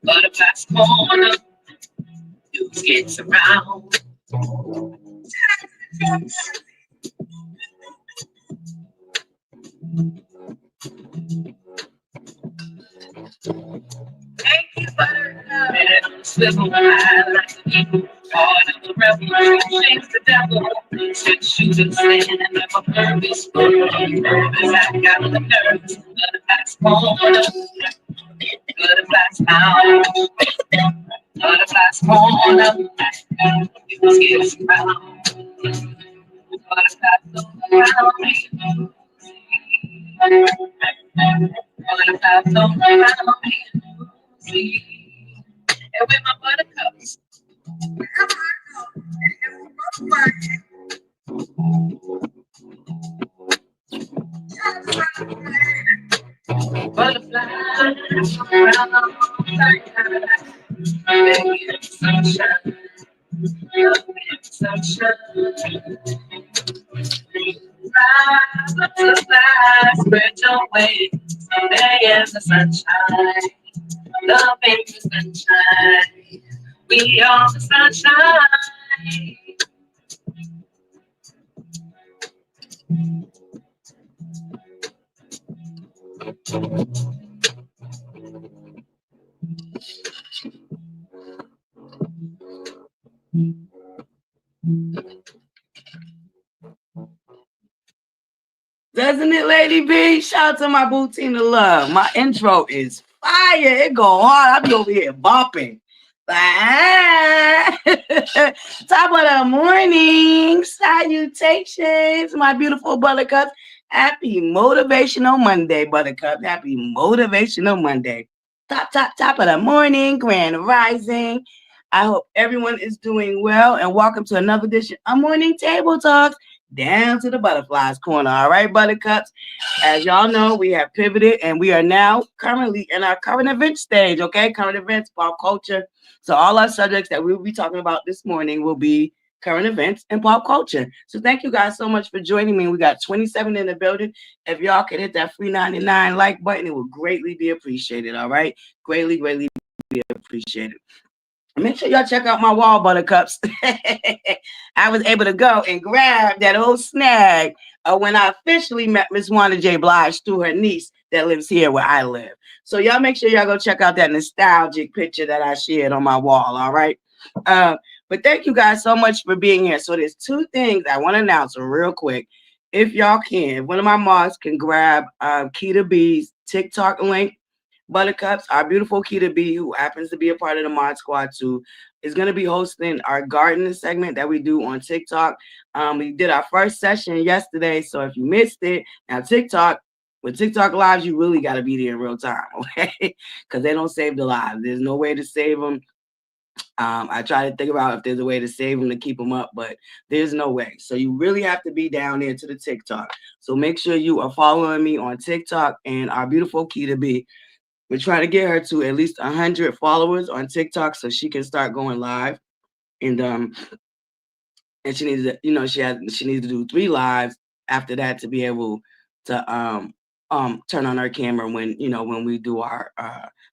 Butterflies corner, news gets around. Thank you, Buttercup. Swivel high like an eagle, part of the revolution, shakes the devil. Six shooters stand and have a purpose. Purpose, I got the nerves. Butterflies corner, butterflies out. Butterflies corner, news gets around. Butterflies around me. Butterflies around me. And with my buttercups. Butterflies around me. Sunshine. Sunshine. Butterflies, spread your wings. Someday in the sunshine. Love in the sunshine. We are the sunshine. Doesn't it, Lady B? Shout out to my boo Tina Love. My intro is fire. It go hard. I be over here bopping. Top of the morning. Salutations, my beautiful buttercups. Happy Motivational Monday, Buttercup. Happy Motivational Monday. Top of the morning. Grand Rising. I hope everyone is doing well. And welcome to another edition of Morning Table Talks. Down to the butterflies corner. All right, buttercups. As y'all know, we have pivoted and we are now currently in our current event stage. Okay, current events, pop culture. So all our subjects that we'll be talking about this morning will be current events and pop culture. So thank you guys so much for joining me. We got 27 in the building. If y'all could hit that free 99 like button, it would greatly be appreciated. All right, greatly be appreciated. Make sure y'all check out my wall, buttercups. I was able to go and grab that old snag when I officially met Miss Wanda J. Blige through her niece that lives here where I live. So y'all make sure y'all go check out that nostalgic picture that I shared on my wall, all right? But thank you guys so much for being here. So there's two things I want to announce real quick. If y'all can, if one of my mods can grab Keita B's TikTok link, Buttercups, our beautiful Keita B, who happens to be a part of the mod squad too, is going to be hosting our gardening segment that we do on TikTok. We did our first session yesterday, so if you missed it, now with TikTok lives, you really got to be there in real time, okay? Because they don't save the lives. There's no way to save them. I try to think about if there's a way to save them to keep them up, but there's no way. So you really have to be down there to the TikTok. So make sure you are following me on TikTok and our beautiful Keita B. We're trying to get her to at least 100 followers on TikTok so she can start going live. And she needs to, she needs to do 3 lives after that to be able to turn on our camera when we do our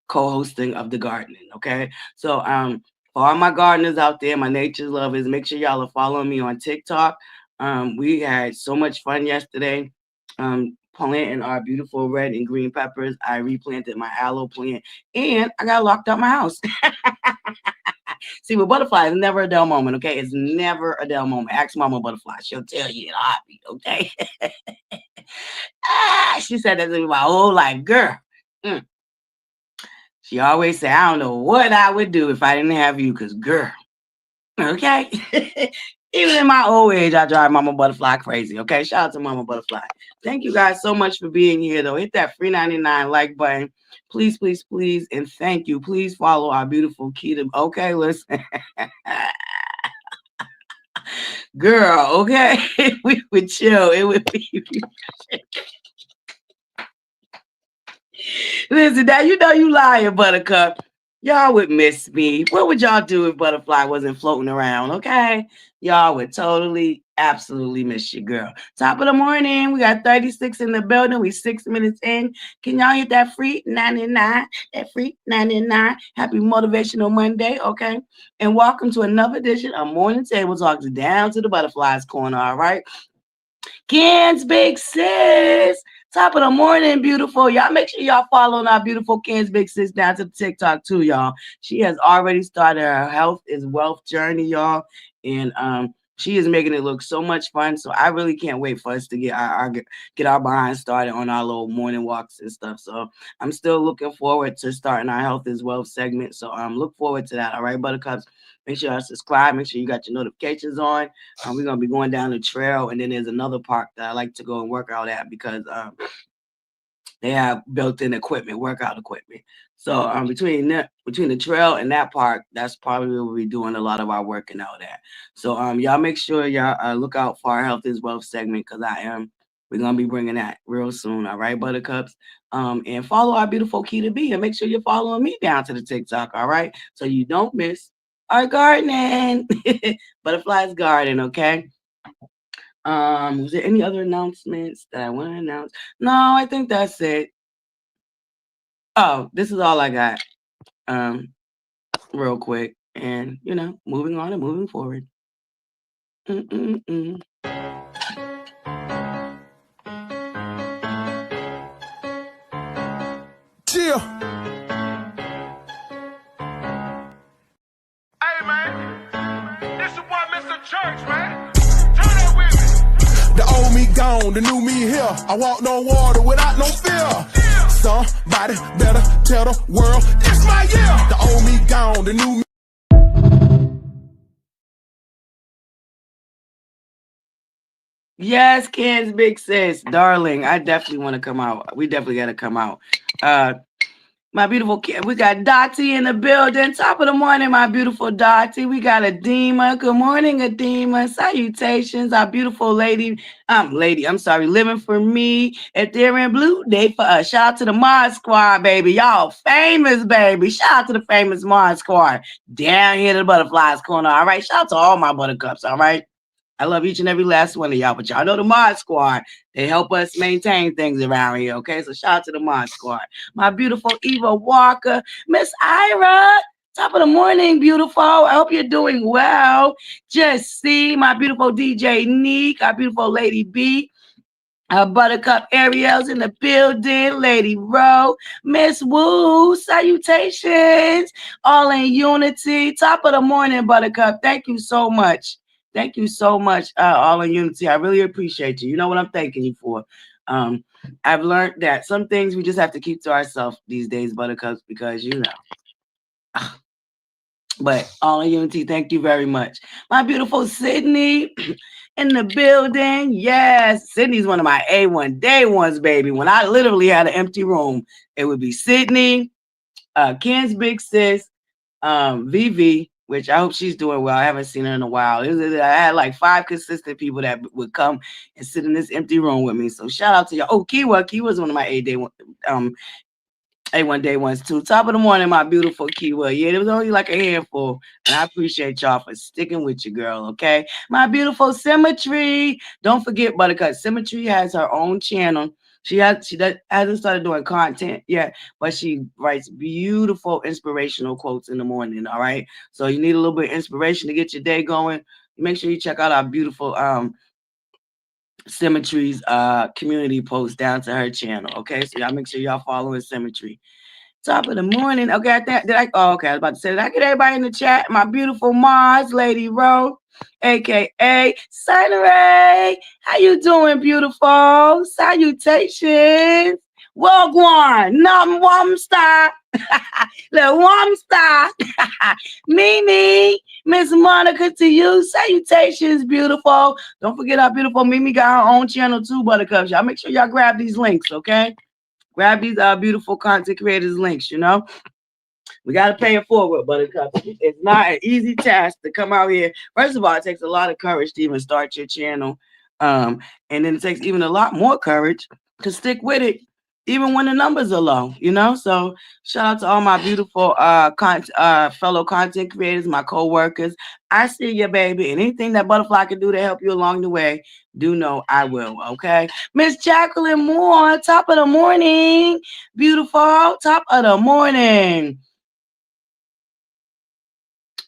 co-hosting of the gardening. Okay. So for all my gardeners out there, my nature lovers, make sure y'all are following me on TikTok. We had so much fun yesterday. Planting our beautiful red and green peppers. I replanted my aloe plant and I got locked out my house. See, with butterfly, it's never a dull moment, okay? It's never a dull moment. Ask Mama Butterfly. She'll tell you in a heartbeat, okay? She said that to me my whole life. Girl. She always said, I don't know what I would do if I didn't have you, because girl, okay? Even in my old age, I drive Mama Butterfly crazy. Okay, shout out to Mama Butterfly. Thank you guys so much for being here, though. Hit that free 99 like button, please, please, please, and thank you. Please follow our beautiful Keita. Okay, listen, girl. Okay, we would chill. It would be. Listen, now you know you lying, Buttercup. Y'all would miss me. What would y'all do if ButterFlii wasn't floating around? Okay, y'all would totally, absolutely miss your girl. Top of the morning, we got 36 in the building. We 6 minutes in. Can y'all hit that free 99? That free 99. Happy Motivational Monday, okay? And welcome to another edition of Morning Table Talks down to the Butterflies Corner. All right, Ken's Big Sis. Top of the morning, beautiful. Y'all make sure y'all following our beautiful Ken's Big Sis down to the TikTok too, y'all. She has already started her health is wealth journey, y'all. And she is making it look so much fun. So I really can't wait for us to get our behind started on our little morning walks and stuff. So I'm still looking forward to starting our health is wealth segment. So look forward to that. All right, Buttercups. Make sure you subscribe. Make sure you got your notifications on. We're going to be going down the trail. And then there's another park that I like to go and work out at because they have built-in equipment, workout equipment. So between the trail and that park, that's probably where we'll be doing a lot of our working out at. So y'all make sure y'all look out for our Health is Wealth segment because we're going to be bringing that real soon. All right, Buttercups? And follow our beautiful Keita B and make sure you're following me down to the TikTok. All right, so you don't miss our gardening. Butterflies garden, okay? Was there any other announcements that I want to announce? No, I think that's it. Oh, this is all I got. Real quick. And moving on and moving forward. Chill. Hey, man. This is what Mr. Church, man. Turn up with me. The old me gone, the new me here. I walked on water without no fear. Somebody better tell the world it's my year. The old me gone, the new me. Yes, Ken's Big Sis, darling. I definitely want to come out. We definitely got to come out. My beautiful kid, we got Dottie in the building. Top of the morning, my beautiful Dottie. We got Adema. Good morning, Adema. Salutations, our beautiful lady. I'm sorry, living for me. If they're in blue, they for us. Shout out to the Mod Squad, baby. Y'all famous, baby. Shout out to the famous Mod Squad. Down here to the Butterflies Corner. All right. Shout out to all my Buttercups. All right. I love each and every last one of y'all, but y'all know the Mod Squad. They help us maintain things around here, okay? So shout out to the Mod Squad. My beautiful Eva Walka, Miss Ira, top of the morning, beautiful. I hope you're doing well. Just see my beautiful DJ Neek, our beautiful Lady B. Buttercup Ariel's in the building. Lady Rowe, Miss Woo, salutations. All in unity. Top of the morning, Buttercup. Thank you so much. Thank you so much, all in unity. I really appreciate you. You know what I'm thanking you for. I've learned that some things we just have to keep to ourselves these days, Buttercups, because But all in unity, thank you very much. My beautiful Sydney in the building. Yes, Sydney's one of my A1 day ones, baby. When I literally had an empty room, it would be Sydney, Ken's Big Sis, Vivi, which I hope she's doing well. I haven't seen her in a while. I had like 5 consistent people that would come and sit in this empty room with me. So shout out to y'all. Oh, Kiwa's one of my A1 day ones too. Top of the morning, my beautiful Kiwa. Yeah, there was only like a handful. And I appreciate y'all for sticking with your girl, okay? My beautiful Symmetry. Don't forget, Buttercup. Symmetry has her own channel. She hasn't started doing content yet, but she writes beautiful inspirational quotes in the morning. All right. So you need a little bit of inspiration to get your day going. Make sure you check out our beautiful Symmetry's community post down to her channel. Okay. So y'all make sure y'all following Symmetry. Top of the morning. Okay. Okay. I was about to say, did I get everybody in the chat? My beautiful Mars, Lady Rowe, aka Sunray. How you doing, beautiful? Salutations. Wagwan, num one star. The one star. Mimi, Miss Monica to you. Salutations, beautiful. Don't forget our beautiful Mimi got her own channel too, Buttercups. Y'all make sure y'all grab these links, okay? Grab these beautiful content creators links, you know? We got to pay it forward, Buttercup. It's not an easy task to come out here. First of all, it takes a lot of courage to even start your channel. And then it takes even a lot more courage to stick with it, even when the numbers are low, you know? So shout out to all my beautiful fellow content creators, my co-workers. I see you, baby. And anything that ButterFlii can do to help you along the way, do know I will, okay? Miss Jacqueline Moore, top of the morning. Beautiful, top of the morning.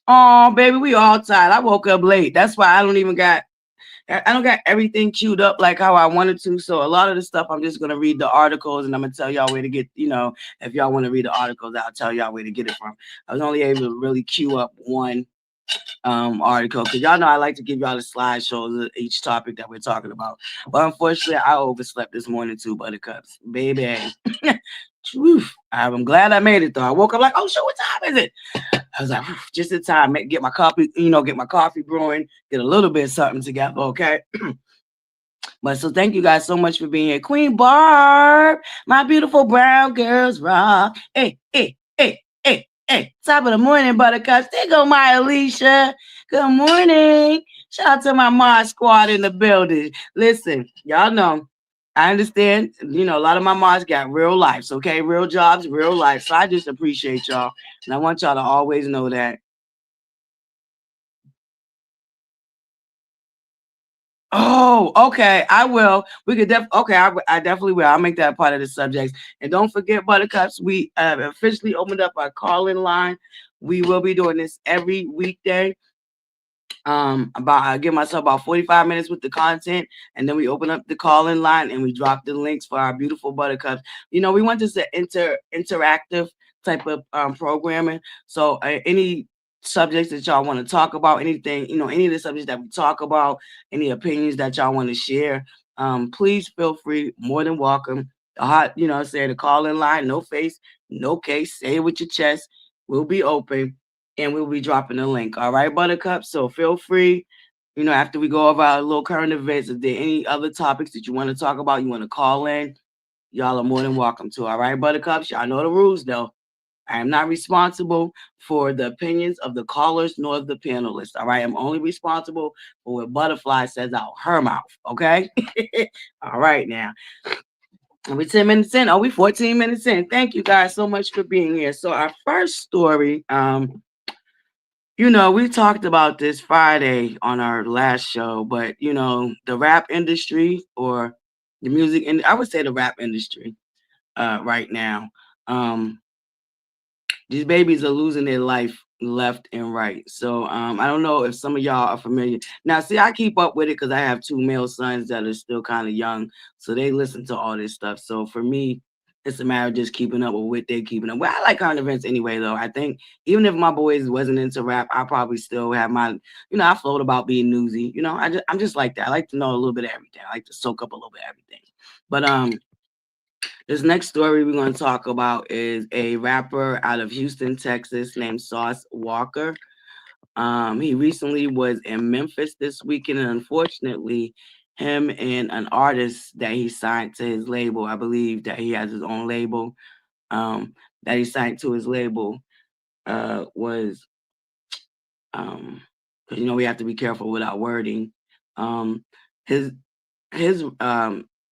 Oh, baby, we all tired. I woke up late. That's why I don't got everything queued up like how I wanted to. So a lot of the stuff, I'm just going to read the articles and I'm going to tell y'all where to get, if y'all want to read the articles, I'll tell y'all where to get it from. I was only able to really queue up one article because y'all know I like to give y'all the slideshows of each topic that we're talking about. But unfortunately, I overslept this morning too, Buttercups. Baby. I'm glad I made it though. I woke up like, oh shit, what time is it? I was like, just in time, get my coffee, get my coffee brewing, get a little bit of something together, okay? But so thank you guys so much for being here. Queen Barb, my beautiful brown girls rock. Hey, hey, hey, hey, hey. Top of the morning, Buttercups. There go my Alicia. Good morning. Shout out to my mod squad in the building. Listen, y'all know, I understand, a lot of my mods got real lives, okay? Real jobs, real life. So I just appreciate y'all. And I want y'all to always know that. Oh, okay. I will. We could okay. I definitely will. I'll make that part of the subjects. And don't forget, Buttercups, we have officially opened up our call-in line. We will be doing this every weekday. I give myself about 45 minutes with the content, and then we open up the call-in line and we drop the links for our beautiful Buttercups. We want this to interactive type of programming. So any subjects that y'all want to talk about, anything, any of the subjects that we talk about, any opinions that y'all want to share, please feel free, more than welcome. The call-in line, no face, no case, say it with your chest. We'll be open. And we'll be dropping the link. All right, Buttercup. So feel free, after we go over our little current events, if there are any other topics that you want to talk about, you want to call in, y'all are more than welcome to. All right, Buttercups. Y'all know the rules, though. I am not responsible for the opinions of the callers nor the panelists. All right, I'm only responsible for what ButterFlii says out her mouth. Okay. All right, now. Are we 10 minutes in? Are we 14 minutes in? Thank you guys so much for being here. So our first story, we talked about this Friday on our last show, but the rap industry or the music, and I would say the rap industry right now, these babies are losing their life left and right. So I don't know if some of y'all are familiar. Now, see, I keep up with it because I have two male sons that are still kind of young, so they listen to all this stuff. So for me, it's a matter of just keeping up with what they're keeping up. Well, I like current events anyway, though. I think even if my boys wasn't into rap, I probably still have my, I float about being newsy. I'm just like that. I like to know a little bit of everything. I like to soak up a little bit of everything. But this next story we're going to talk about is a rapper out of Houston, Texas, named Sauce Walka. He recently was in Memphis this weekend, and unfortunately, him and an artist that he signed to his label, I believe that he has his own label, that he signed to his label, was, because we have to be careful with our wording. His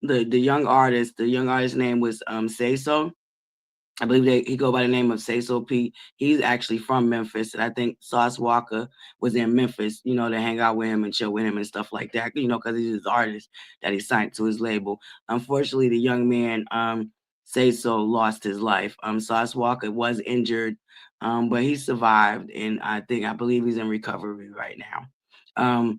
the young artist name was Say So. I believe he go by the name of Say So Pete. He's actually from Memphis, and I think Sauce Walka was in Memphis, to hang out with him and chill with him and stuff like that, because he's his artist that he signed to his label. Unfortunately, the young man, Say So, lost his life. Sauce Walka was injured, but he survived, and I believe he's in recovery right now.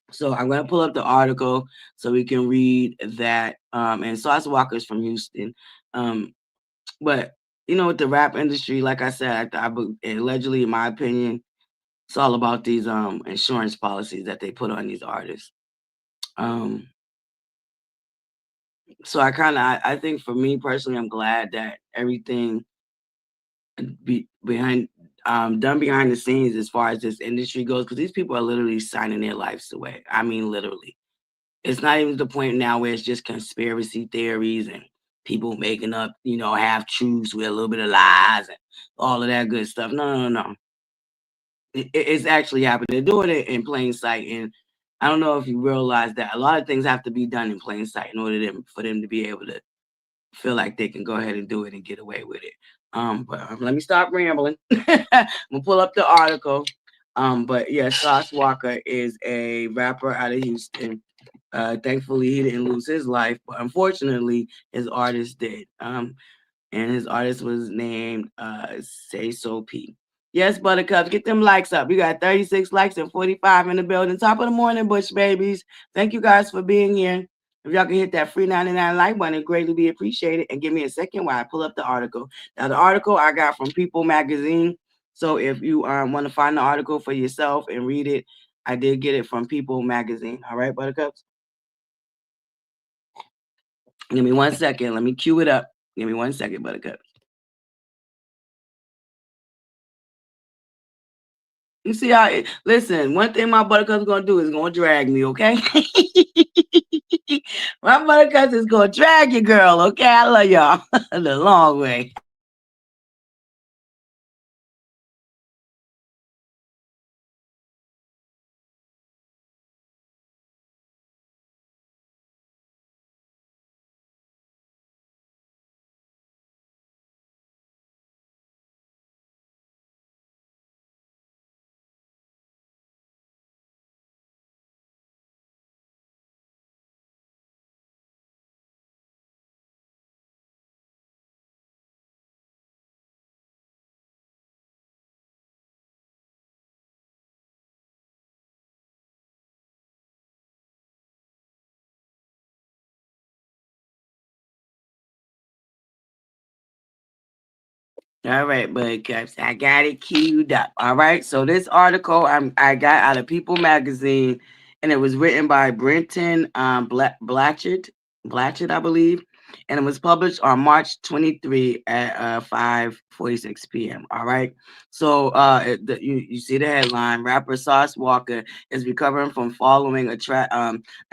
So I'm going to pull up the article so we can read that. And Sauce Walka is from Houston. But with the rap industry, like I said, allegedly, in my opinion, it's all about these insurance policies that they put on these artists. So I think for me personally, I'm glad that everything behind done behind the scenes as far as this industry goes, because these people are literally signing their lives away. I mean, literally. It's not even the point now where it's just conspiracy theories and people making up, half truths with a little bit of lies and all of that good stuff. No, no, no, no. It's actually happening. They're doing it in plain sight, and I don't know if you realize that a lot of things have to be done in plain sight in order for them to be able to feel like they can go ahead and do it and get away with it. But let me stop rambling. I'm gonna pull up the article. But yeah, Sauce Walka is a rapper out of Houston. Thankfully, he didn't lose his life, but unfortunately, his artist did. And his artist was named Say So P. Yes, Buttercups, get them likes up. You got 36 likes and 45 in the building. Top of the morning, Bush babies. Thank you guys for being here. If y'all can hit that free 99 like button, it'd greatly be appreciated. And give me a second while I pull up the article. Now, the article I got from People Magazine. So if you want to find the article for yourself and read it, I did get it from People Magazine. All right, Buttercups? Give me 1 second. Let me cue it up. Give me 1 second, Buttercup. You see how listen, one thing my buttercup's gonna do is gonna drag me, okay? My buttercup is gonna drag you, girl, okay? I love y'all the long way. All right, buttercups. I got it queued up. All right. So this article I got out of People Magazine, and it was written by Brenton Blatchard, I believe, and it was published on March 23 at 5:46 p.m. All right. So you see the headline: Rapper Sauce Walka is recovering from following a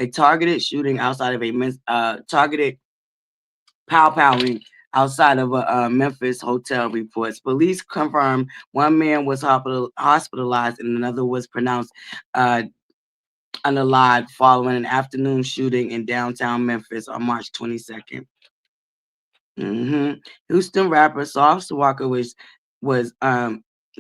targeted shooting outside of targeted powing outside of a Memphis hotel. Reports police confirmed one man was hospitalized and another was pronounced uh, unalive following an afternoon shooting in downtown Memphis on March 22nd. Houston rapper Sauce Walka was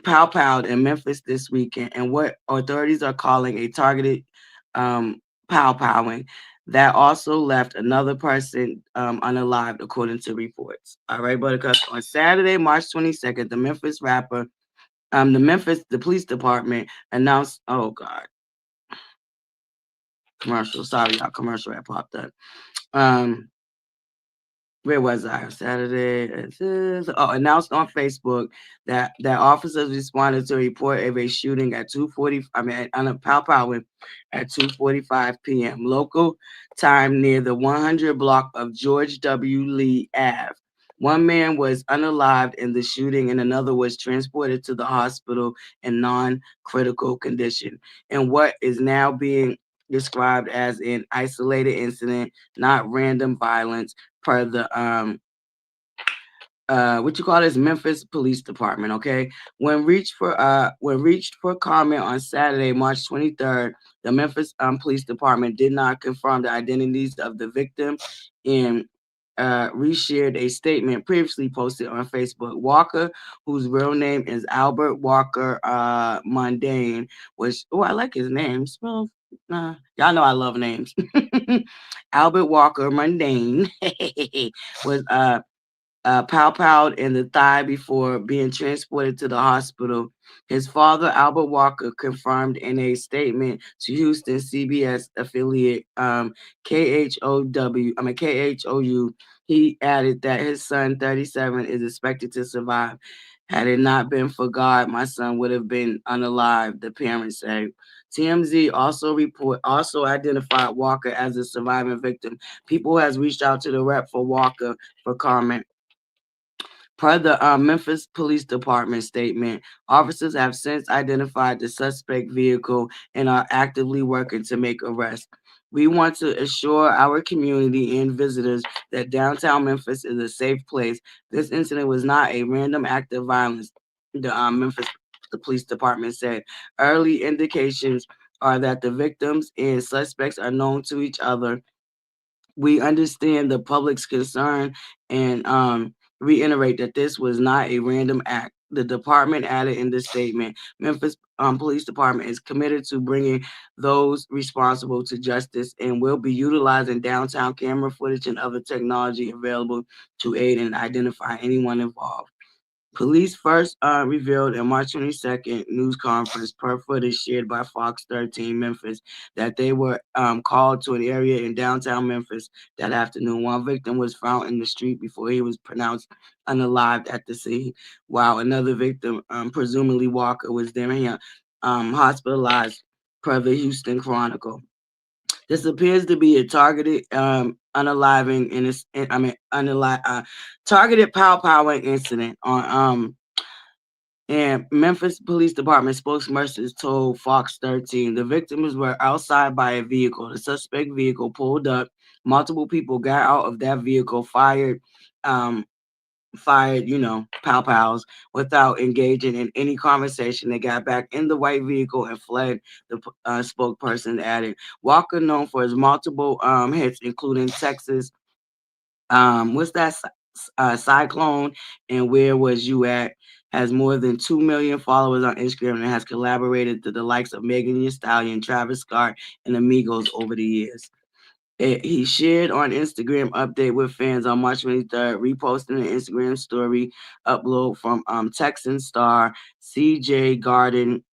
powed in Memphis this weekend, and what authorities are calling a targeted powing that also left another person unalived, according to reports. All right, Buttercup. On Saturday, March 22nd, the police department announced. Oh God, commercial. Sorry, y'all. Commercial that popped up. Where was I? Saturday. Announced on Facebook that officers responded to a report of a shooting at 2:40. I mean, on a Powell at 2:45 p.m. local time near the 100 block of George W. Lee Ave. One man was unalived in the shooting, and another was transported to the hospital in non-critical condition. And what is now being described as an isolated incident, not random violence, per the what you call this Memphis Police Department. Okay, when reached for comment on Saturday, March 23rd, the Memphis Police Department did not confirm the identities of the victim and reshared a statement previously posted on Facebook. Walker, whose real name is Albert Walker Mundane, I like his name. Y'all know I love names. Albert Walker Mundane was powed in the thigh before being transported to the hospital. His father, Albert Walker, confirmed in a statement to Houston CBS affiliate KHOU. He added that his son, 37, is expected to survive. Had it not been for God, my son would have been unalive, the parents said. TMZ also identified Walka as a surviving victim. People has reached out to the rep for Walka for comment. Per the Memphis Police Department statement, officers have since identified the suspect vehicle and are actively working to make arrests. We want to assure our community and visitors that downtown Memphis is a safe place. This incident was not a random act of violence, the police department said. Early indications are that the victims and suspects are known to each other. We understand the public's concern and reiterate that this was not a random act. The department added in the statement, Memphis Police Department is committed to bringing those responsible to justice and will be utilizing downtown camera footage and other technology available to aid in identifying anyone involved. Police first revealed in March 22nd news conference per footage shared by Fox 13 Memphis that they were called to an area in downtown Memphis that afternoon. One victim was found in the street before he was pronounced unalived at the scene, while another victim, presumably Walker, was then hospitalized per the Houston Chronicle. This appears to be a targeted unaliving targeted powering incident on and Memphis Police Department spokespersons told Fox 13 the victims were outside by a vehicle. The suspect vehicle pulled up. Multiple people got out of that vehicle, um, pow pows without engaging in any conversation. They got back in the white vehicle and fled, the spokesperson added. Walker, known for his multiple hits, including Texas, what's that, Cyclone and Where Was You At, has more than 2 million followers on Instagram and has collaborated to the likes of Megan Thee Stallion, Travis Scott, and Amigos over the years. He shared on Instagram update with fans on March 23rd, reposting an Instagram story upload from Texan star CJ Garden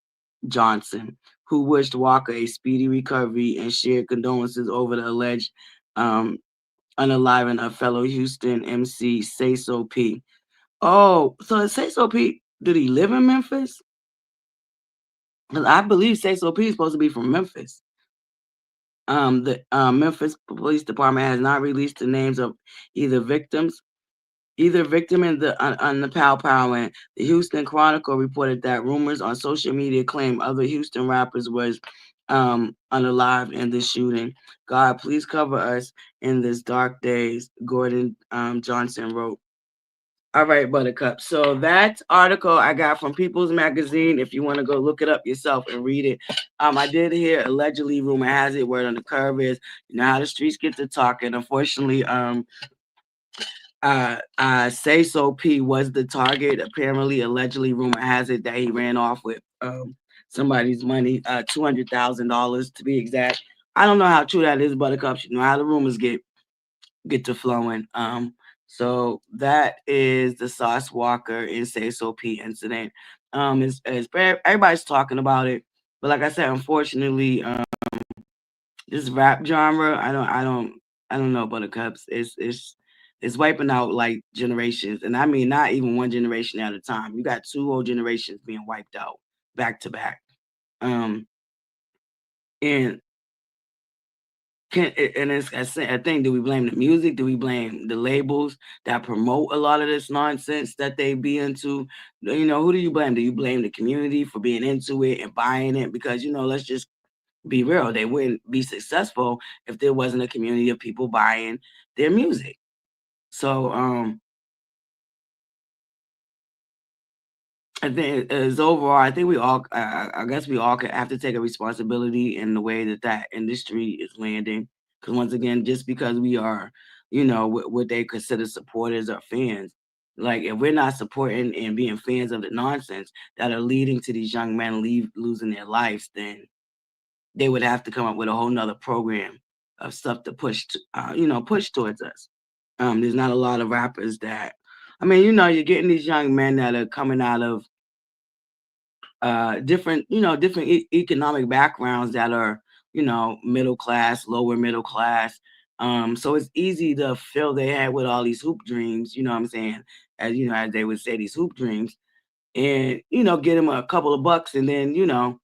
Johnson, who wished Walker a speedy recovery and shared condolences over the alleged unaliving of fellow Houston MC Say So P. Oh, so Say So P, did he live in Memphis? Because I believe Say So P is supposed to be from Memphis. The Memphis Police Department has not released the names of either victim in the Pow Pow. And the Houston Chronicle reported that rumors on social media claim other Houston rappers was unalived in the shooting. God, please cover us in this dark days, Gordon Johnson wrote. All right, Buttercup. So that article I got from People's Magazine. If you want to go look it up yourself and read it, I did hear allegedly, rumor has it, word on the curve is, you know how the streets get to talking. Unfortunately, Say So P was the target. Apparently, allegedly, rumor has it that he ran off with somebody's money, $200,000 to be exact. I don't know how true that is, Buttercup. You know how the rumors get to flowing. So that is the Sauce Walker and Say So P incident. Everybody's talking about it, but like I said, unfortunately, this rap genre, I don't know, Buttercups. It's wiping out like generations, and I mean not even one generation at a time. You got two whole generations being wiped out back to back. And it's a thing. Do we blame the music? Do we blame the labels that promote a lot of this nonsense that they be into? You know, who do you blame? Do you blame the community for being into it and buying it? Because, you know, let's just be real. They wouldn't be successful if there wasn't a community of people buying their music. So, I think as overall, I think we all, I guess we all have to take a responsibility in the way that that industry is landing. Because once again, just because we are, you know, what they consider supporters or fans, like if we're not supporting and being fans of the nonsense that are leading to these young men losing their lives, then they would have to come up with a whole nother program of stuff to push, push towards us. There's not a lot of rappers that, I mean, you know, you're getting these young men that are coming out of different economic backgrounds that are, you know, middle class, lower middle class. So it's easy to fill their head with all these hoop dreams, you know what I'm saying? As you know, as they would say, these hoop dreams, and you know, get them a couple of bucks, and then, you know,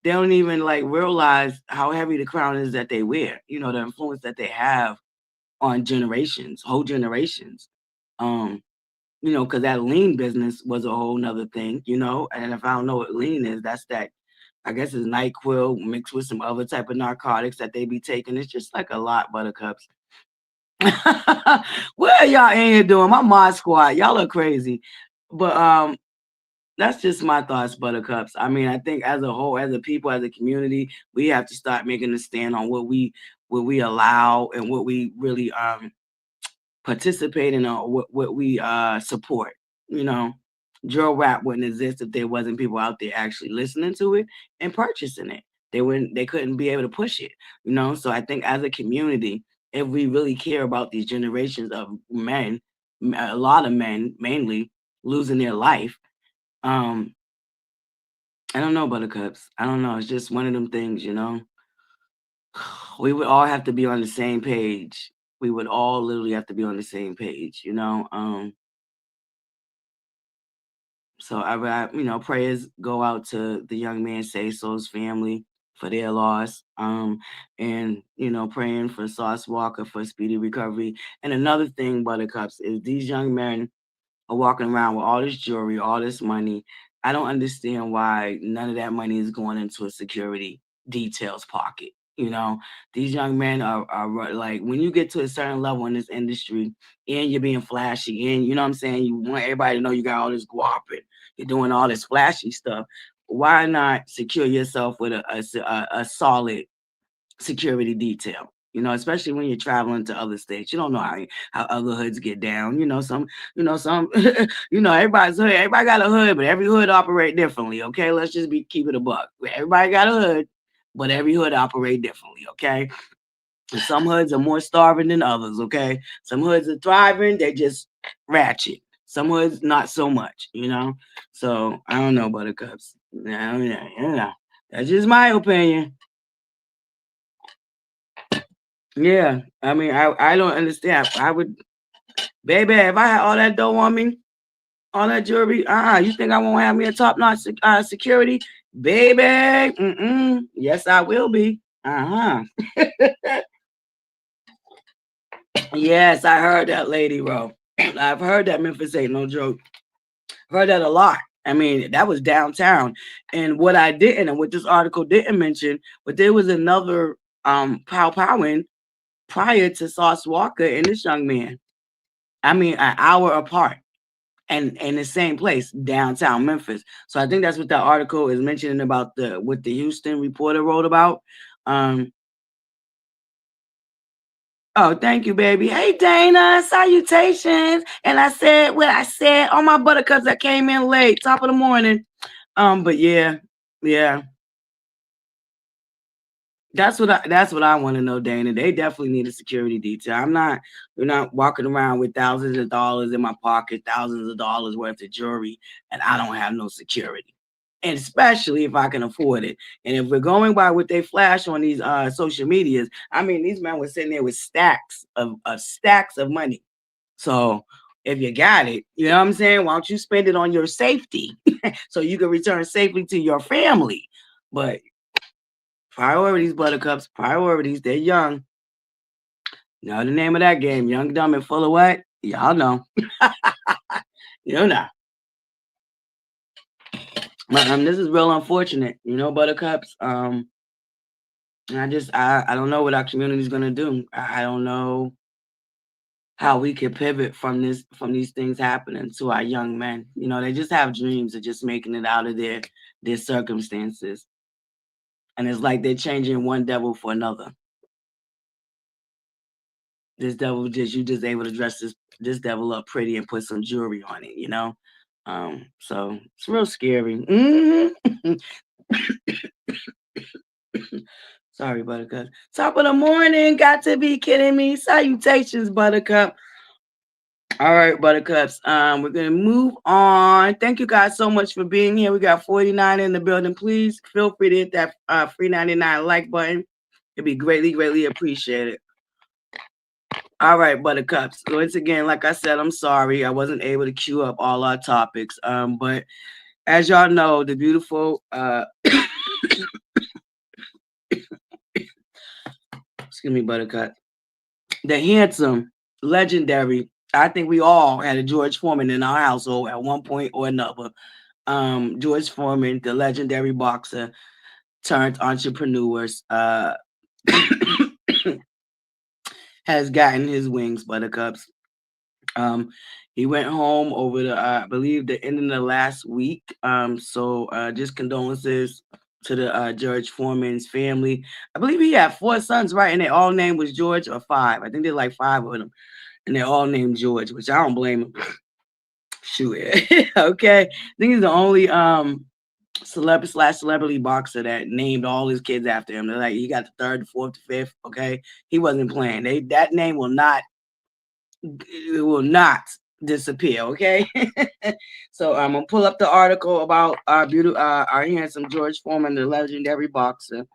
they don't even like realize how heavy the crown is that they wear. You know, the influence that they have on generations, whole generations. You know, because that lean business was a whole nother thing, you know. And if I don't know what lean is, that's that, I guess it's NyQuil mixed with some other type of narcotics that they be taking. It's just like a lot, buttercups. What are y'all in here doing? My mod squad, y'all are crazy. But that's just my thoughts, buttercups. I mean, I think as a whole, as a people, as a community, we have to start making a stand on what we allow and what we really participate in, or what we support. You know, drill rap wouldn't exist if there wasn't people out there actually listening to it and purchasing it. They couldn't be able to push it. You know, so I think as a community, if we really care about these generations of men, a lot of men mainly losing their life, um, I don't know, buttercups. I don't know. It's just one of them things, you know. We would all have to be on the same page. We would all literally have to be on the same page, you know. So you know, prayers go out to the young man Say So's family for their loss. And you know, praying for Sauce Walker for speedy recovery. And another thing, buttercups, is these young men are walking around with all this jewelry, all this money. I don't understand why none of that money is going into a security details pocket. You know, these young men are like, when you get to a certain level in this industry and you're being flashy and you know what I'm saying, you want everybody to know you got all this guap and you're doing all this flashy stuff. Why not secure yourself with a solid security detail? You know, especially when you're traveling to other states, you don't know how other hoods get down. Some, everybody's hood, everybody got a hood, but every hood operate differently. Okay, let's just keep it a buck. Everybody got a hood, but every hood operate differently. Okay, and some hoods are more starving than others. Okay, some hoods are thriving, they just ratchet. Some hoods not so much. You know, so I don't know, buttercups. Yeah, that's just my opinion. Yeah, I mean, I don't understand. I would, baby, if I had all that dough on me, all that jewelry, you think I won't have me a top notch security, baby? Yes, I will be. Yes, I heard that, lady, bro. I've heard that. Memphis ain't no joke. Heard that a lot. I mean, that was downtown. And what I didn't, and what this article didn't mention, but there was another powing prior to Sauce Walker and this young man. I mean, an hour apart and in the same place, downtown Memphis. So I think that's what that article is mentioning about what the Houston reporter wrote about. Oh, thank you, baby. Hey, Dana, salutations. And I said what I said. All my buttercups that came in late, top of the morning. But yeah. That's what I want to know, Dana. They definitely need a security detail. We're not walking around with thousands of dollars in my pocket, thousands of dollars worth of jewelry, and I don't have no security. And especially if I can afford it. And if we're going by what they flash on these social medias, I mean, these men were sitting there with stacks of money. So if you got it, you know what I'm saying? Why don't you spend it on your safety so you can return safely to your family? But priorities, buttercups, priorities. They're young. You know the name of that game, young, dumb, and full of what? Y'all know. You know. But this is real unfortunate, you know, buttercups. And I don't know what our community is gonna do. I don't know how we can pivot from these things happening to our young men. You know, they just have dreams of just making it out of their circumstances. And it's like they're changing one devil for another. This devil you just able to dress this devil up pretty and put some jewelry on it, you know. So it's real scary. Sorry, buttercup. Top of the morning, got to be kidding me. Salutations, buttercup. All right, buttercups. We're gonna move on. Thank you guys so much for being here. We got 49 in the building. Please feel free to hit that free 99 like button. It'd be greatly appreciated. All right, buttercups. Once again, like I said, I'm sorry I wasn't able to queue up all our topics. But as y'all know, the beautiful Excuse me, Buttercup. The handsome, legendary. I think we all had a George Foreman in our household at one point or another. George Foreman, the legendary boxer turned entrepreneurs, has gotten his wings, Buttercups. He went home over the, I believe, the end of the last week. So just condolences to the George Foreman's family. I believe he had 4 sons, right? And they all named was George, or 5. I think they're like 5 of them, and they're all named George, which I don't blame him. Shoot, okay. I think he's the only celebrity boxer that named all his kids after him. They're like, he got the 3rd, 4th, 5th. Okay, he wasn't playing. That name will not disappear. Okay. So I'm gonna pull up the article about our handsome George Foreman, the legendary boxer.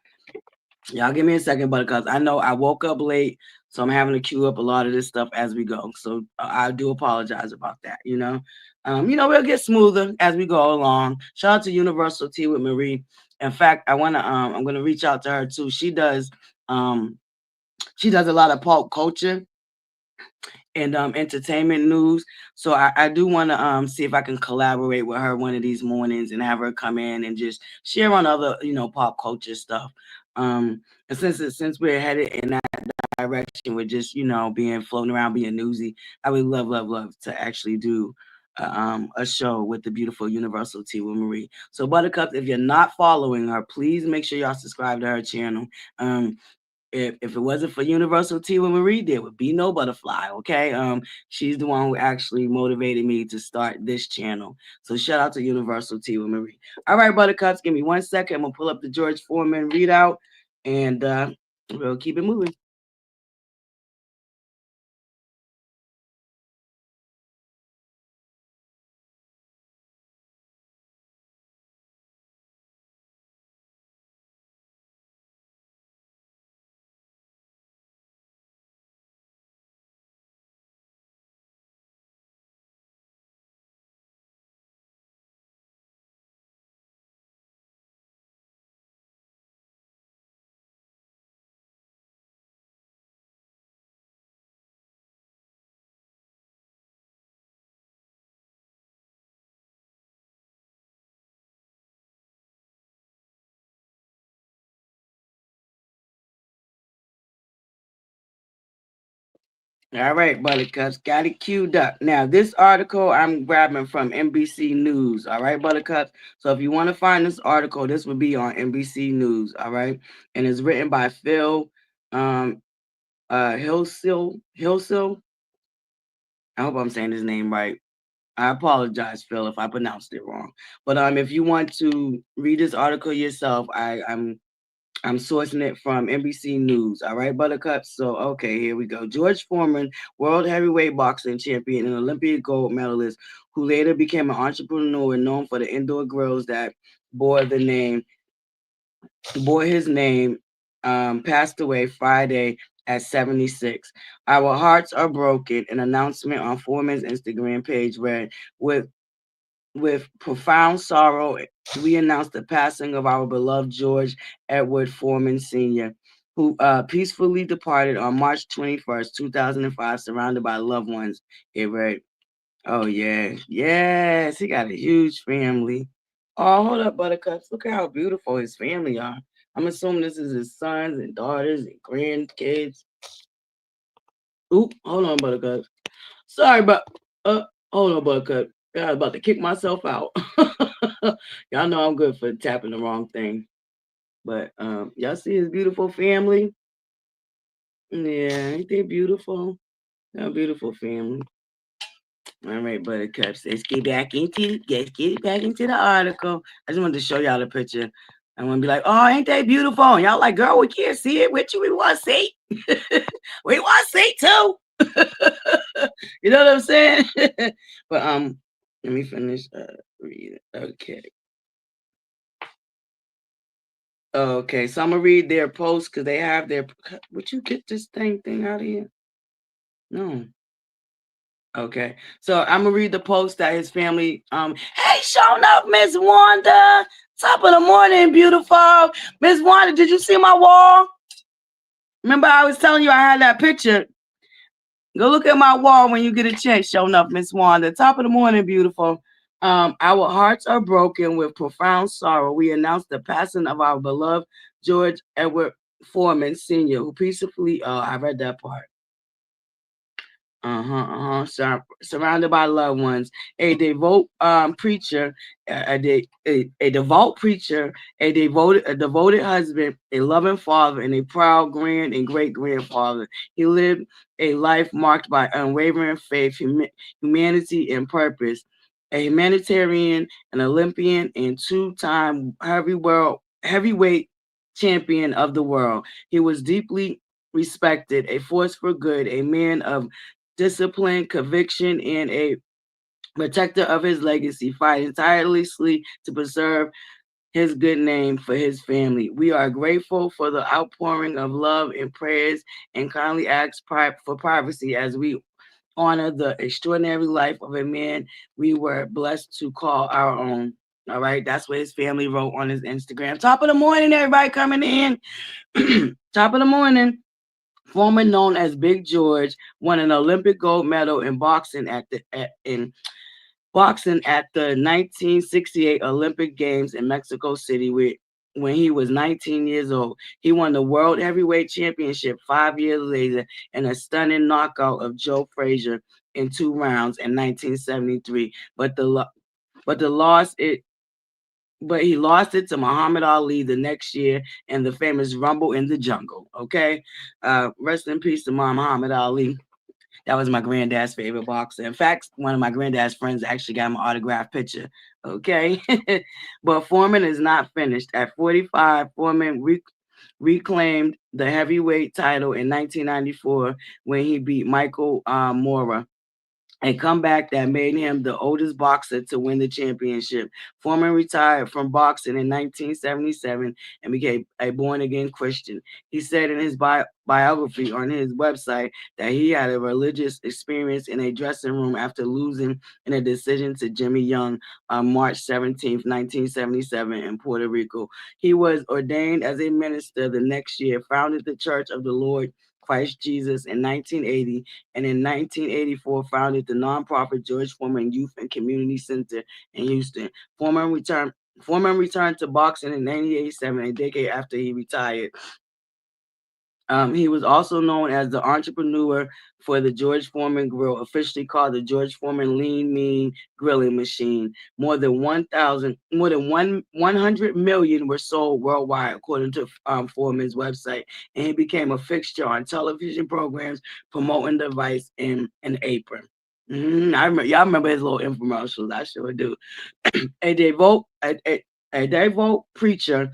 Y'all give me a second, because I know I woke up late, so I'm having to queue up a lot of this stuff as we go. So I do apologize about that. We'll get smoother as we go along. Shout out to Universal Tea with Marie. In fact, I'm gonna reach out to her too. She does a lot of pop culture and entertainment news. So I do want to see if I can collaborate with her one of these mornings and have her come in and just share on other pop culture stuff. And since we're headed in that direction with just being floating around being newsy, I would love to actually do a show with the beautiful Universal Tea with Marie. So Buttercups, if you're not following her, please make sure y'all subscribe to her channel. If it wasn't for Universal Tea with Marie, there would be no ButterFlii. Okay. She's the one who actually motivated me to start this channel. So shout out to Universal Tea with Marie. All right, Buttercups, give me 1 second. I'm gonna pull up the George Foreman readout, and we'll keep it moving. All right, Buttercups, got it queued up. Now, this article I'm grabbing from NBC News. All right, Buttercups. So if you want to find this article, this would be on NBC News. All right, and it's written by Phil Hilsil. I hope I'm saying his name right. I apologize, Phil, if I pronounced it wrong. But if you want to read this article yourself, I'm sourcing it from NBC News. All right, Buttercups. So, okay, here we go. George Foreman, world heavyweight boxing champion and Olympic gold medalist, who later became an entrepreneur known for the indoor grills that bore his name, passed away Friday at 76. Our hearts are broken. An announcement on Foreman's Instagram page read, with profound sorrow, we announce the passing of our beloved George Edward Foreman Sr., who peacefully departed on March 21st, 2005, surrounded by loved ones. It read, oh, yeah. Yes, he got a huge family. Oh, hold up, Buttercups. Look at how beautiful his family are. I'm assuming this is his sons and daughters and grandkids. Oop, hold on, Buttercups. Sorry, but hold on, Buttercup. I was about to kick myself out. Y'all know I'm good for tapping the wrong thing. But y'all see his beautiful family? Yeah, ain't they beautiful? A beautiful family. All right, Buttercups. Let's get back into the article. I just wanted to show y'all the picture. I want to be like, oh, ain't they beautiful? And y'all like, girl, we can't see it with you. We want to see. We want to see too. You know what I'm saying? But let me finish reading. Okay. Okay, so I'm gonna read their post because they have their. Would you get this thing out of here? No. Okay, so I'm gonna read the post that his family. Hey, showing up, Miss Wanda. Top of the morning, beautiful Miss Wanda. Did you see my wall? Remember, I was telling you I had that picture. Go look at my wall when you get a chance. Showing up, Miss Wanda. Top of the morning, beautiful. Our hearts are broken with profound sorrow. We announce the passing of our beloved George Edward Foreman Sr., who peacefully. I read that part. Surrounded by loved ones, a devout preacher, a devout preacher, a devoted husband, a loving father, and a proud grand and great grandfather. He lived a life marked by unwavering faith, humanity, and purpose. A humanitarian, an Olympian, and two-time heavyweight champion of the world. He was deeply respected, a force for good, a man of discipline, conviction, and a protector of his legacy, fighting tirelessly to preserve his good name for his family. We are grateful for the outpouring of love and prayers and kindly ask for privacy as we honor the extraordinary life of a man we were blessed to call our own. All right, that's what his family wrote on his Instagram. Top of the morning, everybody coming in. Top of the morning. Foreman, known as Big George, won an Olympic gold medal in boxing at the 1968 Olympic Games in Mexico City when he was 19 years old. He won the World Heavyweight Championship 5 years later in a stunning knockout of Joe Frazier in 2 rounds in 1973. But he lost it to Muhammad Ali the next year in the famous Rumble in the Jungle. Okay, rest in peace to Muhammad Ali. That was my granddad's favorite boxer. In fact, one of my granddad's friends actually got my autographed picture. Okay, but Foreman is not finished. At 45, Foreman reclaimed the heavyweight title in 1994 when he beat Michael Mora, a comeback that made him the oldest boxer to win the championship. Foreman retired from boxing in 1977 and became a born-again Christian. He said in his biography on his website that he had a religious experience in a dressing room after losing in a decision to Jimmy Young on March 17, 1977 in Puerto Rico. He was ordained as a minister the next year, founded the Church of the Lord Christ Jesus in 1980, and in 1984 founded the nonprofit George Foreman Youth and Community Center in Houston. Foreman returned to boxing in 1987, a decade after he retired. He was also known as the entrepreneur for the George Foreman Grill, officially called the George Foreman Lean Mean Grilling Machine. More than 100 million were sold worldwide, according to Foreman's website, and he became a fixture on television programs promoting the device in an apron. Y'all remember his little infomercials. I sure do. a devout preacher.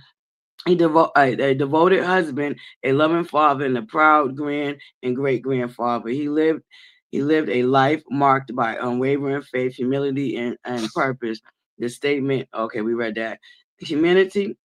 A devoted husband, a loving father, and a proud grand and great grandfather. He lived a life marked by unwavering faith, humility, and purpose. The statement, okay, we read that. Humanity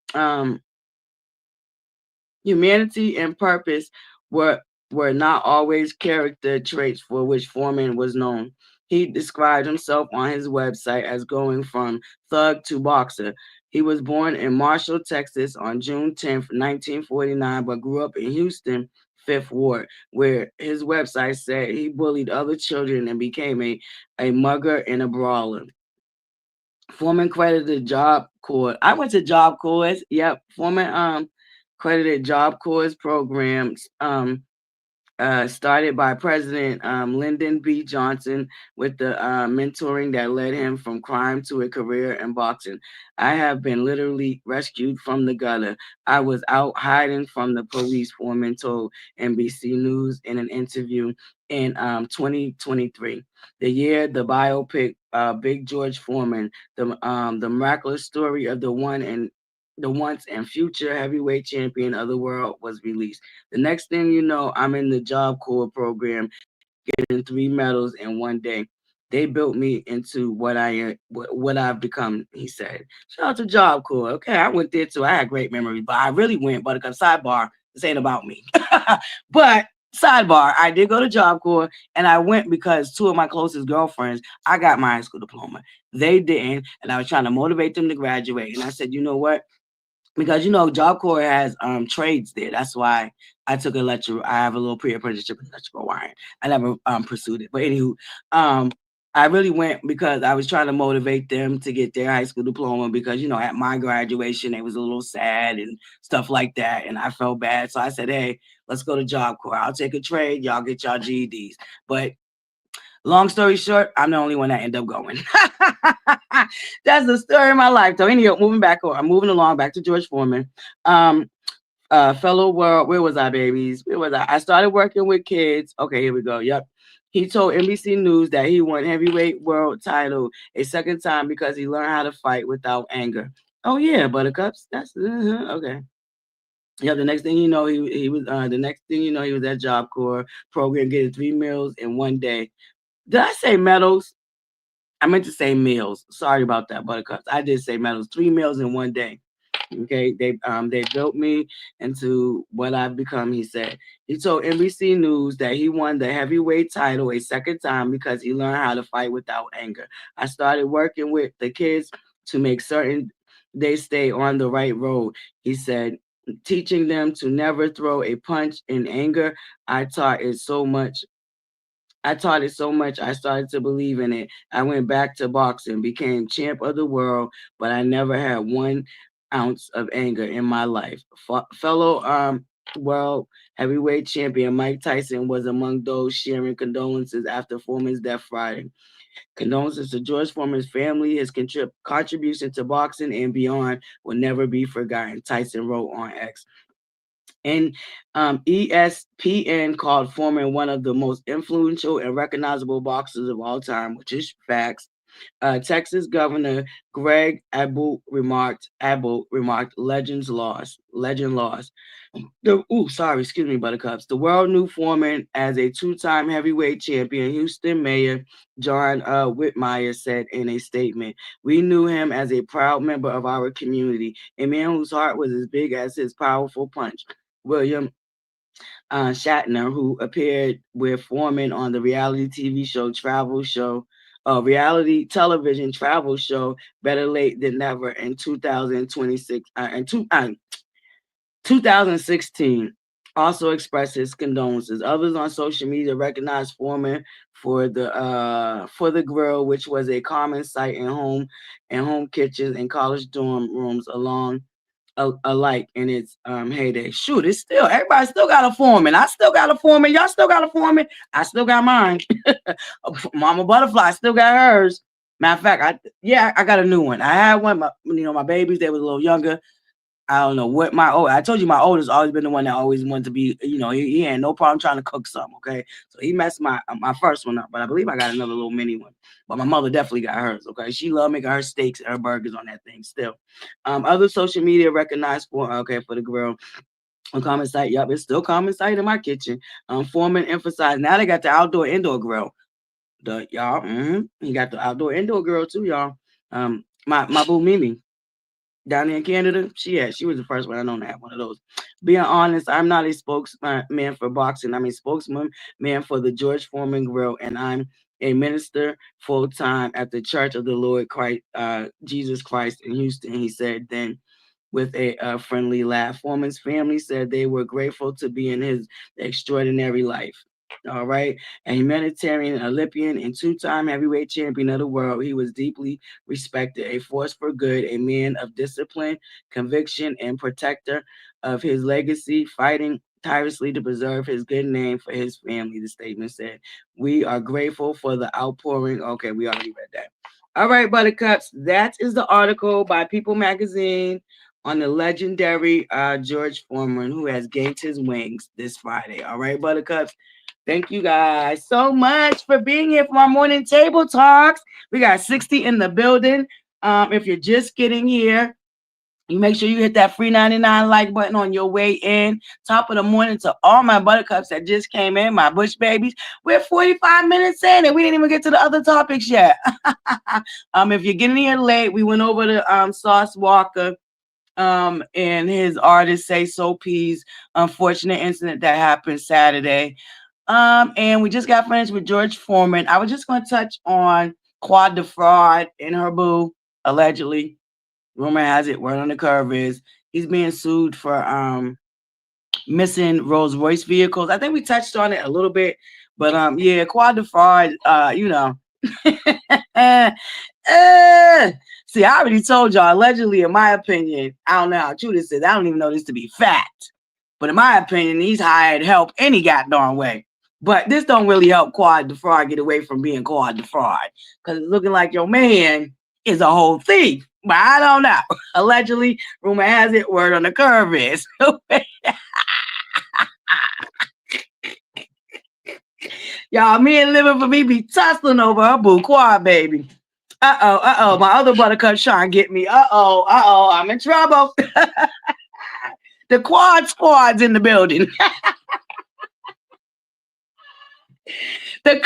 and purpose were not always character traits for which Foreman was known. He described himself on his website as going from thug to boxer. He was born in Marshall, Texas on June 10th, 1949, but grew up in Houston, Fifth Ward, where his website said he bullied other children and became a mugger and a brawler. Foreman credited Job Corps. I went to Job Corps. Yep. Foreman credited Job Corps programs started by President Lyndon B. Johnson with the mentoring that led him from crime to a career in boxing. I have been literally rescued from the gutter. I was out hiding from the police, Foreman told NBC News in an interview in 2023. The year the biopic Big George Foreman, the miraculous story of the once and future heavyweight champion of the world, was released. The next thing you know, I'm in the Job Corps program, getting 3 medals in one day. They built me into what I've become, he said. Shout out to Job Corps. Okay, I went there too. I had great memories, but I really went. Buttercup sidebar, this ain't about me. But Sidebar, I did go to Job Corps, and I went because two of my closest girlfriends, I got my high school diploma. They didn't, and I was trying to motivate them to graduate. And I said, you know what? Because Job Corps has trades there. That's why I took electrical. I have a little pre-apprenticeship in electrical wiring. I never pursued it, but anywho, um, I really went because I was trying to motivate them to get their high school diploma. Because at my graduation, they was a little sad and stuff like that, and I felt bad. So I said, hey, let's go to Job Corps. I'll take a trade. Y'all get y'all GEDs. But long story short, I'm the only one that ended up going. That's the story of my life. So anyway, I'm moving along back to George Foreman. Fellow world, where was I, babies? Where was I? I started working with kids. Okay, here we go. Yep. He told NBC News that he won heavyweight world title a second time because he learned how to fight without anger. Oh yeah, buttercups. That's okay. Yeah, the next thing you know, he was he was at Job Corps program getting 3 meals in one day. Did I say medals? I meant to say meals. Sorry about that, buttercups. I did say medals. 3 meals in one day. Okay, they built me into what I've become, he said. He told NBC News that he won the heavyweight title a second time because he learned how to fight without anger. I started working with the kids to make certain they stay on the right road, he said. Teaching them to never throw a punch in anger. I taught it so much. I started to believe in it. I went back to boxing, became champ of the world, but I never had 1 ounce of anger in my life. Fellow world heavyweight champion Mike Tyson was among those sharing condolences after Foreman's death Friday. Condolences to George Foreman's family. His contribution to boxing and beyond will never be forgotten, Tyson wrote on X. And ESPN called Foreman one of the most influential and recognizable boxers of all time, which is facts. Texas Governor Greg Abbott remarked, legend lost. Excuse me, buttercups. The world knew Foreman as a 2-time heavyweight champion. Houston Mayor John Whitmire said in a statement, "We knew him as a proud member of our community, a man whose heart was as big as his powerful punch." William Shatner, who appeared with Foreman on the reality television travel show Better Late Than Never in 2016, also expressed his condolences. Others on social media recognized Foreman for the grill, which was a common sight in home kitchens and college dorm rooms alike in its heyday. Shoot, it's still everybody still got a Foreman. I still got a Foreman. Y'all still got a Foreman. I still got mine. Mama ButterFlii still got hers. Matter of fact, I got a new one. I had one. My babies, they was a little younger. I don't know what I told you my oldest always been the one that always wanted to be, he had no problem trying to cook something. Okay. So he messed my first one up, but I believe I got another little mini one, but my mother definitely got hers. Okay. She loved making her steaks and her burgers on that thing still. Other social media recognized for the grill. On common site. Yep. It's still common site in my kitchen. Foreman emphasized now they got the outdoor indoor grill. He got the outdoor indoor grill too, y'all. My boo Mimi, down in Canada, she was the first one I know to have one of those. Being honest, I'm not a spokesman for boxing. I'm a spokesman for the George Foreman Grill, and I'm a minister full time at the Church of the Lord Christ, Jesus Christ in Houston. He said then with a friendly laugh. Foreman's family said they were grateful to be in his extraordinary life. All right. A humanitarian, Olympian, and 2-time heavyweight champion of the world. He was deeply respected, a force for good, a man of discipline, conviction, and protector of his legacy, fighting tirelessly to preserve his good name for his family, the statement said. We are grateful for the outpouring. Okay, we already read that. All right, buttercups. That is the article by People Magazine on the legendary George Foreman, who has gained his wings this Friday. All right, buttercups. Thank you guys so much for being here for our morning table talks. We got 60 in the building. If you're just getting here, you make sure you hit that free 99 like button on your way in. Top of the morning to all my buttercups that just came in, my bush babies. We're 45 minutes in and we didn't even get to the other topics yet. If you're getting here late, we went over the Sauce Walka in his artist Say So piece. Unfortunate incident that happened Saturday. And we just got finished with George Foreman. I was just going to touch on Quad the Fraud and her boo, allegedly. Rumor has it, word on the curve is he's being sued for missing Rolls Royce vehicles. I think we touched on it a little bit, but yeah, Quad the Fraud, you know. See, I already told y'all, allegedly, in my opinion, I don't know how true this is. I don't even know this to be fact. But in my opinion, he's hired help any goddamn way. But this don't really help Quad the Fraud get away from being Quad the Fraud. Because it's looking like your man is a whole thief. But I don't know. Allegedly, rumor has it, word on the curve is. Y'all, me and Living For Me be tussling over her boo Quad, baby. Uh-oh. My other buttercup trying to get me. Uh-oh. I'm in trouble. The Quad Squad's in the building. The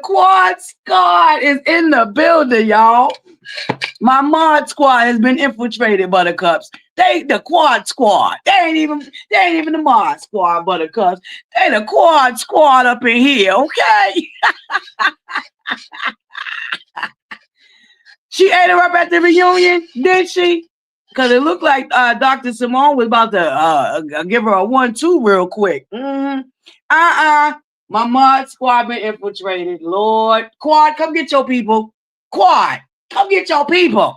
Quad Squad is in the building, y'all. My mod squad has been infiltrated, buttercups. The Quad Squad. They ain't even the mod squad, buttercups. They the Quad Squad up in here, okay? She ate her up at the reunion, did she? Because it looked like Dr. Simone was about to give her a 1-2 real quick. My mod squad been infiltrated. Lord. Quad, come get your people. Quad, come get your people.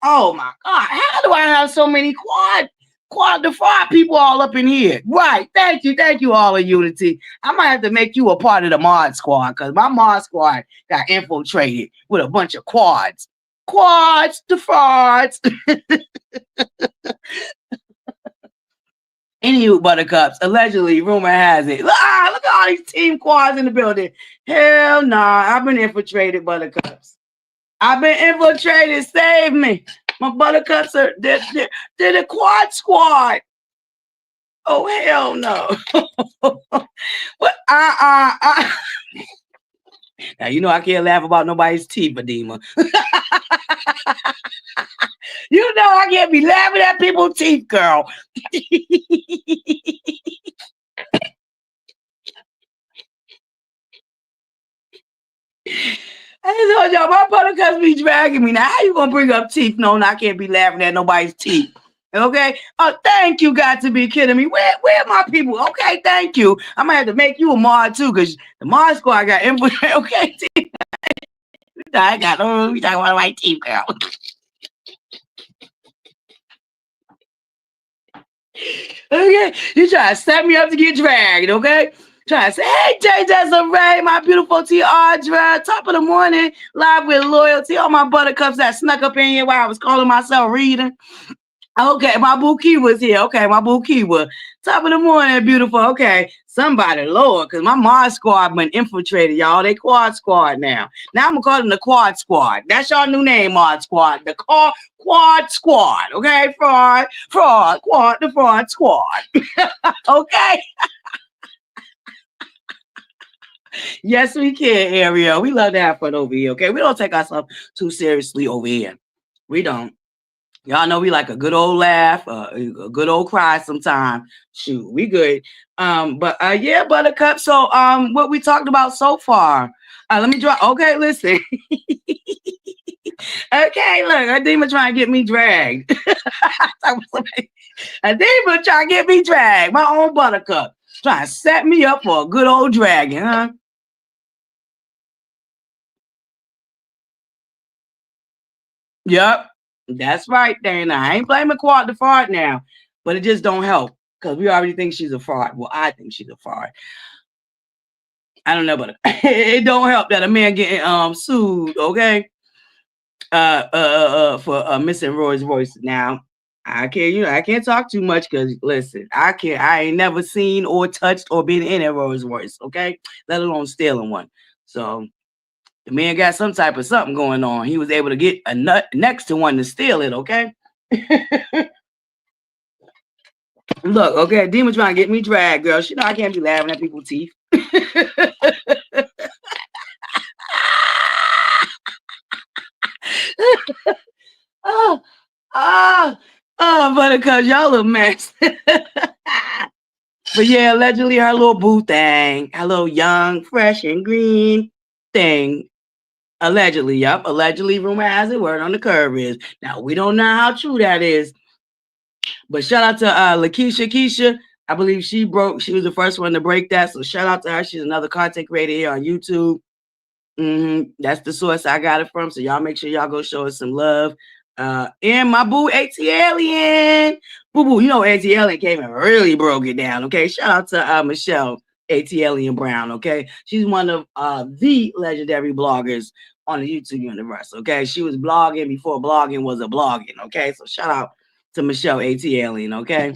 Oh, my God. How do I have so many Quad the Fraud people all up in here? Right. Thank you, all of Unity. I might have to make you a part of the mod squad because my mod squad got infiltrated with a bunch of quads. Quads, the frauds. Anywho, buttercups, allegedly, rumor has it. Look at all these team quads in the building. Hell nah, I've been infiltrated, buttercups. I've been infiltrated. Save me. My buttercups are they're the Quad Squad. Oh, hell no. But Now, you know I can't laugh about nobody's teeth, Adema. You know I can't be laughing at people's teeth, girl. I told y'all, my buttercups be dragging me. Now, how you gonna bring up teeth? No, I can't be laughing at nobody's teeth. Okay. Oh, thank you. Got to be kidding me. Where are my people? Okay, thank you. I might have to make you a mod too, because the mod squad got input. Okay, teeth. I got we talking about my teeth, girl. Okay, you try to set me up to get dragged, okay? Try to say, hey, Jay Desiree, my beautiful T. Audra, top of the morning, live with loyalty. All my buttercups that snuck up in here while I was calling myself reading. Okay, my boo Key was here. Okay, my boo Key was top of the morning, beautiful. Okay, somebody, Lord, because my mod squad been infiltrated, y'all. They Quad Squad now. Now I'm gonna call them the Quad Squad. That's your new name, mod squad. The Quad Squad. Okay, fraud, quad, the fraud squad. Okay. Yes, we can, Ariel. We love to have fun over here. Okay, we don't take ourselves too seriously over here. We don't. Y'all know we like a good old laugh, a good old cry sometime. Shoot, we good. But yeah, buttercup. So what we talked about so far. Let me draw. Okay, listen. Okay, look, Adema trying to get me dragged. Adema trying to get me dragged. My own buttercup. Trying to set me up for a good old dragon, huh? Yep. That's right, Dana. I ain't blaming Quad the fraud now, but it just don't help because we already think she's a fraud. Well, I think she's a fraud. I don't know, but it don't help that a man getting sued, okay? For missing Rolls Royce. Now, I can't talk too much because listen, I ain't never seen or touched or been in a Rolls Royce, okay? Let alone stealing one. So the man got some type of something going on. He was able to get a nut next to one to steal it, okay? Look, okay, Demon trying to get me dragged, girl. She know I can't be laughing at people's teeth. Buttercup, y'all a mess. But yeah, allegedly her little boo thing, her little young, fresh, and green thing. Allegedly, yep. Allegedly, rumor has it, word on the curve is. Now, we don't know how true that is. But shout out to Lakeisha Keisha. I believe she was the first one to break that. So shout out to her. She's another content creator here on YouTube. That's the source I got it from. So y'all make sure y'all go show us some love. And my boo AT Alien. Boo boo, you know AT Alien came and really broke it down. Okay. Shout out to Michelle AT Alien Brown. Okay. She's one of the legendary bloggers on the YouTube universe. Okay. She was blogging before blogging was a blogging. Okay. So shout out to Michelle AT Alien. Okay.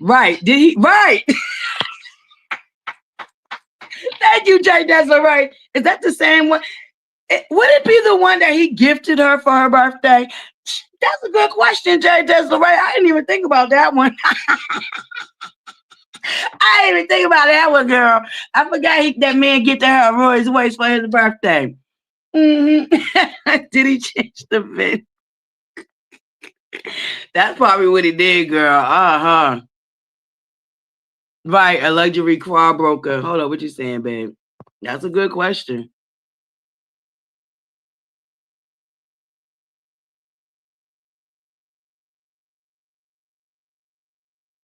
Right. Did he? Right. Thank you, Jay. That's all right. Is that the same one? Would it be the one that he gifted her for her birthday? That's a good question, Jay Desiree. I didn't even think about that one. I didn't even think about that one, girl. I forgot that man gifted her a Rolls Royce for his birthday. Did he change the VIN? That's probably what he did, girl. Uh-huh. Right, a luxury car broker. Hold on, what you saying, babe? That's a good question.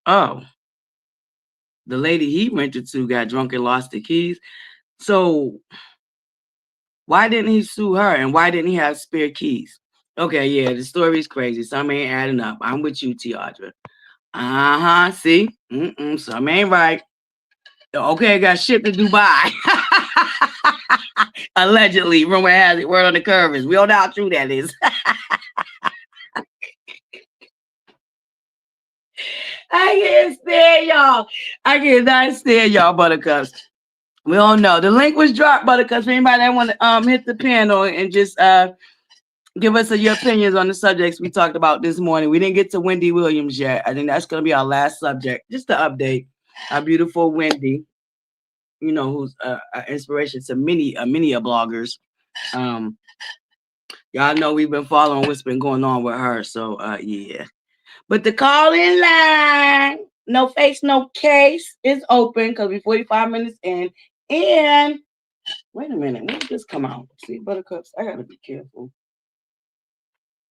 Oh, the lady he rented to got drunk and lost the keys. So why didn't he sue her, and why didn't he have spare keys? Okay, yeah, the story's crazy. Some ain't adding up. I'm with you, Tiadra. Uh-huh, see? Some ain't right. Okay, got shipped to Dubai. Allegedly, rumor has it, word on the curve is. We don't know how true that is. I can't stand y'all. I cannot stand y'all, Buttercups. We don't know. The link was dropped, Buttercups. For anybody that want to hit the panel and just give us your opinions on the subjects we talked about this morning. We didn't get to Wendy Williams yet. I think that's going to be our last subject. Just to update our beautiful Wendy, you know, who's an inspiration to many bloggers. Y'all know we've been following what's been going on with her. So, yeah. But the call-in line, no face, no case, is open because we're 45 minutes in. And wait a minute, when did this come out? See, Buttercups, I gotta be careful.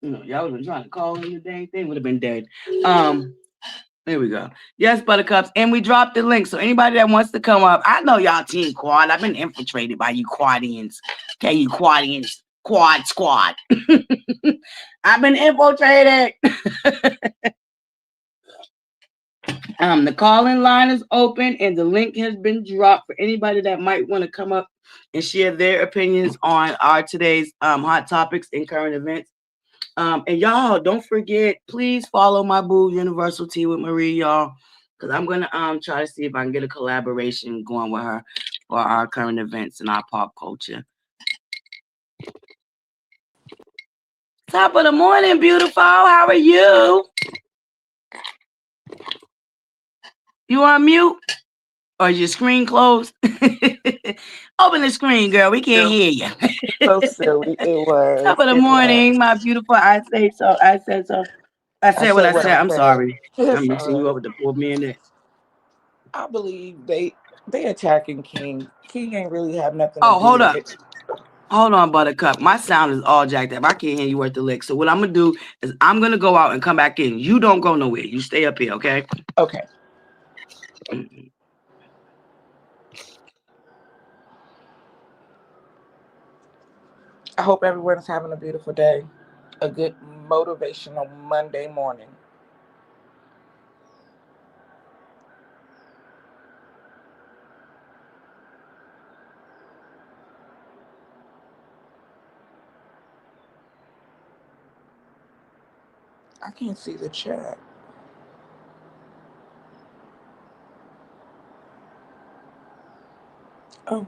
You know, y'all would have been trying to call in the dang thing, would have been dead. There we go. Yes, Buttercups, and we dropped the link. So anybody that wants to come up, I know y'all team quad. I've been infiltrated by you quadians. Okay, you quadians, quad squad. I've been infiltrated. The call-in line is open and the link has been dropped for anybody that might want to come up and share their opinions on our today's hot topics and current events. And y'all don't forget, please follow my boo Universal Tea with Marie, y'all, because I'm gonna try to see if I can get a collaboration going with her for our current events and our pop culture. Top of the morning, beautiful. How are you? You on mute? Or is your screen closed? Open the screen, girl. We can't hear you. So silly. It was. Top of the morning, my beautiful. I said so. I said what I said. I'm sorry. I'm mixing you up with the poor man. I believe they attacking King. King ain't really have nothing to Oh, do hold with up. it. Hold on, Buttercup. My sound is all jacked up. I can't hear you worth the lick. So what I'm gonna do is I'm gonna go out and come back in. You don't go nowhere. You stay up here, okay? Okay. I hope everyone's having a beautiful day. A good motivational Monday morning. I can't see the chat. Oh.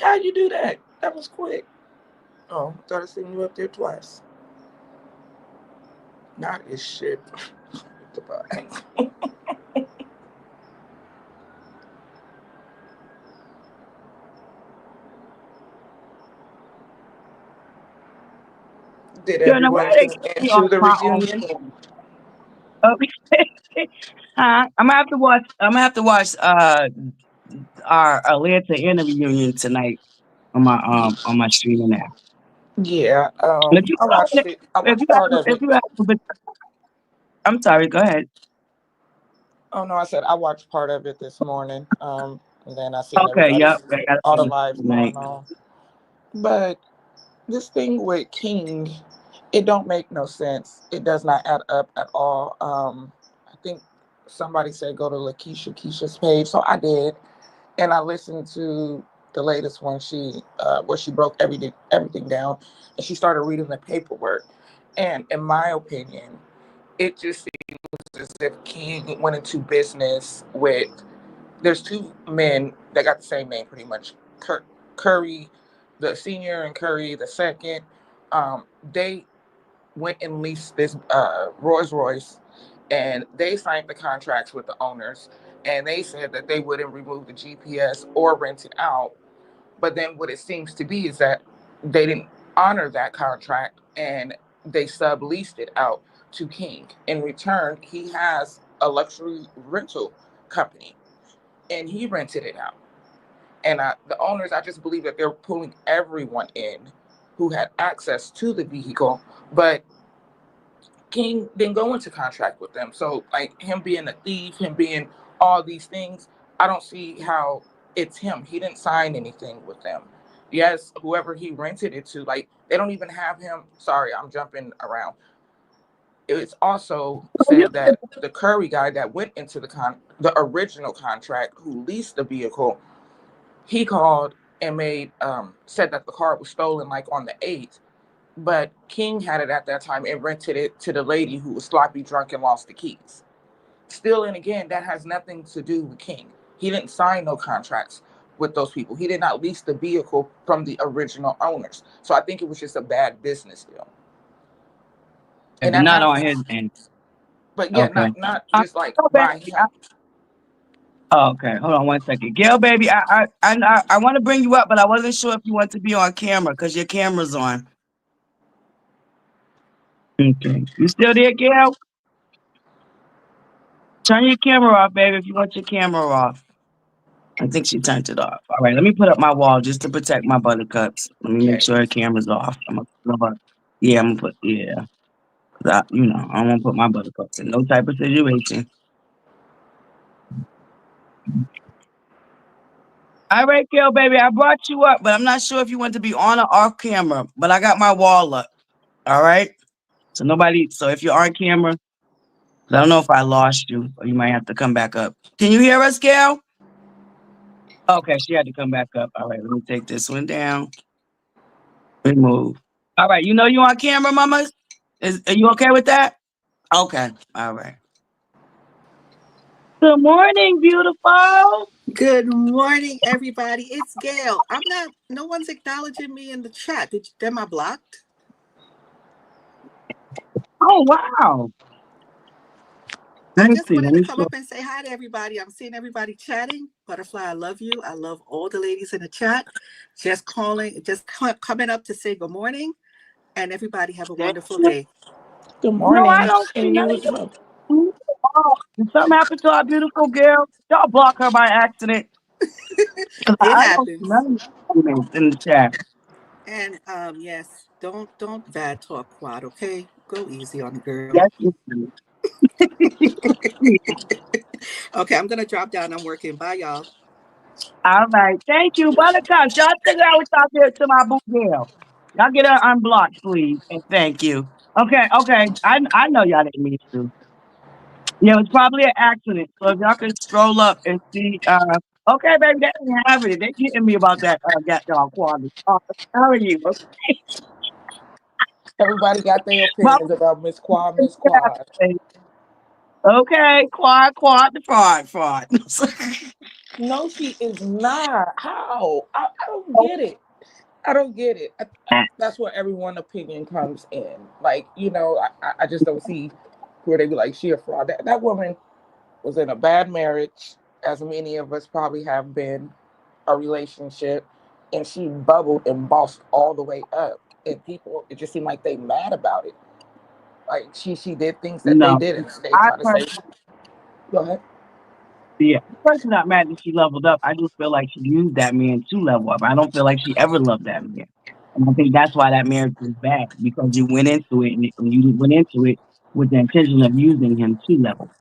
How'd you do that? That was quick. Oh, I thought I seen you up there twice. Not as shit. Goodbye. Did You know why everyone they tune get me on into the my own reunion? show? Okay. Huh? I'm gonna have to watch. I'm gonna have to watch our Atlanta interview reunion tonight on my streaming app. Yeah, And if you I watched it. I if you watched part of if it. you have, I'm sorry. Go ahead. Oh no, I said I watched part of it this morning. And then I seen Okay. Yep. everybody's I gotta all the finish lives tonight. going on. But this thing with King, it don't make no sense. It does not add up at all. I think somebody said go to Keisha's page, so I did, and I listened to the latest one. Where she broke everything down, and she started reading the paperwork. And in my opinion, it just seems as if King went into business with. There's two men that got the same name pretty much. Curry, the senior, and Curry, the second. They went and leased this Rolls Royce, and they signed the contracts with the owners, and they said that they wouldn't remove the GPS or rent it out. But then what it seems to be is that they didn't honor that contract, and they subleased it out to King. In return, he has a luxury rental company, and he rented it out. And the owners, I just believe that they're pulling everyone in who had access to the vehicle, but King didn't go into contract with them. So, like, him being a thief, him being all these things, I don't see how it's him. He didn't sign anything with them. Yes, whoever he rented it to, like, they don't even have him. Sorry, I'm jumping around. It's also said that the Curry guy that went into the original contract, who leased the vehicle, he called and said that the car was stolen like on the 8th, but King had it at that time and rented it to the lady who was sloppy drunk and lost the keys. Still, and again, that has nothing to do with King. He didn't sign no contracts with those people. He did not lease the vehicle from the original owners. So I think it was just a bad business deal. If And it's that not on his happens. end. But yeah, Okay. not just like Oh, baby, by him. okay, hold on one second. Gail, baby, I want to bring you up, but I wasn't sure if you want to be on camera because your camera's on. Okay. You still there, Gail? Turn your camera off, baby, if you want your camera off. I think she turned it off. All right, let me put up my wall just to protect my buttercups. Let me make Okay. sure her camera's off. Yeah, I'm gonna put, yeah. 'Cause I don't want to put my buttercups in no type of situation. All right, Gail, baby, I brought you up, but I'm not sure if you want to be on or off camera, but I got my wall up. All right? So if you're on camera, 'cause I don't know if I lost you, or you might have to come back up. Can you hear us, Gail? Okay, she had to come back up. All right, let me take this one down. Remove. All right, you know you on camera, mamas? Are you okay with that? Okay. All right. Good morning, beautiful. Good morning, everybody. It's Gail. No one's acknowledging me in the chat. Am I blocked? Oh, wow. I Let me just see. wanted Let to me come see. up and say hi to everybody. I'm seeing everybody chatting. ButterFlii, I love you. I love all the ladies in the chat. Just coming up to say good morning, and everybody have a wonderful day. Good No, I morning. don't see And none you of as well. you. Oh, did something happen to our beautiful girl? Y'all block her by accident. 'Cause It I don't see happens. none of you comments in the chat. And yes, don't bad talk Quad, okay? Go easy on the girl. Yes, you do. Okay, I'm gonna drop down. I'm working. Bye, y'all. All right. Thank you, Buttercup. Y'all figure out what y'all did to my boo girl. Y'all get her unblocked, please. And thank you. Okay. I know y'all didn't mean to. Yeah, it was probably an accident. So if y'all can scroll up and see, okay, baby, they didn't have it. They getting me about that goddamn quality. How are you? Everybody got their Well, opinions about Miss Quad, Miss Quad. okay, quad, the fraud. No, she is not. How? I don't get it. I don't get it. That's where everyone opinion comes in. Like, I just don't see where they be like, she a fraud. That woman was in a bad marriage, as many of us probably have been, a relationship, and she bubbled and bossed all the way up. and people, it just seemed like they mad about it. Like she did things that they No, did, and they I try to say, go ahead. yeah, personally not mad that she leveled up. I just feel like she used that man to level up. I don't feel like she ever loved that man. And I think that's why that marriage was bad, because you went into it and you went into it with the intention of using him to level.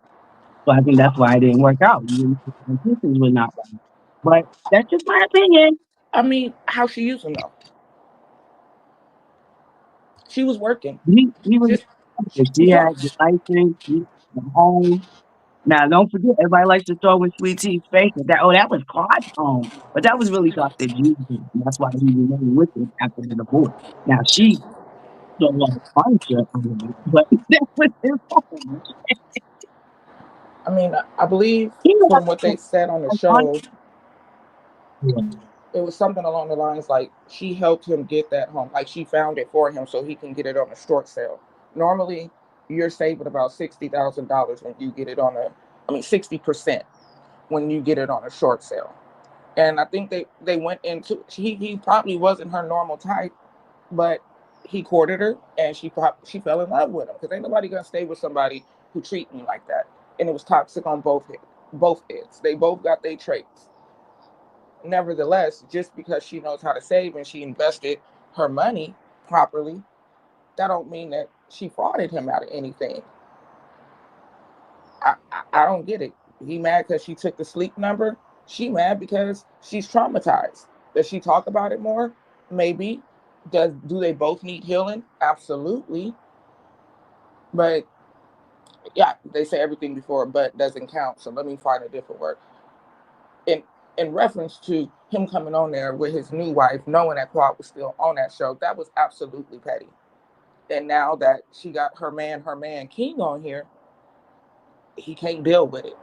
So I think that's why it didn't work out. You intentions were not right. But that's just my opinion. I mean, how she used him though? She was working. He was Just she had the license, she had the home. Now don't forget, everybody likes to throw in Sweet Tea's face that was Claude's home. But that was really Dr. G's home. That's why he remained with it after the divorce. Now she don't want furniture, but that was his home. I mean, I believe He from what they said on the show, yeah. it was something along the lines like she helped him get that home. Like she found it for him so he can get it on a short sale. Normally, you're saving about $60,000 when you get it on 60% when you get it on a short sale. And I think they went into, he probably wasn't her normal type, but he courted her and she fell in love with him, because ain't nobody gonna stay with somebody who treat me like that. And it was toxic on both ends. They both got their traits. Nevertheless, just because she knows how to save and she invested her money properly, that don't mean that she frauded him out of anything. I don't get it. He mad because she took the sleep number. She mad because she's traumatized. Does she talk about it more? Maybe. Do they both need healing? Absolutely. But yeah, they say everything before but doesn't count. So let me find a different word. In reference to him coming on there with his new wife, knowing that Claude was still on that show, that was absolutely petty. And now that she got her man King on here, he can't deal with it.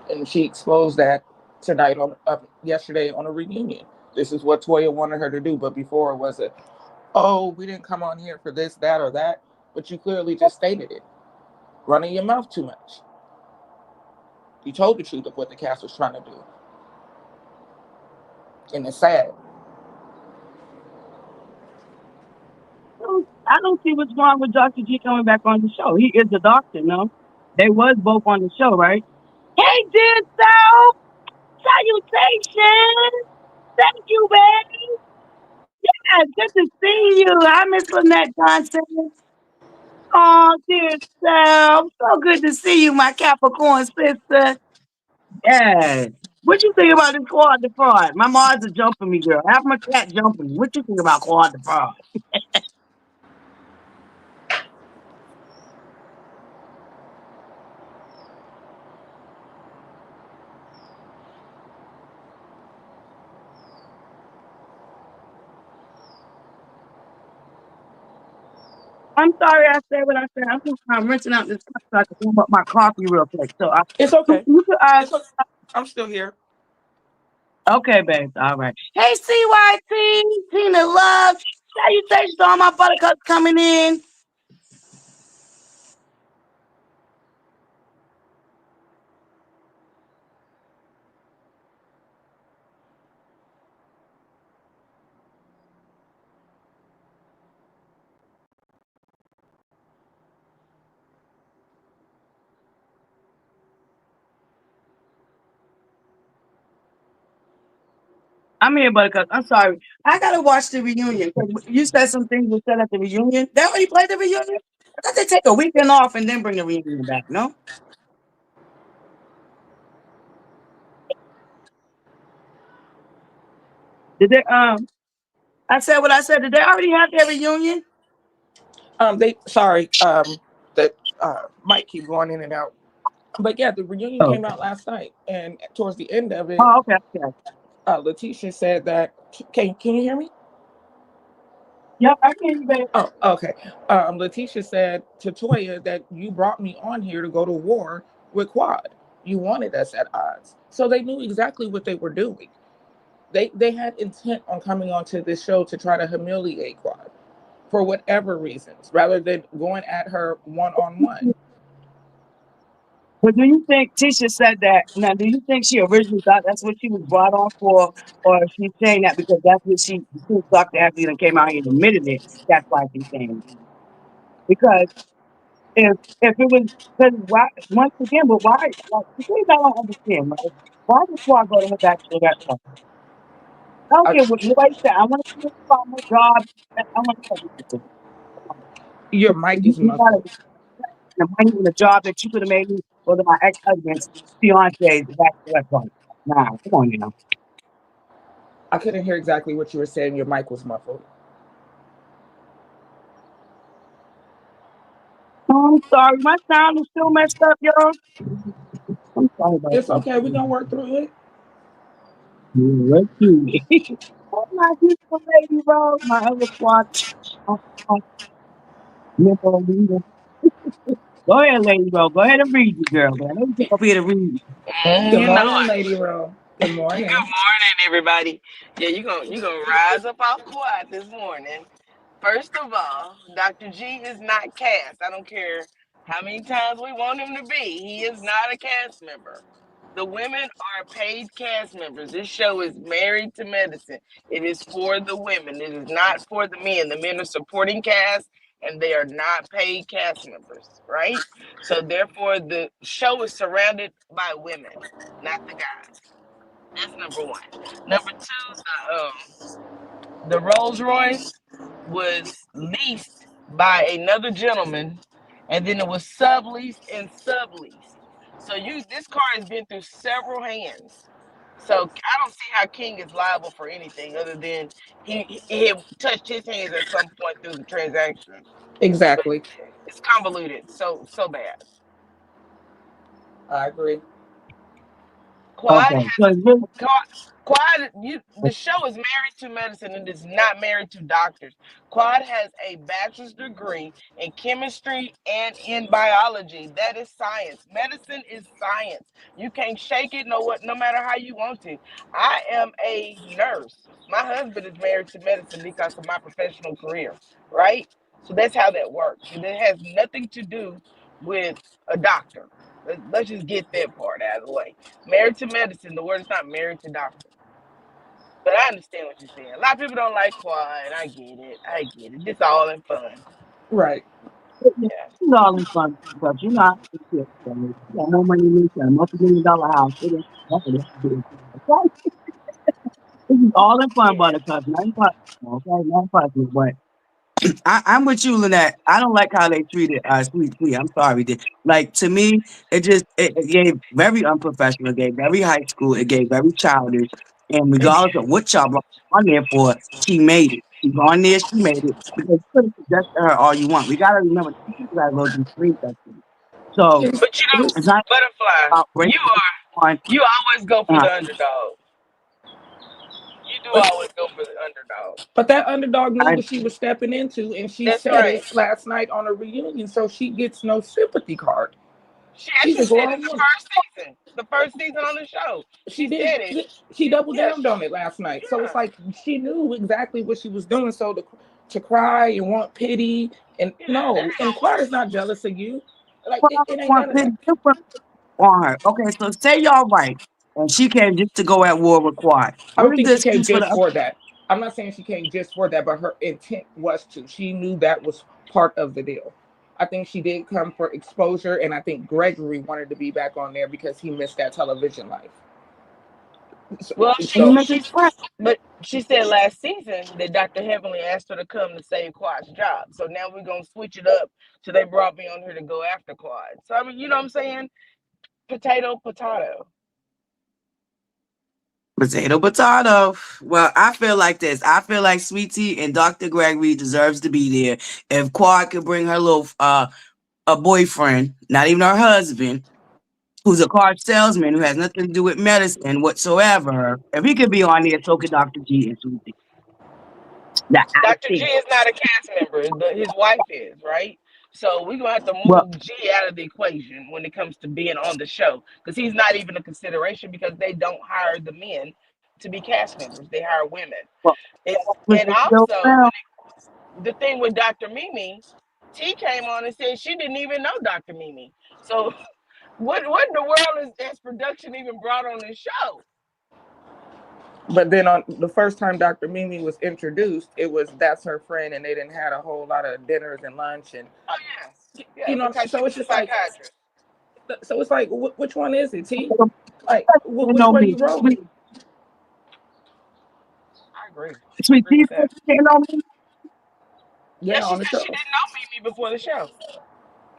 And she exposed that tonight yesterday on a reunion. This is what Toya wanted her to do, but before it was we didn't come on here for this, that, or that, but you clearly just stated it. Running your mouth too much. You told the truth of what the cast was trying to do. And it's sad. I don't see what's wrong with Dr. G coming back on the show. He is the doctor, no? They was both on the show, right? Hey, dear self! Salutations! Thank you, baby! Yeah, good to see you. I miss Lynette Johnson. Oh, dear self. So good to see you, my Capricorn sister. Yeah. What you think about this Quad the Fraud? My mods are jumping me, girl. Have my cat jumping me. What you think about Quad the Fraud? I'm sorry I said what I said. I'm rinsing out this cup so I can warm up my coffee real quick. So It's okay. you could It's okay. I'm still here. okay, babe. All right. Hey, CYT, Tina Love. Salutations to all my buttercups coming in. I'm here, buttercups. I'm sorry. I gotta watch the reunion. You said some things were said at the reunion. They already played the reunion? I thought they take a weekend off and then bring the reunion back, no? Did they I said what I said. Did they already have their reunion? That might keep going in and out. But yeah, the reunion Oh, came out last night, and towards the end of it, oh okay. Letitia said that. Can you hear me? Yep, I can hear you, babe. Oh, okay. Letitia said to Toya that you brought me on here to go to war with Quad. You wanted us at odds, so they knew exactly what they were doing. They had intent on coming onto this show to try to humiliate Quad for whatever reasons, rather than going at her one on one. But do you think Tisha said that? Now, do you think she originally thought that's what she was brought on for, or she's saying that because that's what since Dr. Anthony done came out here and admitted it, that's why she's saying it? Because if it was, because why, once again, but why, like, the things I don't understand, right? Why did Clark go to her bachelorette party? I don't I, care what nobody said. I want to see her find her job. I want to tell you this. your mic is You got muffled. the money and the job that you could have made me go to my ex-husband's fiance's bachelorette party. Nah, come on now. I couldn't hear exactly what you were saying. Your mic was muffled. Oh, I'm sorry. My sound is still messed up, y'all. I'm sorry about It's that. okay. We're going to work through it. Let's do it. Oh, my beautiful lady, bro. My other squad. Oh, oh, nipple leader. Go ahead, lady, bro. Go ahead and read you, girl. Man. Let me get up here to read. Good You know morning, it. Lady Rowe. Good Good morning. morning, everybody. Yeah, you gonna rise up off quiet this morning. First of all, Dr. G is not cast. I don't care how many times we want him to be. He is not a cast member. The women are paid cast members. This show is married to medicine. It is for the women. It is not for the men. The men are supporting cast and they are not paid cast members, right? So therefore the show is surrounded by women, not the guys. That's number one. Number two, the Rolls Royce was leased by another gentleman, and then it was subleased and subleased. So this car has been through several hands. So I don't see how King is liable for anything other than he had touched his hands at some point through the transaction. But Exactly. it's convoluted, so bad. I agree. Quad Okay. So, it's really, The show is married to medicine and is not married to doctors. Quad has a bachelor's degree in chemistry and in biology. That is science. Medicine is science. You can't shake it no matter how you want to. I am a nurse. My husband is married to medicine because of my professional career, right? So that's how that works. And it has nothing to do with a doctor. Let's just get that part out of the way. Married to medicine, the word is not married to doctor. But I understand what you're saying. A lot of people don't like quiet. I get it. I get it. It's all in fun. Right. Yeah. it's all in fun because you're not. You got more money than me. You got a multi-million-dollar house. It ain't nothing to do with it. Okay? This is all in fun, Yeah. buttercup. Nothing personal, okay? Nothing personal, but I'm with you, Lynette. I don't like how they treated Sweet Tea. I'm sorry. Like to me, it gave very unprofessional. It gave very high school. It gave very childish. And It regardless of what y'all brought on there for, she made it. She's on there. She made it because you could have suggested her all you want. We gotta remember these people gotta go through screen testing. So It's, But it's not butterfly, about bringing on. you always go for Uh, the underdog. You do but always go for the underdog. but that underdog knew I, what she was stepping into, and she That's said right. it last night on a reunion, so she gets no sympathy card. She She's actually a said it grown the woman. first season. The first season on the show. She She did. said it. She doubled Yeah, down on it last night. So it's yeah, like she knew exactly what she was doing. So to cry and want pity and yeah. That no, ain't and gonna Quad work. is not jealous of you. Like well, it ain't want none of pity that. on her. Okay, so say y'all right, and she came just to go at war with Quad. I What don't is think the she came excuse for the just other? for that. I'm not saying she came just for that, but her intent was to. She knew that was part of the deal. I think she did come for exposure, and I think Gregory wanted to be back on there because he missed that television life. So, Well, And he so mentioned Quad. but she said last season that Dr. Heavenly asked her to come to save Quad's job. So now we're gonna switch it up. So they brought me on here to go after Quad. So I mean, you know what I'm saying? Potato, potato. Potato, potato. Well, I feel like this. I feel like Sweet Tea and Dr. Gregory deserves to be there. If Quad could bring her little a boyfriend, not even her husband, who's a car salesman who has nothing to do with medicine whatsoever, if he could be on there, so could Dr. G and Sweet Tea. That I Dr. G think. is not a cast member, his wife is, right? So we're gonna have to Well, move G out of the equation when it comes to being on the show because he's not even a consideration because they don't hire the men to be cast members; they hire women. well, And and listen, Bill also Brown. the thing with Dr. Mimi, T came on and said she didn't even know Dr. Mimi. So What in the world has production even brought on this show? But then on the first time Dr. Mimi was introduced, it was that's her friend, and they didn't had a whole lot of dinners and lunch, and Oh yeah, so because she it's was a just like, psychiatrist. which one is it, T? Like, You which know way me. you rolling? I agree. I Sweet agree tea, with that. you know me. Yeah, Yeah, she on the said she show. didn't know Mimi before the show.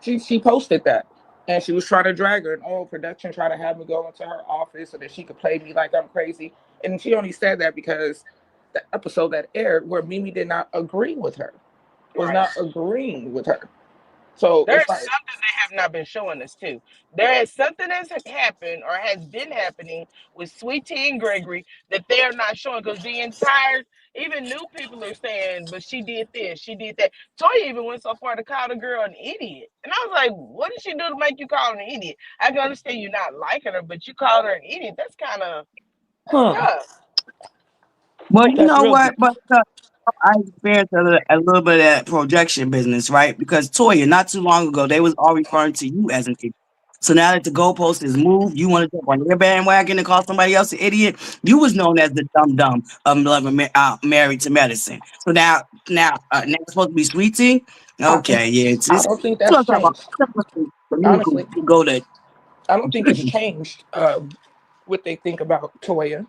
She posted that, and she was trying to drag her, and production tried to have me go into her office so that she could play me like I'm crazy. And she only said that because the episode that aired where Mimi did not agree with her, was Right. not agreeing with her. So There it's is like, something they have not been showing us too. There is something that's happened or has been happening with Sweet Tea and Gregory that they are not showing because the entire, even new people are saying, but she did this, she did that. Toya even went so far to call the girl an idiot. And I was like, what did she do to make you call her an idiot? I can understand you not liking her, but you called her an idiot. That's kind of, that's tough. Well, you that's know real what? deep. But I experienced a little bit of that projection business, right? Because Toya, not too long ago, they was all referring to you as an idiot. So now that the goalpost is moved, you want to jump on their bandwagon and call somebody else an idiot. You was known as the dumb dumb of married to medicine. So now it's supposed to be Sweet Tea. I, Okay, yeah, I it's don't think so that's I'm talking about changed. for me Honestly, to go to. I don't think it's changed what they think about Toya,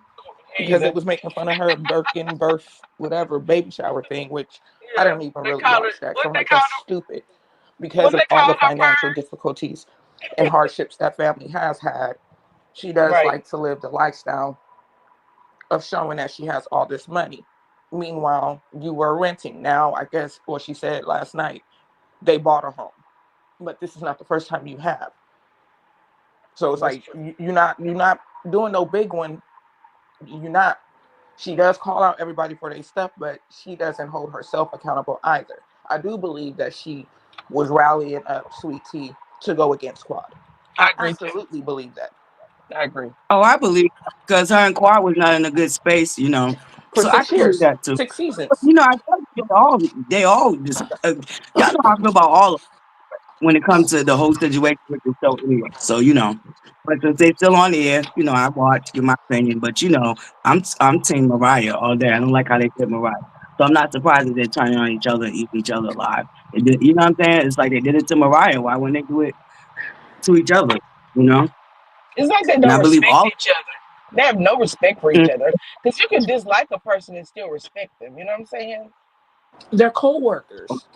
because it Either. was making fun of her Birkin birth, whatever, baby shower thing, which I Yeah. didn't even They really call it, watch that. So what I'm they like, call that's it, stupid because what of they all the call her financial difficulties and hardships that family has had. She does Right. like to live the lifestyle of showing that she has all this money. Meanwhile, you were renting. Now, I guess what she said last night, they bought a home, but this is not the first time you have. So it's That's like true. you're not doing no big one. You're not. She does call out everybody for their stuff, but she doesn't hold herself accountable either. I do believe that she was rallying up Sweet Tea to go against Quad. I I agree too. absolutely believe that I agree. Oh, I believe because her and Quad was not in a good space, you know. for So I six can believe years, that too. 6 seasons. You know, I guess they all just y'all know how I feel about all of it when it comes to the whole situation with the show anyway. So but since they still on the air, I watch, give my opinion. But I'm Team Mariah all day. I don't like how they did Mariah. So I'm not surprised that they're turning on each other and eating each other alive. You know what I'm saying? It's like they did it to Mariah. Why wouldn't they do it to each other? You know? It's like they And don't I believe respect all. each other. They have no respect for Mm, each other. Because you can dislike a person and still respect them. You know what I'm saying? They're co-workers.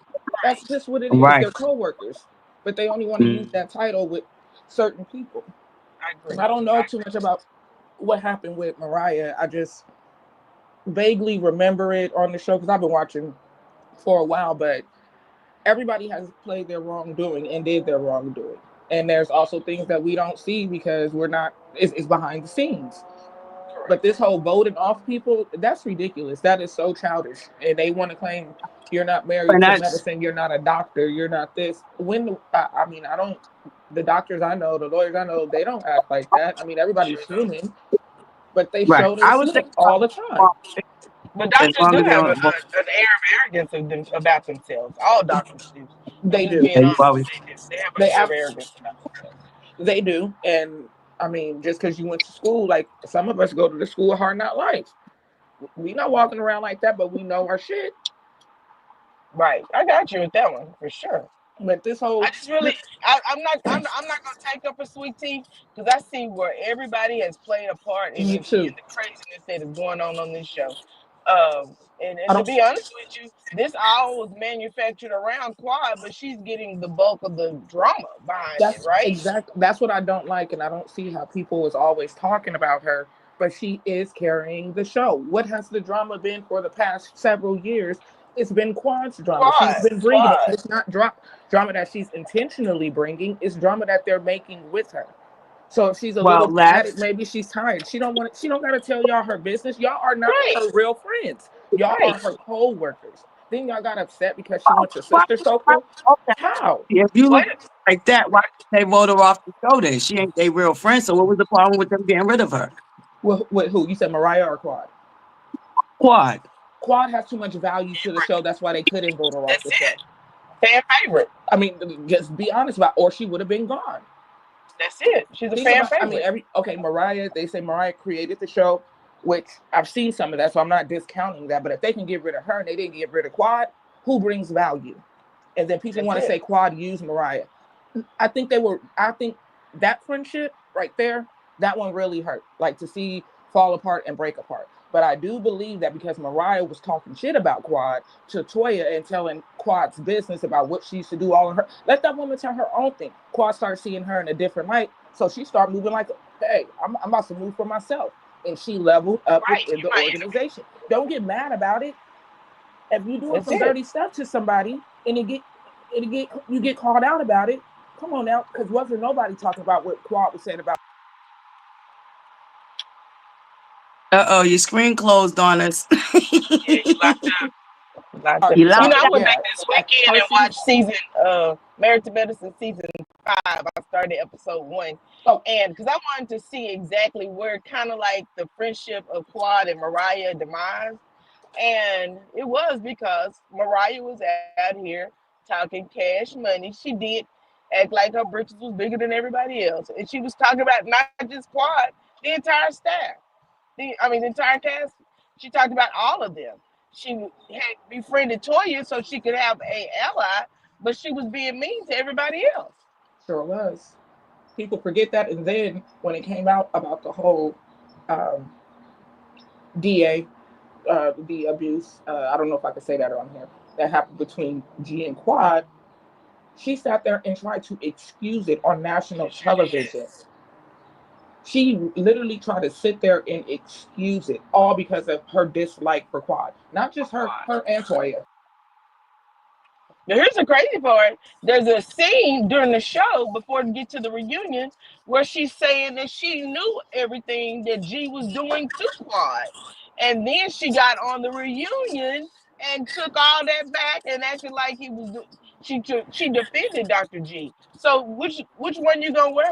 That's just what it is. right. They're co-workers, but they only want to use Mm, that title with certain people. I agree. I don't know too much about what happened with Mariah. I just vaguely remember it on the show because I've been watching for a while, but everybody has played their wrongdoing and did their wrongdoing. And there's also things that we don't see because we're not, it's behind the scenes. But Correct. this whole voting off people, that's ridiculous. That is so childish. And they want to claim you're not married and to that's medicine, you're not a doctor, you're not this. I mean, I don't, the doctors I know, the lawyers I know, they don't act like that. I mean, everybody's Sure don't. human, but they right. show their I was stuff thinking all the time. But as doctors long do as they have don't vote. an air of arrogance about themselves. All doctors do. I'm They just do. being Yeah, you honest. always They do. They have an They air of ab- arrogance about themselves. they do. And I mean, just because you went to school, like some of us go to the school of hard not life. We not walking around like that, but we know our shit. Right. I got you with that one for sure. But this I whole, just really, I'm not gonna take up a Sweet Tea because I see where everybody has played a part in me too. the craziness that is going on this show. I And to don't. be honest with you, this all was manufactured around Quad, but she's getting the bulk of the drama behind it, right? That's what I don't like, and I don't see how people is always talking about her. But she is carrying the show. What has the drama been for the past several years? It's been Quad's drama. She's been bringing it. Quad. It's not drama that she's intentionally bringing. It's drama that they're making with her. So if she's a little well dramatic, last maybe she's tired. She don't want. She don't got to tell y'all her business. Y'all are not Right, her real friends. Y'all are right. her co-workers. Then y'all got upset because she went to Sister Circle. okay. How? If you Wait, look like that, why did they vote her off the show then? She ain't they real friends. So what was the problem with them getting rid of her? With who? You said Mariah or Quad? Quad. Quad has too much value to the show. That's why they couldn't vote her off that's the show. it. Fan favorite. I mean, just be honest about, or she would have been gone. That's it. She's a Think fan about, I mean, favorite. Mariah, they say Mariah created the show, which I've seen some of that, so I'm not discounting that. But if they can get rid of her and they didn't get rid of Quad, who brings value? And then people That's want to it. say Quad used Mariah. I think that friendship right there, that one really hurt. Like to see fall apart and break apart. But I do believe that because Mariah was talking shit about Quad to Toya and telling Quad's business about what she used to do all of her, let that woman tell her own thing. Quad started seeing her in a different light. So she started moving like, hey, I'm about to move for myself. And she leveled up within the organization. Don't get mad about it. If you're doing some dirty stuff to somebody and you get called out about it, come on now, because wasn't nobody talking about what Quad was saying about. Your screen closed on us. Yeah, you locked up. You You know, locked I up. went back this weekend and watched season Married to Medicine season 5. I started episode 1. Oh. And because I wanted to see exactly where kind of like the friendship of Quad and Mariah demise. And it was because Mariah was out here talking cash money. She did act like her britches was bigger than everybody else. And she was talking about not just Quad, the entire staff. The entire cast. She talked about all of them. She had befriended Toya so she could have a ally, but she was being mean to everybody else. Sure was. People forget that. And then when it came out about the whole DA, the abuse, I don't know if I could say that on here, that happened between G and Quad, she sat there and tried to excuse it on national television. She literally tried to sit there and excuse it, all because of her dislike for Quad. Not just her and Toya. Now here's the crazy part. There's a scene during the show before we get to the reunion where she's saying that she knew everything that G was doing to Quad. And then she got on the reunion and took all that back and acted like he was she defended Dr. G. So which one you gonna wear,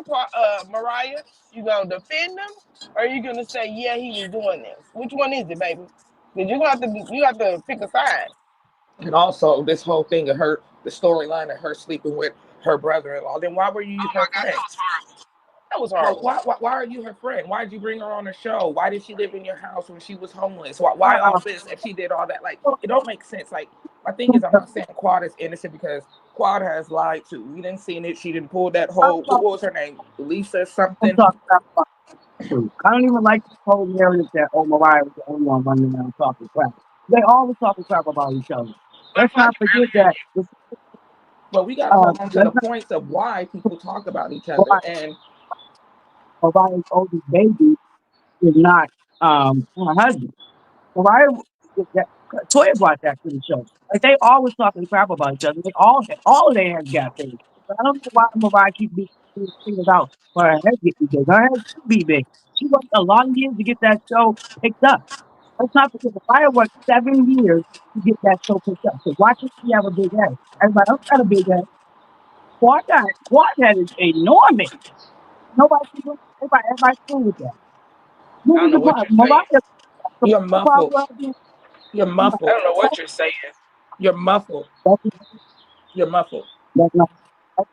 Mariah? You gonna defend him, or are you gonna say, yeah, he was doing this? Which one is it, baby? Because you have to pick a side. And also this whole thing of her, the storyline of her sleeping with her brother-in-law. Then why were you her friend? That was horrible. Why are you her friend? Why did you bring her on the show? Why did she live in your house when she was homeless? Why all this if she did all that? Like, it don't make sense. Like, my thing is, I'm not saying Quad is innocent because Quad has lied too. We didn't see it. She didn't pull that whole, what was her name? Lisa something. I don't even like the whole narrative that Mariah was the only one running around talking crap. They always talking crap about each other. Let's not forget that. But we got to go on to the points of why people talk about each other. And Mariah's oldest baby is not her husband. Mariah, Toya brought that to the show. Like, they always talking crap about each other. They all of their heads got things. I don't know why Mariah keeps being figured out for her head getting big. Her head should be big. She worked a long years to get that show picked up. Let's not forget the fire worked 7 years to get that show picked up. So why can't she have a big head? Everybody else got a big head. Quad head is enormous. Everybody's cool with that. I don't know what you're saying. You're muffled. You're muffled. I don't know what you're saying. You're muffled. You're muffled. That's not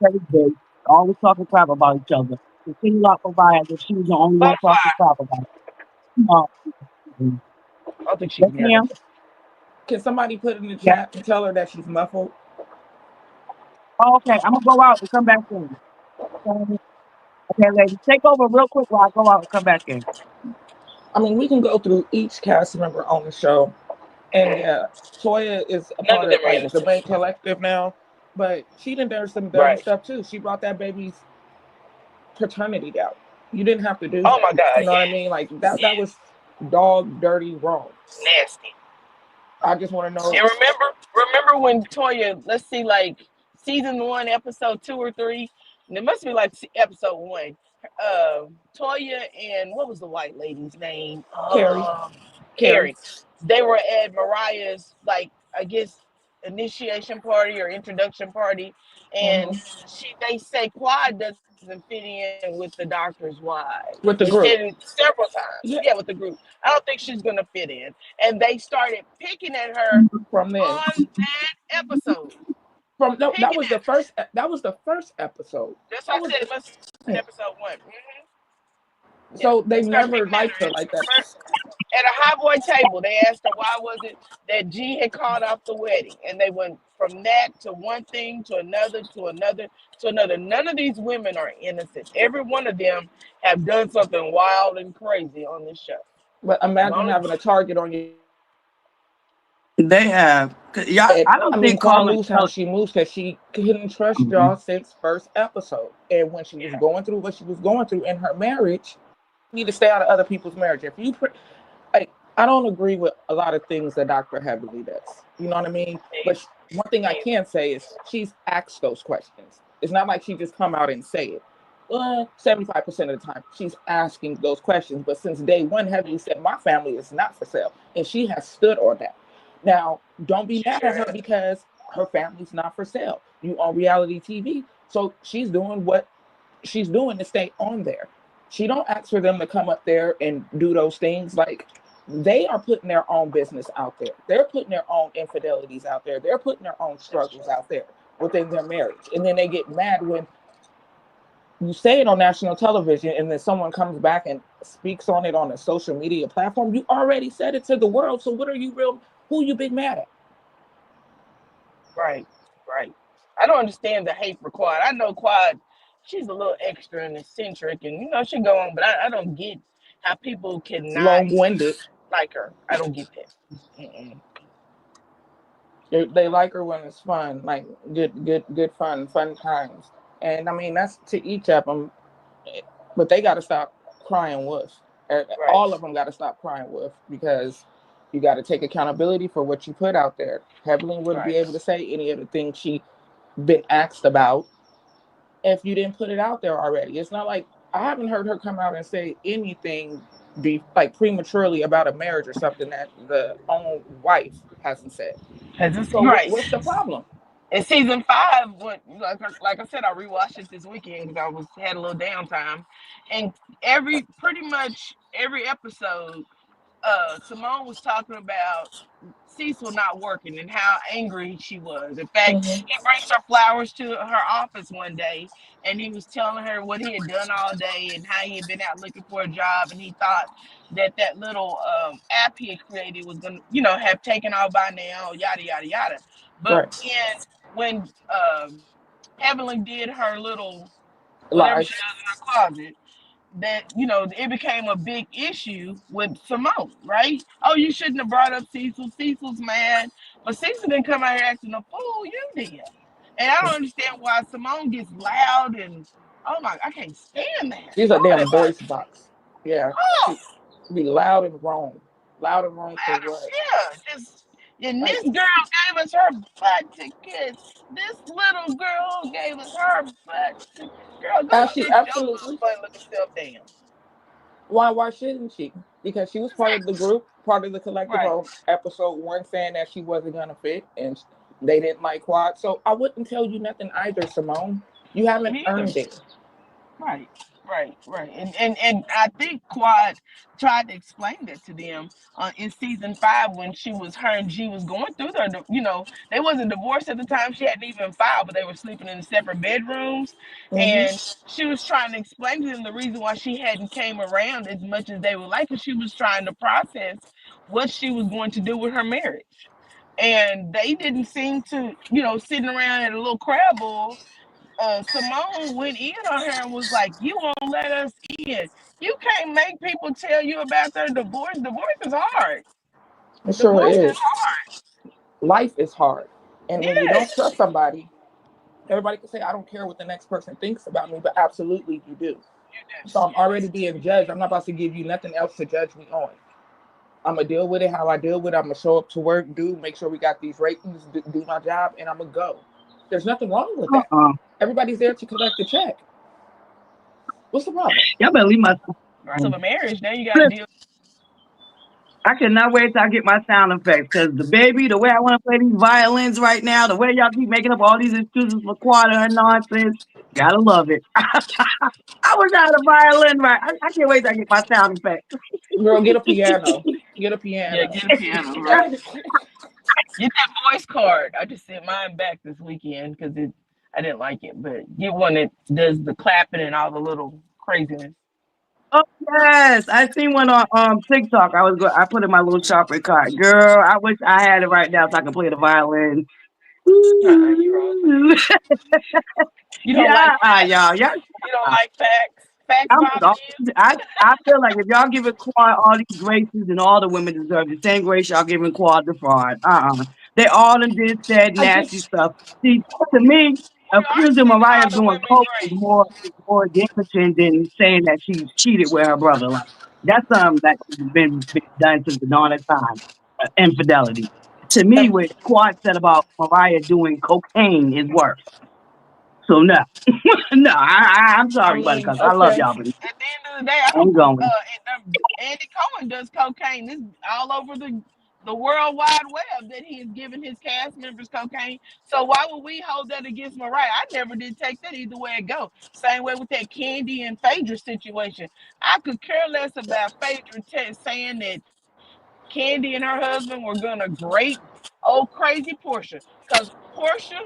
very big. Always talking crap about each other. The thing about Mariah that she was the only one talking crap about it. I don't think she can hear. Can somebody put in the chat and tell her that she's muffled? Oh, okay, I'm gonna go out and come back in. Okay, ladies, take over real quick while I go out and come back in. I mean, we can go through each cast member on the show, and Toya is a part of like the main collective now, but she done done some dirty stuff too. She brought that baby's paternity down. You didn't have to do that. Oh my God! You know what I mean? Like that was dog dirty wrong. Nasty. I just want to know. And remember when Toya? Let's see, like season 1, episode 2 or 3. And it must be like episode 1. Toya and what was the white lady's name? Carrie. They were at Mariah's, like, I guess, initiation party or introduction party, and they say Quad doesn't fit in with the doctor's wives. With the group. They said it several times. Yeah, with the group. I don't think she's gonna fit in. And they started picking at her from there on that episode. From no, that Picking was the it. first. That was the first episode. That's why That I was said it must have been episode 1. Yeah, so they they start never picking liked at her her. like that. At a hot boy table, they asked her why was it that G had called off the wedding, and they went from that to one thing to another to another to another. None of these women are innocent. Every one of them have done something wild and crazy on this show. But The imagine only having a target on your They have. Yeah, head. I I don't mean, think Carl calling. moves how she moves because she couldn't trust Mhm. y'all since first episode. And when she was going through what she was going through in her marriage, you need to stay out of other people's marriage. If you like, I don't agree with a lot of things that Dr. Heavily does. You know what I mean? But one thing I can say is she's asked those questions. It's not like she just come out and say it. 75% of the time, she's asking those questions. But since day one, Heavily said, my family is not for sale. And she has stood on that. Now, don't be mad at her because her family's not for sale. You on reality TV. So she's doing what she's doing to stay on there. She don't ask for them to come up there and do those things. Like, they are putting their own business out there. They're putting their own infidelities out there. They're putting their own struggles out there within their marriage. And then they get mad when you say it on national television and then someone comes back and speaks on it on a social media platform. You already said it to the world. So what are you who you been mad at? right, right. I don't understand the hate for Quad. I know Quad, she's a little extra and eccentric, and she go on, but I don't get how people cannot Long-winded. like her. I don't get that. Mm-mm. They like her when it's fun, like good fun times. And I mean, that's to each of them. But they got to stop crying wolf. Right. All of them got to stop crying wolf because you got to take accountability for what you put out there. Heavily wouldn't be able to say any of the things she been asked about if you didn't put it out there already. It's not like I haven't heard her come out and say anything be like prematurely about a marriage or something that the own wife hasn't said. So Right. what's the problem? In season 5, like I said, I rewatched it this weekend because I had a little downtime, and pretty much every episode, Simone was talking about Cecil not working and how angry she was. In fact, he brings her flowers to her office one day, and he was telling her what he had done all day and how he had been out looking for a job, and he thought that little app he had created was going to, have taken off by now, yada, yada, yada. But when Heavenly did her little whatever she does in her closet, that it became a big issue with Simone, right? Oh, you shouldn't have brought up Cecil. Cecil's mad, but Cecil didn't come out here acting a fool. You did, and I don't understand why Simone gets loud and oh my, I can't stand that. She's a damn voice box. Yeah, Oh, be loud and wrong for what? yeah, and this girl gave us her butt to kiss. This little girl gave us her butt to. Girl, go sit your little fun looking self down. Why shouldn't she? Because she was part of the group, part of the collective of episode 1, saying that she wasn't gonna fit and they didn't like Quad. So I wouldn't tell you nothing either, Simone. You haven't earned it. Right. And I think Quad tried to explain that to them in season 5 when her and G was going through their, they wasn't divorced at the time. She hadn't even filed, but they were sleeping in separate bedrooms. And she was trying to explain to them the reason why she hadn't came around as much as they would like, because she was trying to process what she was going to do with her marriage. And they didn't seem to, sitting around at a little crab bowl. Simone went in on her and was like, "You won't let us in. You can't make people tell you about their divorce. Divorce is hard. It sure Divorce is. is hard. Life is hard. And when you don't Yes. trust somebody, everybody can say, I don't care what the next person thinks about me, but absolutely you do. So I'm already being judged. I'm not about to give you nothing else to judge me on. I'm going to deal with it how I deal with it. I'm going to show up to work, make sure we got these ratings, do my job, and I'm going to go. There's nothing wrong with that. Everybody's there to collect the check. What's the problem? Y'all better leave my. So a marriage, now you got to deal. I cannot wait till I get my sound effects because the way I want to play these violins right now, the way y'all keep making up all these excuses for Quad and nonsense, gotta love it. I was out of violin, right? I can't wait till I get my sound effects. Girl, get a piano. Get a piano. Yeah, get a piano, right? Get that voice card. I just sent mine back this weekend because I didn't like it. But get one that does the clapping and all the little craziness. Oh yes, I seen one on TikTok. I put in my little shopping cart. Girl, I wish I had it right now so I can play the violin. You wrong for that. Ooh. You don't like Yeah, facts. y'all. You don't like facts. Facts I'm bother like, you. I feel like if y'all giving Quad all these graces and all the women deserve the same grace y'all giving Quad the fraud. They all done did said I nasty just stuff. See, to me, We are accusing giving Mariah all of the doing women coke grace. is more damaging than saying that she cheated with her brother. Like that's something that has been done since the dawn of time. Infidelity. To me, um, what Quad said about Mariah doing cocaine is worse. So no, no, I'm I sorry, mean, Buttercup. I love okay. y'all, but At the end of the day, I I ain't don't. going. Andy Cohen does cocaine. This all over the world wide web that he is giving his cast members cocaine. So why would we hold that against Mariah? I never did take that either way it go. Same way with that Candy and Phaedra situation. I could care less about Phaedra saying that Candy and her husband were gonna grape old crazy Portia. Because Portia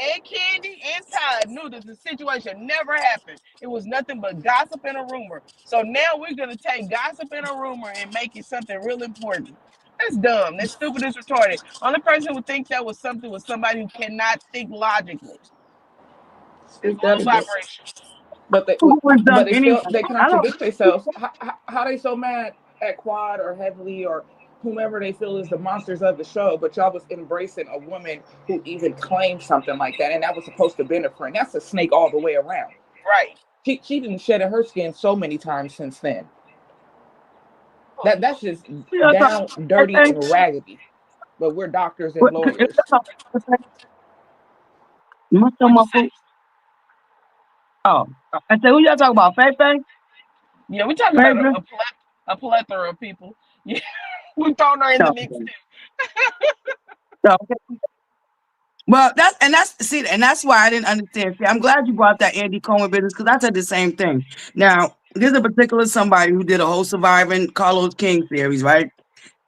and Candy and Todd knew that the situation never happened. It was nothing but gossip and a rumor. So now we're gonna take gossip and a rumor and make it something real important. That's dumb. That's stupid. It's retarded. Only person who would think that was something was somebody who cannot think logically. It's Low gotta be. vibration. But they, Who was done but they anyway. still they I don't. contradict themselves. How they so mad at Quad or Heavily or whomever they feel is the monsters of the show, but y'all was embracing a woman who even claimed something like that, and that was supposed to been a friend. That's a snake all the way around. Right. She didn't shed her skin so many times since then. That's just Yeah, I down, dirty, thought- and raggedy. But we're doctors and What- lawyers. You must tell What'd my you say? food. Oh, I said, who y'all talking about? Faye Faye? Yeah, we're talking about Phaedra? a plethora of people. Yeah, we're throwing her in the No. mix too. No. Well, that's why I didn't understand. See, I'm glad you brought that Andy Cohen business because I said the same thing. Now, there's a particular somebody who did a whole surviving Carlos King series, right?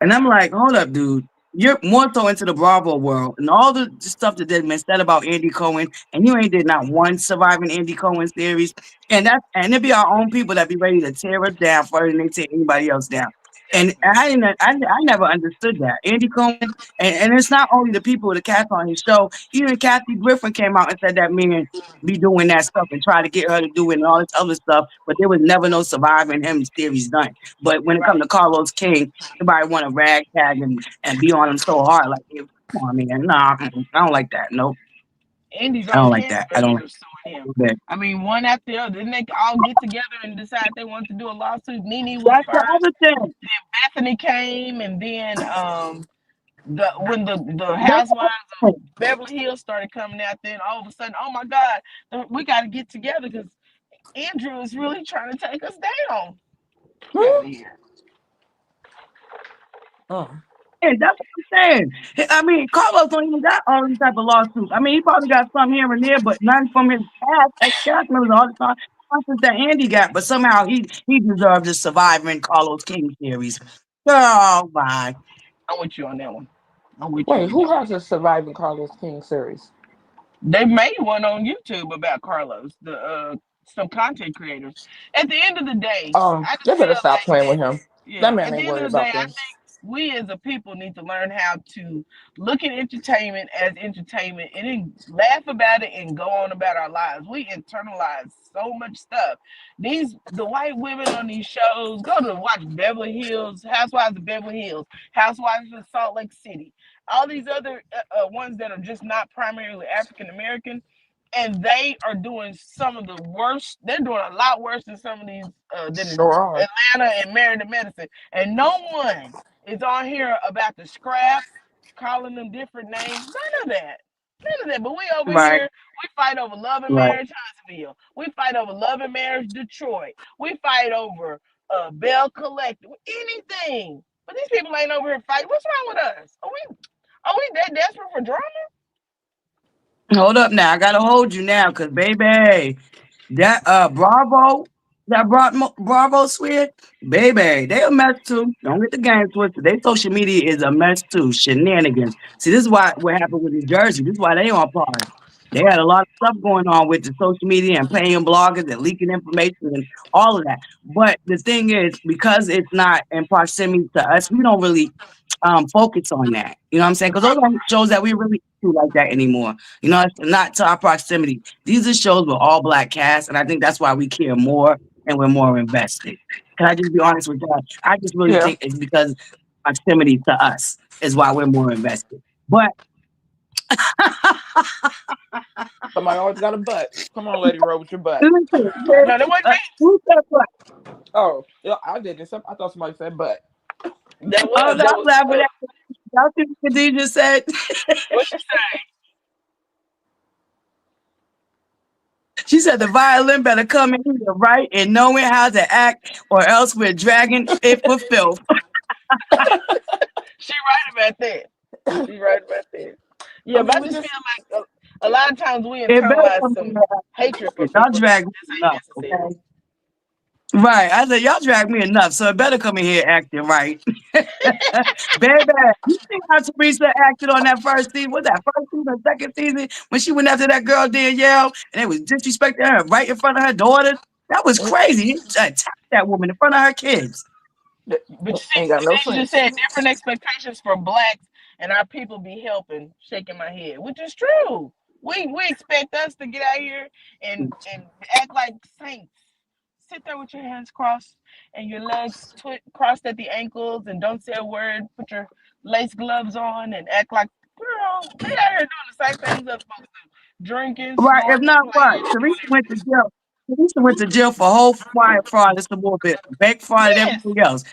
And I'm like, hold up, dude. You're more so into the Bravo world and all the stuff that did been said about Andy Cohen, and you ain't did not one surviving Andy Cohen series. And it be our own people that be ready to tear us down further than they tear anybody else down. And Definitely. I never understood that. Andy Cohen, and it's not only the people, the cast on his show, even Kathy Griffin came out and said that man be doing that stuff and try to get her to do it and all this other stuff, but there was never no surviving him series done. But when it comes Right. to Carlos King, everybody want to ragtag and be on him so hard. Like, come on, man. Nah, I don't like that. Nope. Andy's I own don't like cast that. I don't like members suing him. that. I mean, one after the other. Didn't they all get together and decide they wanted to do a lawsuit? Nene was That's the first, other thing. Bethany came, and then when the That's the housewives other of thing. Beverly Hills started coming out, then all of a sudden, oh my God, we got to get together because Andrew is really trying to take us down. Get out of here. Oh. And that's what I'm saying. I mean, Carlos don't even got all these type of lawsuits. I mean, he probably got some here and there, but none from his past ex-cast members all the time. Nothing that Andy got, but somehow he deserved to survive in Carlos King series. Oh, bye. I'm with you on that one. I'm with you Wait, on that who one. has a surviving Carlos King series? They made one on YouTube about Carlos, the some content creators. At the end of the day, I They just feel better stop like playing with that. him. That Yeah, man at ain't the end worried of the day, about I them. think we as a people need to learn how to look at entertainment as entertainment and then laugh about it and go on about our lives. We internalize so much stuff. The white women on these shows go to watch Beverly Hills, Housewives of Beverly Hills, Housewives of Salt Lake City, all these other ones that are just not primarily African American, and they are doing some of the worst. They're doing a lot worse than some of these than Sure are. Atlanta and Married to Medicine. And no one is on here about the scrap, calling them different names. None of that. None of that. But we over Right, here, we fight over Love and right. Marriage Huntsville. We fight over Love and Marriage Detroit. We fight over Bell Collective. Anything. But these people ain't over here fighting. What's wrong with us? Are we that desperate for drama? Hold up now. I gotta hold you now, cause baby, that Bravo. that Bravo Swear, baby, they a mess too. Don't get the game twisted. Their social media is a mess too. Shenanigans. See, this is why what happened with New Jersey. This is why they on par. They had a lot of stuff going on with the social media and paying bloggers and leaking information and all of that. But the thing is, because it's not in proximity to us, we don't really focus on that. You know what I'm saying? Because those aren't shows that we really do like that anymore. You know, it's not to our proximity. These are shows with all black cast, and I think that's why we care more and we're more invested. Can I just be honest with you? I just really Yeah. think it's because proximity to us is why we're more invested. But Somebody always got a butt. Come on, Lady Rowe, with your butt. listen, No, that wasn't me. who said what? Oh, yeah, I didn't. I thought somebody said butt. That Oh, was no, that I'm was laughing at you. Y'all see what Khadijah said? what she say? She said the violin better come in here right and knowing how to act, or else we're dragging it for filth. She right about that. She right about that. Yeah, I but mean, I we just just feel like a lot of times we It better internalize come in some here hatred for acting. Y'all people that drag me just ain't enough, necessary. okay? Right. I said, y'all drag me enough, so it better come in here acting right. Baby, you see how Teresa acted on that first season? Was that first season, second season? When she went after that girl Danielle and they was disrespecting her right in front of her daughters? That was crazy. He attacked that woman in front of her kids. But you see, ain't got no Khadijah just sense. said different expectations for blacks and our people be helping, shaking my head, which is true. We expect us to get out here and act like saints. Sit there with your hands crossed and your legs crossed at the ankles and don't say a word. Put your lace gloves on and act like, girl, they out here doing the same things they're supposed to. Drinking, Right. If snorting, not playing, what? Teresa doing went to jail. Teresa went to jail for whole wire fraud and some more bit, bank fraud and yes, everything else.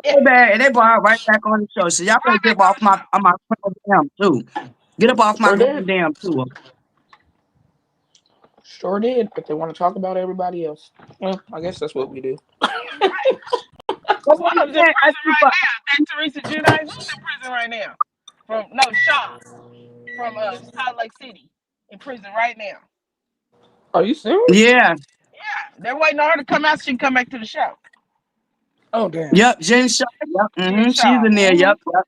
yeah, Hey, man, and they brought her right back on the show. So y'all better right get back up off on my damn too. Get up off my Sure did. damn too. Sure did. But they want to talk about everybody else. Well, I guess that's what we do. the show. Right. But One of them's in I prison see, right but now. That Teresa Judice, who's in prison right now? From no Shaw from Salt Lake City in prison right now. Are you serious? yeah, Yeah, they're waiting on her to come out so she can come back to the show. Oh, damn. yep, Jen Shaw, yep, Jen she's Shaw. in there, yep, yep.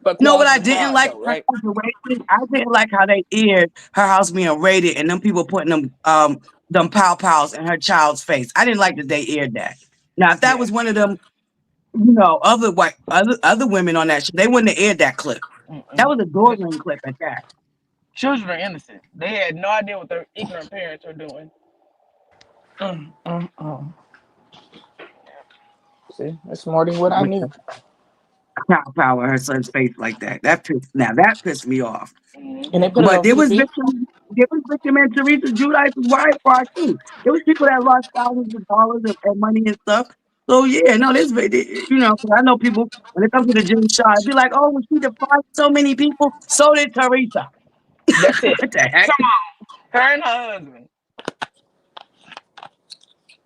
But You know what Quaz I been didn't live, like though, her right? situation? I didn't like how they aired her house being raided and them people putting them pow pows in her child's face. I didn't like that they aired that. Now, if that Yeah. was one of them, other women on that show, they wouldn't have aired that clip. That Mm-mm. was a door ring clip at that. Children are innocent. They had no idea what their ignorant parents are doing. Mm, mm, mm. See, that's more than what I With knew. the pow pow in her son's face like that. That pissed me off. Mm-hmm. And they put it But on TV? there was victim and Teresa Judice's wife part too. There was people that lost thousands of dollars and money and stuff. So yeah, no, you know, 'cause I know people when it comes to the Jimmy Shaw, it'd be like, oh, well, she defied so many people. So did Teresa. That's it. What the heck? Come on, her and her husband.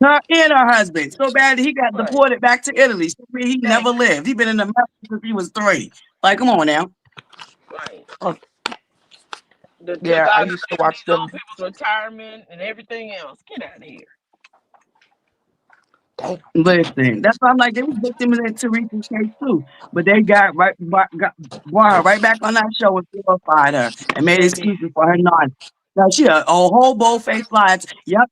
Her and her husband. So bad that he got Right. deported back to Italy. So he Thank never lived. He been in America since he was 3. Like, come on now. you. Right. Oh, They took yeah, I all used to these watch them. old people's retirement and everything else. Get out of here. Damn. Listen, that's why I'm like, they was victims in Teresa's case too. But they brought her right back on that show and glorified her and made They did. excuses for her non. Now she a whole bold-faced lies. Yup,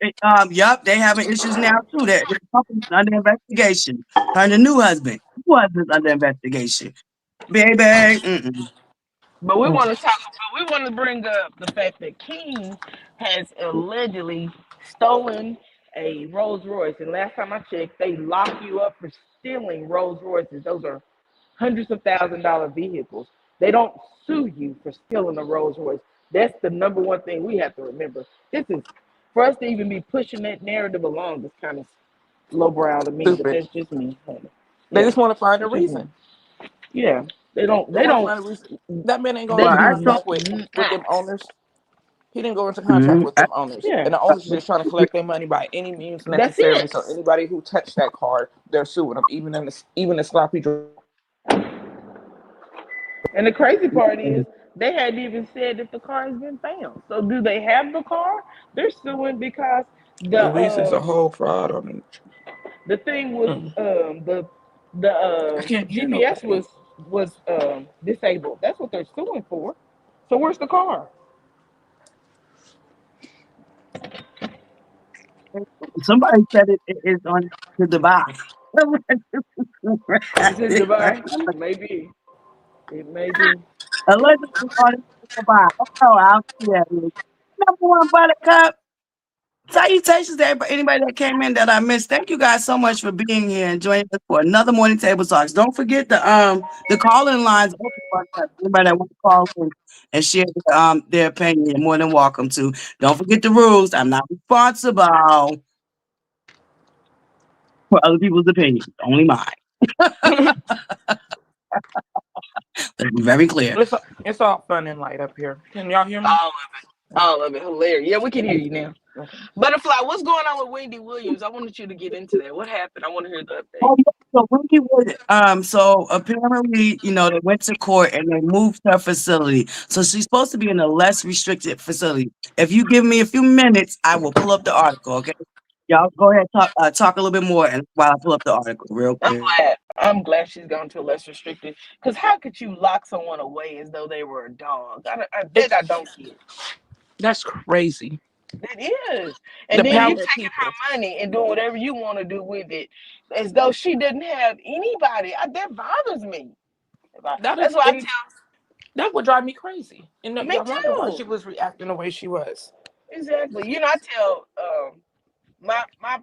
they having issues now too. That the company's under investigation. Her and the new husband's under investigation. Baby, mm-mm. But we Mm. want to talk. But we want to bring up the fact that King has allegedly stolen a Rolls Royce, and last time I checked, they lock you up for stealing Rolls Royces. Those are hundreds of $1,000 vehicles. They don't sue you for stealing a Rolls Royce. That's the number one thing we have to remember. This is for us to even be pushing that narrative along. Is kind of lowbrow to me, but Stupid. that's just me. Honey. They Yeah, just want to find a that's just me. reason. Yeah, they don't. They They want to don't. find a reason. That man ain't going They Well, into I do told. contract not. with them owners. He didn't go into contract Mhm. with them owners. Yeah, And the owners are but just trying to collect their money by any means that's necessary. it. So anybody who touched that car, they're suing them, even the sloppy And the crazy part is they hadn't even said if the car has been found. So do they have the car? They're suing because At least it's a The whole fraud on it. the thing was I the can't hear GPS nobody. was disabled. That's what they're suing for. So where's the car? Somebody said it is on the device. Is it Dubai? Maybe. It may be. Allegedly on the device. Oh, I'll see that. Number one buttercup. Salutations to anybody that came in that I missed. Thank you guys so much for being here and joining us for another morning table talks. Don't forget the call-in lines open for us. Anybody that wants to call in and share their opinion, you're more than welcome to. Don't forget the rules. I'm not responsible for other people's opinions, only mine. Let's be very clear. It's all fun and light up here. Can y'all hear me? All of it. All of it. Hilarious. Yeah, we can hear you now. Okay. ButterFlii, what's going on with Wendy Williams? I wanted you to get into that. What happened? I want to hear the update. Oh, yeah. So Wendy would so apparently, they went to court and they moved her facility. So she's supposed to be in a less restricted facility. If you give me a few minutes, I will pull up the article, okay? Y'all go ahead talk a little bit more and while I pull up the article real I'm quick. glad. I'm glad she's gone to a less restricted. Because how could you lock someone away as though they were a dog? I don't get. That's crazy. It is. The And then you power of taking people. her money and doing whatever you want to do with it, as though she didn't have anybody. That bothers me. That is, That's why I and that would drive me crazy. And tell. Me y'all wonder why too. she was reacting the way she was. Exactly. I tell my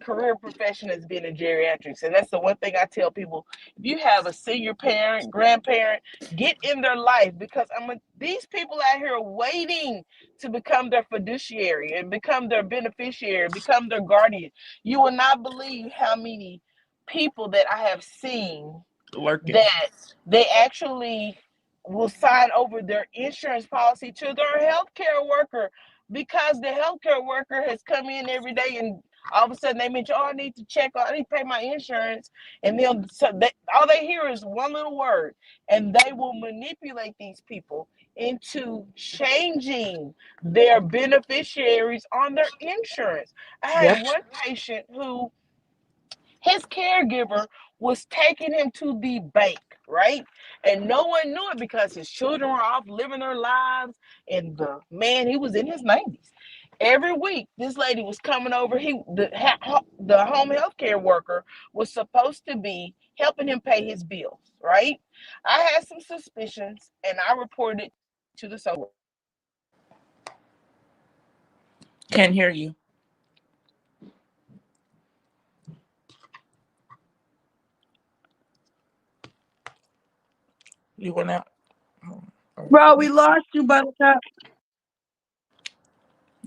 career profession has been in geriatrics, and that's the one thing I tell people: if you have a senior parent, grandparent, get in their life, because these people out here waiting to become their fiduciary and become their beneficiary, become their guardian. You will not believe how many people that I have seen Lurking. that they actually will sign over their insurance policy to their healthcare worker, because the healthcare worker has come in every day and all of a sudden they mention, oh, I need to check, I need to pay my insurance. And then all they hear is one little word, and they will manipulate these people into changing their beneficiaries on their insurance. I had Yep. one patient who his caregiver was taking him to the bank, right? And no one knew it because his children were off living their lives. And the man, he was in his 90s. Every week, this lady was coming over. The home health care worker was supposed to be helping him pay his bills, right? I had some suspicions, and I reported it to the social. Can't hear you. You went out. Bro, we lost you, buttercup.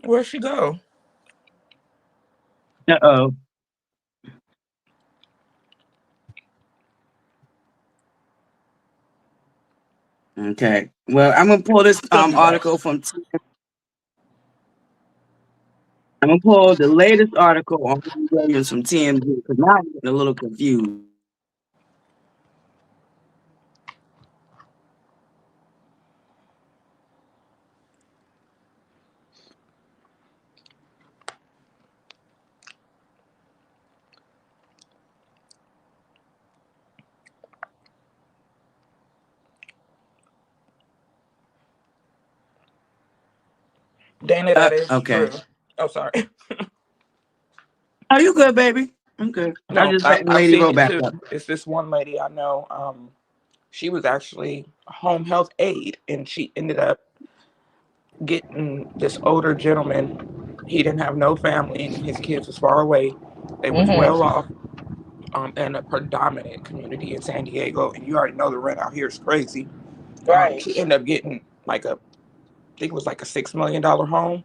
Where'd she go? Uh-oh. Okay. Well, I'm gonna pull this She'll be back. article from I'm gonna pull the latest article on Wendy Williams from TMZ because now I'm getting a little confused. Dana, that is Okay. true. Oh, sorry. Are you good, baby? I'm good. I No, just letting I've Lady seen roll it back too. up. It's this one lady I know. She was actually a home health aide, and she ended up getting this older gentleman. He didn't have no family, and his kids was far away. They was well off, in a predominant community in San Diego, and you already know the rent out here is crazy. Right. She ended up getting I think it was like a $6 million home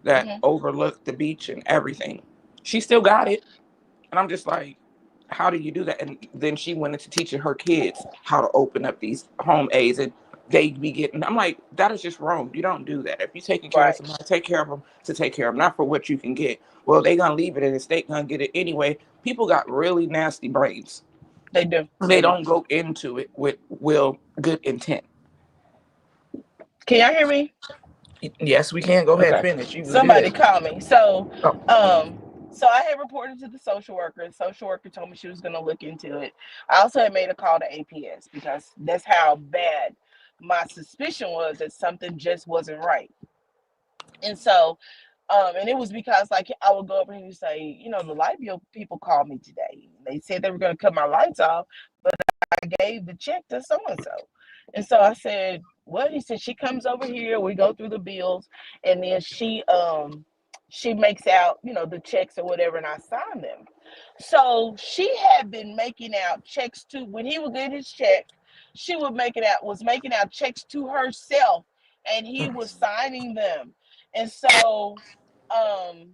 that overlooked the beach and everything. She still got it, and I'm just like, how do you do that? And then she went into teaching her kids how to open up these home aids, and they be getting. I'm like, that is just wrong. You don't do that. If you're taking care of Right. somebody, take care of them to take care of them, not for what you can get. Well, they gonna leave it, and the state gonna get it anyway. People got really nasty brains. They do. They don't go into it with good intent. Can y'all hear me? Yes, we can. Go ahead, Okay. finish. You was Somebody good. called me. So Oh, so I had reported to the social worker. The social worker told me she was gonna look into it. I also had made a call to APS because that's how bad my suspicion was that something just wasn't right. And so and it was because like I would go over and he'd say, you know, the light bill people called me today. They said they were gonna cut my lights off, I gave the check to so and so. And so I said, what? He said, she comes over here, we go through the bills, and then she makes out, you know, the checks or whatever, and I sign them. So she had been making out checks to when he would get his check, she was making out checks to herself and he was signing them. And so um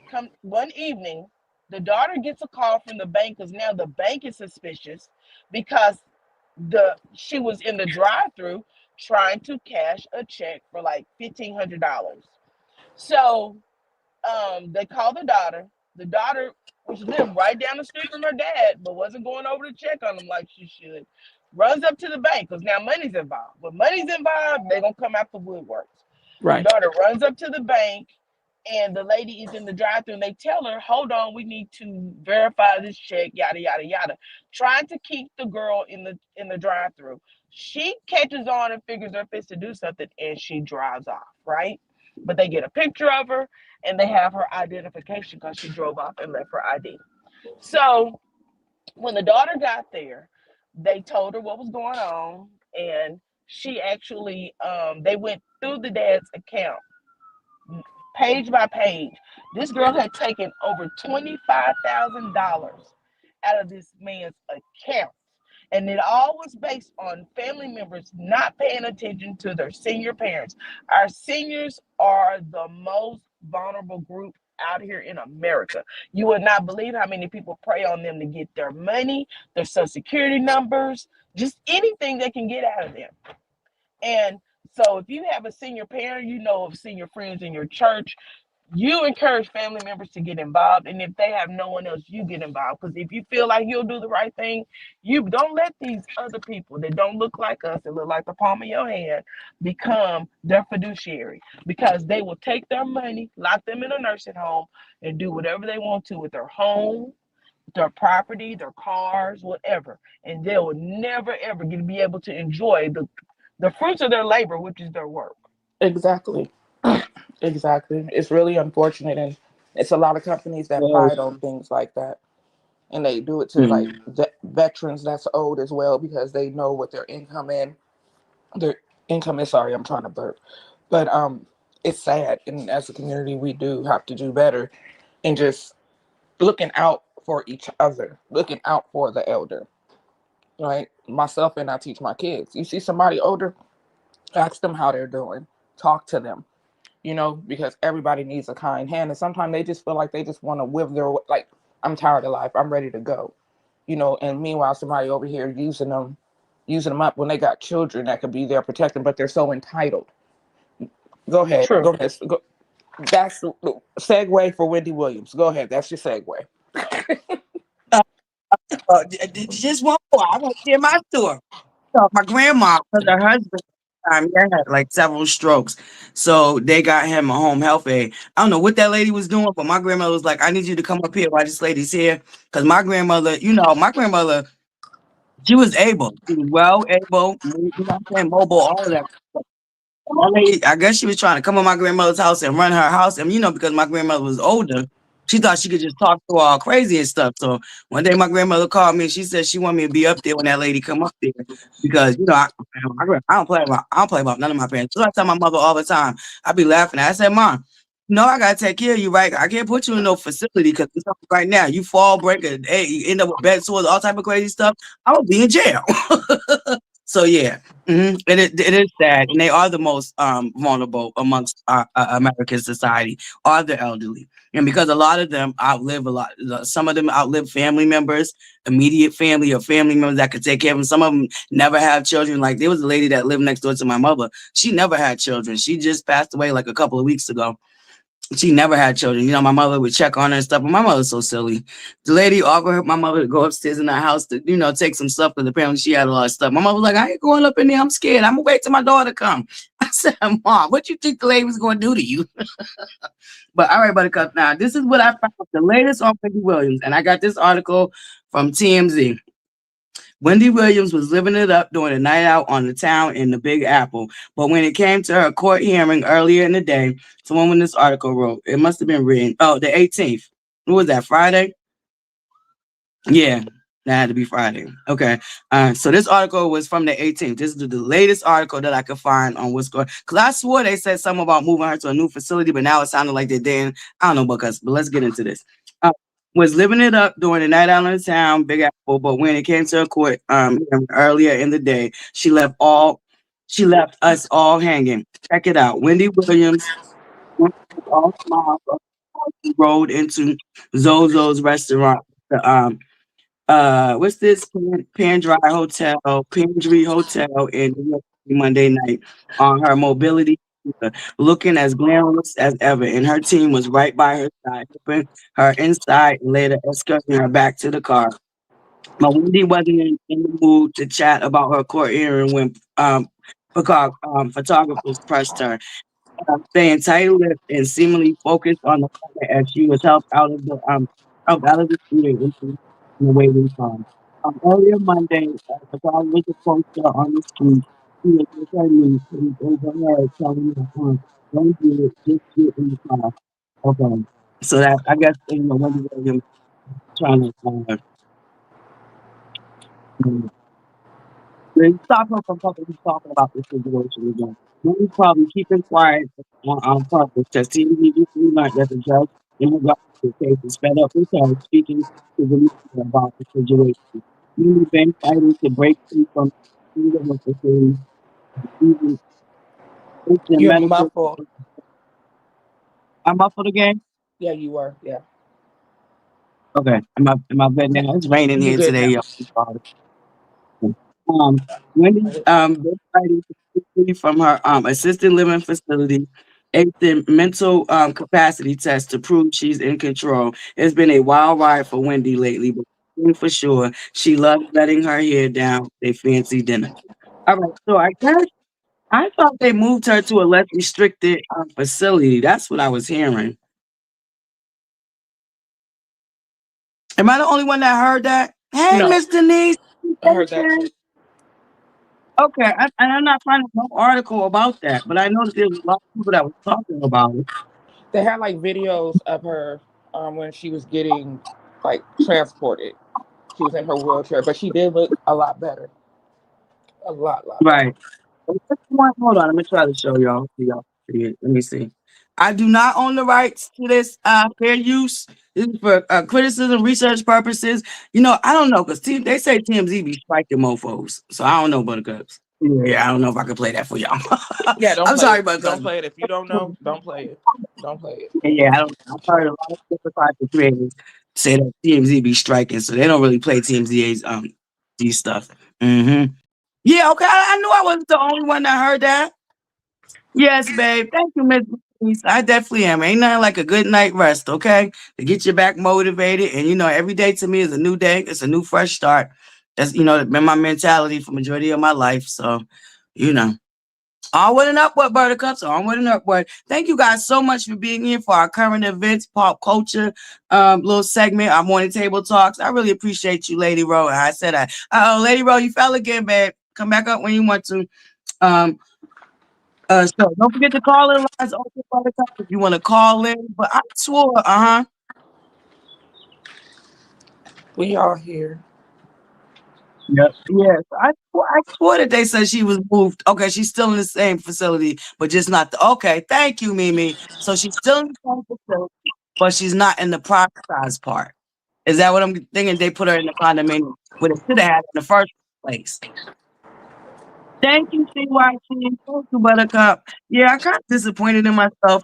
come one evening, the daughter gets a call from the bank because now the bank is suspicious because she was in the drive-through trying to cash a check for like $1,500. So they call the daughter. The daughter, which lived right down the street from her dad, but wasn't going over to check on him like she should, runs up to the bank because now money's involved. When money's involved, they're gonna come out the woodworks. The right. daughter runs up to the bank and the lady is in the drive-through and they tell her, hold on, we need to verify this check, yada yada yada, trying to keep the girl in the drive-through. She catches on and figures her fist to do something and she drives off, right? But they get a picture of her and they have her identification because she drove off and left her ID. So when the daughter got there, they told her what was going on, and she actually they went through the dad's account page by page. This girl had taken over $25,000 out of this man's account. And it all was based on family members not paying attention to their senior parents. Our seniors are the most vulnerable group out here in America. You would not believe how many people prey on them to get their money, their social security numbers, just anything they can get out of them. And so if you have a senior parent, you know of senior friends in your church, you encourage family members to get involved. And if they have no one else, you get involved. Because if you feel like you'll do the right thing, you don't let these other people that don't look like us, that look like the palm of your hand, become their fiduciary. Because they will take their money, lock them in a nursing home, and do whatever they want to with their home, their property, their cars, whatever. And they will never, ever be able to enjoy the fruits of their labor, which is their work. Exactly. Exactly. It's really unfortunate, and it's a lot of companies that Well, pride on things like that, and they do it to like mm, veterans that's old as well because they know what their income is. Sorry, I'm trying to burp, but it's sad, and as a community, we do have to do better, and just looking out for each other, looking out for the elder. Right, myself and I teach my kids. You see somebody older, ask them how they're doing, talk to them, because everybody needs a kind hand. And sometimes they just feel like they just want to wither, like, I'm tired of life. I'm ready to go. And meanwhile, somebody over here using them up when they got children that could be there protecting, but they're so entitled. Go ahead. True. Go ahead. That's the segue for Wendy Williams. Go ahead. That's your segue. just one more. I want to share my story. So my grandma, because her husband he had like several strokes. So they got him a home health aide. I don't know what that lady was doing, but my grandmother was like, I need you to come up here while this lady's here. Because my grandmother, my grandmother, she was able. She was well able, I'm saying, mobile, all of that. My lady, I guess she was trying to come to my grandmother's house and run her house. And, because my grandmother was older, she thought she could just talk to her all crazy and stuff. So one day my grandmother called me and she said she wanted me to be up there when that lady come up there. Because, I don't play about none of my parents. So I tell my mother all the time, I be laughing. I said, Mom, I got to take care of you, right? I can't put you in no facility because right now you fall, break a, hey, you end up with bed sores, all type of crazy stuff. I would be in jail. So yeah, it is sad, and they are the most vulnerable amongst our American society, are the elderly, and because a lot of them outlive a lot. Some of them outlive family members, immediate family or family members that could take care of them. Some of them never have children. Like there was a lady that lived next door to my mother. She never had children. She just passed away like a couple of weeks ago. She never had children. My mother would check on her and stuff, but my mother's so silly. The lady offered my mother to go upstairs in the house to, take some stuff because apparently she had a lot of stuff. My mother was like, I ain't going up in there. I'm scared. I'm going to wait till my daughter come. I said, Mom, what you think the lady was going to do to you? But all right, Buttercup. Now, this is what I found, the latest on Wendy Williams. And I got this article from TMZ. Wendy Williams was living it up during a night out on the town in the Big Apple. But when it came to her court hearing earlier in the day, someone when this article wrote, it must have been written, the 18th. What was that, Friday? Yeah, that had to be Friday. Okay. So this article was from the 18th. This is the latest article that I could find on what's going. Because I swore they said something about moving her to a new facility, but now it sounded like they didn't. I don't know because, but let's get into this. Was living it up during the night out in town, Big Apple, but when it came to her court earlier in the day, she left us all hanging. Check it out. Wendy Williams all smiles, rode into Zozo's restaurant. The what's this? Pandry Hotel in New York City Monday night on her mobility scooter, looking as glamorous as ever. And her team was right by her side, helping her inside and later escorting her back to the car. But Wendy wasn't in the mood to chat about her court hearing when photographers pressed her, staying tight-lipped and seemingly focused on the camera as she was helped out of the studio into the waiting room. Earlier Monday, the dog was a poster on the street. He was with her niece, who was overheard telling her, "Don't do it, just get in the car." Okay, so that I guess Wendy Williams trying to they stop her from publicly talking about this situation again. Wendy's probably keeping quiet on purpose because TMZ just learned that the judge in the case is fed up with her speaking to the media about the situation. Wendy been fighting to break free from the facility, even Christian You're medical. muffled. I'm up for the game. Yeah, you were. Yeah. Okay, am I good now? It's raining You here good today, now. y'all. Wendy's been fighting to get free from her assisted living facility, acing mental capacity test to prove she's in control. It's been a wild ride for Wendy lately, but for sure she loves letting her hair down a fancy dinner. All right, so I guess I thought they moved her to a less restricted facility. That's what I was hearing. Am I the only one that heard that? Hey, No, Miss Denise. I heard that too. Okay, and I'm not finding no article about that, but I know that there's a lot of people that was talking about it. They had like videos of her when she was getting like transported. She was in her wheelchair, but she did look a lot better. A lot better. Right. Hold on, let me try to show y'all. So y'all see it. Let me see. I do not own the rights to this fair use. This is for criticism, research purposes. I don't know because they say TMZ be striking mofos, so I don't know, Buttercups. Yeah, I don't know if I can play that for y'all. Yeah, don't I'm play sorry, it. Don't Buttercups. play it. If you don't know, don't play it. Don't play it. Yeah, I don't. I've heard a lot of different types of creators say that TMZ be striking, so they don't really play TMZ's these stuff. Hmm. Yeah, okay. I knew I wasn't the only one that heard that. Yes, babe. Thank you, Miss. Denise. I definitely am. Ain't nothing like a good night rest, okay? To get you back motivated. And every day to me is a new day. It's a new fresh start. That's been my mentality for majority of my life. So, you know. Onward and upward, Buttercups. Onward and upward. Thank you guys so much for being here for our current events, pop culture little segment, our morning table talks. I really appreciate you, Lady Ro. And I said, Lady Ro, you fell again, babe. Come back up when you want to. So don't forget to call in lines open, Buttercup, if you want to call in. But I swore, We all here. Yep. Yes, I swore that they said she was moved. Okay, she's still in the same facility, but just not the. Okay, thank you, Mimi. So she's still in the same facility, but she's not in the privatized part. Is that what I'm thinking? They put her in the condominium, what it should have had in the first place. Thank you, CYC. Thank you, Buttercup. Yeah, I kind of disappointed in myself.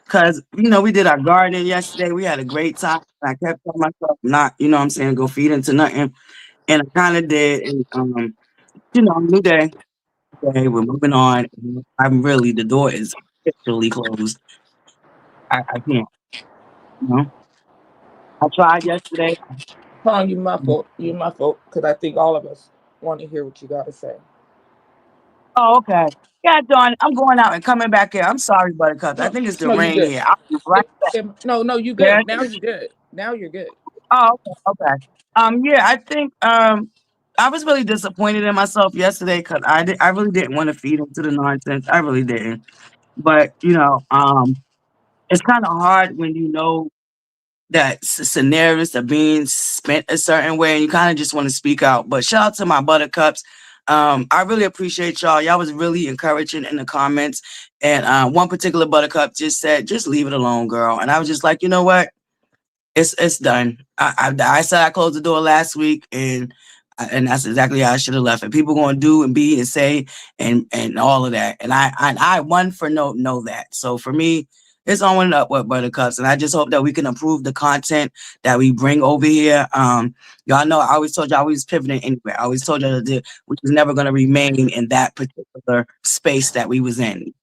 Because we did our gardening yesterday. We had a great time. I kept telling myself not, what I'm saying, go feed into nothing. And I kind of did. And new day. Okay, we're moving on. I'm really the door is officially closed. I can't, you know. I tried yesterday. Hold on, you muffled. You muffled. Because I think all of us want to hear what you got to say. Oh, okay. Yeah, darn it. I'm going out and coming back in. I'm sorry, Buttercup. I No, think it's the no, you rain good. here. I'll be right back. No, you There good. it Now is. you good. Now you're good. Oh, okay. Okay. Yeah, I think I was really disappointed in myself yesterday because I really didn't want to feed into the nonsense. I really didn't. But it's kind of hard when you know that scenarios are being spent a certain way and you kind of just want to speak out. But shout out to my buttercups. I really appreciate y'all. Y'all was really encouraging in the comments. And one particular buttercup just said, just leave it alone, girl. And I was just like, you know what? It's done. I said I closed the door last week, and that's exactly how I should have left it. People going to do and be and say and all of that, and I one for know that. So for me, it's on and up with Buttercups, and I just hope that we can improve the content that we bring over here. Y'all know I always told y'all we was pivoting anywhere. I always told y'all that we was never going to remain in that particular space that we was in.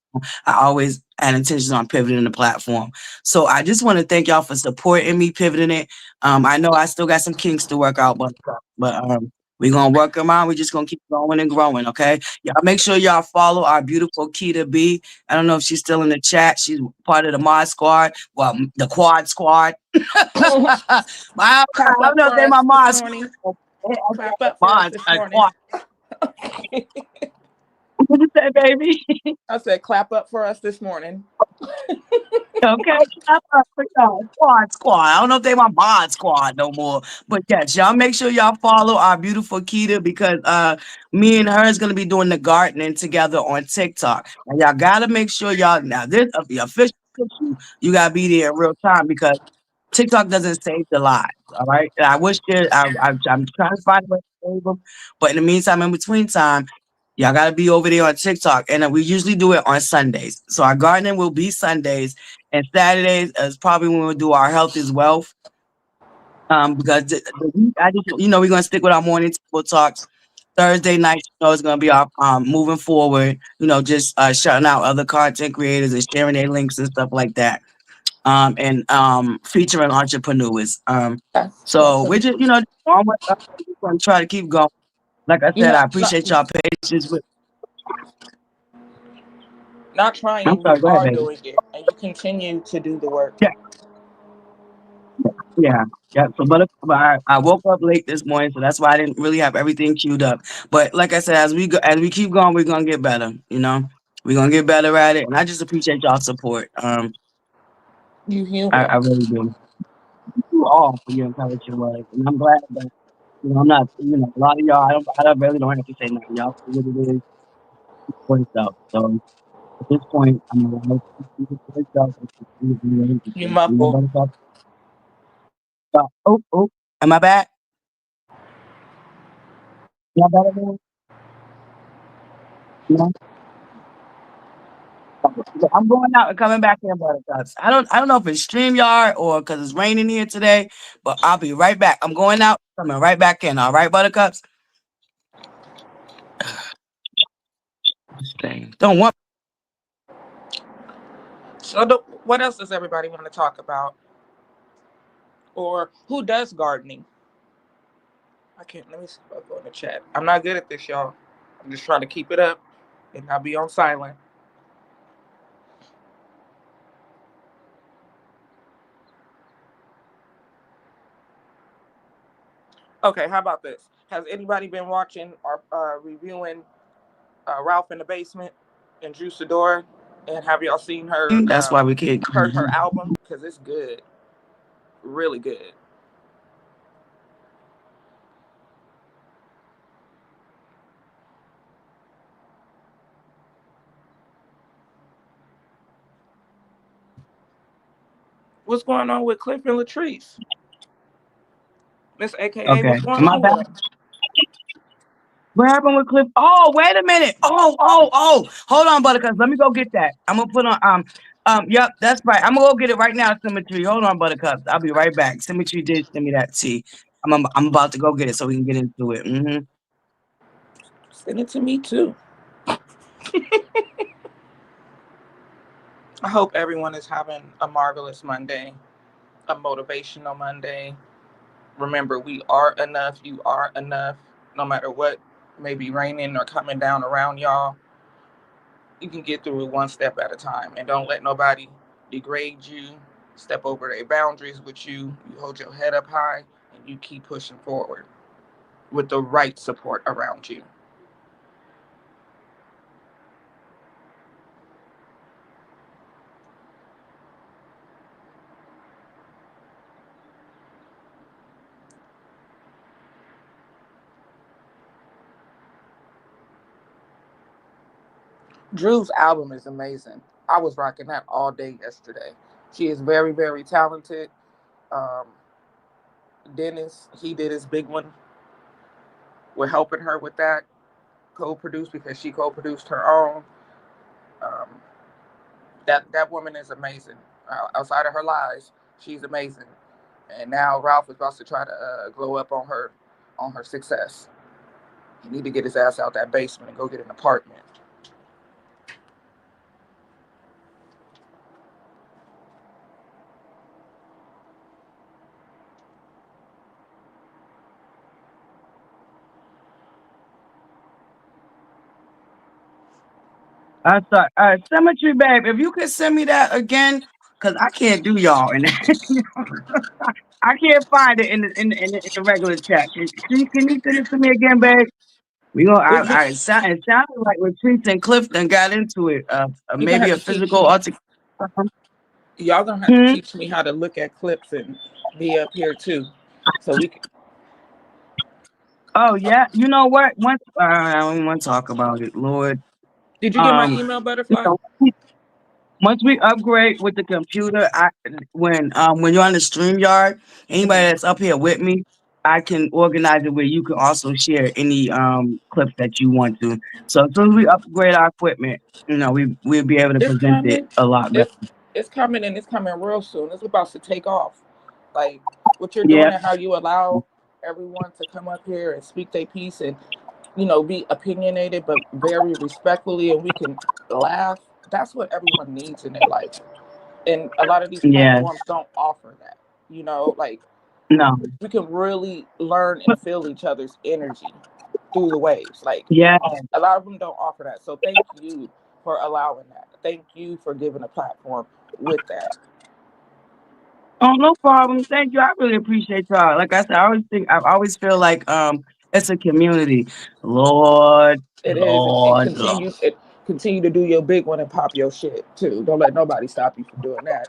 I always had intentions on pivoting the platform. So I just want to thank y'all for supporting me pivoting it. I know I still got some kinks to work out, but we're gonna work them out. We're just gonna keep going and growing, okay? Y'all make sure y'all follow our beautiful Keita B. I don't know if she's still in the chat. She's part of the mod squad. Well, the quad squad. I Clap don't up know if for they my us this mod morning. squad. Clap up for us Mods, this morning. quad. What you say, baby? I said, clap up for us this morning. Okay, clap up for y'all. Squad. I don't know if they my mod squad no more, but yes, y'all make sure y'all follow our beautiful Keita because me and her is gonna be doing the gardening together on TikTok, and y'all gotta make sure y'all now this the official issue. You gotta be there in real time because TikTok doesn't save the lives. All right, and I wish I'm trying to find a way to save them, but in the meantime, in between time. Y'all gotta be over there on TikTok, and we usually do it on Sundays. So our gardening will be Sundays, and Saturdays is probably when we'll do our health is wealth. Because the week I just we're gonna stick with our morning table talks. Thursday night, it's gonna be our moving forward. Just shutting out other content creators and sharing their links and stuff like that. And featuring entrepreneurs. So That's we're just on with us. We're gonna try to keep going. Like I you said, I not appreciate y'all patience with. not I'm trying. You sorry. Go ahead, are baby. doing it, and you continue to do the work. Yeah. Yeah, yeah. So, but I woke up late this morning, so that's why I didn't really have everything queued up. But like I said, as we keep going, we're gonna get better. We're gonna get better at it, and I just appreciate y'all support. You I human. really do. You all for your encouraging words, and I'm glad that I'm not. A lot of y'all. I really don't have to say nothing. Y'all see what it is for itself. So at this point, I'm gonna let you see it for itself. You muffled. Oh, am I back? Am I better now? No? I'm going out and coming back in, Buttercups. I don't know if it's StreamYard or because it's raining here today, but I'll be right back. I'm going out, coming right back in. All right, Buttercups? This thing. Don't want. So, what else does everybody want to talk about? Or who does gardening? I can't. Let me see if I go in the chat. I'm not good at this, y'all. I'm just trying to keep it up and not be on silent. Okay, how about this? Has anybody been watching or reviewing Ralph in the Basement and Drew Sidora? And have y'all seen her That's why we can't. her album? Because it's good, really good. What's going on with Cliff and Latrice? Miss AKA, Okay. what's going Am I on back? with them? What happened with Cliff? Oh, wait a minute. Oh. Hold on, Buttercups. Let me go get that. I'm gonna put on yep, that's right. I'm gonna go get it right now, Symmetry. Hold on, Buttercups. I'll be right back. Symmetry did send me that tea. I'm about to go get it so we can get into it. Send it to me too. I hope everyone is having a marvelous Monday, a motivational Monday. Remember, we are enough. You are enough. No matter what may be raining or coming down around y'all. you can get through it one step at a time, and don't let nobody degrade you, step over their boundaries with you. You hold your head up high and you keep pushing forward with the right support around you. Drew's album is amazing. I was rocking that all day yesterday. She is very, very talented. Um, Dennis, he did his big one. We're helping her with that, co-produced, because she co-produced her own. Um, that woman is amazing. Outside of her lies, she's amazing. And now Ralph is about to try to glow up on her success. He need to get his ass out that basement and go get an apartment. I thought, Symmetry, babe, if you could send me that again, because I can't do y'all. And I can't find it in the regular chat. Can you send it to me again, babe? We gonna. It sounded like Retreats and Clifton got into it. You're gonna Maybe have a to teach physical me. altercation. Y'all gonna have to teach me how to look at clips and be up here too, so we can. Oh yeah, you know what? Once I don't even want to talk about it, Lord. Did you get my email, You ButterFlii? know, once we upgrade with the computer, when you're on the StreamYard, anybody that's up here with me, I can organize it where you can also share any clips that you want to. So as soon as we upgrade our equipment, we'll be able to It's present it coming. a lot better. It's coming, and it's coming real soon. It's about to take off. Like what you're doing Yeah, and how you allow everyone to come up here and speak their piece and be opinionated but very respectfully, and we can laugh. That's what everyone needs in their life. And a lot of these yeah, platforms don't offer that. Like no, we can really learn and feel each other's energy through the waves. Like yeah. a lot of them don't offer that. So thank you for allowing that. Thank you for giving a platform with that. Oh, no problem. Thank you. I really appreciate y'all. Like I said, I always feel like it's a community. Lord, It is, and Lord, Lord. continue to do your big one and pop your shit too. Don't let nobody stop you from doing that.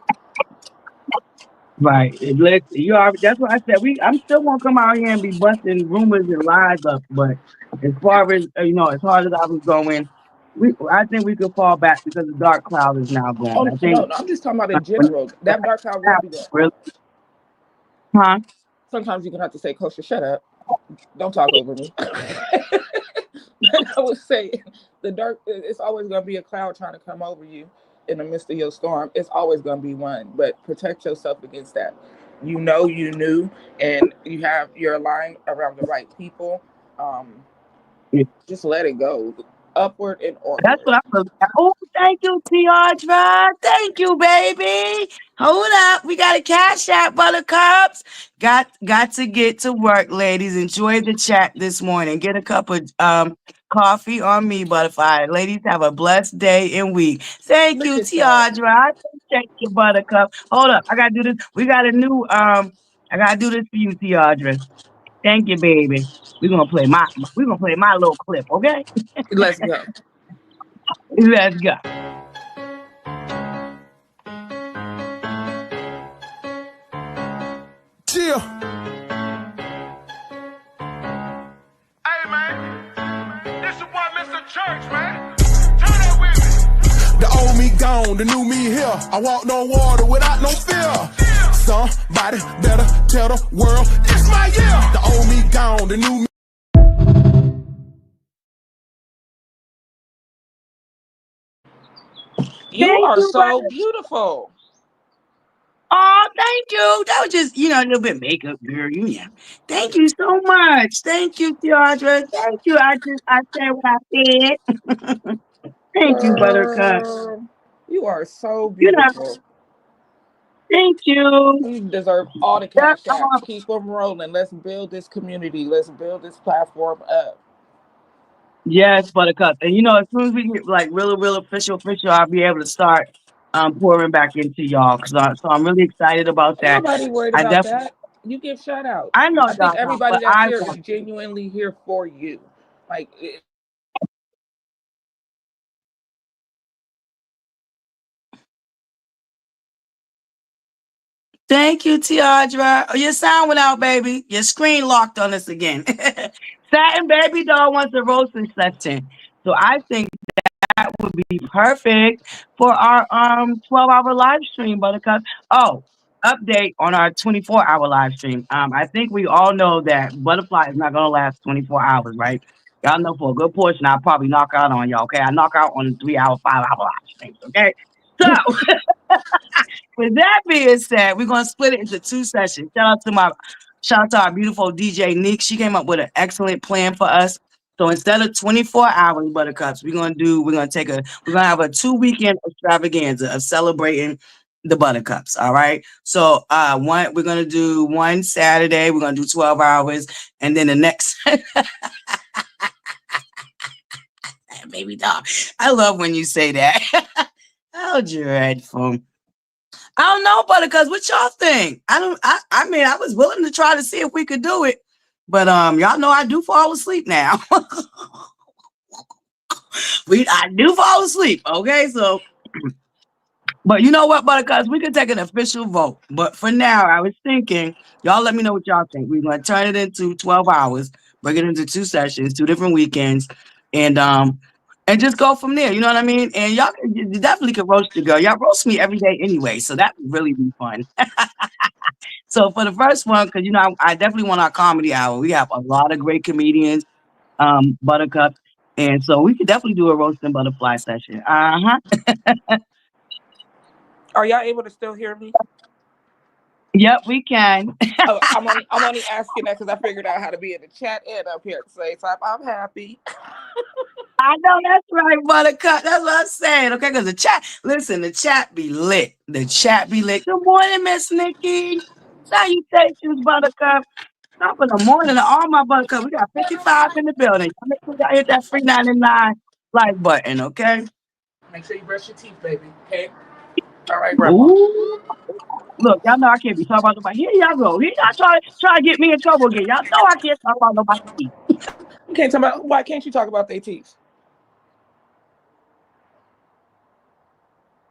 Right. That's what I said. I'm still gonna come out here and be busting rumors and lies up. But as far as as hard as I was going, I think we could fall back because the dark cloud is now gone. Oh I no, think no, I'm just talking about in when general. That dark cloud will be gone. really, huh? Sometimes you're gonna have to say, "Kosher, shut up. Don't talk over me." But I would say the dark. It's always gonna be a cloud trying to come over you in the midst of your storm. It's always gonna be one, but protect yourself against that. You knew, and you're aligned around the right people. Um, just let it go, upward and That's onward. what I was. Oh, thank you, Tiandra. Thank you, baby. Hold up. We got a cash app, Buttercups. Got to get to work, ladies. Enjoy the chat this morning. Get a cup of coffee on me, ButterFlii. Ladies, have a blessed day and week. Thank Look you, at that. Tiandra. I appreciate you, Buttercup. Hold up. I gotta do this. We got a new I gotta do this for you, Tiandra. Thank you, baby. We're gonna play my little clip, okay? Let's go. Let's go. Chill. Hey, man. This is what Mr. Church, man. Turn up with me. The old me gone, the new me here. I walk on water without no fear. Somebody better tell the world it's my year. The old me gone, the new me. You Thank are you, so brother. beautiful. Oh, thank you. That was just, a little bit makeup, girl. Thank you so much. Thank you, Tiandra. Thank you. I said what I said. Thank you, Buttercup. Girl, you are so You know, beautiful. thank you. You deserve all the Yep, cash apps. Keep them rolling. Let's build this community. Let's build this platform up. Yes, Buttercup. And as soon as we get like real official, I'll be able to start pouring back into y'all. So I'm really excited about Ain't that. nobody worried I about definitely, that. You give shout outs. I know I think y'all not, everybody but that's I here is want to. genuinely here for you. Like, Thank you, Tiadra. Oh, your sound went out, baby. Your screen locked on us again. Satin Baby Doll wants a roasting session. So I think that would be perfect for our 12-hour live stream, Buttercup. Oh, update on our 24-hour live stream. I think we all know that ButterFlii is not gonna last 24 hours, right? Y'all know for a good portion, I'll probably knock out on y'all. Okay, I knock out on 3-hour, 5-hour live streams. Okay, so with that being said, we're gonna split it into two sessions. Shout out to our beautiful DJ Nick. She came up with an excellent plan for us. So instead of 24 hours, Buttercups, we're gonna have a 2 weekend extravaganza of celebrating the Buttercups. All right. So we're gonna do one Saturday, we're gonna do 12 hours, and then the next baby dog. I love when you say that. How dreadful. I don't know, Buttercups. What y'all think? I mean, I was willing to try to see if we could do it, but y'all know I do fall asleep now. I do fall asleep. Okay, so but you know what, Buttercups? We could take an official vote. But for now, I was thinking, y'all let me know what y'all think. We're gonna turn it into 12 hours, break it into two sessions, 2 different weekends, and just go from there. You know what I mean? And you definitely can roast the girl. Y'all roast me every day anyway, so that would really be fun. So for the first one, because I definitely want our comedy hour. We have a lot of great comedians, Buttercup, and so we could definitely do a roast and butterfly session. are y'all able to still hear me? Yep, we can. Oh, I'm only asking that because I figured out how to be in the chat and up here at the same time. I'm happy. I know that's right, Buttercup. That's what I'm saying. Okay, because the chat be lit. The chat be lit. Good morning, Miss Nikki. Salutations, Buttercup. Top of the morning to all my Buttercup. We got 55 in the building. Y'all make sure y'all hit that free 99 like button, okay? Make sure you brush your teeth, baby. Okay. All right, Grandma. Ooh. Look, y'all know I can't be talking about nobody. Here y'all go. Here y'all try to get me in trouble again. Y'all know I can't talk about nobody. You can't talk about why can't you talk about their teeth?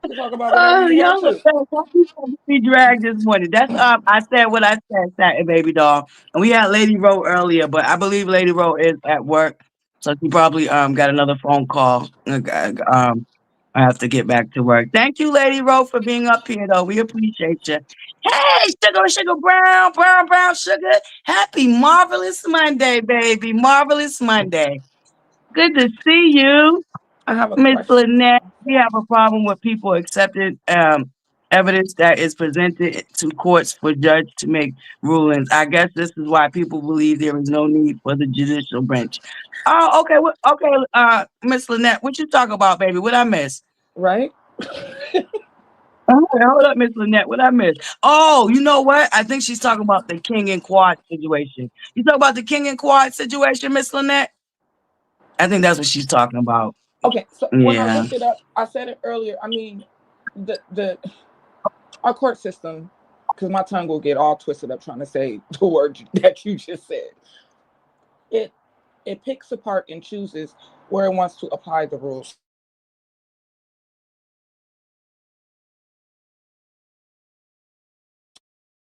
You can talk about whatever Oh, you want y'all look to. bad. Y'all keep trying to be dragged this morning. That's I said what I said, Satin Baby Doll. And we had Lady Rowe earlier, but I believe Lady Rowe is at work. So she probably got another phone call. I have to get back to work. Thank you, Lady Rowe, for being up here though. We appreciate you. Hey, sugar, brown, sugar. Happy marvelous Monday, baby. Marvelous Monday. Good to see you. I have a Miss question. Lynette, we have a problem with people accepting evidence that is presented to courts for judge to make rulings. I guess this is why people believe there is no need for the judicial branch. Oh, okay. Okay, Miss Lynette, what you talk about, baby? What I miss? Right? Okay, hold up, Miss Lynette. What I miss? Oh, you know what? I think she's talking about the King and Quad situation. You talk about the King and Quad situation, Miss Lynette? I think that's what she's talking about. Okay, so when I Yeah. looked it up, I said it earlier. I mean, the our court system, because my tongue will get all twisted up trying to say the word that you just said. It it picks apart and chooses where it wants to apply the rules.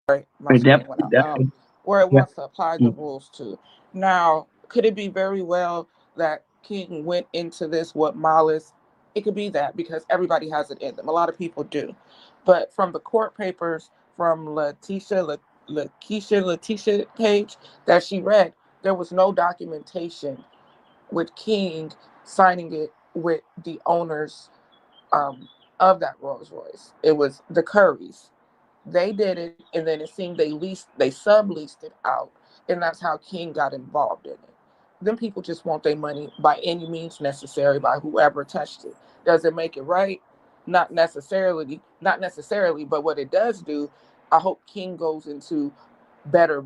Right, my It screen went definitely, out. definitely. Where it Yeah. wants to apply the rules to. Now, could it be very well that King went into this with malice? It could be that because everybody has it in them. A lot of people do, but from the court papers from Letitia page that she read, there was no documentation with King signing it with the owners of that Rolls Royce. It was the Currys. They did it, and then it seemed they subleased it out, and that's how King got involved in it. Then people just want their money by any means necessary by whoever touched it. Does it make it right? Not necessarily, but what it does do, I hope King goes into better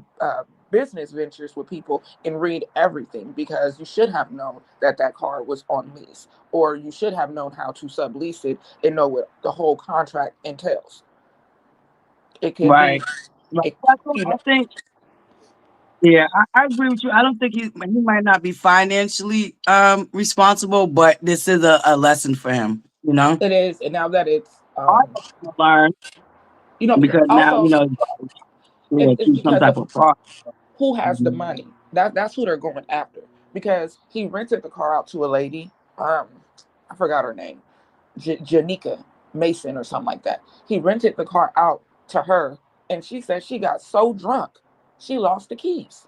business ventures with people and read everything, because you should have known that that car was on lease, or you should have known how to sublease it and know what the whole contract entails. It could be, Right. Right. it, That's what you I know, think. Yeah, I agree with you. I don't think he might not be financially responsible, but this is a lesson for him. You know, it is. And now that it's, I to learn because because now also yeah, it's keep some because type of of fraud. who has the Mhm. money. That's who they're going after, because he rented the car out to a lady. Um, I forgot her name, Janika Mason or something like that. He rented the car out to her, and she said she got so drunk she lost the keys.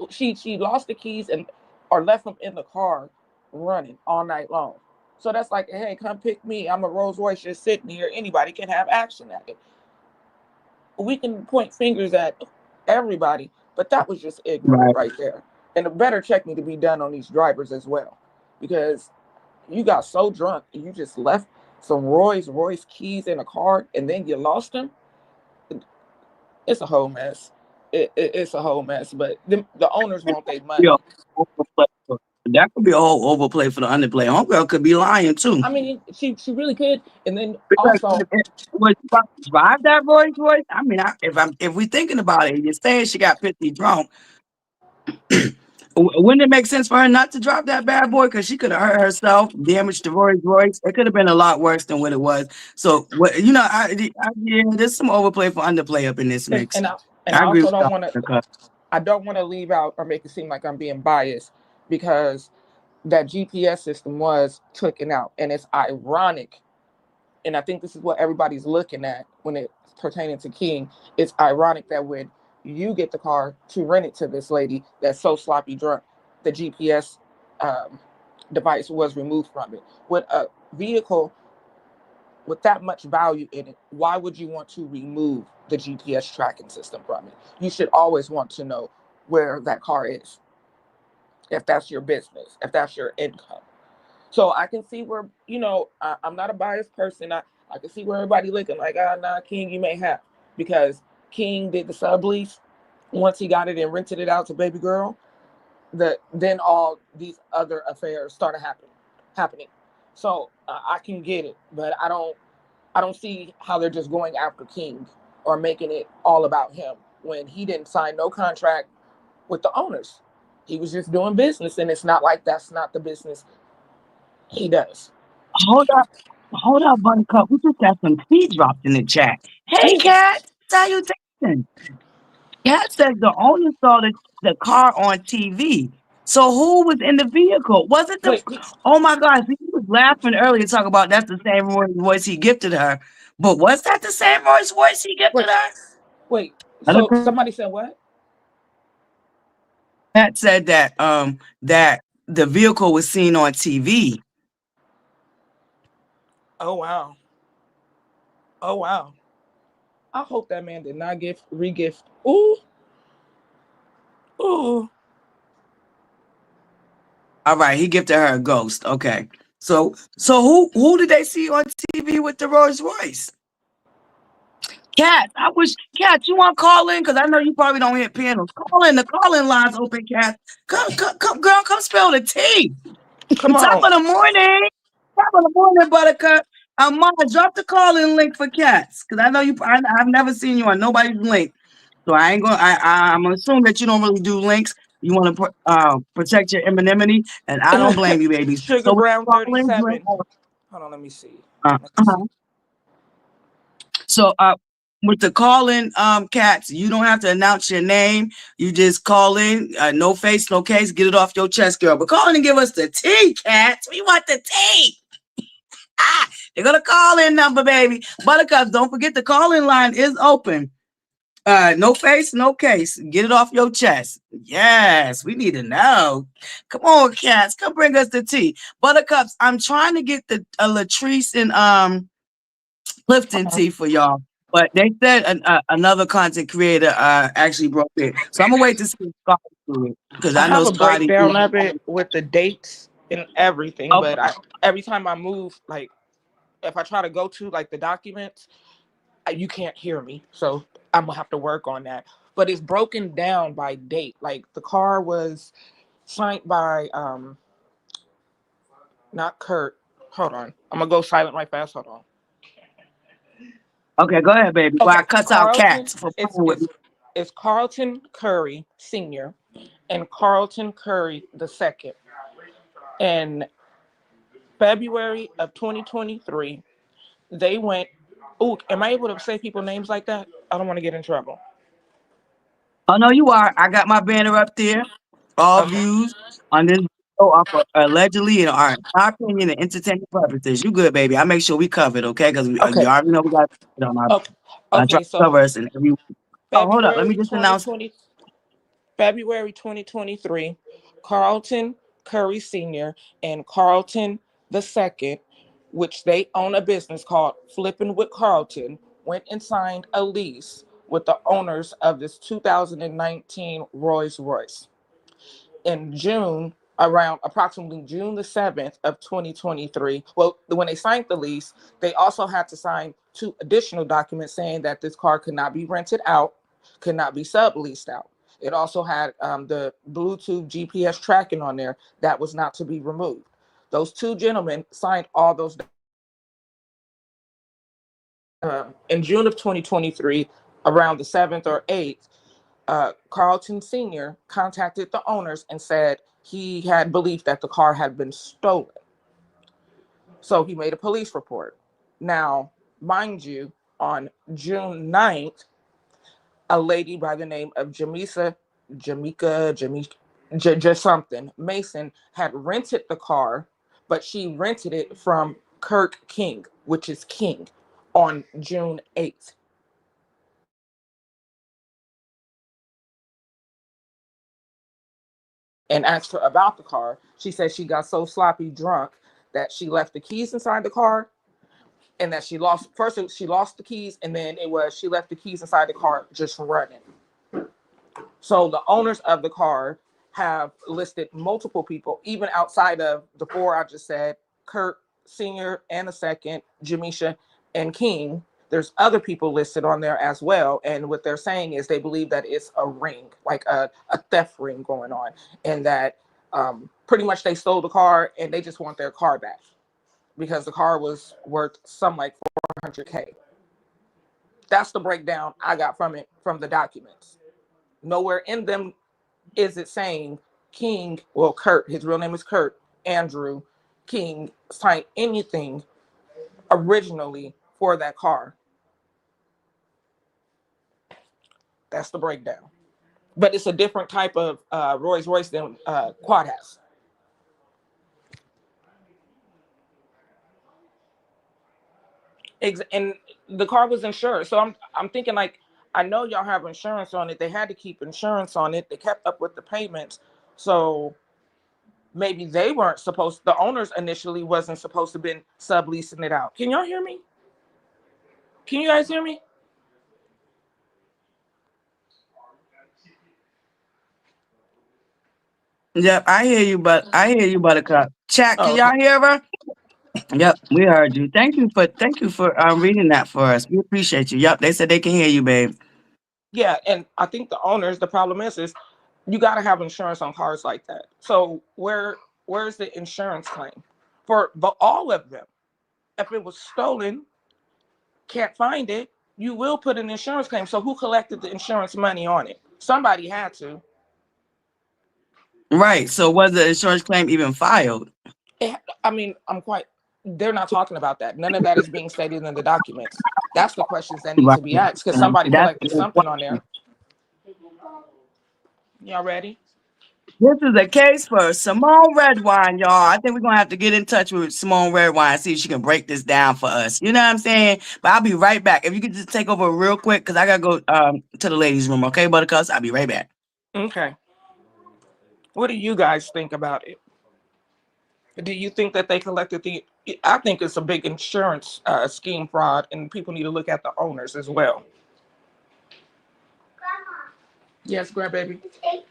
She lost the keys and or left them in the car running all night long. So that's like, hey, come pick me. I'm a Rolls Royce just sitting here. Anybody can have action at it. We can point fingers at everybody, but that was just ignorant Right. right there. And a better check need to be done on these drivers as well, because you got so drunk and you just left some Rolls Royce keys in a car and then you lost them. It's a whole mess. It's a whole mess. But the owners want their Be a money. overplay that could be a whole overplay for the underplay. Homegirl could be lying too. I mean, she really could. And then Because also, was you about to drive that Rolls Royce? I mean, if we thinking about it, you're saying she got 50 drunk. Wouldn't it make sense for her not to drop that bad boy? Because she could have hurt herself, damaged the Rolls Royce. It could have been a lot worse than what it was. So, what yeah, there's some overplay for underplay up in this and mix. and I, and I I agree also with don't you. want to. I don't want to leave out or make it seem like I'm being biased, because that GPS system was taken out, and it's ironic. And I think this is what everybody's looking at when it's pertaining to King. It's ironic that when you get the car to rent it to this lady that's so sloppy drunk, the GPS um, device was removed from it. With a vehicle with that much value in it, why would you want to remove the GPS tracking system from it? You should always want to know where that car is, if that's your business, if that's your income. So I can see where, I'm not a biased person. I can see where everybody looking like, nah, King, you may have. Because King did the sublease. Once he got it and rented it out to baby girl, then all these other affairs started happening. So I can get it, but I don't see how they're just going after King or making it all about him when he didn't sign no contract with the owners. He was just doing business, and it's not like that's not the business he does. Hold up, Buttercup. We just got some tea dropped in the chat. Hey, Ooh, Cat, salutation. Cat says the owner saw the car on TV. So who was in the vehicle? Was it the? wait, Oh my gosh, he was laughing earlier talking about that's the same voice he gifted her. But was that the same voice he wait, gifted her? wait. Another So somebody said what? Cat said that the vehicle was seen on TV. Oh wow. Oh wow. I hope that man did not gift regift. Ooh, ooh. All right, he gifted her a ghost. Okay. So who did they see on TV with the Rolls Royce? Cat, I wish Cat, you want to call in? Because I know you probably don't hit panels. Call in. The call-in line's open, Cat. Come, girl, come spell the T. Come Top on. of the morning. Top of the morning, Buttercup. Mama, drop the call-in link for Cats. Because I know I've never seen you on nobody's link. So I ain't going I'm assuming that you don't really do links. You want to protect your anonymity, and I don't blame you, babies. Sugar So we Brown call in, 37. Hold on, let me see. uh, Let me see. uh, So with the call-in Cats, you don't have to announce your name. You just call in, no face, no case, get it off your chest, girl. But call in and give us the tea, Cats. We want the tea. They're gonna call in number, baby. Buttercups, don't forget the call-in line is open. No face, no case. Get it off your chest. Yes, we need to know. Come on, Cats, come bring us the tea. Buttercups, I'm trying to get the Latrice and Clifton tea for y'all. But they said another content creator actually broke it. So I'm gonna wait to see if Scotty do it. Because I I know have a Scotty. breakdown of it with the dates and everything, Okay. but every time I move, like if I try to go to like the documents, you can't hear me. So I'm gonna have to work on that. But it's broken down by date. Like the car was signed by not Kurt. Hold on. I'm gonna go silent right fast. Hold on. Okay, go ahead, baby. Well, I Okay, cuts out Carlton. cats for It's playing with it's me. it's Carlton Curry Sr. and Carlton Curry II. In February of 2023, they went. Oh, am I able to say people names like that? I don't want to get in trouble. Oh no, you are. I got my banner up there. All Okay. views on this video are for allegedly and are in my opinion and entertainment purposes. You good, baby? I make sure we covered, okay? Because you Okay. already know we got it on our Okay. try Okay. to cover So us and every. Oh, hold up. Let me February just announce. 2020, February 2023, Carlton Curry Sr. and Carlton II, which they own a business called Flipping with Carlton, went and signed a lease with the owners of this 2019 Rolls Royce. In June, around approximately June the 7th of 2023. Well, when they signed the lease, they also had to sign 2 additional documents saying that this car could not be rented out, could not be subleased out. It also had the Bluetooth GPS tracking on there that was not to be removed. Those 2 gentlemen signed all those in June of 2023, around the 7th or 8th. Carlton Sr. contacted the owners and said he had belief that the car had been stolen. So he made a police report. Now, mind you, on June 9th, a lady by the name of just something, Mason had rented the car, but she rented it from Kirk King, which is King, on June 8th. And asked her about the car. She said she got so sloppy drunk that she left the keys inside the car, and that she lost the keys, and then she left the keys inside the car just running. So the owners of the car have listed multiple people, even outside of the 4 I just said, Kurt Sr. and the second, Jamisha and King. There's other people listed on there as well. And what they're saying is they believe that it's a ring, like a theft ring going on. And that pretty much they stole the car and they just want their car back because the car was worth some like 400K. That's the breakdown I got from it, from the documents. Nowhere in them is it saying Kurt, his real name is Kurt Andrew King, signed anything originally for that car. That's the breakdown. But it's a different type of Rolls Royce than Quad has. And the car was insured. So I'm thinking, like, I know y'all have insurance on it. They had to keep insurance on it. They kept up with the payments. So maybe they weren't supposed, the owners initially wasn't supposed to been subleasing it out. Can y'all hear me? Can you guys hear me? Yep, I hear you, but I hear you, Buttercup. Chat, can Oh, y'all okay. hear her? Yep, we heard you. Thank you for reading that for us. We appreciate you. Yep, they said they can hear you, babe. Yeah, and I think the owners, the problem is you got to have insurance on cars like that. So where's the insurance claim for all of them? If it was stolen, can't find it, you will put an insurance claim. So who collected the insurance money on it? Somebody had to. Right. So was the insurance claim even filed? I mean, they're not talking about that. None of that is being stated in the documents. That's the questions that need Right. to be asked because somebody That's collected the something on question. there. Y'all ready? This is a case for Simone Redwine, y'all. I think we're gonna have to get in touch with Simone Redwine and see if she can break this down for us. You know what I'm saying? But I'll be right back. If you could just take over real quick, because I gotta go to the ladies' room, okay, Buttercups? I'll be right back. Okay. What do you guys think about it? Do you think that they collected the? I think it's a big insurance scheme fraud, and people need to look at the owners as well. Yes, grandbaby. It's 8:12.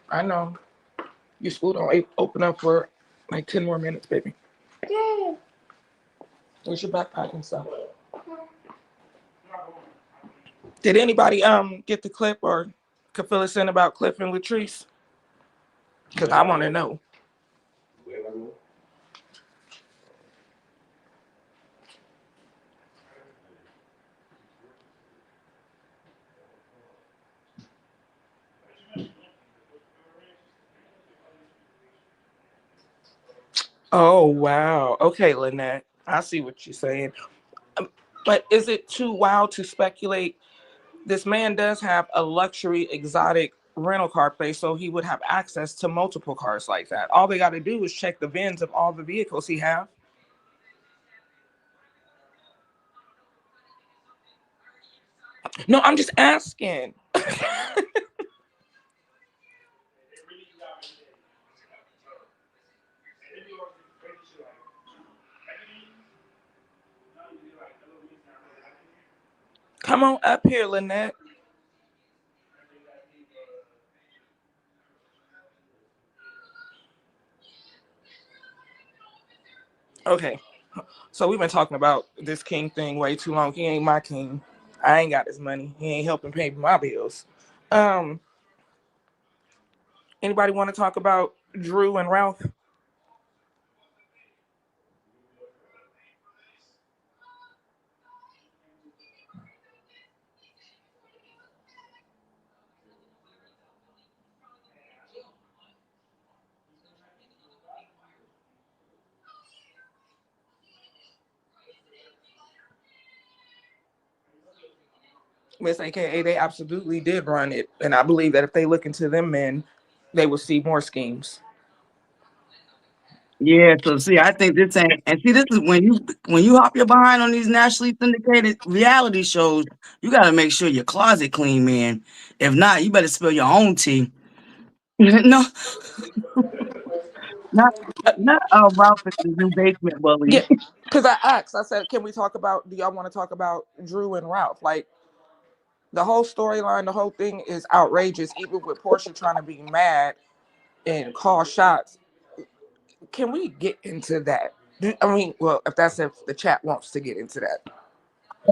I know. Your school don't open up for like 10 more minutes, baby. Yay. Where's your backpack and stuff? Did anybody get the clip or could fill us in about Cliff and Latrice? Because I want to know. Oh, wow. Okay, Lynette. I see what you're saying. But is it too wild to speculate? This man does have a luxury exotic rental car place, so he would have access to multiple cars like that. All they got to do is check the VINs of all the vehicles he have. No, I'm just asking. Come on up here, Lynette. Okay, so we've been talking about this king thing way too long. He ain't my king. I ain't got his money. He ain't helping pay my bills. Um, Anybody want to talk about Drew and Ralph? Miss AKA, they absolutely did run it. And I believe that if they look into them men, they will see more schemes. Yeah, so see, I think this ain't, and see, this is when you hop your behind on these nationally syndicated reality shows, you got to make sure your closet clean, man. If not, you better spill your own tea. No, not not Ralph is the new basement Yeah, bully. because I asked, I said, can we talk about, do y'all want to talk about Drew and Ralph? Like, the whole storyline, the whole thing is outrageous, even with Portia trying to be mad and call shots. Can we get into that? I mean, well, if the chat wants to get into that.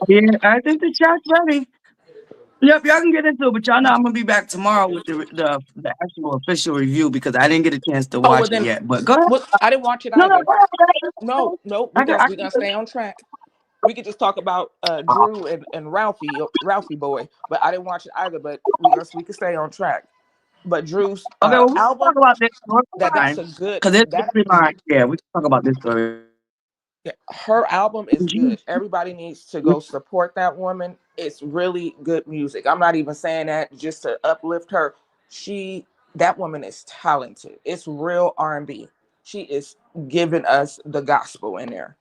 Yeah, I think the chat's ready. Yep, y'all can get into it, but y'all know I'm gonna be back tomorrow with the actual official review because I didn't get a chance to Oh, well watch it then, yet. But go ahead. I didn't watch it No, no, either. go ahead. No, I got, I we're gonna got, stay on track. We could just talk about Drew and Ralphie boy, but I didn't watch it either. But we could stay on track. But Drew's okay, well, we can talk album, about this that's storyline a good because it's that storyline. Yeah, we can talk about this story. yeah, her album is good. Everybody needs to go support that woman. It's really good music. I'm not even saying that just to uplift her. That woman is talented. It's real R&B. She is giving us the gospel in there.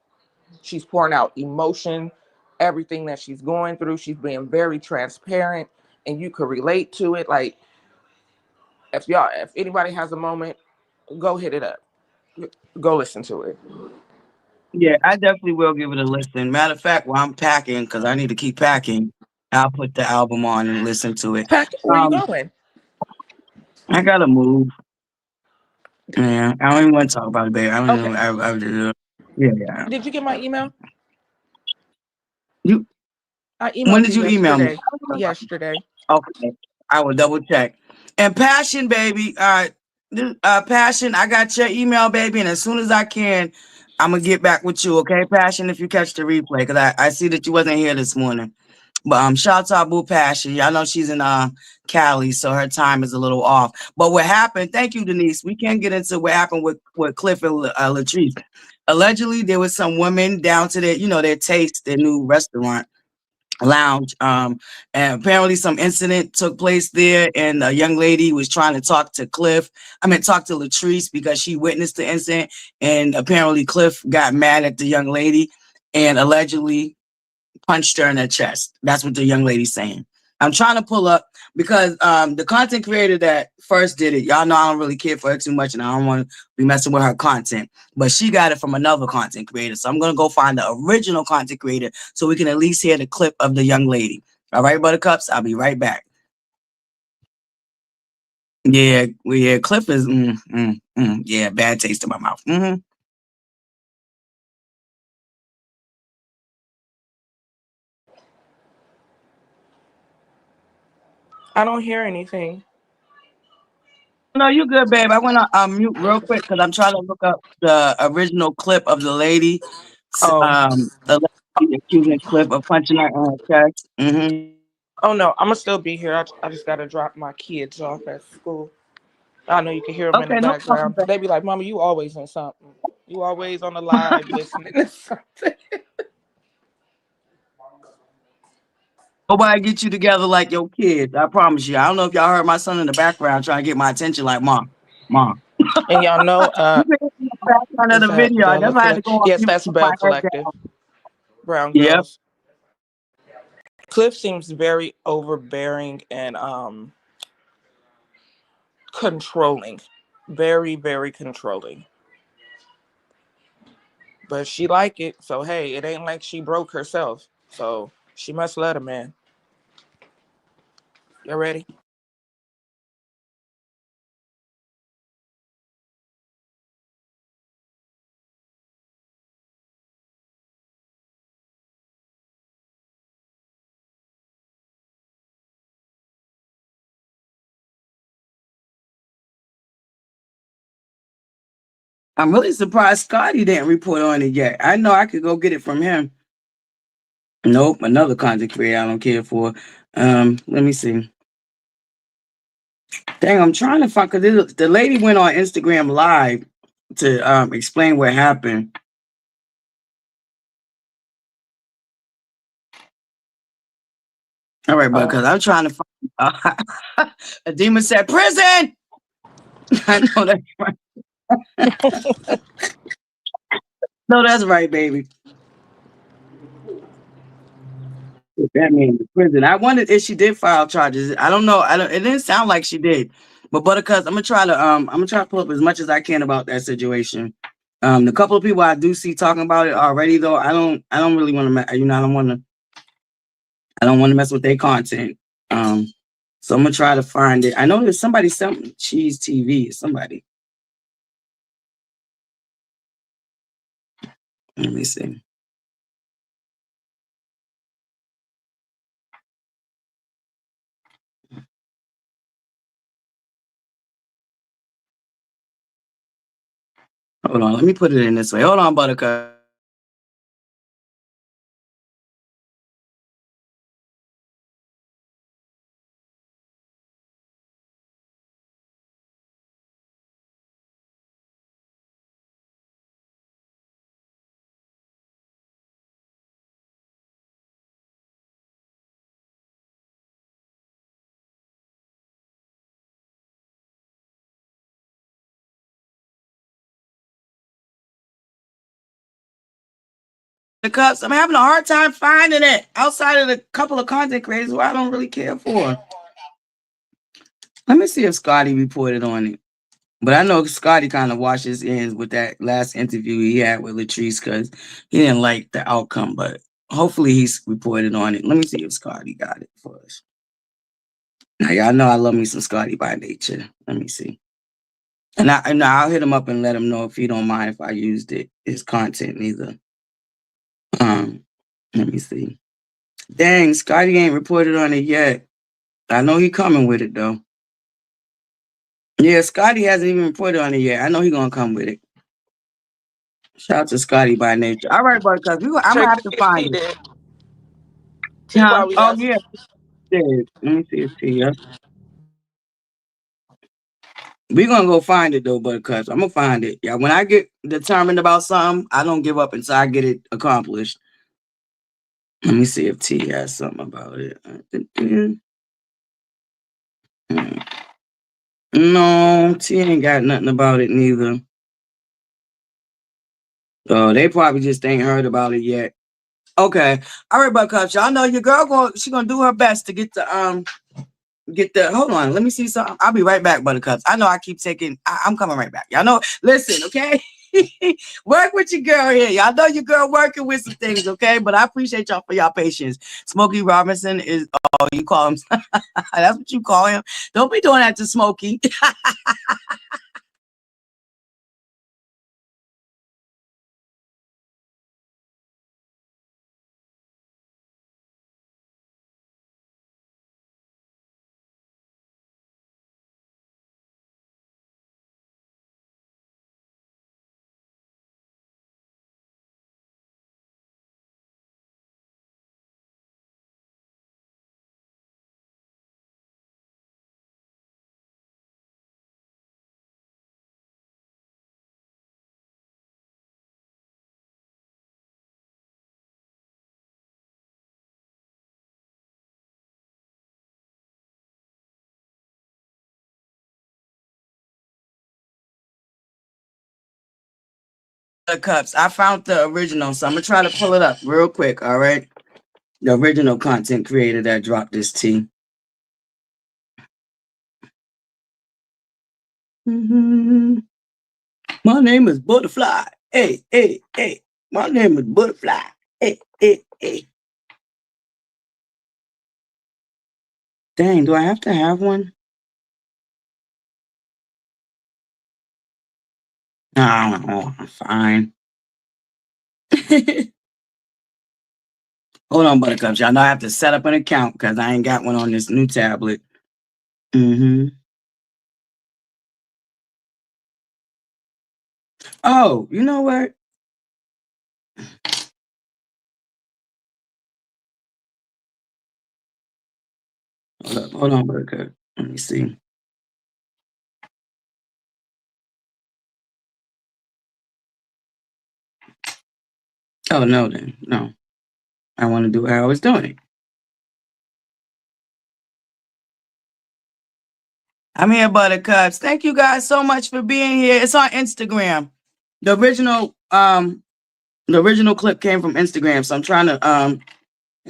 She's pouring out emotion, everything that she's going through. She's being very transparent, and you could relate to it. Like, if anybody has a moment, go hit it up. Go listen to it. Yeah, I definitely will give it a listen. Matter of fact, while I'm packing, because I need to keep packing, I'll put the album on and listen to it. Pack, where you Um, going? I gotta move. Yeah, I don't even want to talk about it, babe. I don't Okay. know. Yeah. Did you get my email? You, I when emailed did you you email me? yesterday. Yesterday. Okay, I will double check. And Passion, baby. Passion, I got your email, baby, and as soon as I can, I'm gonna get back with you. Okay, Passion, if you catch the replay, because I see that you wasn't here this morning. But shout out to Boo Passion. Y'all know she's in Cali, so her time is a little off. But what happened? Thank you, Denise. We can't get into what happened with Cliff and Latrice. Allegedly, there was some women down to their taste, their new restaurant lounge. And apparently some incident took place there, and a young lady was trying to talk to talk to Latrice because she witnessed the incident, and apparently Cliff got mad at the young lady and allegedly punched her in her chest. That's what the young lady's saying. I'm trying to pull up because the content creator that first did it, y'all know I don't really care for her too much, and I don't want to be messing with her content. But she got it from another content creator, so I'm gonna go find the original content creator so we can at least hear the clip of the young lady. All right, Buttercups, I'll be right back. Yeah, Cliff is yeah, bad taste in my mouth. I don't hear anything. No, you good, babe. I want to mute real quick because I'm trying to look up the original clip of the lady. Oh, The lady accusing Cliff of punching her in her chest. oh no, I'm gonna still be here. I just gotta drop my kids off at school. I know you can hear them in the Okay, no problem, background. babe. They be like, "Mama, you always in something. You always on the live listening to something." Nobody get you together like your kids. I promise you. I don't know if y'all heard my son in the background trying to get my attention like, mom. And y'all know, You can hear in the background of is the that video. Bella That's why I had to Collective? go on Yes, mute and that's put my Bell head Collective. down. Brown Yep. girls. Cliff seems very overbearing and controlling, very very controlling. But she like it, so hey, it ain't like she broke herself, so she must let a man. You ready? I'm really surprised Scotty didn't report on it yet. I know I could go get it from him. Nope, another content creator I don't care for. Let me see. Dang, I'm trying to find because the lady went on Instagram Live to explain what happened. All right, but because I'm trying to find a demon said prison. I know that's right. No, that's right, baby. That means prison. I wondered if she did file charges. I don't know. I don't. It didn't sound like she did. But Buttercup, I'm gonna try to pull up as much as I can about that situation. The couple of people I do see talking about it already, though, I don't really want to. I don't want to mess with their content. So I'm gonna try to find it. I know there's somebody, some Cheese TV, somebody. Let me see. Hold on, let me put it in this way. Hold on, Buttercup. Buttercups. I'm having a hard time finding it outside of the couple of content creators who I don't really care for. Let me see if Scotty reported on it. But I know Scotty kind of washed his ends with that last interview he had with Latrice because he didn't like the outcome. But hopefully he's reported on it. Let me see if Scotty got it for us. Now y'all know I love me some Scotty by nature. Let me see. And I'll hit him up and let him know if he don't mind if I used it, his content neither. Um, let me see. Dang, Scotty ain't reported on it yet. I know he coming with it though. Yeah, Scotty hasn't even reported on it yet. I know he gonna come with it. Shout out to Scotty by nature. All right, Buttercup, I'm gonna Check have to to see if find T it. did. T Huh? probably Oh has. yeah, it is. Let me see if T. Yeah. We gonna go find it though, Buttercup. I'm gonna find it. Yeah, when I get determined about something, I don't give up until I get it accomplished. Let me see if T has something about it. No, T ain't got nothing about it neither. Oh, they probably just ain't heard about it yet. Okay. All right, Buttercup. Y'all know your girl she gonna do her best to get the hold on. Let me see something. I'll be right back, Buttercups. I know I keep taking I'm coming right back. Y'all know, listen, okay? Work with your girl here. Y'all know your girl working with some things, okay? But I appreciate y'all for y'all patience. Smokey Robinson is you call him that's what you call him. Don't be doing that to Smokey. Buttercups. I found the original, so I'm gonna try to pull it up real quick. All right, the original content creator that dropped this tea. My name is ButterFlii. Hey, hey, hey. My name is ButterFlii. Hey, hey, hey. Dang, do I have to have one? Oh, I'm fine. Hold on, Buttercups. Y'all know I have to set up an account because I ain't got one on this new tablet. Oh, you know what? Hold on, Buttercup. Let me see. Oh, no, then. No. I want to do how I was doing it. I'm here, Buttercups. Thank you guys so much for being here. It's on Instagram. The original clip came from Instagram, so I'm trying to I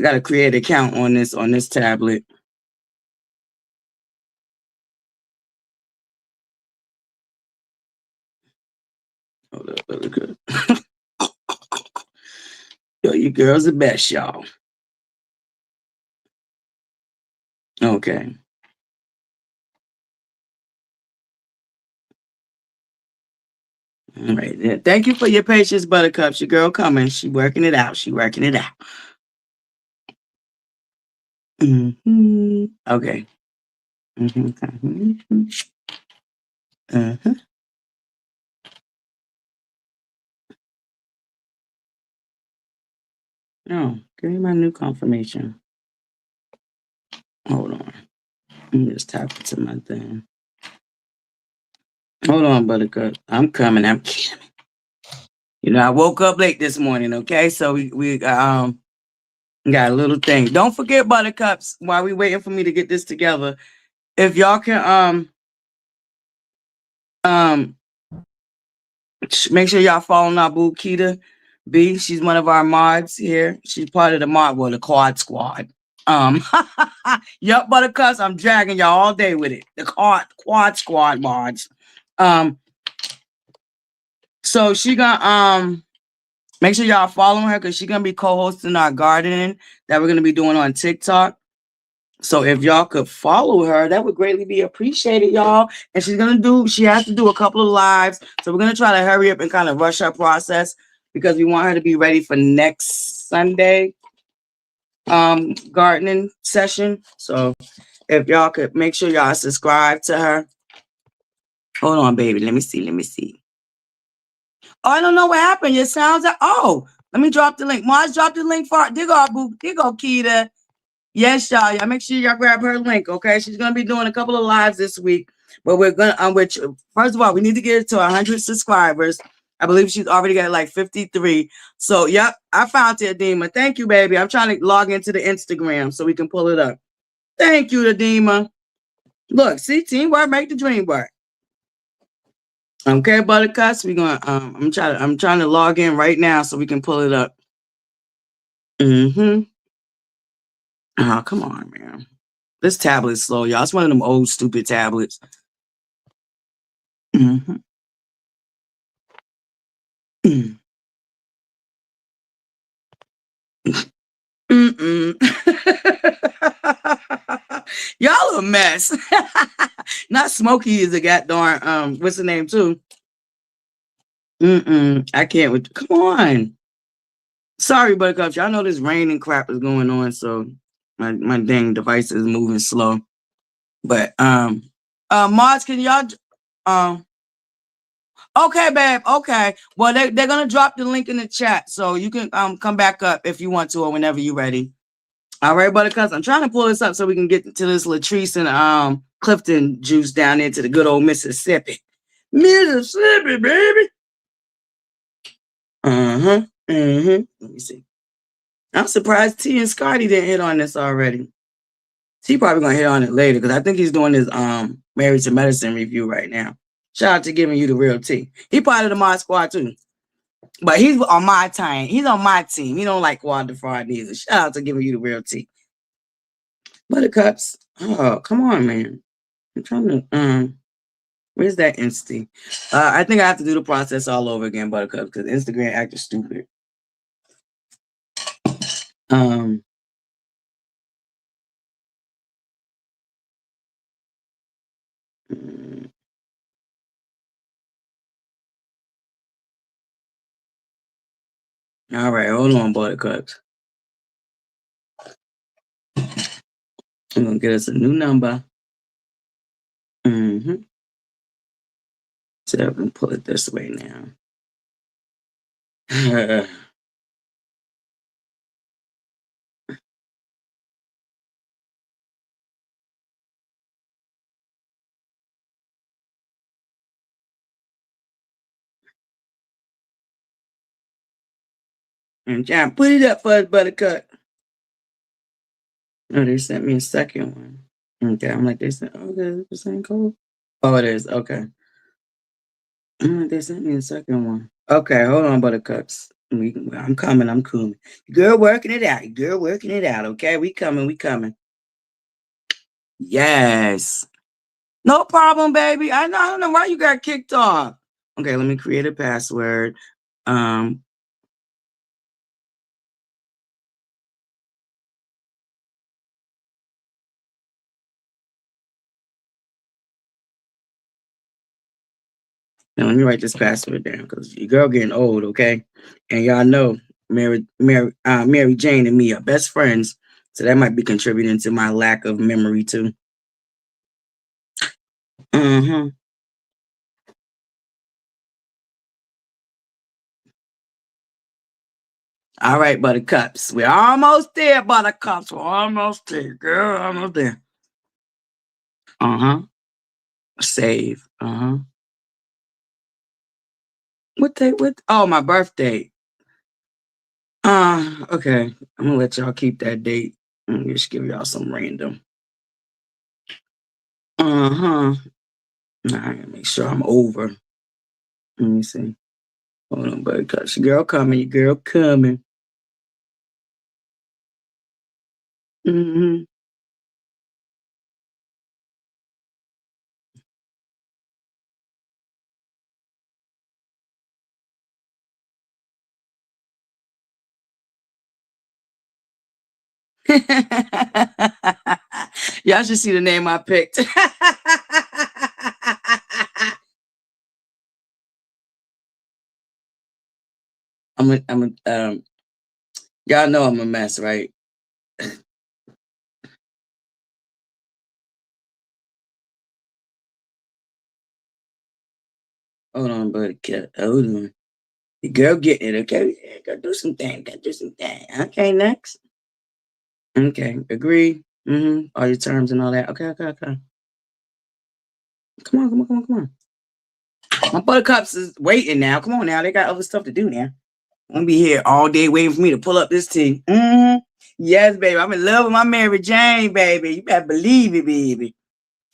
gotta create an account on this tablet. Hold up, Buttercup. Yo, you girls the best, y'all. Okay. All right. Yeah. Thank you for your patience, Buttercups. Your girl coming. She working it out. She working it out. Okay. No, give me my new confirmation. Hold on. Let me just tap into my thing. Hold on, Buttercup. I'm coming. I'm coming. You know, I woke up late this morning, okay? So we got a little thing. Don't forget, Buttercups, while we waiting for me to get this together. If y'all can make sure y'all following our boo Keita B. She's one of our mods here. She's part of the quad squad. Yup, Buttercups, I'm dragging y'all all day with it. The quad squad mods. So she gonna make sure y'all following her because she's gonna be co-hosting our gardening that we're gonna be doing on TikTok. So if y'all could follow her, that would greatly be appreciated, y'all. And she has to do a couple of lives. So we're gonna try to hurry up and kind of rush her process because we want her to be ready for next Sunday gardening session. So if y'all could make sure y'all subscribe to her. Hold on, baby. Let me see. Oh, I don't know what happened. It sounds like, let me drop the link. Mars, drop the link for Dig go, boo. Dig go, Keita. Yes, y'all. Y'all make sure y'all grab her link, okay? She's gonna be doing a couple of lives this week. But we're gonna first of all, we need to get it to 100 subscribers. I believe she's already got like 53. So yep, I found it, Adema. Thank you, baby. I'm trying to log into the Instagram so we can pull it up. Thank you, Adema. Look, see, teamwork make the dream work. Okay, Buttercups, we're gonna I'm trying to log in right now so we can pull it up. Oh, come on, man. This tablet is slow, y'all. It's one of them old stupid tablets. Y'all a mess. Not Smokey is a goddamn what's the name too? I can't with come on. Sorry, Buttercups. Y'all know this rain and crap is going on, so my dang device is moving slow. But mods, can y'all okay, babe. Okay. Well, they're gonna drop the link in the chat, so you can come back up if you want to or whenever you're ready. All right, Buttercups. I'm trying to pull this up so we can get to this Latrice and Clifton juice down into the good old Mississippi. Mississippi, baby. Let me see. I'm surprised T and Scotty didn't hit on this already. T probably gonna hit on it later because I think he's doing his Married to Medicine review right now. Shout out to giving you the real T. He part of the mod squad too. But he's on my team. He's on my team. He don't like water fried neither. Shout out to giving you the real tea. Buttercups. Oh, come on, man. I'm trying to where's that Insta? I think I have to do the process all over again, Buttercup, because Instagram acting stupid. All right, hold on, Buttercups. I'm gonna get us a new number. So I'm gonna pull it this way now. And John, put it up for us, Buttercup. Oh, they sent me a second one. Okay, I'm like, they sent, oh, that's the same code? Oh, it is, okay. They sent me a second one. Okay, hold on, Buttercups. I'm coming, I'm cool. Girl working it out. Girl working it out, okay? We coming. Yes. No problem, baby. I don't know why you got kicked off. Okay, let me create a password. Now let me write this password down because your girl getting old, okay? And y'all know Mary Jane and me are best friends, so that might be contributing to my lack of memory too. All right, Buttercups. We're almost there, Buttercups. We're almost there, girl. Almost there. Save. What date? Oh, my birthday. Okay. I'm gonna let y'all keep that date. I'm just give y'all some random. Now I gotta make sure I'm over. Let me see. Hold on, Buttercups. Your girl coming. Your girl coming. Y'all should see the name I picked. Y'all know I'm a mess, right? Hold on, Buttercup. Hold on. The girl getting it, okay? Gotta do some things. Okay, next. Okay, agree. All your terms and all that. Okay. Come on. My Buttercups is waiting now. Come on now. They got other stuff to do now. I'm gonna be here all day waiting for me to pull up this tea. Yes, baby. I'm in love with my Mary Jane, baby. You better believe it, baby.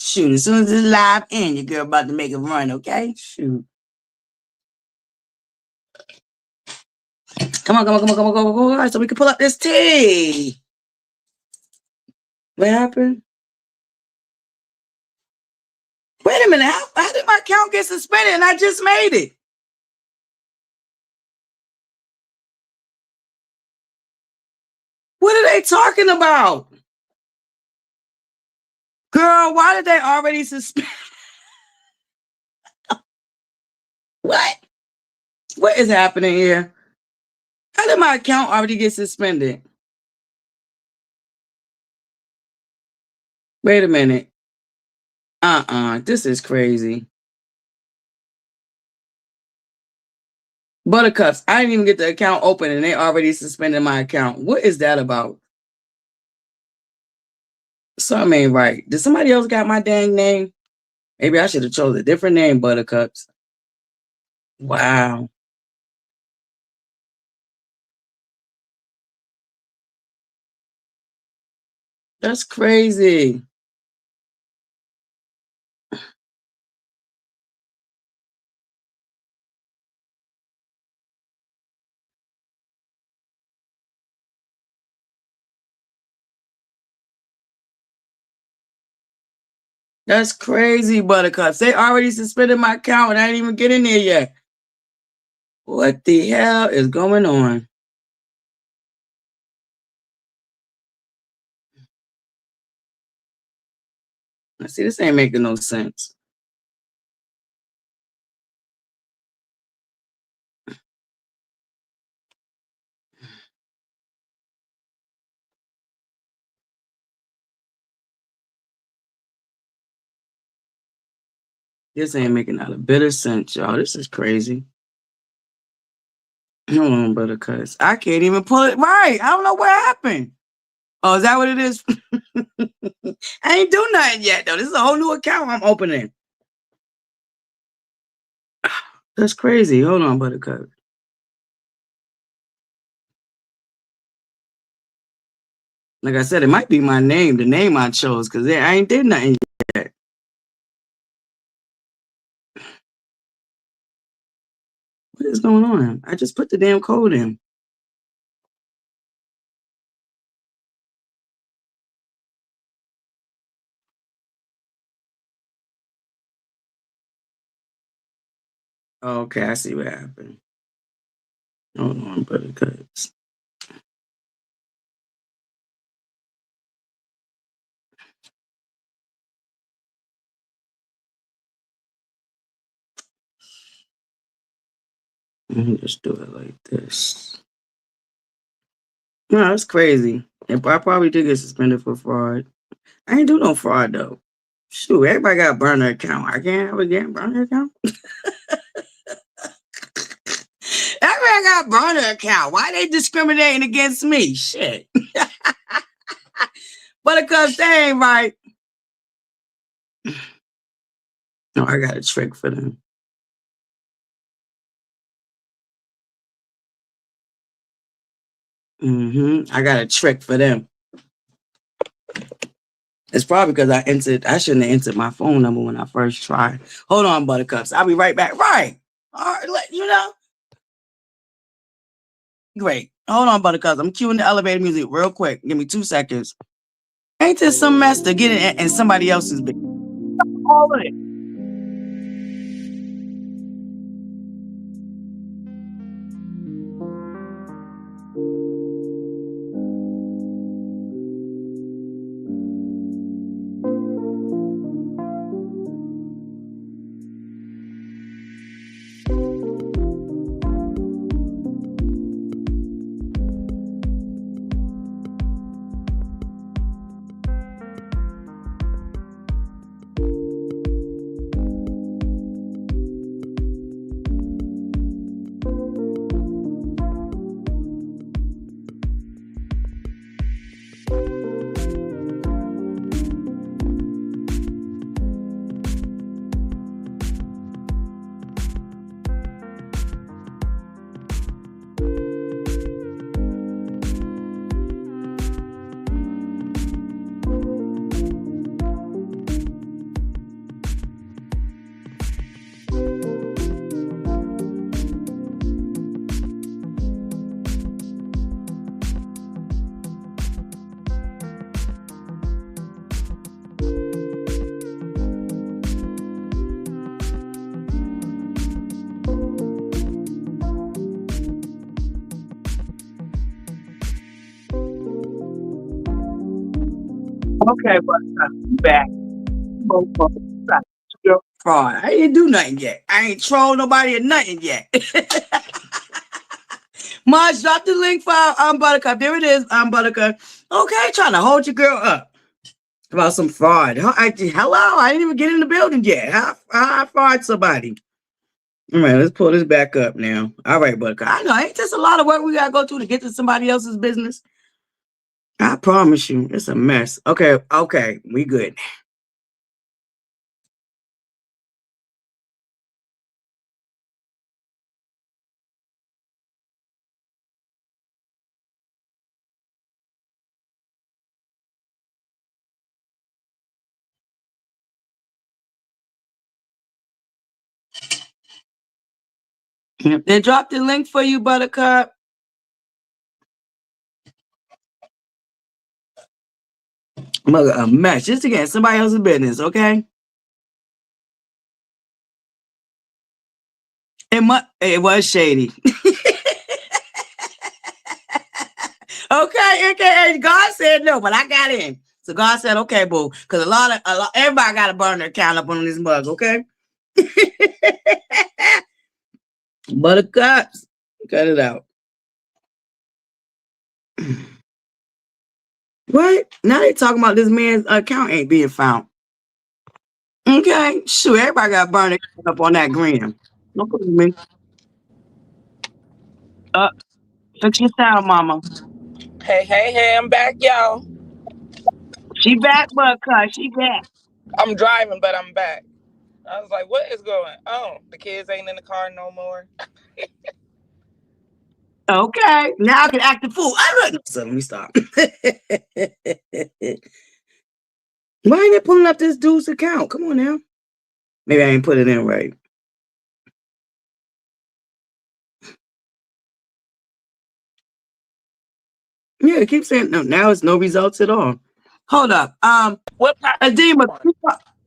Shoot, as soon as it's live in, your girl about to make a run, okay? Shoot. Come on, so we can pull up this tea. What happened? Wait a minute. How did my account get suspended and I just made it? What are they talking about? Girl, why did they already suspend? What? What is happening here? How did my account already get suspended? Wait a minute. This is crazy. Buttercups, I didn't even get the account open and they already suspended my account. What is that about? Something ain't right. Did somebody else got my dang name? Maybe I should have chose a different name, Buttercups. Wow. That's crazy. That's crazy, Buttercups. They already suspended my account and I didn't even get in there yet. What the hell is going on? I see this ain't making no sense. This ain't making not a bit of sense, y'all. This is crazy. Hold on, Buttercups. I can't even pull it right. I don't know what happened. Oh, is that what it is? I ain't do nothing yet, though. This is a whole new account I'm opening. That's crazy. Hold on, Buttercup. Like I said, it might be my name, the name I chose, because I ain't did nothing yet. What is going on? I just put the damn code in. Okay, I see what happened. Hold on, Buttercups. Let me just do it like this. No, that's crazy. I probably did get suspended for fraud. I ain't do no fraud, though. Shoot, everybody got a burner account. I can't have a damn burner account. Everybody got a burner account. Why they discriminating against me? Shit. Buttercups, they ain't right. No, I got a trick for them. I got a trick for them. It's probably because I shouldn't have entered my phone number when I first tried. Hold on, Buttercups. I'll be right back. Right. All right, you know. Great. Hold on, Buttercups. I'm cueing the elevator music real quick. Give me 2 seconds. Ain't this some mess to get in somebody else's business? All of it. Okay, Buttercups, you back. Fraud. I ain't do nothing yet. I ain't troll nobody or nothing yet. Marge, drop the link for Buttercup. There it is, Buttercup. Okay, trying to hold your girl up about some fraud. Hello, I didn't even get in the building yet. How I fraud somebody? All right, let's pull this back up now. All right, Buttercup. I know, ain't this a lot of work we gotta go through to get to somebody else's business? I promise you, it's a mess. Okay, we good. They dropped the link for you, Buttercup. Mother, a mess. Just to get somebody else's business, okay? it was shady. Okay, aka God said no, but I got in. So God said, okay, boo, because everybody got to burn their account up on this mug, okay? Buttercups, cut it out. What? Now they talking about this man's account ain't being found. Okay, sure, everybody got to burn their account up on that gram. No problem, man. Fix your sound, mama. Hey, I'm back, y'all. She back, Buttercup. She back. I'm driving, but I'm back. I was like, what is going on? The kids ain't in the car no more. Okay, now I can act the fool. So let me stop. Why ain't they pulling up this dude's account? Come on now. Maybe I ain't put it in right. Yeah, it keeps saying no. Now it's no results at all. Hold up. What Adema, can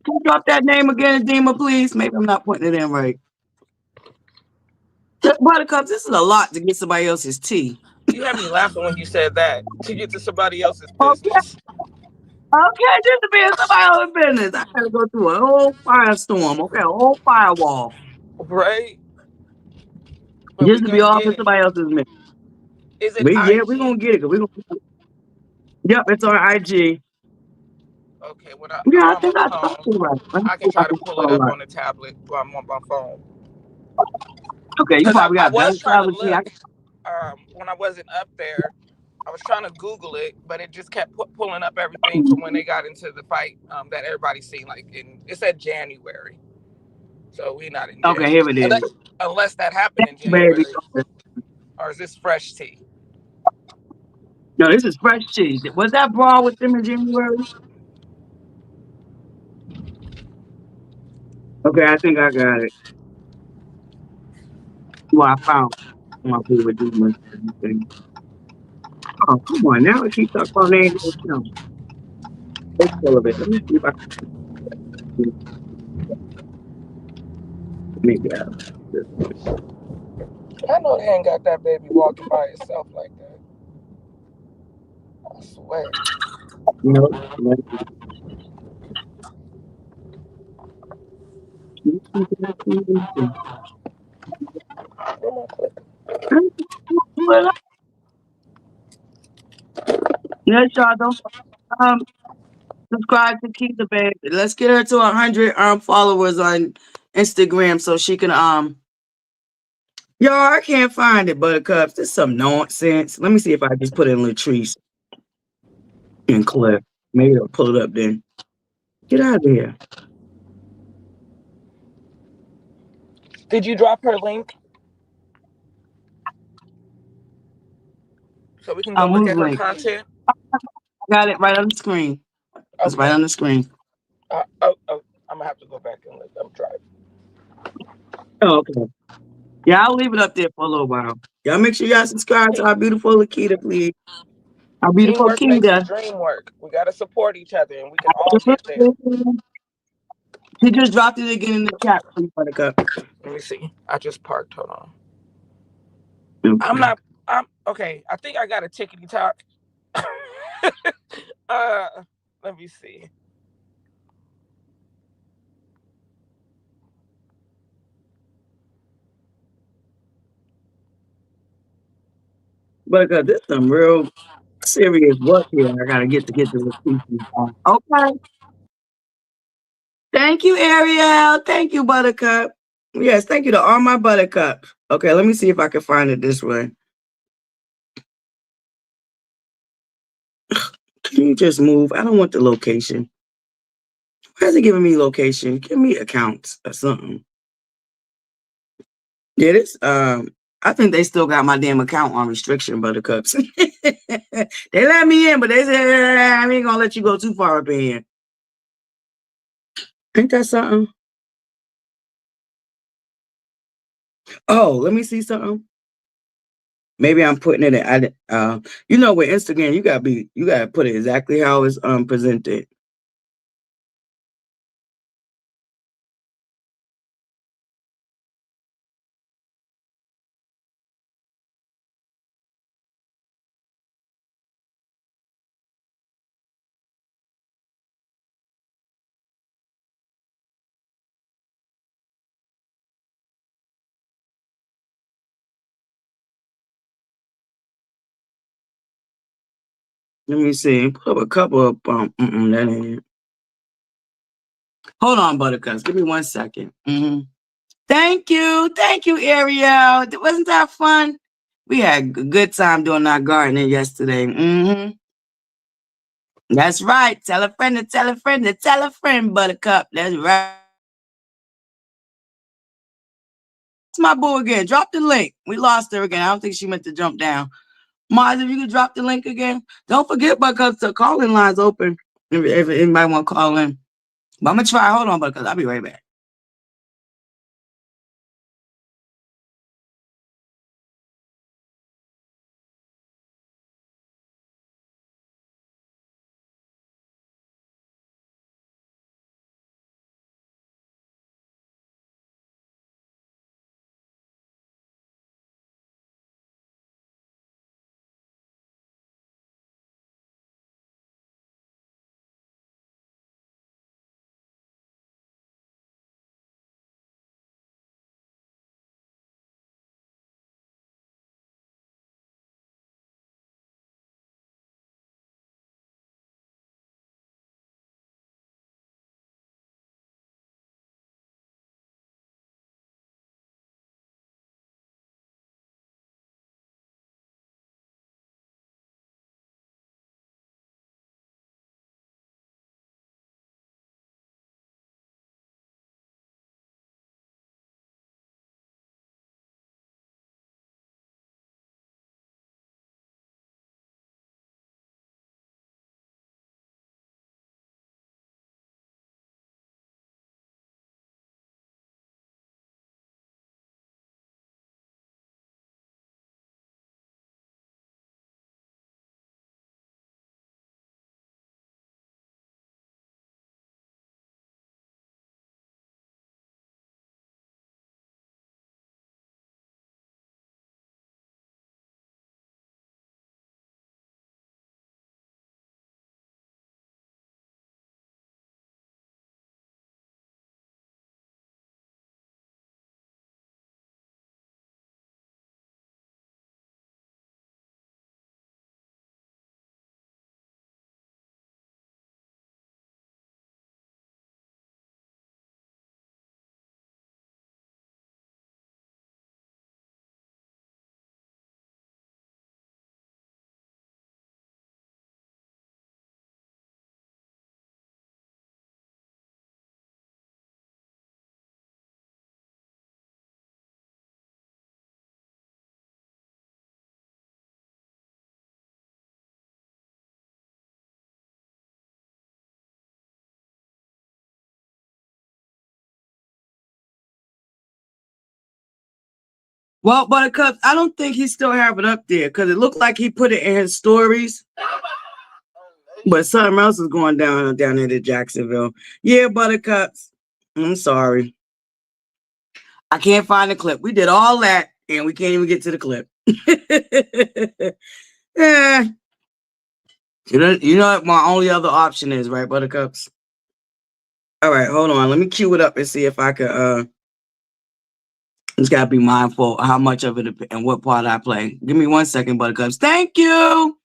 you drop that name again, Adema, please? Maybe I'm not putting it in right. Buttercup, this is a lot to get somebody else's tea. You had me laughing when you said that. To get to somebody else's Okay, business. just to be in somebody else's business. I gotta go through a whole firestorm. Okay, a whole firewall. Right? But we Just to be gonna off get in it. somebody else's business. Is it We're IG? gonna get it. Yep, it's on IG. Okay, Yeah, I'm I think almost I talked home. to her. Let me I see can if I try to can pull it call up her. on the tablet while I'm on my phone. Okay, you Because probably I got better was trying to travel. See, look when I wasn't up there. I was trying to Google it, but it just kept pulling up everything from when they got into the fight that everybody's seen. It said January, so we're not in okay, January here it is. unless that happened in Baby. January, or is this fresh tea? No, this is fresh cheese. Was that brawl with them in January? Okay, I think I got it. Well, I found my favorite demon. Oh, come on. Now it keeps talking about name. Let's pull of it. Let me see if I can maybe I know they ain't got that baby walking by itself like that. I swear. you know. Where my clicker? Yes, y'all don't subscribe to Keep the Baby. Let's get her to 100 followers on Instagram so she can Y'all, I can't find it, Buttercups. This is some nonsense. Let me see if I just put in Latrice and Cliff. Maybe it'll pull it up then. Get out of here. Did you drop her link so we can go look Who's at her link? content? I got it right on the screen. It's right Okay. on the screen. I'm gonna have to go back and look. I'm driving. Oh, okay. Yeah, I'll leave it up there for a little while. Y'all make sure y'all subscribe to our beautiful Lakita, please. Our beautiful Teamwork makes the Kita. dream work. We gotta support each other, and we can all get there. He just dropped it again in the chat for you, Buttercup. Let me see. I just parked. Hold on. Okay. I'm okay. I think I got a tickety talk. Let me see. Buttercup, this is some real serious work here. I gotta get the Lakita. Okay. Thank you, Ariel. Thank you, Buttercup. Yes, thank you to all my Buttercup. Okay, let me see if I can find it this way. Can you just move? I don't want the location. Why is it giving me location? Give me accounts or something. Yeah, this I think they still got my damn account on restriction, Buttercups. They let me in, but they said I ain't gonna let you go too far up in here. Ain't that something? Oh, let me see something. Maybe I'm putting it in. You know, with Instagram, you gotta put it exactly how it's presented. Let me see. Put up a couple of that ain't it. Hold on, Buttercups. Give me 1 second. Thank you, Ariel. Wasn't that fun? We had a good time doing our gardening yesterday. That's right. Tell a friend to tell a friend to tell a friend, Buttercup. That's right. It's my boo again. Drop the link. We lost her again. I don't think she meant to jump down. Mars, if you could drop the link again. Don't forget, Buttercup, the calling line's open. If anybody want to call in. But I'm going to try. Hold on, Buttercup. I'll be right back. Well, Buttercup, I don't think he still have it up there because it looked like he put it in his stories. But something else is going down into Jacksonville. Yeah, Buttercups. I'm sorry. I can't find the clip. We did all that and we can't even get to the clip. Yeah. You know what my only other option is, right, Buttercups? All right, hold on. Let me cue it up and see if I could just gotta be mindful of how much of it and what part I play. Give me 1 second, Buttercups. Thank you.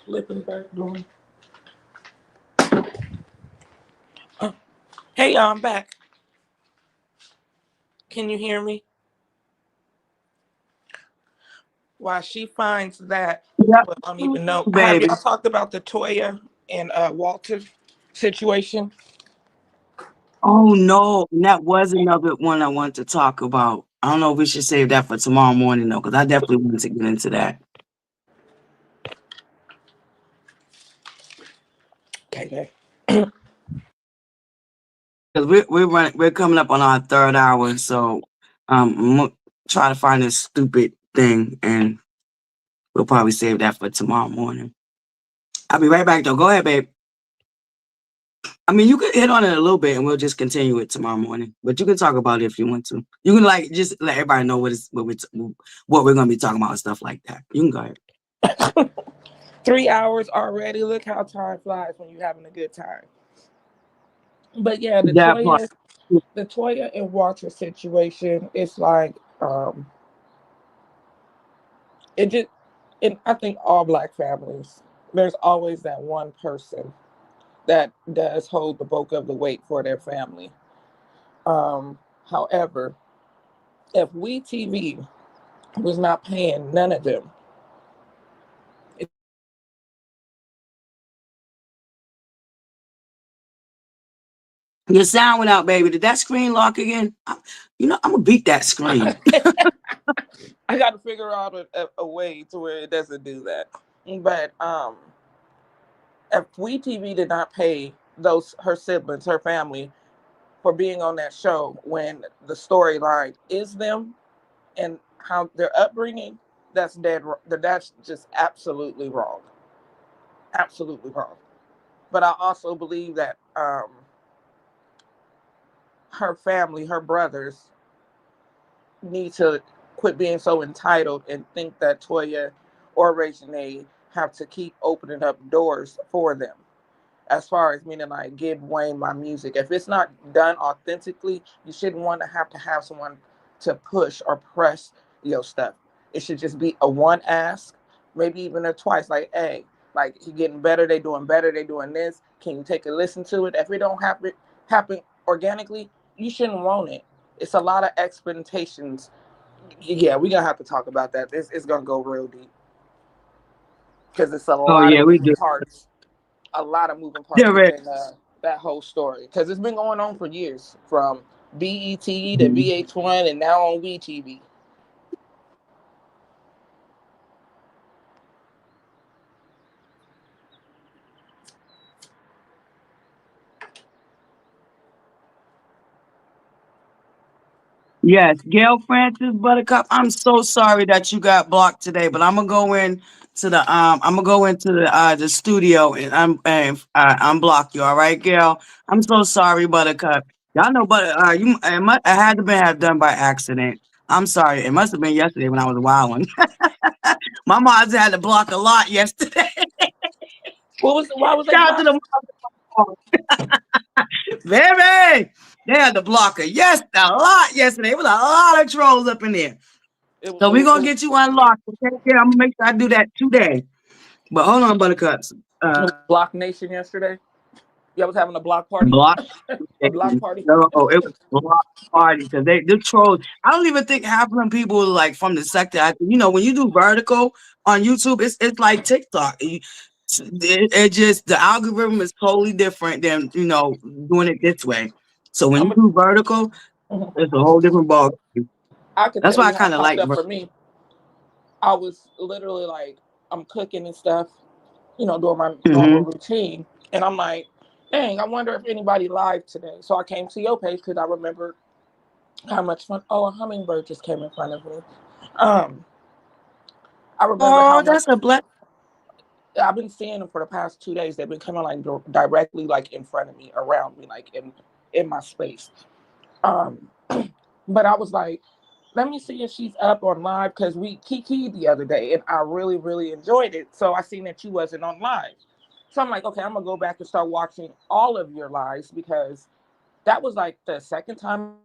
flipping back door. Hey, I'm back. Can you hear me? While she finds that, Yep, well, I don't even know. Have baby. y'all talked about the Toya and Walter situation? Oh no, and that was another one I want to talk about. I don't know if we should save that for tomorrow morning though, because I definitely want to get into that. Okay. Because we're coming up on our third hour, so I'm gonna try to find this stupid thing, and we'll probably save that for tomorrow morning. I'll be right back though. Go ahead, babe. I mean, you could hit on it a little bit, and we'll just continue it tomorrow morning. But you can talk about it if you want to. You can like just let everybody know what we're gonna be talking about and stuff like that. You can go ahead. 3 hours already. Look how time flies when you're having a good time. But yeah, the That part. Toya and Walter situation, it's like it just, and I think all Black families, there's always that one person that does hold the bulk of the weight for their family. However, if WeTV was not paying none of them, Your sound went out, baby. Did that screen lock again? I'm gonna beat that screen. I got to figure out a way to where it doesn't do that. But if WeTV did not pay her siblings, her family, for being on that show when the storyline is them and how their upbringing, that's dead. That's just absolutely wrong. Absolutely wrong. But I also believe that her family, her brothers, need to quit being so entitled and think that Toya or Reginae have to keep opening up doors for them. As far as meaning like give Wayne my music. If it's not done authentically, you shouldn't want to have someone to push or press your stuff. It should just be a one ask, maybe even a twice. Like, hey, like he getting better, they doing better, they doing this. Can you take a listen to it? If it don't happen organically, you shouldn't want it. It's a lot of expectations. Yeah, we're gonna have to talk about that. It's gonna go real deep because it's a Oh lot yeah, of we moving do. parts. A lot of moving parts Yeah, right. within that whole story because it's been going on for years, from BET to Mhm. VH1 and now on WeTV. Yes, Gail Francis Buttercup. I'm so sorry that you got blocked today, but I'm gonna go in to the studio and unblock you. All right, Gail. I'm so sorry, Buttercup. Y'all know, but it had to have done by accident. I'm sorry. It must have been yesterday when I was wilding. My mom's had to block a lot yesterday. Why was they Shout out to blocking? the baby. They had to block her. Yes, a lot yesterday. It was a lot of trolls up in there. So we're gonna get you unlocked. Okay? Yeah, I'm gonna make sure I do that today. But hold on, Buttercups. It was Block Nation yesterday. Yeah, I was having a block party. Block. A block party. No, it was a block party because the trolls. I don't even think half of them people like from the sector. When you do vertical on YouTube, it's like TikTok. It just the algorithm is totally different than doing it this way. So when I'm you a, do vertical, it's a whole different ball. I could That's tell why I you how it kind of popped like. up for me. I was literally like, I'm cooking and stuff, doing my normal Mm-hmm. routine. And I'm like, dang, I wonder if anybody live today. So I came to your page because I remember how much fun. Oh, a hummingbird just came in front of me. Um, I remember how Oh, much that's a blessing. I've been seeing them for the past 2 days. They've been coming like directly like in front of me, around me, like in my space. Um, but I was like, let me see if she's up on live because we kikied the other day and I really, really enjoyed it. So I seen that you wasn't on live. So I'm like, okay, I'm gonna go back and start watching all of your lives because that was like the second time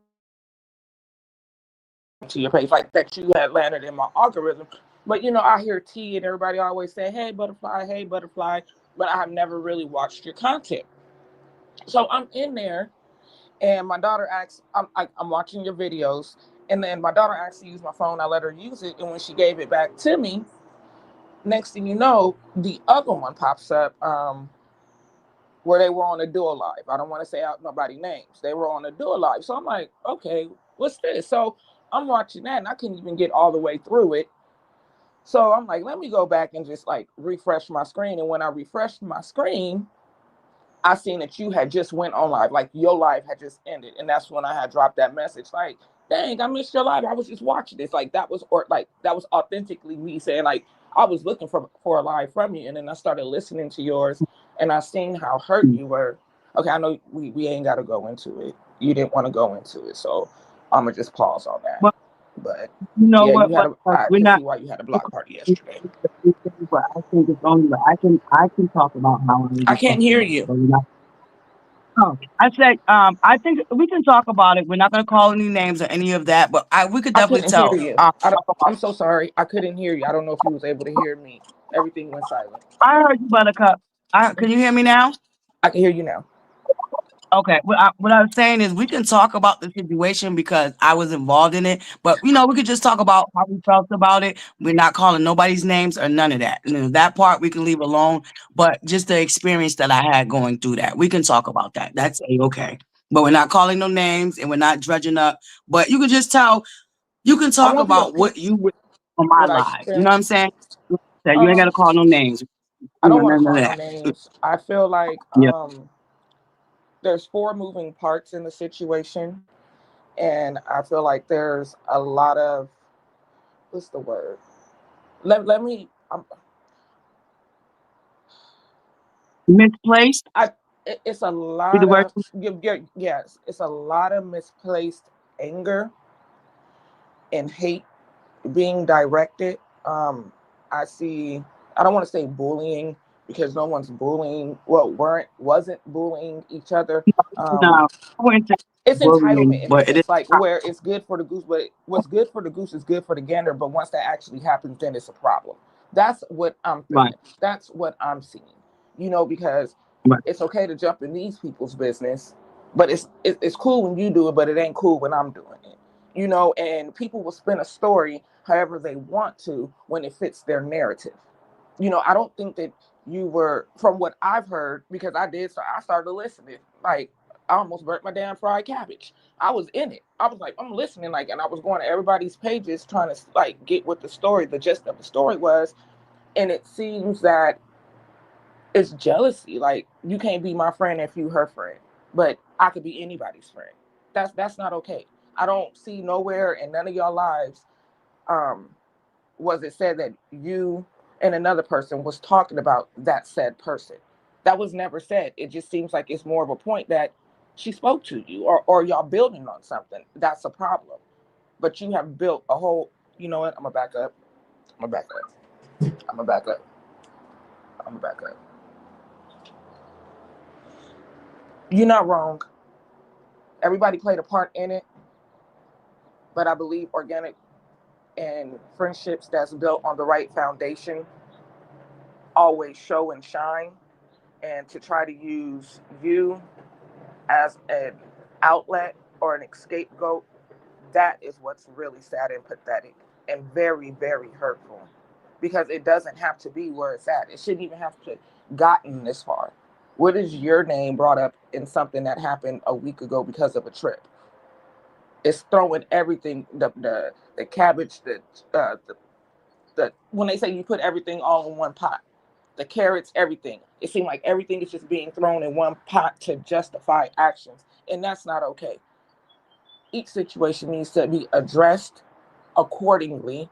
to your page, like that you had landed in my algorithm. But I hear T and everybody always say, "Hey, ButterFlii, hey, ButterFlii," but I have never really watched your content. So I'm in there, and my daughter asks, I'm watching your videos, and then my daughter asked to use my phone. I let her use it, and when she gave it back to me, next thing you know, the other one pops up, where they were on a dual live. I don't want to say out nobody's names. They were on a dual live. So I'm like, okay, what's this? So I'm watching that, and I couldn't even get all the way through it. So I'm like, let me go back and just like refresh my screen. And when I refreshed my screen, I seen that you had just went on live, like your live had just ended. And that's when I had dropped that message, like, dang, I missed your live. I was just watching this. Like that was authentically me saying, like, I was looking for a live from you. And then I started listening to yours, and I seen how hurt you were. Okay, I know we ain't gotta go into it. You didn't want to go into it. So I'm gonna just pause on that. But But you know yeah, what? I We're can not. see why you had a block party yesterday. But I think it's only. I can talk about how I I was can't hear affected, you. but we're not. Oh, I said, I think we can talk about it. We're not going to call any names or any of that, but we could I definitely couldn't hear tell. you. I'm so sorry. I couldn't hear you. I don't know if you was able to hear me. Everything went silent. I heard you, Buttercup. Can you hear me now? I can hear you now. Okay. What I was saying is we can talk about the situation because I was involved in it, but we could just talk about how we felt about it. We're not calling nobody's names or none of that. That part we can leave alone, but just the experience that I had going through that, we can talk about that. That's okay. But we're not calling no names and we're not dredging up. But you can just tell. You can I talk want you to about what piece you would on my what I live. You know what I'm experienced. saying? That you ain't Um, gotta call no names. I don't want to None of call no that. names. I feel like Yeah. there's four moving parts in the situation, and I feel like there's a lot of what's the word? Let me. Misplaced. It's a Be the lot word. of yes. It's a lot of misplaced anger and hate being directed. I see. I don't want to say bullying because no one's bullying. Well, wasn't bullying each other. No, Um, I wouldn't say it's bullying, entitlement in a but it is sense, like where it's good for the goose, but what's good for the goose is good for the gander. But once that actually happens, then it's a problem. That's what I'm right. feeling. That's what I'm seeing. Because Right. it's okay to jump in these people's business, but it's cool when you do it, but it ain't cool when I'm doing it. And people will spin a story however they want to when it fits their narrative. I don't think that you were, from what I've heard, because I started listening. Like, I almost burnt my damn fried cabbage. I was in it. I was like, I'm listening, like, and I was going to everybody's pages trying to like get what the gist of the story was. And it seems that it's jealousy. Like, you can't be my friend if you her friend, but I could be anybody's friend. That's not okay. I don't see nowhere in none of y'all lives um was it said that you and another person was talking about that said person. That was never said. It just seems like it's more of a point that she spoke to you, or y'all building on something. That's a problem. But you have built a whole, you know what? I'm gonna back up. I'm gonna back up. I'm gonna back up. I'm gonna back up. You're not wrong. Everybody played a part in it, but I believe organic and friendships that's built on the right foundation always show and shine. And to try to use you as an outlet or an scapegoat, that is what's really sad and pathetic and very, very hurtful, because it doesn't have to be where it's at. It shouldn't even have to gotten this far. What is your name brought up in something that happened a week ago because of a trip? It's throwing everything, the cabbage, the when they say you put everything all in one pot, the carrots, everything. It seemed like everything is just being thrown in one pot to justify actions, and that's not okay. Each situation needs to be addressed accordingly,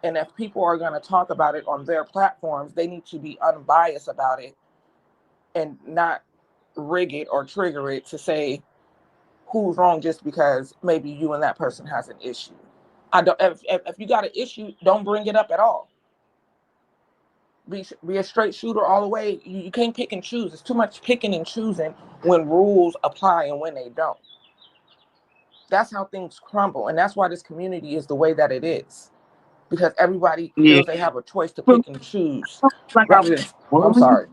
and if people are going to talk about it on their platforms, they need to be unbiased about it and not rig it or trigger it to say who's wrong just because maybe you and that person has an issue. I don't. If you got an issue, don't bring it up at all. Be a straight shooter all the way. You can't pick and choose. It's too much picking and choosing when rules apply and when they don't. That's how things crumble, and that's why this community is the way that it is. because everybody Yeah. feels they have a choice to But pick and choose like I rather was than. I'm bullied, sorry.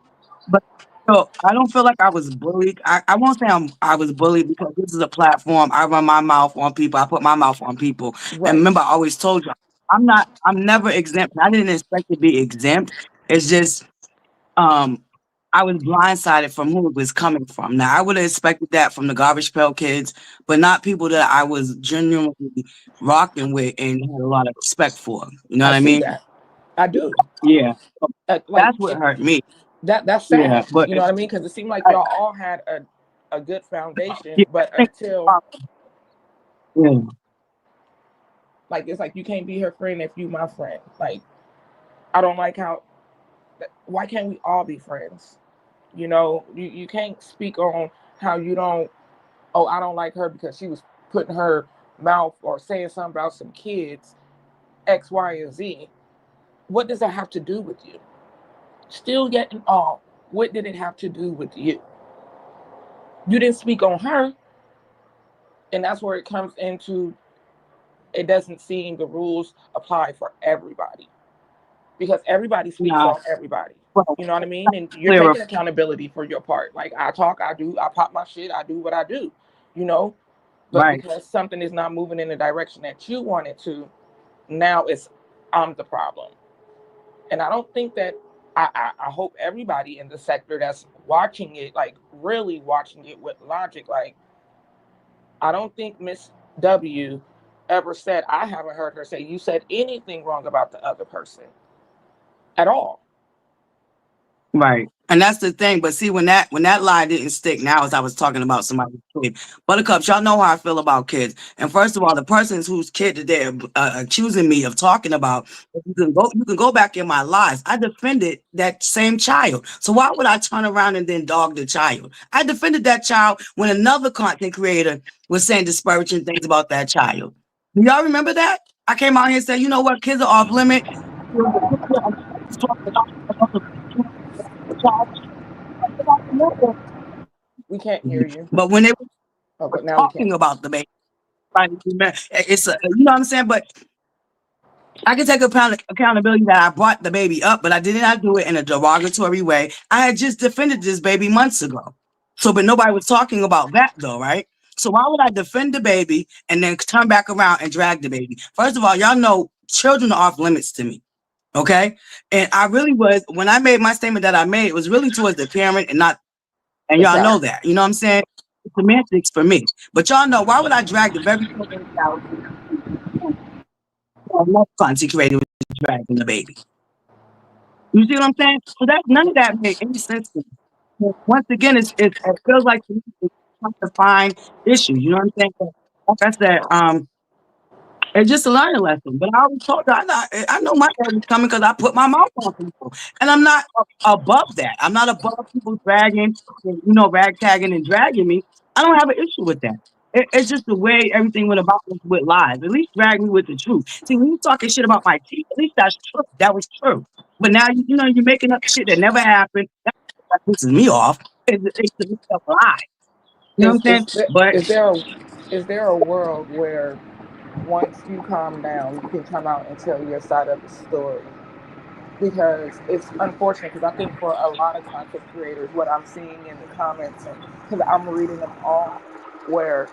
but so I don't feel like I was bullied. I won't say I was bullied because this is a platform. I run my mouth on people. I put my mouth on people. And Right. remember, I always told you, I'm never exempt. I didn't expect to be exempt. It's just um I was blindsided from who it was coming from. Now I would have expected that from the garbage pail kids, but not people that I was genuinely rocking with and had a lot of respect for. You know I what I see mean? that. I do. Yeah. So Like that's what it, hurt me. that's Yeah. sad. But You know what I mean? Because it seemed like I, y'all all had a good foundation, yeah, but I think, until yeah, like it's like you can't be her friend if you my friend. Like I don't like how. Why can't we all be friends? You know, you can't speak on how you don't. Oh, I don't like her because she was putting her mouth or saying something about some kids, X, Y, and Z. What does that have to do with you? Still yet in all, what did it have to do with you? You didn't speak on her, and that's where it comes into. It doesn't seem the rules apply for everybody because everybody speaks no, on everybody. well, You know what I mean? And you're clearer, taking accountability for your part. Like I talk, I do, I pop my shit, I do what I do. You know, but right? because something is not moving in the direction that you want it to, now it's I'm the problem. And I don't think that I hope everybody in the sector that's watching it, like really watching it with logic, like I don't think Miss W ever said, I haven't heard her say you said anything wrong about the other person at all. Right. And that's the thing. But see, when that lie didn't stick, now as I was talking about somebody's kid. Buttercups, y'all know how I feel about kids. And first of all, the persons whose kid that they're accusing me of talking about, you can go back in my lives. I defended that same child. So why would I turn around and then dog the child? I defended that child when another content creator was saying disparaging things about that child. Do y'all remember that? I came out here and said, you know what, kids are off limit. We can't hear you. But when they were Okay, now we can. talking about the baby, it's a, you know what I'm saying? But I can take accountability that I brought the baby up, but I did not do it in a derogatory way. I had just defended this baby months ago. So, but nobody was talking about that though, right? So why would I defend the baby and then turn back around and drag the baby? First of all, y'all know children are off limits to me. Okay. And I really was, when I made my statement that I made, it was really towards the parent and not, and The y'all know child. that. You know what I'm saying? It's semantics for me. But y'all know, why would I drag the very same child content creator was dragging the baby? You see what I'm saying? So that none of that made any sense to me. So once again, it feels like to me it's trying to find issues. You know what I'm saying? But like I said, it's just a learning lesson. But I always told her, I know my dad was coming because I put my mouth on people. And I'm not above that. I'm not above people dragging, rag tagging and dragging me. I don't have an issue with that. It's just the way everything went about with lies. At least drag me with the truth. See, when you talking shit about my teeth, at least that's true. That was true. But now, you're making up shit that never happened. That pisses me off. It's a lie. You know what Is I'm saying? But is there a world where once you calm down, you can come out and tell your side of the story? Because it's unfortunate because I think for a lot of content creators, what I'm seeing in the comments and because I'm reading them all, where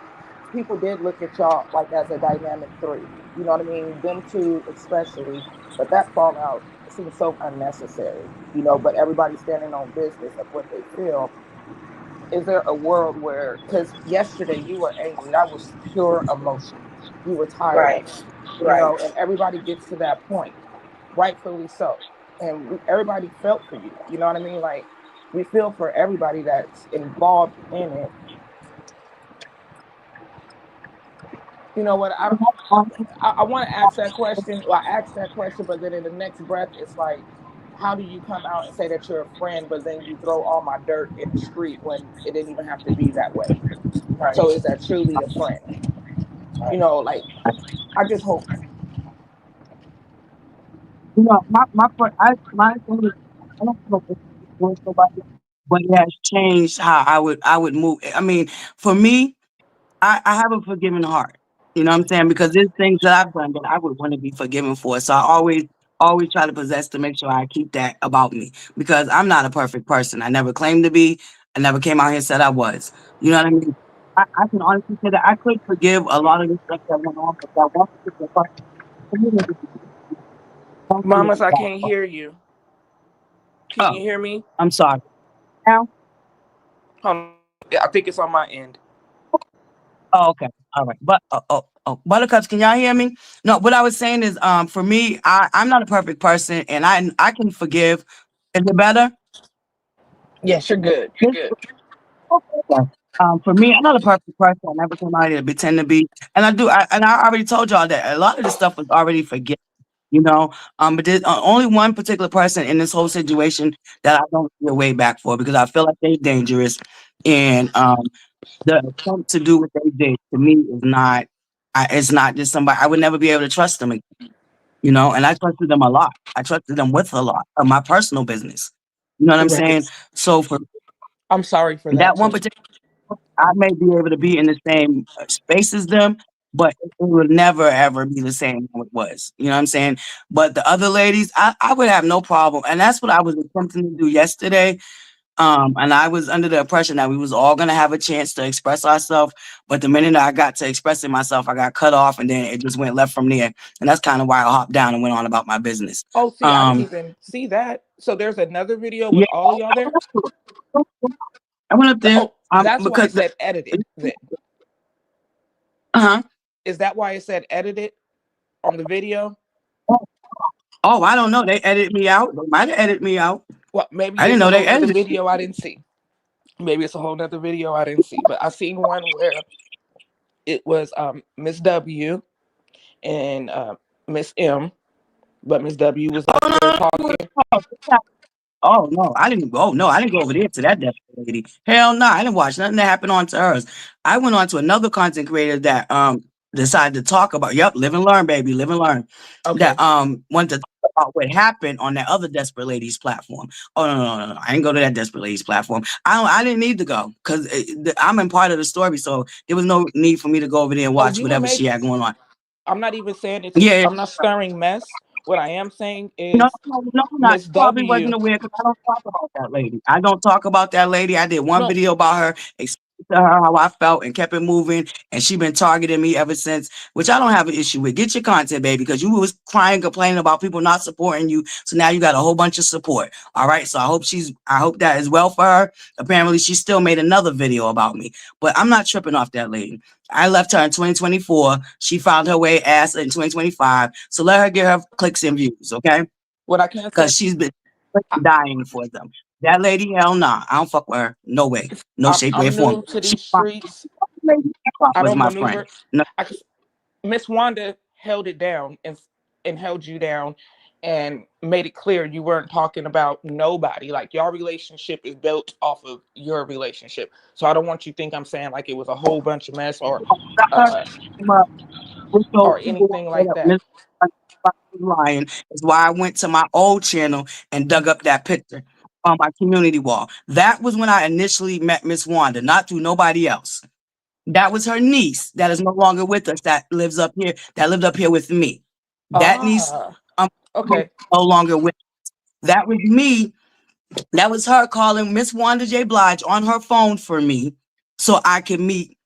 people did look at y'all like as a dynamic three. You know what I mean? Them two especially, but that fallout seems so unnecessary. But everybody's standing on business of what they feel. Is there a world where, because yesterday you were angry, that was pure emotion. You were tired of Right. it, Right. and everybody gets to that point, rightfully so. And everybody felt for you. You know what I mean? Like, we feel for everybody that's involved in it. You know what? I want to ask that question. Well, I asked that question, but then in the next breath, it's like, how do you come out and say that you're a friend, but then you throw all my dirt in the street when it didn't even have to be that way? Right. So is that truly a friend? Like I just hope. my thing is, I don't know if it's doing somebody, but it has changed how I would move. I mean, for me, I have a forgiving heart. You know what I'm saying? Because there's things that I've done that I would want to be forgiven for. So I always try to possess to make sure I keep that about me. Because I'm not a perfect person. I never claimed to be. I never came out here and said I was. You know what I mean? I can honestly say that I could forgive a lot of the stuff that went on, but that one particular person, for me, it was Mamas, I that. can't hear you. Can Oh, you hear me? I'm sorry. Now? Hold on. Yeah, I think it's on my end. Oh, okay. All right. But Buttercups, can y'all hear me? No, what I was saying is for me, I'm not a perfect person and I can forgive. Is it better? Yes, you're good. You're Yes. good. Okay. For me, I'm not a perfect person. I never came out here to pretend to be. And I already told y'all that a lot of this stuff was already forgiven, you know. But there's only one particular person in this whole situation that I don't see a way back for because I feel like they're dangerous. And the attempt to do what they did to me is not it's not just somebody I would never be able to trust them again, you know, and I trusted them a lot. I trusted them with a lot of my personal business. You know what I'm Right. saying? So for I'm sorry for that that one too. particular I may be able to be in the same space as them, but it would never ever be the same as it was. You know what I'm saying? But the other ladies, I would have no problem. And that's what I was attempting to do yesterday. And I was under the impression that we was all gonna have a chance to express ourselves. But the minute I got to expressing myself, I got cut off and then it just went left from there. And that's kind of why I hopped down and went on about my business. Oh, see, I didn't Um, even see that. So there's another video with yeah, all of y'all there. I went up there. Oh, that's why Because it said edited. uh-huh. Is that why it said edited on the video? Oh, I don't know. They edited me out. They might have edited me out. Well, I maybe didn't it's a know they whole nother edited. video I didn't see. Maybe it's a whole nother video I didn't see. But I seen one where it was Miss W and Miss M, but Miss W was up there talking. Oh no, I didn't. Oh no, I didn't go over there to that desperate lady. Hell no, I didn't watch nothing that happened on to hers. I went on to another content creator that decided to talk about. Yep, live and learn, baby, live and learn. That Okay. wanted to talk about what happened on that other desperate ladies platform. Oh no, I didn't go to that desperate ladies platform. I didn't need to go because I'm in part of the story, so there was no need for me to go over there and Oh, watch you and whatever she Meg. had going on. I'm not even saying it's. Yeah, I'm not stirring mess. What I am saying no, is no, not. Miss Probably wasn't W. aware because I don't talk about that lady. I don't talk about that lady. I did one No, video about her, explained to her how I felt, and kept it moving. And she been targeting me ever since, which I don't have an issue with. Get your content, baby, because you was crying, complaining about people not supporting you. So now you got a whole bunch of support. All right. So I hope that is well for her. Apparently, she still made another video about me, but I'm not tripping off that lady. I left her in 2024. She found her way ass in 2025. So let her get her clicks and views, okay? what I can say. Because she's been I, dying for them. That lady, hell nah. I don't fuck with her. No way. No shape, way, I'm form. new to She these streets. I was don't my friend. maneuver. No, I Miss Wanda held it down and held you down and made it clear you weren't talking about nobody. Like your relationship is built off of your relationship. So I don't want you to think I'm saying like it was a whole bunch of mess uh so or people anything that like are that. lying is why I went to my old channel and dug up that picture on my community wall. That was when I initially met Miss Wanda, not through nobody else. That was her niece that is no longer with us, that lives up here, that lived up here with me. That niece Ah, um okay. no longer with. That was me. That was her calling Miss Wanda J. Blige on her phone for me so I could meet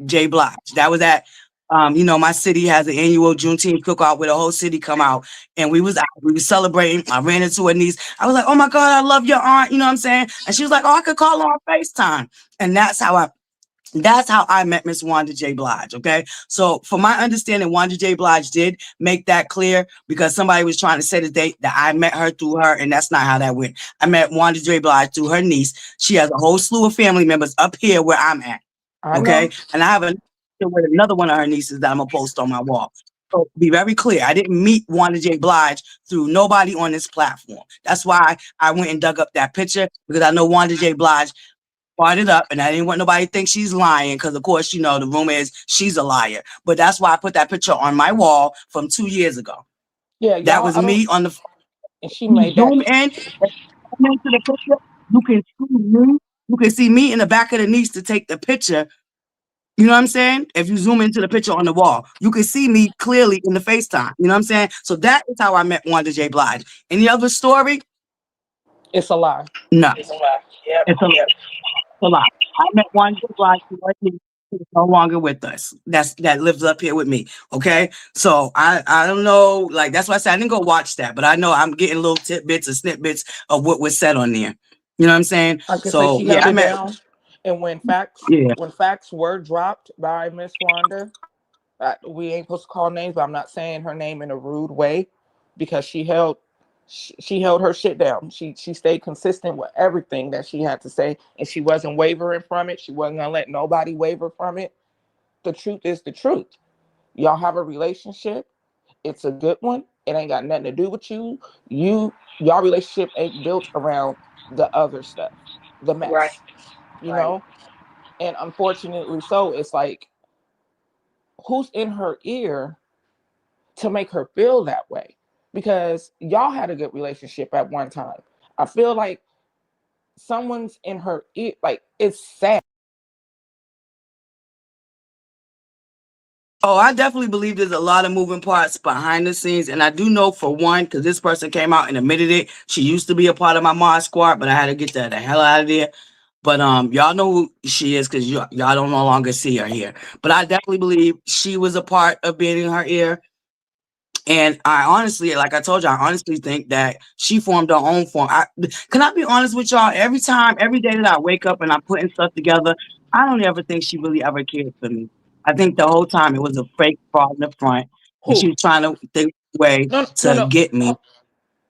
J. Blige. That was at my city has an annual Juneteenth cookout where the whole city come out and we was celebrating. I ran into her niece. I was like, oh my God, I love your aunt. You know what I'm saying? And she was like, oh, I could call her on FaceTime. And that's how I met Miss Wanda J. Blige. Okay. So for my understanding, Wanda J. Blige did make that clear because somebody was trying to say that I met her through her, and that's not how that went. I met Wanda J. Blige through her niece. She has a whole slew of family members up here where I'm at. I Okay. know. And I have another one of her nieces that I'm gonna post on my wall. So be very clear. I didn't meet Wanda J. Blige through nobody on this platform. That's why I went and dug up that picture because I know Wanda J. Blige brought it up, and I didn't want nobody to think she's lying because, of course, the rumor is she's a liar. But that's why I put that picture on my wall from 2 years ago. Yeah, That y'all, was I don't me on the. and she You made that zoom in and zoom into the picture. You can see me. You can see me in the back of the niece to take the picture. You know what I'm saying? If you zoom into the picture on the wall, you can see me clearly in the FaceTime. You know what I'm saying? So that is how I met Wanda J. Blige. Any other story? It's a lie. No. It's a lot. Yep. It's a lot. I met Wanda J. Blige. She's no longer with us. That lives up here with me. Okay. So I don't know. Like, that's why I said I didn't go watch that, but I know I'm getting little tidbits and snippets of what was said on there. You know what I'm saying? I can say So she yeah, held I it met. down. And Yeah. when facts were dropped by Miss Wanda, we ain't supposed to call names, but I'm not saying her name in a rude way, because she held her shit down. She stayed consistent with everything that she had to say, and she wasn't wavering from it. She wasn't gonna let nobody waver from it. The truth is the truth. Y'all have a relationship. It's a good one. It ain't got nothing to do with you. Y'all relationship ain't built around the other stuff, the Right. mess, you Right. know? And unfortunately so, it's like, who's in her ear to make her feel that way? Because y'all had a good relationship at one time. I feel like someone's in her ear, like, it's sad. Oh, I definitely believe there's a lot of moving parts behind the scenes. And I do know for one, because this person came out and admitted it. She used to be a part of my mod squad, but I had to get the hell out of there. But y'all know who she is because y'all don't no longer see her here. But I definitely believe she was a part of being in her ear. And I honestly, like I told you, I honestly think that she formed her own form. Can I be honest with y'all? Every day that I wake up and I'm putting stuff together, I don't ever think she really ever cared for me. I think the whole time it was a fake fraud in the front, and she Who? was trying to think a way No, no, to no. get me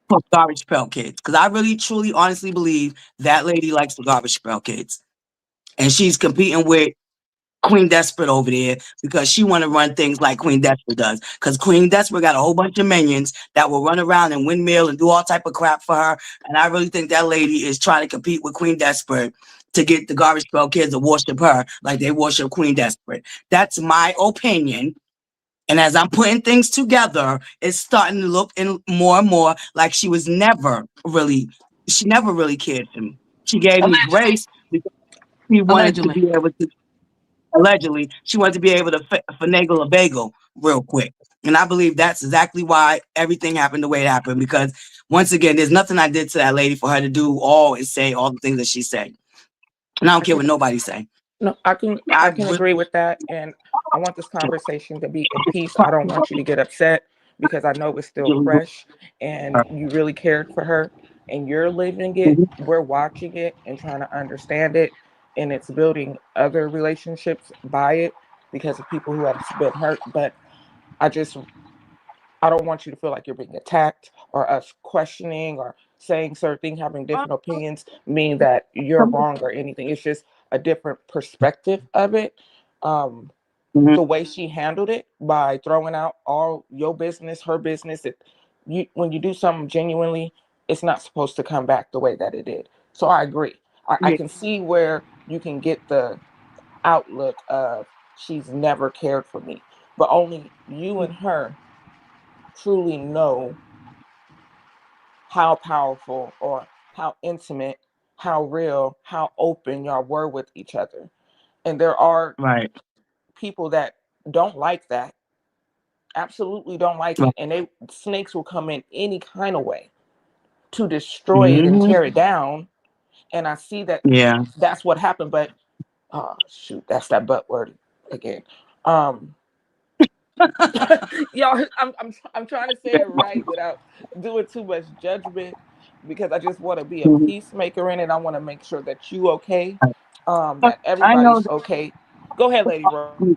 for Garbage Pail Kids. Because I really, truly, honestly believe that lady likes the Garbage Pail Kids, and she's competing with Queen Desperate over there because she want to run things like Queen Desperate does. Because Queen Desperate got a whole bunch of minions that will run around and windmill and do all type of crap for her. And I really think that lady is trying to compete with Queen Desperate to get the Garbage Pail Kids to worship her like they worship Queen Desperate. That's my opinion. And as I'm putting things together, it's starting to look more and more like she never really cared for me. She gave me Allegedly. grace because she wanted to Allegedly. be able to allegedly, she wanted to be able to finagle a bagel real quick. And I believe that's exactly why everything happened the way it happened. Because once again, there's nothing I did to that lady for her to do all and say all the things that she said. And I don't I care can what nobody say. No, I I can really, agree with that, and I want this conversation to be in peace. I don't want you to get upset because I know it's still fresh, and you really cared for her, and you're living it. We're watching it and trying to understand it, and it's building other relationships by it because of people who have been hurt. But I just I don't want you to feel like you're being attacked, or us questioning or saying certain things, having different opinions mean that you're wrong or anything. It's just a different perspective of it. Um, the way she handled it by throwing out all your business, her business, when you do something genuinely, it's not supposed to come back the way that it did. So I agree. I yeah, can see where you can get the outlook of she's never cared for me, but only you and her truly know how powerful or how intimate, how real, how open y'all were with each other. And there are right. people that don't like that, absolutely don't like Right. it. And snakes will come in any kind of way to destroy it and Mm-hmm. tear it down. And I see that Yeah. that's what happened. But oh shoot, that's that butt word again. Um, y'all, I'm trying to say it right without doing too much judgment, because I just want to be a Mhm. peacemaker in it. I want to make sure that you okay, that I know everybody's okay. Go ahead, Lady Rose.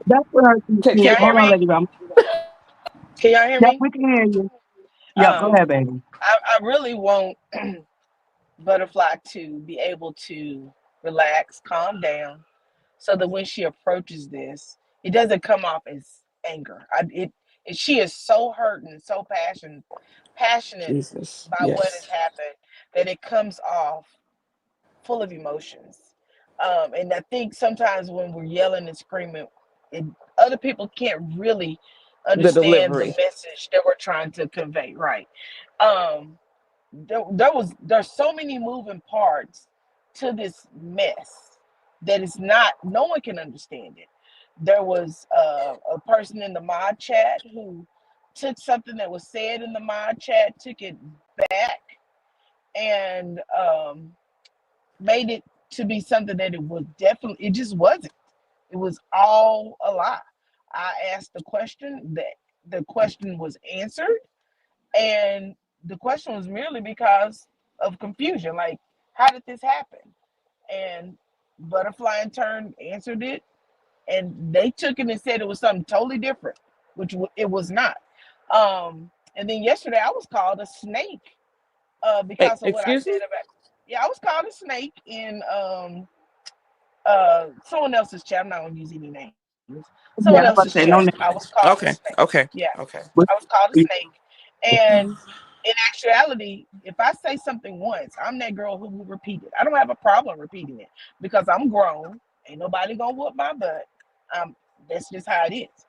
that's what hurts me Can too. y'all hear Hold on, me? lady. Can y'all hear Yeah, me? we can hear you. Yeah, go Um, ahead, baby. I really want ButterFlii to be able to relax, calm down, so that when she approaches this, it doesn't come off as anger. She is so hurt and so passionate Jesus, by what has yes, happened that it comes off full of emotions. And I think sometimes when we're yelling and screaming, it, other people can't really the understand the delivery. message that we're trying to convey. Right. Um, there's so many moving parts to this mess. that is not, no one can understand it. There was a person in the mod chat who took something that was said in the mod chat, took it back, and made it to be something that it was definitely, it just wasn't. It was all a lie. I asked the question, that the question was answered, and the question was merely because of confusion. Like, how did this happen? And ButterFlii in turn answered it, and they took it and said it was something totally different, which it was not. And then yesterday I was called a snake Wait, because of what I excuse said me? about. Yeah, I was called a snake in someone else's chat. I'm not gonna use any names. Someone Yeah, I'm else's about to say chat. no I was called a Okay, snake. okay, Yeah, okay. I was called a snake. And in actuality, if I say something once, I'm that girl who will repeat it. I don't have a problem repeating it because I'm grown. Ain't nobody gonna whoop my butt. That's just how it is.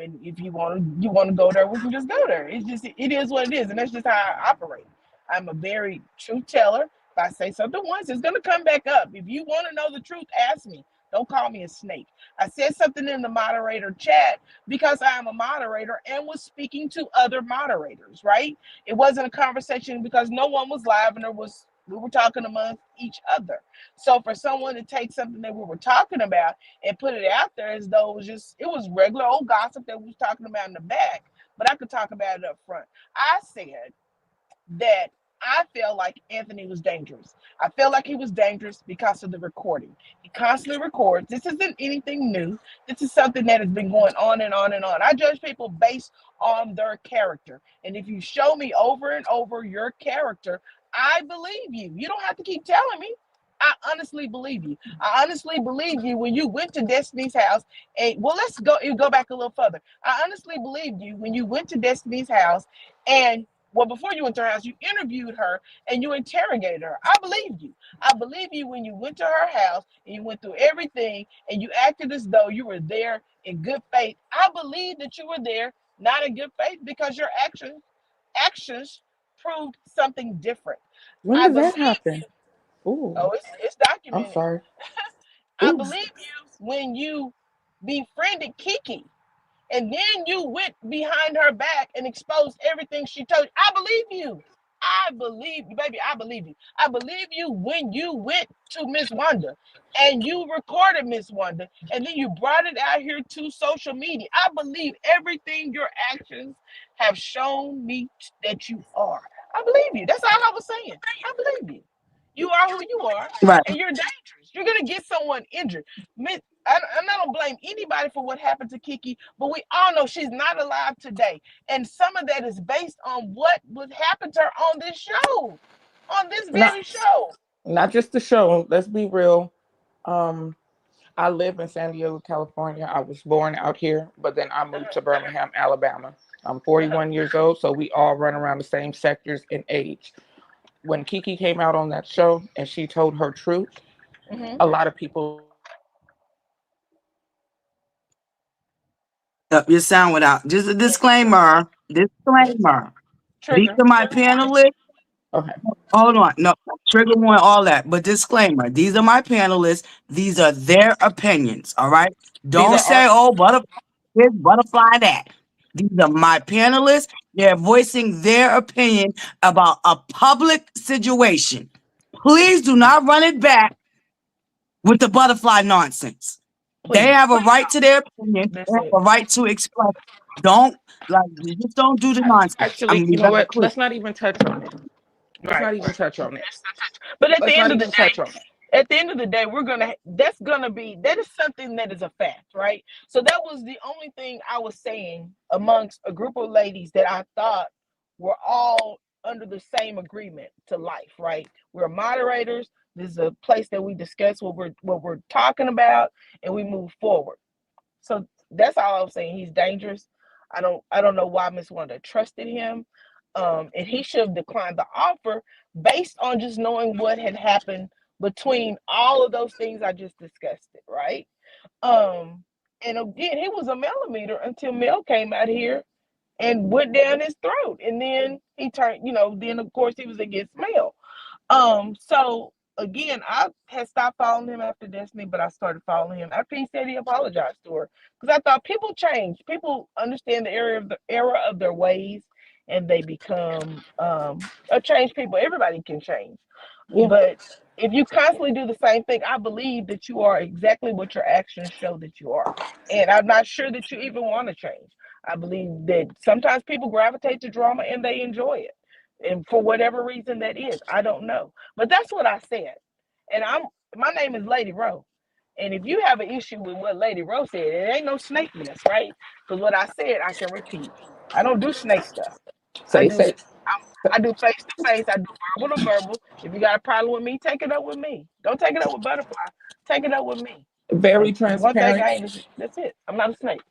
And if you want to go there, we can just go there. It's just, it is what it is, and that's just how I operate. I'm a very truth teller. If I say something once, it's gonna come back up. If you want to know the truth, ask me. Don't call me a snake. I said something in the moderator chat because I am a moderator and was speaking to other moderators, right? It wasn't a conversation because no one was live and we were talking among each other. So for someone to take something that we were talking about and put it out there as though it was regular old gossip that we was talking about in the back, but I could talk about it up front. I said that I felt like Anthony was dangerous. I felt like he was dangerous because of the recording. He constantly records. This isn't anything new. This is something that has been going on and on and on. I judge people based on their character. And if you show me over and over your character, I believe you. You don't have to keep telling me. I honestly believe you. I honestly believe you when you went to Destiny's house. And well, let's go back a little further. I honestly believed you when you went to Destiny's house and before you went to her house, you interviewed her and you interrogated her. I believe you. I believe you when you went to her house and you went through everything and you acted as though you were there in good faith. I believe that you were there not in good faith because your actions proved something different. When I did believe that happen? you. Ooh, Oh, it's I'm documented. sorry. I Ooh, believe you when you befriended Kiki. And then you went behind her back and exposed everything she told you. I believe you. I believe you, baby. I believe you. I believe you when you went to Miss Wanda and you recorded Miss Wanda and then you brought it out here to social media. I believe everything your actions have shown me that you are. I believe you. That's all I was saying. I believe you. You are who you are, right. and you're dangerous. You're gonna get someone injured. I'm not gonna blame anybody for what happened to Kiki, but we all know she's not alive today. And some of that is based on what would happen to her on this show, on this not very show. not just the show. Let's be real. Um, I live in San Diego, California. I was born out here, but then I moved to Birmingham, Alabama. I'm 41 years old, so we all run around the same sectors in age. When Kiki came out on that show and she told her truth, Mm-hmm. a lot of people Your sound without. Just a disclaimer. Disclaimer. These Trigger, are my trigger warning. panelists. okay. Hold on. No, trigger one, all that. But disclaimer. These are my panelists. These are their opinions. All right. These Don't are say, our oh, butterfly this, butterfly that. These are my panelists. They're voicing their opinion about a public situation. Please do not run it back with the butterfly nonsense. They Please, have a please right to don't. their opinion. They That's have it. a right to express. Don't just don't do the nonsense. I actually, mean, you we know got it what? clear. Let's not even touch on it. Let's Right, not even right. touch on it. But at the Let's end not of the even touch on day, it. at the end of the day, that is something that is a fact, right? So that was the only thing I was saying amongst a group of ladies that I thought were all under the same agreement to life, right? We're moderators. This is a place that we discuss what we're talking about and we move forward. So that's all I'm saying. He's dangerous. I don't know why Miss Wanda trusted him. And he should have declined the offer based on just knowing what had happened between all of those things I just discussed it, right? Um, and again, he was a millimeter until Mel came out here and went down his throat. And then he turned, then of course he was against Mel. So again, I had stopped following him after Destiny, but I started following him after he said he apologized to her, because I thought people change. People understand the era of their ways, and they become a changed people. Everybody can change, Yeah. but if you constantly do the same thing, I believe that you are exactly what your actions show that you are, and I'm not sure that you even want to change. I believe that sometimes people gravitate to drama and they enjoy it, and for whatever reason that is, I don't know. But that's what I said. And my name is Lady Rowe. And if you have an issue with what Lady Rowe said, it ain't no snake mess, right? Because what I said, I can repeat. I don't do snake stuff. I Say, do say. I do face to face. I do verbal to verbal. If you got a problem with me, take it up with me. Don't take it up with ButterFlii. Take it up with me. Very And one thing transparent. I ain't, that's it. I'm not a snake.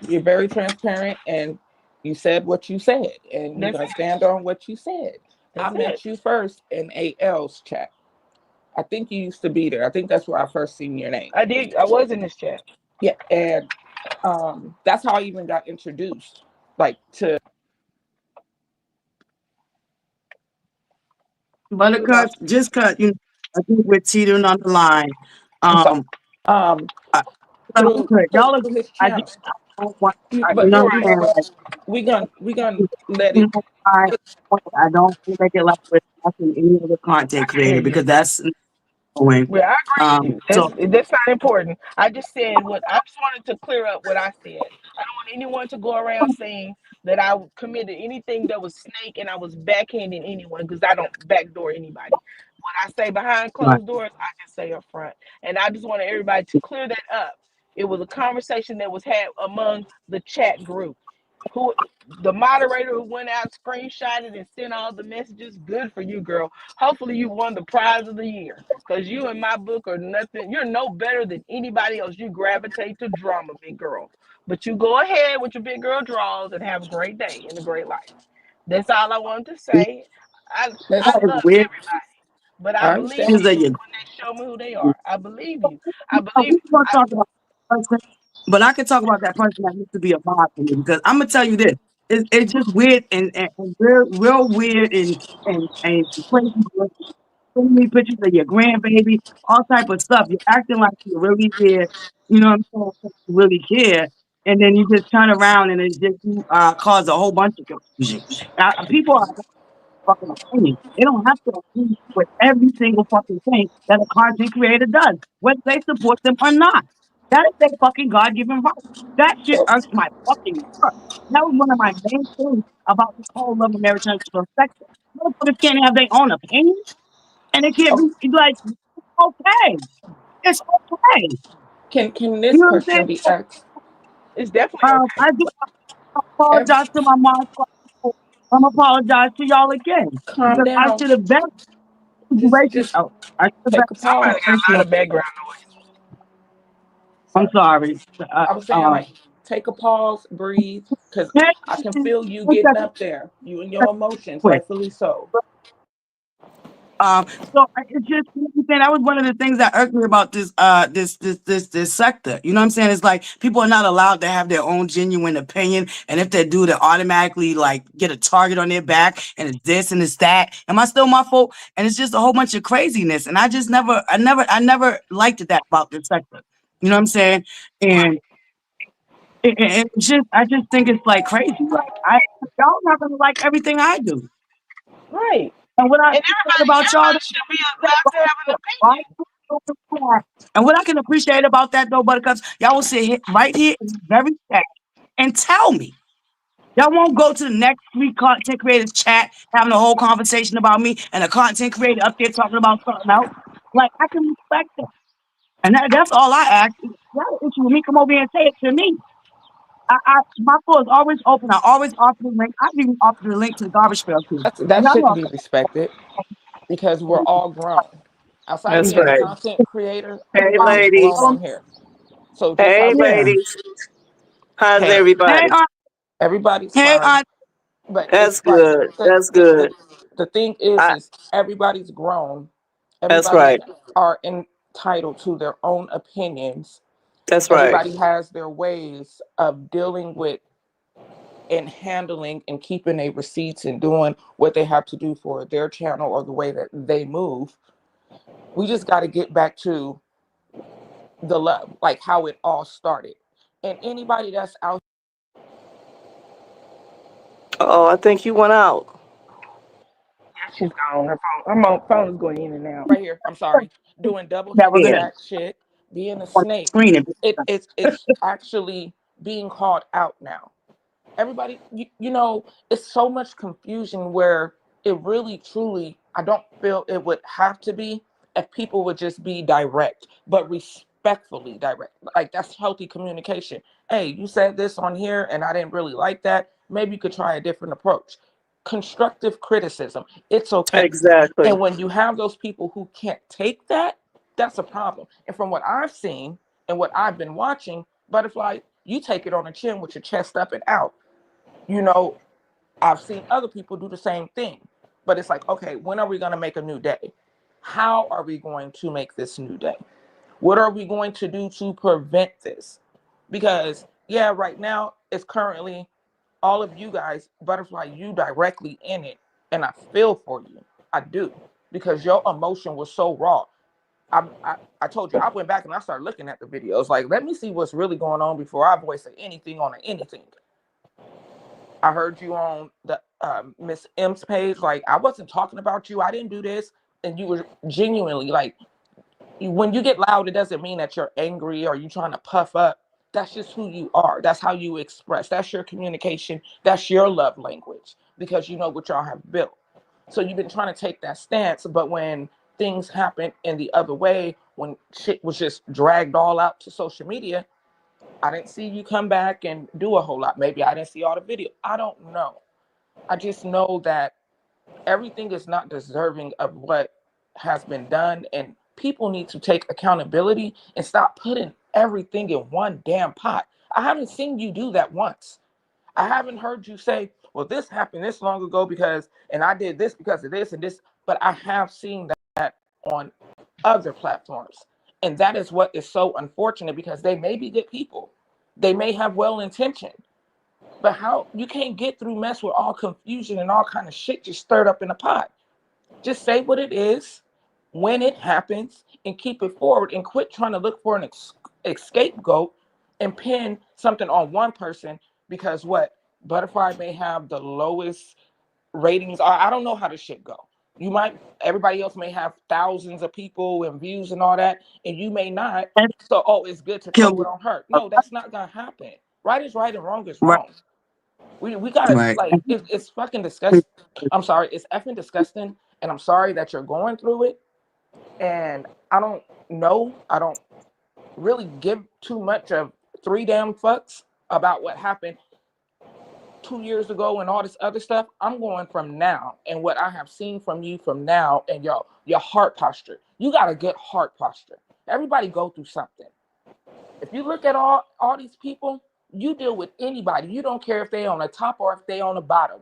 You're very transparent, and you said what you said, and you're That's gonna it. stand on what you said. I That's it. met you first in AL's chat. I think you used to be there. I think that's where I first seen your name. I did. I was in this chat. Yeah, and that's how I even got introduced, like to. We Buttercup, lost. just cut. You know, I think we're teetering on the line. I'm sorry. Um, Um, I, through y'all are. through his I just channel. I don't want. You But know you what know I'm saying? what? We gonna let You it. know, I don't make it like we're asking any other I content can creator hear you. because that's going. Well, I agree with you. So That's not important. I just said what I just wanted to clear up what I said. I don't want anyone to go around saying that I committed anything that was snake and I was backhanding anyone, because I don't backdoor anybody. What I say behind right, closed doors, I can say up front. And I just wanted everybody to clear that up. It was a conversation that was had among the chat group. Who the moderator who went out, screenshotted and sent all the messages, good for you, girl. Hopefully you won the prize of the year. Because you in my book are nothing, you're no better than anybody else. You gravitate to drama, big girl. But you go ahead with your big girl draws and have a great day and a great life. That's all I wanted to say. I Let's. I that is love weird. everybody, but I I believe understand. Is that people you? when they show me who they are. I believe you. I We believe gonna I, talk about that person, but I can talk about that person that used to be a mod for me because I'm gonna tell you this. It's just weird and real weird and crazy. Sending me pictures of your grandbaby, all type of stuff. You're acting like you really care. You know what I'm saying? Like you really care, and then you just turn around and it just cause a whole bunch of confusion. People are fucking opinion. They don't have to agree with every single fucking thing that a content creator does, whether they support them or not. That is their fucking God given right. That shit So, irks my fucking heart. That was one of my main things about this whole love and marriage perspective. Motherfuckers can't have their own opinion, and it can't oh, be like, okay, it's okay. can You this know what I'm question saying? be asked? it's definitely okay. I do Every, apologize to my mom. I'm apologize to y'all again calm because I down. should have been situation. Just Oh, I should have take a been Somebody got pause. a lot situation. of background noise. I'm So sorry. I was saying, like, take a pause, breathe, because Hey, I can feel you one getting second, up there. You and your emotions, quick. rightfully so. It's just that was one of the things that irked me about this sector. You know what I'm saying? It's like people are not allowed to have their own genuine opinion, and if they do, they automatically like get a target on their back, and it's this and it's that. Am I still my fault? And it's just a whole bunch of craziness, and I never liked that about this sector. You know what I'm saying? And it's just, I just think it's like crazy. Like y'all not gonna like everything I do. Right. And what I And appreciate about y'all, everybody should be allowed to have an opinion. and what I can appreciate about that though, Buttercups, y'all will sit right here in this very chat and tell me. Y'all won't go to the next three content creators chat having a whole conversation about me and a content creator up there talking about something else. Like I can respect that. And that's all I ask. If you have an issue with me, come over here and say it to me. My floor is always open. I always offer the link. I've even offered the link to the garbage pail too. That And I should know be respected because we're all grown. Outside of That's being a right. content creator, Hey, everybody is grown ladies. on here. So just Hey, like we yeah. said, ladies. How's hey, Hey, everybody? everybody's hey, fine. But That's it's like good. That's good. the thing I, is everybody's grown. that's Everybody right. are entitled to their own opinions. That's right. Everybody has their ways of dealing with and handling and keeping their receipts and doing what they have to do for their channel or the way that they move. We just got to get back to the love, like how it all started. And anybody that's out. Oh, I think you went out. Yeah, she's gone. Phone is going in and out. Right here, I'm sorry, doing double That was Yeah, back shit, being a on snake. the screen. It's actually being called out now. Everybody, you know, it's so much confusion where it really truly, I don't feel it would have to be if people would just be direct, but respectfully direct. Like that's healthy communication. Hey, you said this on here and I didn't really like that. Maybe you could try a different approach. Constructive criticism, it's okay. And exactly. when you have those people who can't take that, that's a problem. And from what I've seen and what I've been watching, ButterFlii, you take it on the chin with your chest up and out. You know, I've seen other people do the same thing, but it's like, okay, when are we going to make a new day? How are we going to make this new day? What are we going to do to prevent this? Because, yeah, right now it's currently all of you guys, ButterFlii, you directly in it. And I feel for you. I do. Because your emotion was so raw. I told you, I went back and I started looking at the videos. Like, let me see what's really going on before I voice anything on anything. I heard you on the Miss M's page. Like, I wasn't talking about you. I didn't do this. And you were genuinely like, when you get loud, it doesn't mean that you're angry or you trying to puff up. That's just who you are. That's how you express. That's your communication. That's your love language because you know what y'all have built. So you've been trying to take that stance. But when things happen in the other way, when shit was just dragged all out to social media, I didn't see you come back and do a whole lot. Maybe I didn't see all the video. I don't know. I just know that everything is not deserving of what has been done, and people need to take accountability and stop putting everything in one damn pot. I haven't seen you do that once. I haven't heard you say, well, this happened this long ago because, and I did this because of this and this, but I have seen that on other platforms. And that is what is so unfortunate because they may be good people. They may have well intention, but how you can't get through mess with all confusion and all kind of shit just stirred up in a pot. Just say what it is when it happens and keep it forward and quit trying to look for an scapegoat and pin something on one person because what ButterFlii may have the lowest ratings are. I don't know how this shit go. You might, everybody else may have thousands of people and views and all that, and you may not. So, oh, it's good to throw it on her. No, that's not gonna happen. Right is right and wrong is Right, wrong. We gotta right. like it's fucking disgusting. I'm sorry, it's effing disgusting, and I'm sorry that you're going through it. And I don't know. I don't really give too much of three damn fucks about what happened 2 years ago and all this other stuff. I'm going from now and what I have seen from you from now and your heart posture. You got a good heart posture. Everybody go through something. If you look at all these people, you deal with anybody. You don't care if they on the top or if they on the bottom.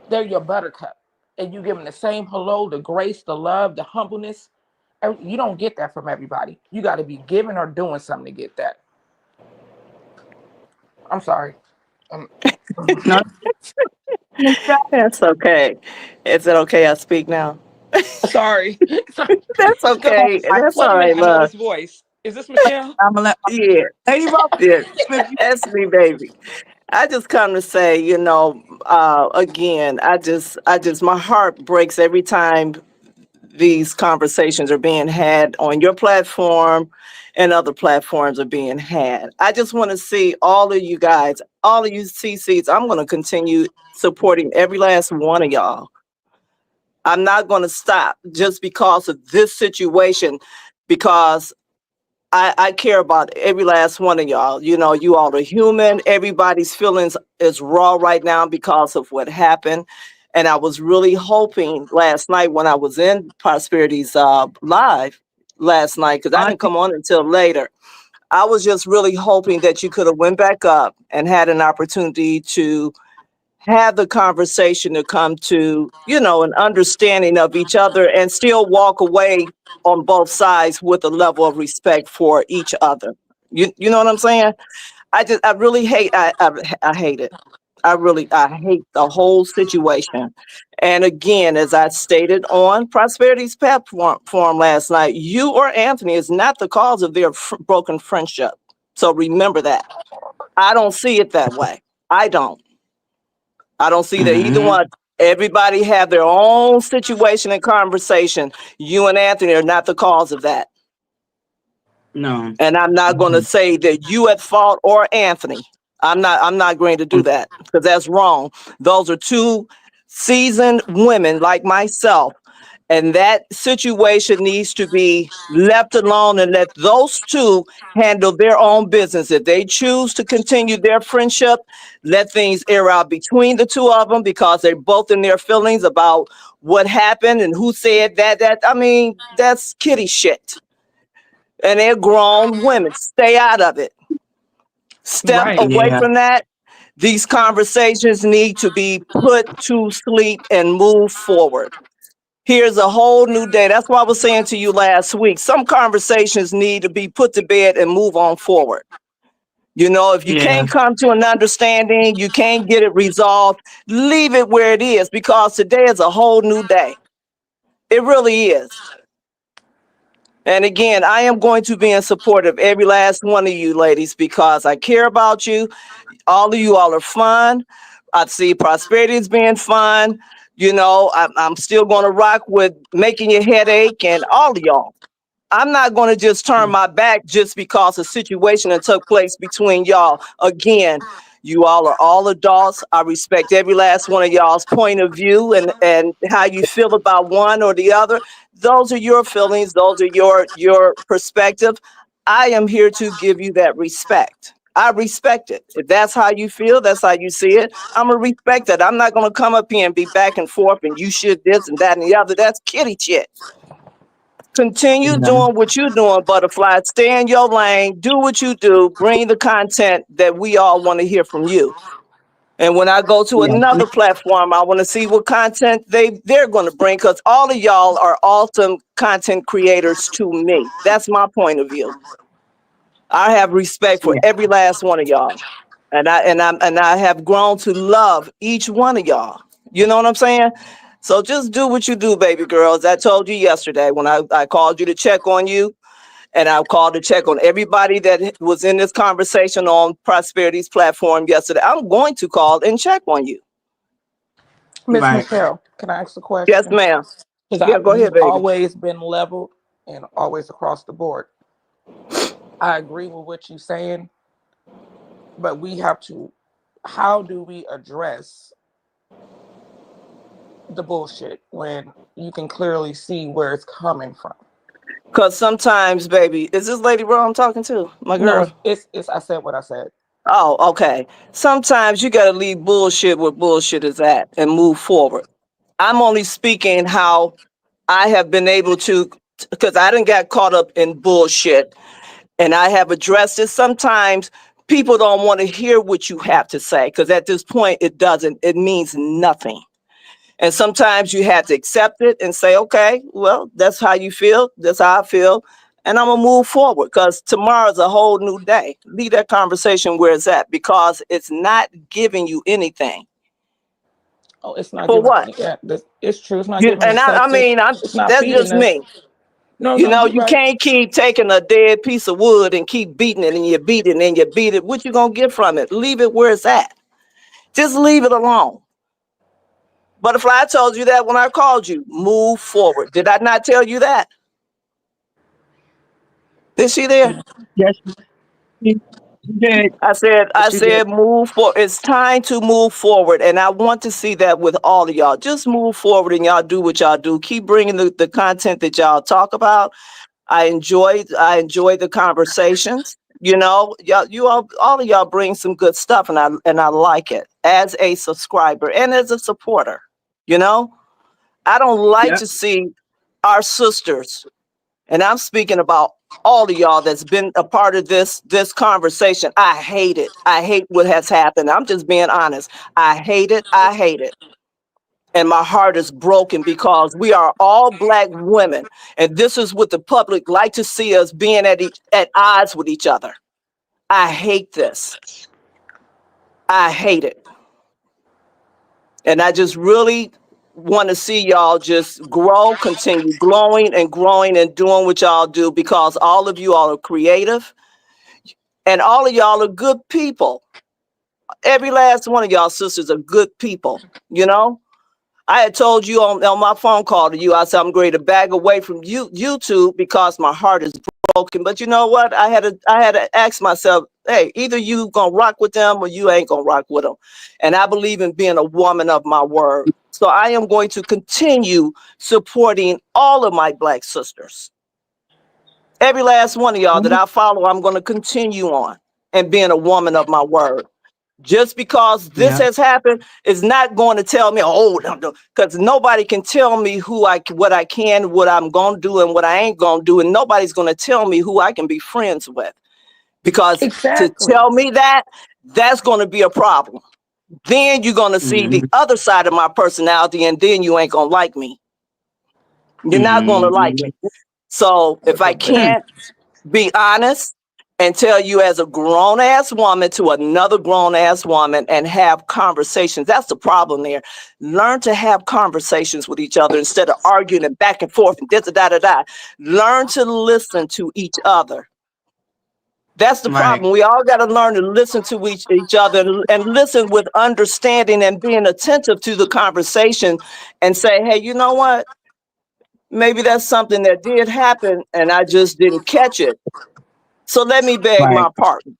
They're your buttercup. And you give them the same hello, the grace, the love, the humbleness. You don't get that from everybody. You got to be giving or doing something to get that. I'm sorry. No, That's okay. Is it okay I speak now? Sorry. That's okay. That's Wait all a minute. right, I know love. this voice. Is this Michelle? I'm gonna let Yeah, Lady Rock yeah. Smith. You That's me, baby. I just come to say, again, my heart breaks every time these conversations are being had on your platform and other platforms are being had. I just want to see all of you guys, all of you CCs. I'm going to continue supporting every last one of y'all. I'm not going to stop just because of this situation, because I care about every last one of y'all. You know, you all are human. Everybody's feelings is raw right now because of what happened. And I was really hoping last night when I was in Prosperity's live last night, because I didn't Auntie, come on until later. I was just really hoping that you could have went back up and had an opportunity to have the conversation to come to, an understanding of each other and still walk away on both sides with a level of respect for each other. You know what I'm saying? I really hate, I hate it. I hate the whole situation. And again, as I stated on Prosperity's platform last night, you or Anthony is not the cause of their broken friendship. So remember that. I don't see it that way. I don't. I don't see that either Mm-hmm. one. Everybody have their own situation and conversation. You and Anthony are not the cause of that. No. And I'm not going to Mhm. say that you at fault or Anthony. I'm not going to do that because that's wrong. Those are two seasoned women like myself. And that situation needs to be left alone and let those two handle their own business. If they choose to continue their friendship, let things air out between the two of them because they're both in their feelings about what happened and who said that. I mean, that's kitty shit. And they're grown women. Stay out of it. Step Right. away Yeah. from that. These conversations need to be put to sleep and move forward. Here's a whole new day. That's what I was saying to you last week. Some conversations need to be put to bed and move on forward. You know, if you Yeah. can't come to an understanding, you can't get it resolved, leave it where it is because today is a whole new day. It really is. And again, I am going to be in support of every last one of you ladies because I care about you. All of you all are fun. I see Prosperity as being fun. You know, I'm still going to rock with making your headache and all of y'all. I'm not going to just turn my back just because a situation that took place between y'all. Again, you all are all adults. I respect every last one of y'all's point of view and how you feel about one or the other. Those are your feelings. Those are your perspective. I am here to give you that respect. I respect it. If that's how you feel, that's how you see it. I'm gonna respect that. I'm not gonna come up here and be back and forth and you should this and that and the other. That's kitty shit. Continue Yeah. doing what you're doing, ButterFlii. Stay in your lane. Do what you do. Bring the content that we all want to hear from you. And when I go to Yeah. another platform, I want to see what content they're going to bring because all of y'all are awesome content creators to me. That's my point of view. I have respect for Yeah. every last one of y'all. And I have grown to love each one of y'all. You know what I'm saying? So just do what you do, baby girls. I told you yesterday when I called you to check on you, and I called to check on everybody that was in this conversation on Prosperity's platform yesterday. I'm going to call and check on you. Miss Right. Michelle, can I ask a Yes, question? ma'am. Because Yeah, go ahead, you've baby. always been leveled and always across the board. I agree with what you're saying, but we have to, how do we address the bullshit when you can clearly see where it's coming from? Because sometimes, baby, is this Lady Ro I'm talking to? My No, girl? it's I said what I said. Oh, okay. Sometimes you got to leave bullshit where bullshit is at and move forward. I'm only speaking how I have been able to, because I didn't get caught up in bullshit and I have addressed it. Sometimes people don't want to hear what you have to say because at this point it means nothing. And sometimes you have to accept it and say, okay, well, that's how you feel. That's how I feel. And I'm going to move forward because tomorrow's a whole new day. Leave that conversation where it's at because it's not giving you anything. Oh, it's not For giving. what? Yeah, it's true. It's not giving me I substance. mean, It's not that's feeding just us. me. No, You no, know, you're you right. can't keep taking a dead piece of wood and keep beating it and you beat it and you beat it. What you going to get from it? Leave it where it's at. Just leave it alone. ButterFlii, I told you that when I called you. Move forward. Did I not tell you that? Is she there? Yes, you did. I Yes, you did. said, move forward. It's time to move forward. And I want to see that with all of y'all. Just move forward and y'all do what y'all do. Keep bringing the content that y'all talk about. I enjoy the conversations. You know, y'all, you all of y'all bring some good stuff and I like it as a subscriber and as a supporter. You know, I don't like Yep. to see our sisters, and I'm speaking about all of y'all that's been a part of this conversation. I hate it. I hate what has happened. I'm just being honest. I hate it. I hate it. And my heart is broken because we are all Black women, and this is what the public like to see us being at odds with each other. I hate this. I hate it. And I just really want to see y'all just grow, continue glowing and growing and doing what y'all do, because all of you all are creative and all of y'all are good people. Every last one of y'all sisters are good people, you know? I had told you on my phone call to you, I said I'm going to back away from YouTube because my heart is broken. But you know what? I had to ask myself, hey, either you gonna rock with them or you ain't gonna rock with them. And I believe in being a woman of my word. So I am going to continue supporting all of my Black sisters. Every last one of y'all that I follow, I'm going to continue on and being a woman of my word. Just because this Yeah. has happened is not going to tell me, oh, because nobody can tell me what I can, what I'm going to do, and what I ain't going to do. And nobody's going to tell me who I can be friends with. Because to Exactly. tell me that, that's going to be a problem. Then you're going to see the Mm-hmm. other side of my personality, and then you ain't going to like me. You're not going to like me. Mm-hmm. So if I can't be honest and tell you as a grown ass woman to another grown ass woman and have conversations. That's the problem there. Learn to have conversations with each other instead of arguing and back and forth and da. Learn to listen to each other. That's the Right. problem. We all got to learn to listen to each other and listen with understanding and being attentive to the conversation and say, hey, you know what? Maybe that's something that did happen and I just didn't catch it. So let me beg Right. my pardon.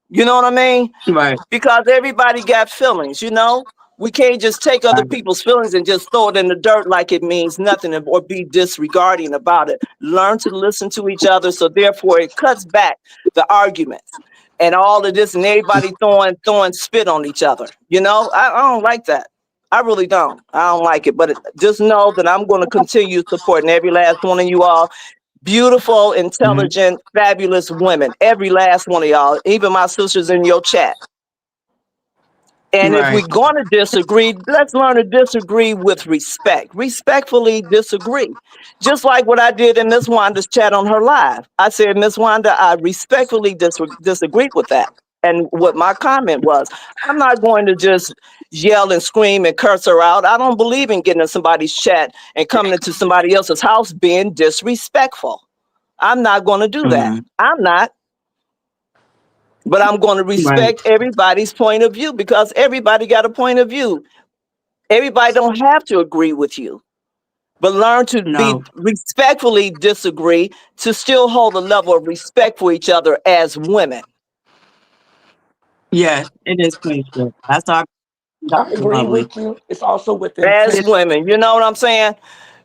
You know what I mean? Right. Because everybody got feelings, you know? We can't just take other Right. people's feelings and just throw it in the dirt like it means nothing or be disregarding about it. Learn to listen to each other. So therefore it cuts back the arguments and all of this and everybody throwing spit on each other. You know, I don't like that. I really don't. I don't like it. But just know that I'm going to continue supporting every last one of you all. Beautiful, Mm-hmm. intelligent, fabulous women. Every last one of y'all, even my sisters in your chat. And if Right. we're going to disagree, let's learn to disagree with respect. Respectfully disagree. Just like what I did in Miss Wanda's chat on her live. I said, Miss Wanda, I respectfully disagreed with that. And what my comment was, I'm not going to just yell and scream and curse her out. I don't believe in getting in somebody's chat and coming into somebody else's house being disrespectful. I'm not going to do that. Mm-hmm. I'm not. But I'm going to Right. respect everybody's point of view because everybody got a point of view. Everybody don't have to agree with you, but learn to be No. respectfully disagree to still hold a level of respect for each other as women. Yeah, it is Queenship. That's our I Dr. agree Lovely. with you. It's also with As intention. women, you know what I'm saying?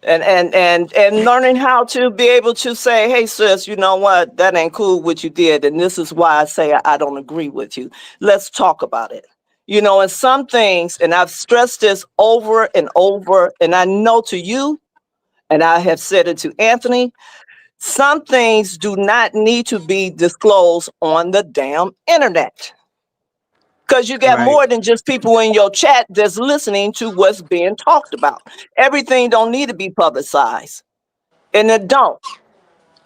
And learning how to be able to say, hey sis, you know what, that ain't cool what you did, and this is why I say I don't agree with you. Let's talk about it. You know, and some things, and I've stressed this over and over, and I know to you, and I have said it to Anthony, some things do not need to be disclosed on the damn internet. Because you got Right. more than just people in your chat that's listening to what's being talked about. Everything don't need to be publicized. And it don't.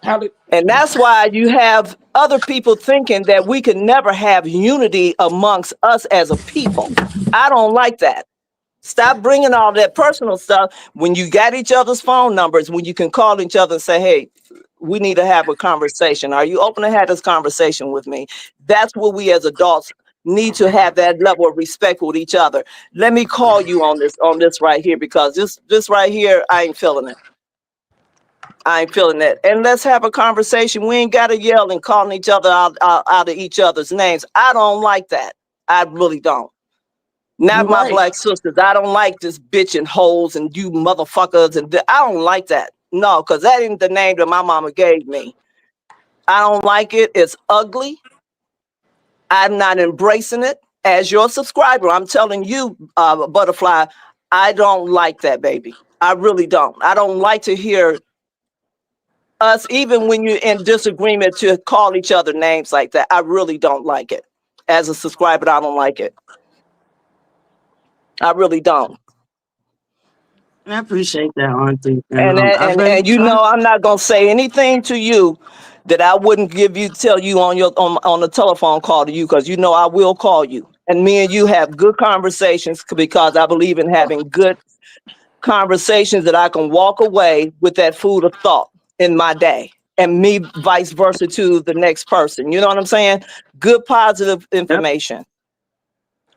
How did And that's why you have other people thinking that we can never have unity amongst us as a people. I don't like that. Stop bringing all that personal stuff when you got each other's phone numbers, when you can call each other and say, hey, we need to have a conversation. Are you open to have this conversation with me? That's what we as adults need to have, that level of respect with each other. Let me call you on this right here because this right here, I ain't feeling it. I ain't feeling that. And let's have a conversation. We ain't got to yell and calling each other out of each other's names. I don't like that. I really don't. Not you're my right. Black sisters. I don't like this bitch and hoes and you motherfuckers. And I don't like that. No, because that ain't the name that my mama gave me. I don't like it. It's ugly. I'm not embracing it. As your subscriber, I'm telling you, ButterFlii, I don't like that, baby. I really don't. I don't like to hear us, even when you're in disagreement, to call each other names like that. I really don't like it. As a subscriber, I don't like it. I really don't. I appreciate that, Auntie. And And I've and been and you trying. know, I'm not gonna say anything to you that I wouldn't tell you on the telephone call to you, because you know I will call you and me and you have good conversations because I believe in having good conversations that I can walk away with that food of thought in my day, and me vice versa to the next person. You know what I'm saying? Good positive Yep. information.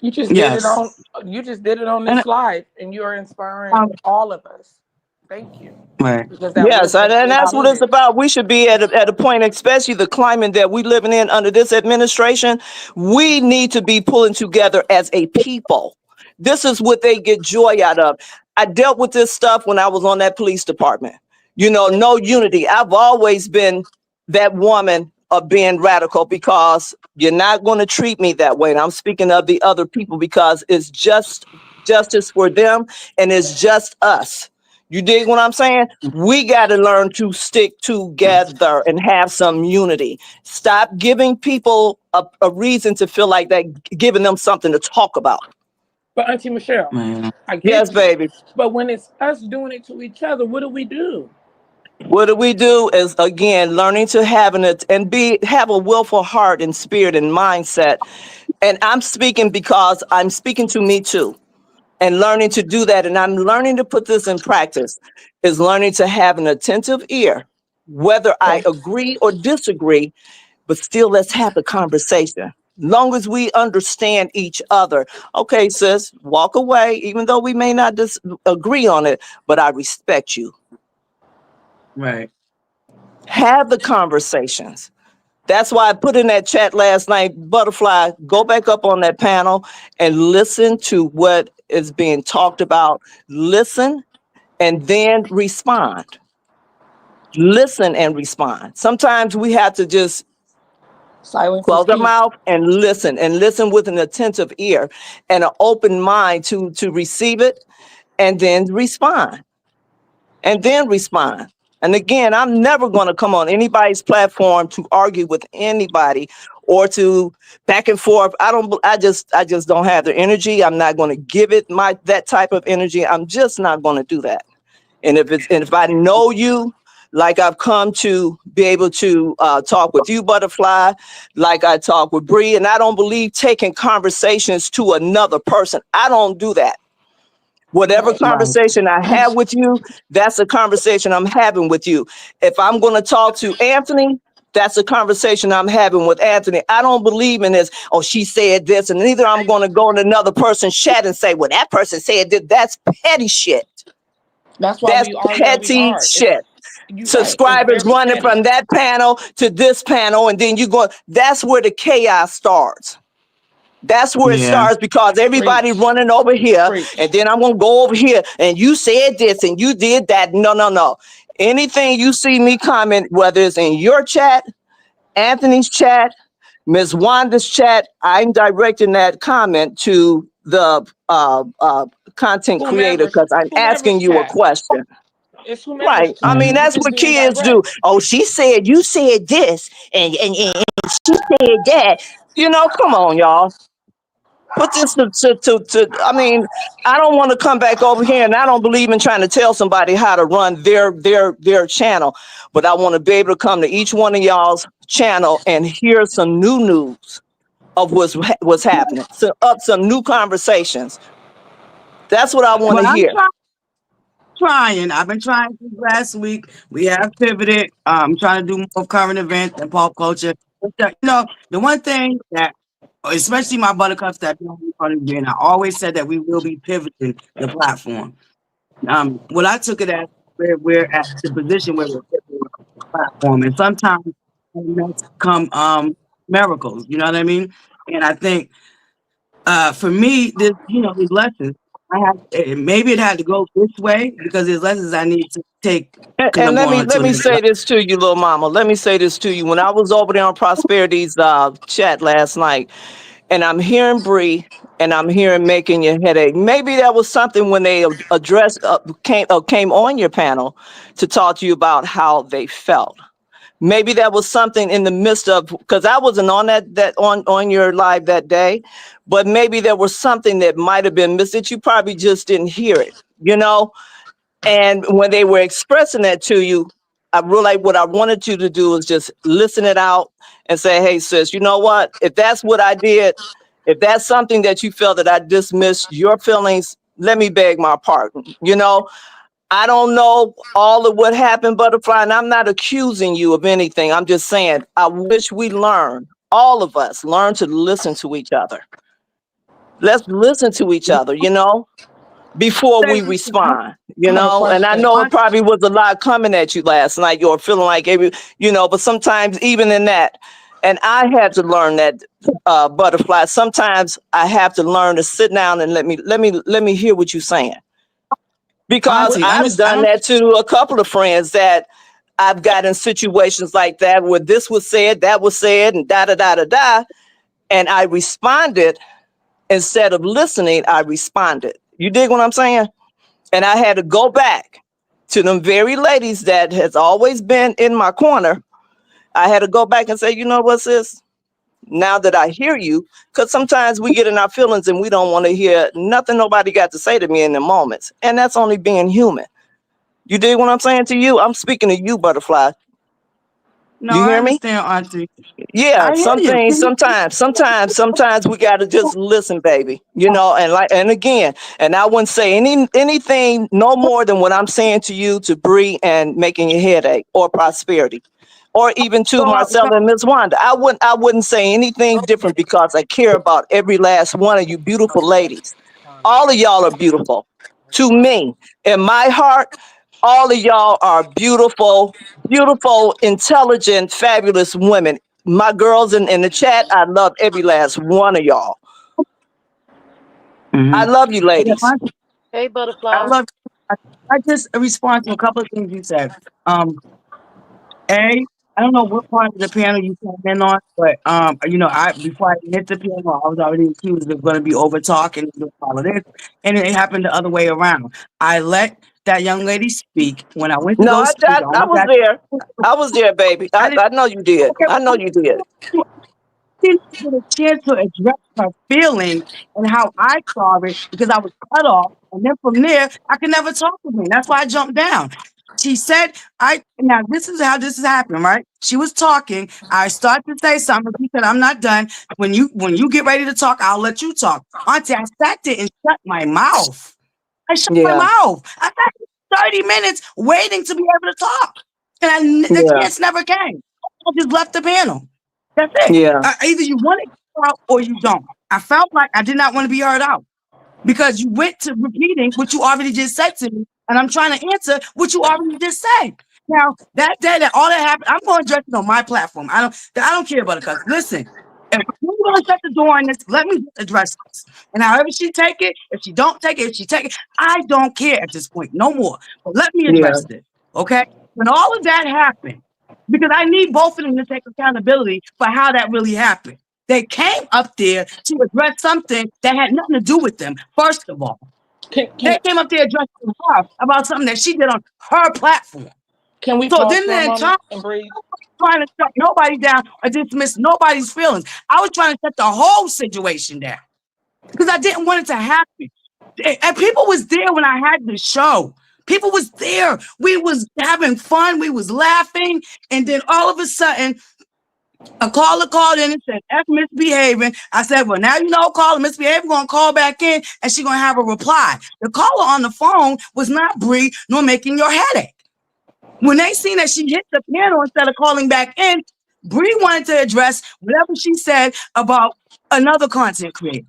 You just did it Yes. on. You just did it on And this live, and you are inspiring all of us. Thank you, right. because that Yes, wisdom and is that's what it's needed. about. We should be at a point, especially the climate that we living in under this administration. We need to be pulling together as a people. This is what they get joy out of. I dealt with this stuff when I was on that police department. You know, no unity. I've always been that woman of being radical because you're not going to treat me that way. And I'm speaking of the other people because it's just justice for them and it's just us. You dig what I'm saying? We got to learn to stick together and have some unity. Stop giving people a reason to feel like that, giving them something to talk about. But Auntie Michelle, Man. I Yes, get you. baby. But when it's us doing it to each other, what do we do? What do we do is again learning to have it and have a willful heart and spirit and mindset. And I'm speaking because I'm speaking to me too. And learning to do that, and I'm learning to put this in practice, is learning to have an attentive ear, whether I Okay. agree or disagree, but still let's have the conversation. Long as we understand each other. Okay, sis, walk away, even though we may not agree on it, but I respect you. Right. Have the conversations. That's why I put in that chat last night, ButterFlii, go back up on that panel and listen to what is being talked about. Listen and then respond. Listen and respond. Sometimes we have to just Silence is close our key. mouth and listen with an attentive ear and an open mind to receive it and then respond. And then respond. And again, I'm never going to come on anybody's platform to argue with anybody or to back and forth. I just don't have the energy. I'm not going to give it that type of energy. I'm just not going to do that. And if I know you, like I've come to be able to talk with you, ButterFlii, like I talk with Bree, and I don't believe taking conversations to another person. I don't do that. Whatever Right. Right. conversation I have with you, that's a conversation I'm having with you. If I'm going to talk to Anthony, that's a conversation I'm having with Anthony. I don't believe in this. Oh, she said this, and neither I'm going to go in another person's chat and say, well, that person said this. That's petty shit. That's why That's we are where we petty are. It's shit. you right. It's Subscribers very running petty. from that panel to this panel, and then you go. That's where the chaos starts. That's where it Yeah. starts because everybody Preach. running over here, and Preach. then I'm gonna go over here, and you said this and you did that. No, no, no. Anything you see me comment, whether it's in your chat, Anthony's chat, Ms. Wanda's chat, I'm directing that comment to the content creator Whomever's because I'm asking whomever's you a chat. question. It's whomever's Right. I chat. mean, Mhm. You that's just what being kids do. direct. Oh, she said, you said this, and she said that. You know, come on, y'all. Put this I mean, I don't want to come back over here and I don't believe in trying to tell somebody how to run their channel, but I want to be able to come to each one of y'all's channel and hear some new news of what's happening. So up some new conversations. That's what I want Well, to hear. trying. I've been trying since last week. We have pivoted. Trying to do more current events and pop culture. The one thing that, especially my buttercups that be on the front of me, and I always said that we will be pivoting the platform. What I took it as we're at the position where we're pivoting the platform, and sometimes that's come miracles. You know what I mean? And I think for me, these lessons, maybe it had to go this way because there's lessons I need to take because And I'm let going me on to let the me next say this to you, little mama. Let me say this to you. When I was over there on Prosperity's chat last night, and I'm hearing Bree, and I'm hearing making your headache. Maybe that was something when they addressed came on your panel to talk to you about how they felt. Maybe that was something in the midst of, because I wasn't on on your live that day, but maybe there was something that might have been missed that you probably just didn't hear it. You know, and when they were expressing that to you, I realized what I wanted you to do is just listen it out and say, hey, sis, you know what? If that's what I did, If that's something that you feel that I dismissed your feelings, let me beg my pardon. I don't know all of what happened, Butterfly, and I'm not accusing you of anything. I'm just saying I wish we learn, all of us, learn to listen to each other. Let's listen to each other, before we respond, I have a and I question. know it probably was a lot coming at you last night. You're feeling like but sometimes even in that, and I had to learn that, Butterfly. Sometimes I have to learn to sit down and let me hear what you're saying, because Auntie, I've done that to a couple of friends that I've got in situations like that where this was said, that was said, and da da da da da, and I responded instead of listening. I responded. You dig what I'm saying? And I had to go back to them very ladies that has always been in my corner. I had to go back and say, you know what, sis? Now that I hear you, because sometimes we get in our feelings and we don't want to hear nothing nobody got to say to me in the moments. And that's only being human. You dig what I'm saying to you? I'm speaking to you, Butterfly. no, You I hear me? understand, Auntie. Yeah, I hear some you. things sometimes we gotta just listen, baby. And again, and I wouldn't say anything no more than what I'm saying to you, to Bree, and making your headache, or prosperity, or even to Marcella and Miss Wanda. I wouldn't say anything different, because I care about every last one of you beautiful ladies. All of y'all are beautiful to me. In my heart, all of y'all are beautiful, beautiful, intelligent, fabulous women. My girls in the chat, I love every last one of y'all. I Mm-hmm. love you, ladies. Hey, I Butterfly. love. I just respond to a couple of things you said. A, I don't know what part of the panel you came in on, but I before I hit the panel, I was already accused of going to be over talking and doing all of this, and it happened the other way around. I let that young lady speak. When I went to No, go speak, I I almost was had. there. I was there, baby. I didn't. I know you did. Okay, I know you did. didn't get a chance to address her feelings and how I saw it because I was cut off. And then from there, I could never talk to her. That's why I jumped down. She said, now this is how this is happening, right? She was talking. I started to say something. She said, I'm not done. When you get ready to talk, I'll let you talk. Auntie, I sat there and shut my mouth. I shut my Yeah, mouth. I sat 30 minutes waiting to be able to talk. And the yeah, chance never came. I just left the panel. That's it. yeah, Either you want to get out or you don't. I felt like I did not want to be heard out because you went to repeating what you already just said to me, and I'm trying to answer what you already just said. Now that day that all that happened, I'm going to address it on my platform. I don't care about it, because listen, if you're going to shut the door on this, let me address this. And however she take it, if she don't take it, if she take it, I don't care at this point, no more. But let me yeah, address this, okay? When all of that happened, because I need both of them to take accountability for how that really happened. They came up there to address something that had nothing to do with them, first of all. Can They can came up there addressing her about something that she did on her platform. can we So pause then for a the moment entire and breathe? trying to shut nobody down or dismiss nobody's feelings. I was trying to shut the whole situation down because I didn't want it to happen. And people was there when I had the show. People was there. We was having fun. We was laughing. And then all of a sudden, a caller called in and said, F misbehaving. I said, well, now you know, caller misbehaving, going to call back in and she's going to have a reply. The caller on the phone was not Bree nor making your headache. When they seen that she hit the panel instead of calling back in, Bree wanted to address whatever she said about another content creator.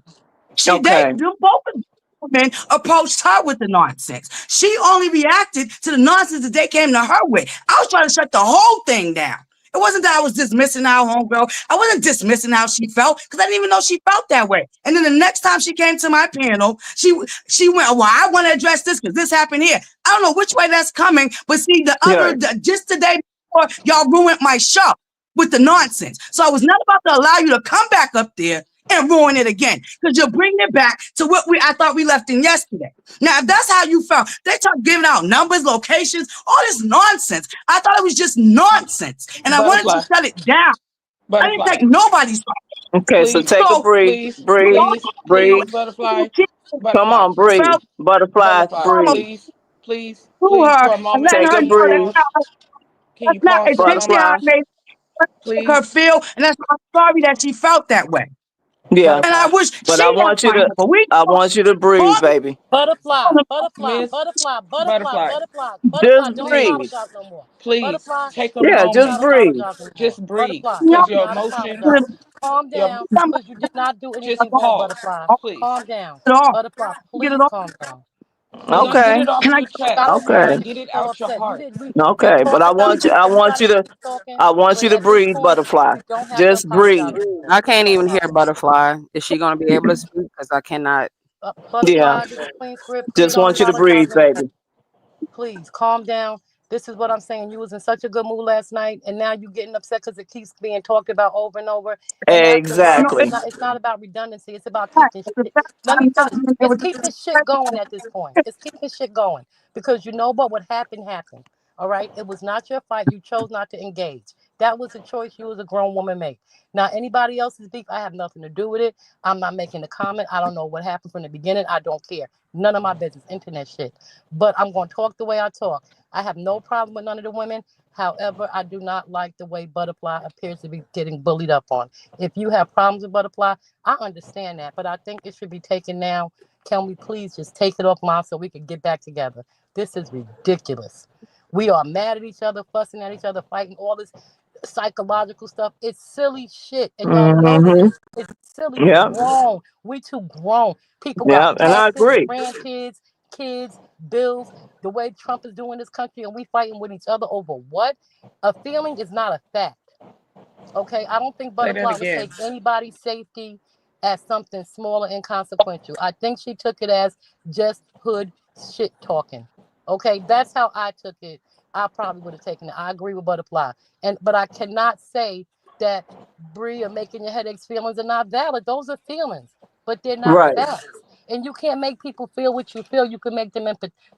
okay, Both of the women approached her with the nonsense. She only reacted to the nonsense that they came to her with. I was trying to shut the whole thing down. It wasn't that I was dismissing our homegirl. I wasn't dismissing how she felt because I didn't even know she felt that way. And then the next time she came to my panel, she went, well, I want to address this because this happened here. I don't know which way that's coming, but see, yeah, just the day before, y'all ruined my show with the nonsense. So I was not about to allow you to come back up there and ruin it again, because you're bringing it back to what I thought we left in yesterday. Now, if that's how you felt, they start giving out numbers, locations, all this nonsense. I thought it was just nonsense, and I wanted to Butterfly, shut it down. I didn't butterfly. take nobody's side. okay. So Please, take a So breathe, please, breathe, please, breathe. please, butterfly, Come butterfly, on, breathe. felt Butterfly, butterfly. breathe. Please, please, to please, her for a and moment. letting Take her a Can you know breathe. pause? Can you that's not pause for a intentionally moment? how Butterfly. I made her Please. feel, and that's I'm sorry that she felt that way. Yeah. And I wish But she had signed up. We I want you to breathe, baby. Miss Butterfly, Just please, breathe. please take a Yeah, just moment. breathe. Just breathe, no, because your emotions, your just pause, please. it off. Get it off. Please get Okay. it off Can I your chest. Okay. Get it out your heart. Okay. But I want you to breathe, butterfly. Just breathe. I can't even hear ButterFlii. Is she gonna be able to speak? Because I cannot. Yeah. Just want you to breathe, baby. Please calm down. This is what I'm saying. You was in such a good mood last night, and now you getting upset because it keeps being talked about over and over. And after a while, no, Exactly. it's not about redundancy. It's about fact. keeping It's a shit. fact. Let me I'm not finish. being able It's to keeping shit going at this point. It's keeping shit going because you know what happened happened. All right, it was not your fight. You chose not to engage. That was a choice you as a grown woman made. Now, anybody else's beef, I have nothing to do with it. I'm not making a comment. I don't know what happened from the beginning. I don't care. None of my business. Internet shit. But I'm going to talk the way I talk. I have no problem with none of the women. However, I do not like the way ButterFlii appears to be getting bullied up on. If you have problems with ButterFlii, I understand that, but I think it should be taken now. Can we please just take it offline so we can get back together? This is ridiculous. We are mad at each other, fussing at each other, fighting all this psychological stuff. It's silly shit, and y'all know it Mm-hmm. is. It's silly. We Yeah. grown. We too grown. People got Yeah. And I taxes, agree. grandkids, kids, bills. The way Trump is doing this country, and we fighting with each other over what? A feeling is not a fact. Okay, I don't think Say that ButterFlii would again. take anybody's safety as something small and inconsequential. I think she took it as just hood shit talking. Okay, that's how I took it. I probably would have taken it. I agree with ButterFlii, but I cannot say that Bree or making your headaches feelings are not valid. Those are feelings, but they're not Right. facts. And you can't make people feel what you feel. You can make them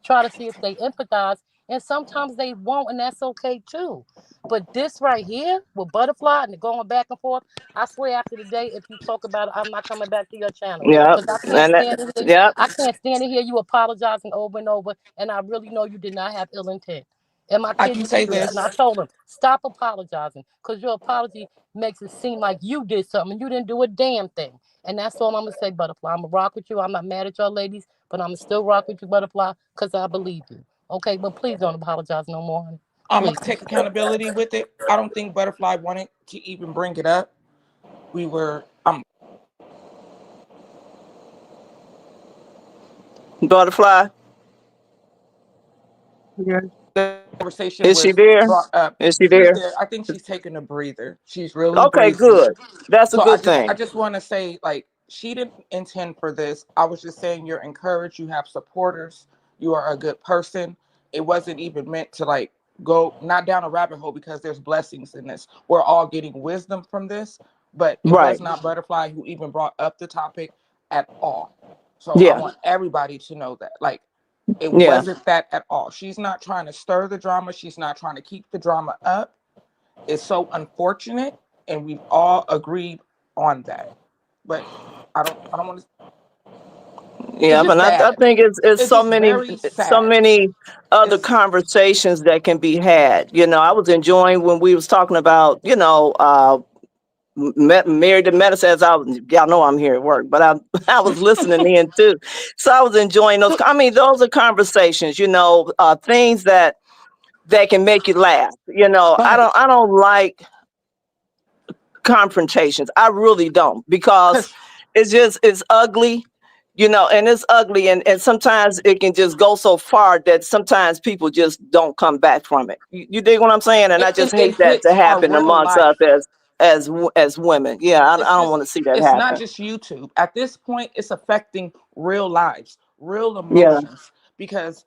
try to see if they empathize, and sometimes they won't, and that's okay too. But this right here with ButterFlii and going back and forth, I swear after the day, if you talk about it, I'm not coming back to your channel Yep. because And that, yep. I can't stand to hear you apologizing over and over, and I really know you did not have ill intent. And my I kids can used to say do that, and I this. told them stop apologizing because your apology makes it seem like you did something and you didn't do a damn thing. And that's all I'm gonna say, ButterFlii. I'm gonna rock with you. I'm not mad at y'all ladies, but I'm gonna still rock with you, ButterFlii, because I believe you. Okay, but please don't apologize no more, honey. I'm Please. gonna take accountability with it. I don't think ButterFlii wanted to even bring it up. We were ButterFlii. Yeah. the conversation Is she was there? brought up. Is she She's there? there. I think she's taking a breather. She's really Okay, breathing. good. That's a So good I thing. just want to say, like, she didn't intend for this. I was just saying you're encouraged, you have supporters, you are a good person. It wasn't even meant to like go not down a rabbit hole because there's blessings in this. We're all getting wisdom from this, but it Right. was not ButterFlii who even brought up the topic at all. So I Yeah. want everybody to know that. Like, it Yeah. wasn't that at all. She's not trying to stir the drama. She's not trying to keep the drama up. It's so unfortunate, and we've all agreed on that. But I don't want to. It's Yeah, just but I sad. think it's It's just very so sad. many other It's conversations that can be had. I was enjoying when we was talking about, married to medicine as y'all know I'm here at work, but I I was listening in too. So I was enjoying those. I mean, those are conversations, things that can make you laugh. right I don't like confrontations. I really don't, because because it's ugly, and it's ugly, and sometimes it can just go so far that sometimes people just don't come back from it. You dig what I'm saying? And I just it hate that to hits our happen real amongst us life. as women. Yeah, I It's don't just want to see that it's not happen. just YouTube. At this point, it's affecting real lives, real Yeah. emotions, because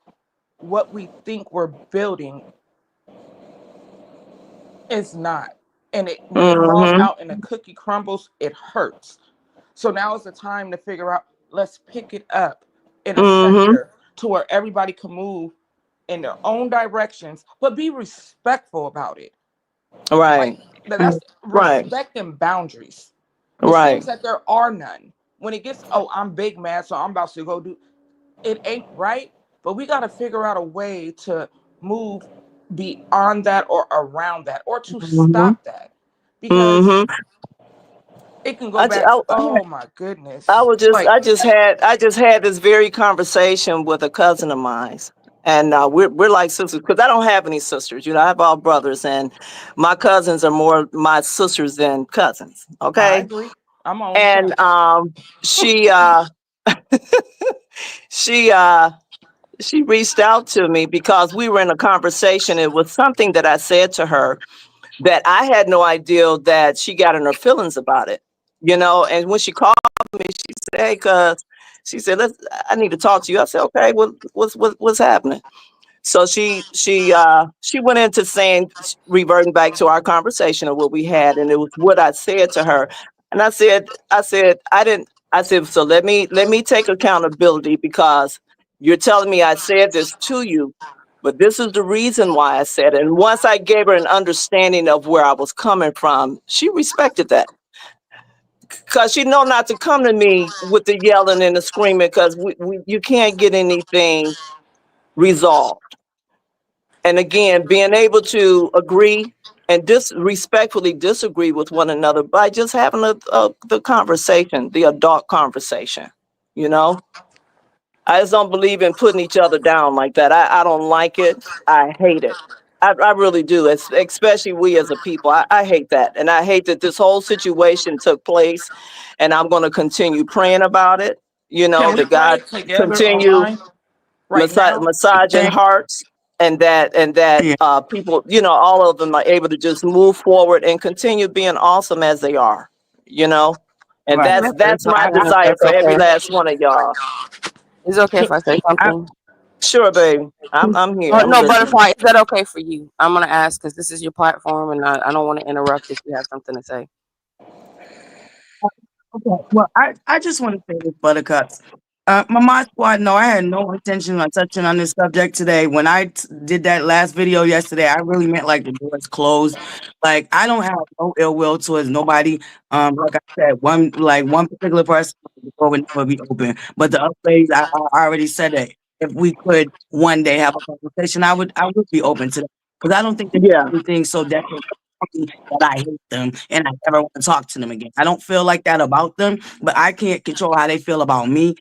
what we think we're building is not. And when it falls Hmm. out and the cookie crumbles, it hurts. So now is the time to figure out, let's pick it up in a Hmm. sector to where everybody can move in their own directions, but be respectful about it. Like, Right. that's Right. respect and boundaries. It seems Right. that there are none. When it gets, oh, I'm big mad, so I'm about to go do it, ain't right. But we got to figure out a way to move beyond that or around that or to Hmm. stop that, because Hmm. It can go back. Oh my goodness. Like, I just had this very conversation with a cousin of mine, and we're like sisters because I don't have any sisters. You know, I have all brothers, and my cousins are more my sisters than cousins. I Okay, agree. I'm my only and cousin. she she she reached out to me because we were in a conversation. It was something that I said to her that I had no idea that she got in her feelings about it. You know, and when she called me, she said, "Hey, cuz," she said, I need to talk to you." I said, "Okay, what's happening?" So she went into saying, reverting back to our conversation of what we had, and it was what I said to her. And I didn't. I said, "So let me take accountability because you're telling me I said this to you, but this is the reason why I said it." And once I gave her an understanding of where I was coming from, she respected that because she know not to come to me with the yelling and the screaming because you can't get anything resolved. And again, being able to agree and respectfully disagree with one another by just having the conversation, the adult conversation. You know, I just don't believe in putting each other down like that. I don't like it. I hate it. I really do. Especially we as a people. I hate that. And I hate that this whole situation took place. And I'm going to continue praying about it. You know, Can we that pray God together continue online right now? massaging Thank hearts, and that you. people, you know, all of them are able to just move forward and continue being awesome as they are, you know. And Right. that's my If desire that's for every okay. last one of y'all. It's okay if I say I, something. Sure, baby. I'm here. Oh I'm no, listening. Butterfly, is that okay for you? I'm gonna ask because this is your platform, and I don't want to interrupt if you have something to say. Okay. Well, I just want to say this, Buttercups. My mod squad, no, I had no intention on touching on this subject today. When I did that last video yesterday, I really meant like the doors closed. Like I don't have no ill will towards nobody. Like I said, one particular person, the door would never be open. But the other ladies, I already said that if we could one day have a conversation, I would be open to that. Because I don't think there's Yeah, anything so definitely that I hate them and I never want to talk to them again. I don't feel like that about them, but I can't control how they feel about me.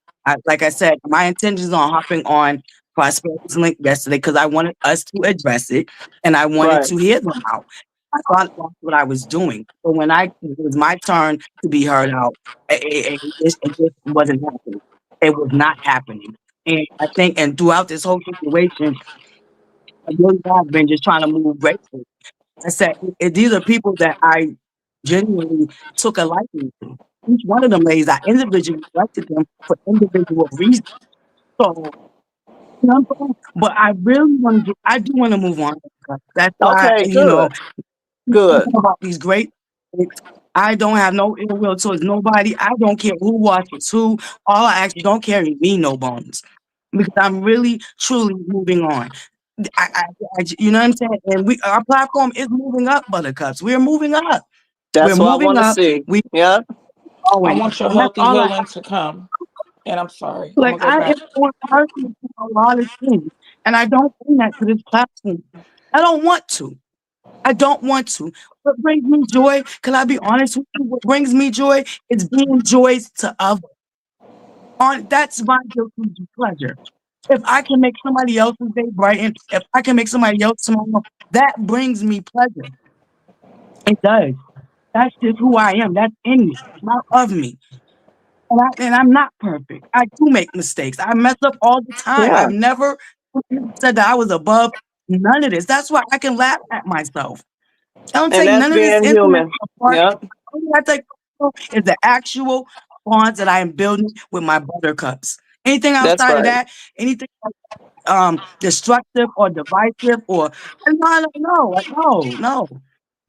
Like I said, my intentions on hopping on Prosperity's link yesterday because I wanted us to address it and I wanted right. to hear them out. I thought that's what I was doing. But when it was my turn to be heard out, it just wasn't happening. It was not happening. And I think, and throughout this whole situation, I really have been just trying to move gracefully. I said, these are people that I genuinely took a liking to. Each one of them ladies, I individually selected them for individual reasons. So, you know what I'm saying? But I really want to, I do want to move on. That's why, Okay, good, good. about these great things, I don't have no ill will towards nobody. I don't care who watches who. All I actually don't carry me no bones because I'm really, truly moving on. I, I, you know what I'm saying? And our platform is moving up, Buttercups. We're moving up. We're That's what I moving want to up. see. We Yeah, I going. want your And that's healthy all I healing to come. And I'm sorry. I'm like. gonna go I am back. one person to a lot of things. And I don't bring that to this platform. I don't want to. I don't want to. What brings me joy, can I be honest with you? What brings me joy is being joys to others. That's my guilty pleasure. If I can make somebody else's day brighten, if I can make somebody else smile, that brings me pleasure. It does. That's just who I am. That's in me. It's not of me. And I'm not perfect. I do make mistakes. I mess up all the time. yeah. I've never said that I was above none of this. That's why I can laugh at myself. I don't And take that's none of this being internet human. apart. Yep, Only I take is the actual bonds that I am building with my buttercups. Anything that's outside of right. that, anything destructive or divisive or no, no, no, like, no, no.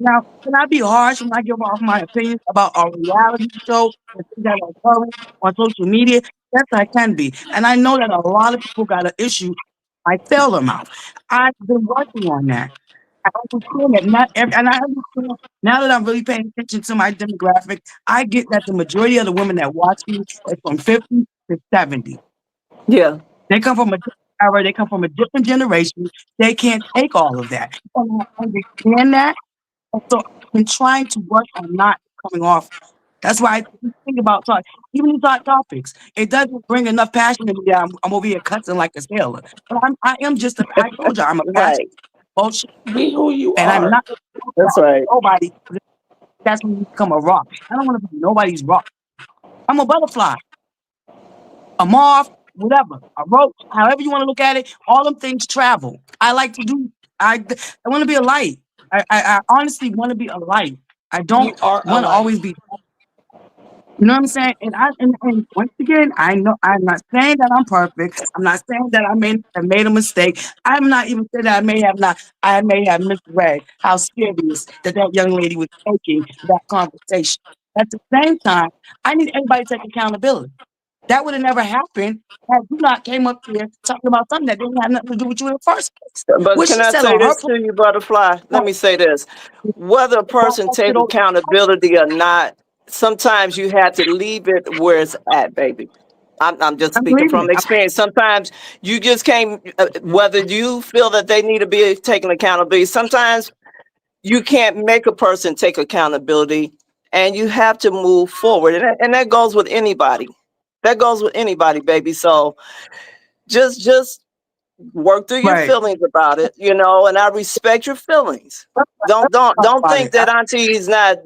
Now, can I be harsh when I give off my opinions about a reality show and things that are occurring on social media? Yes, I can be. And I know that a lot of people got an issue. I tell them out. I've been working on that. I understand that not every, and I understand now that I'm really paying attention to my demographic, I get that the majority of the women that watch me is from 50 to 70. Yeah, They come from a different era, they come from a different generation. They can't take all of that. And I understand that. And so I've been trying to work on not coming off. That's why I think about talk. Even you talk topics, it doesn't bring enough passion in me. That I'm over here cussing like a sailor. But I am just I told you, I'm a passion Right. bullshit, Be who you and I'm are. not That's right. nobody. That's when you become a rock. I don't want to be nobody's rock. I'm a butterfly, a moth, whatever, a roach, however you want to look at it. All them things travel. I like to do. I want to be a light. I honestly want to be a light. I You don't are a want to light. always be. You know what I'm saying? And once again, I know I'm not saying that I'm perfect. I'm not saying that I made a mistake. I'm not even saying that I may have misread how serious that young lady was taking that conversation. At the same time, I need everybody to take accountability. That would have never happened had you not came up here talking about something that didn't have nothing to do with you in the first place. But What can she I said say on her this to you, ButterFlii? Let me platform, say this. Whether a person take accountability or not, sometimes you have to leave it where it's at, baby. I'm just I'm speaking leaving from it. experience. Sometimes you just can't, whether you feel that they need to be taking accountability, sometimes you can't make a person take accountability and you have to move forward. And that goes with anybody. That goes with anybody, baby. So just work through your Right. feelings about it, and I respect your feelings. Don't About think it. that auntie is not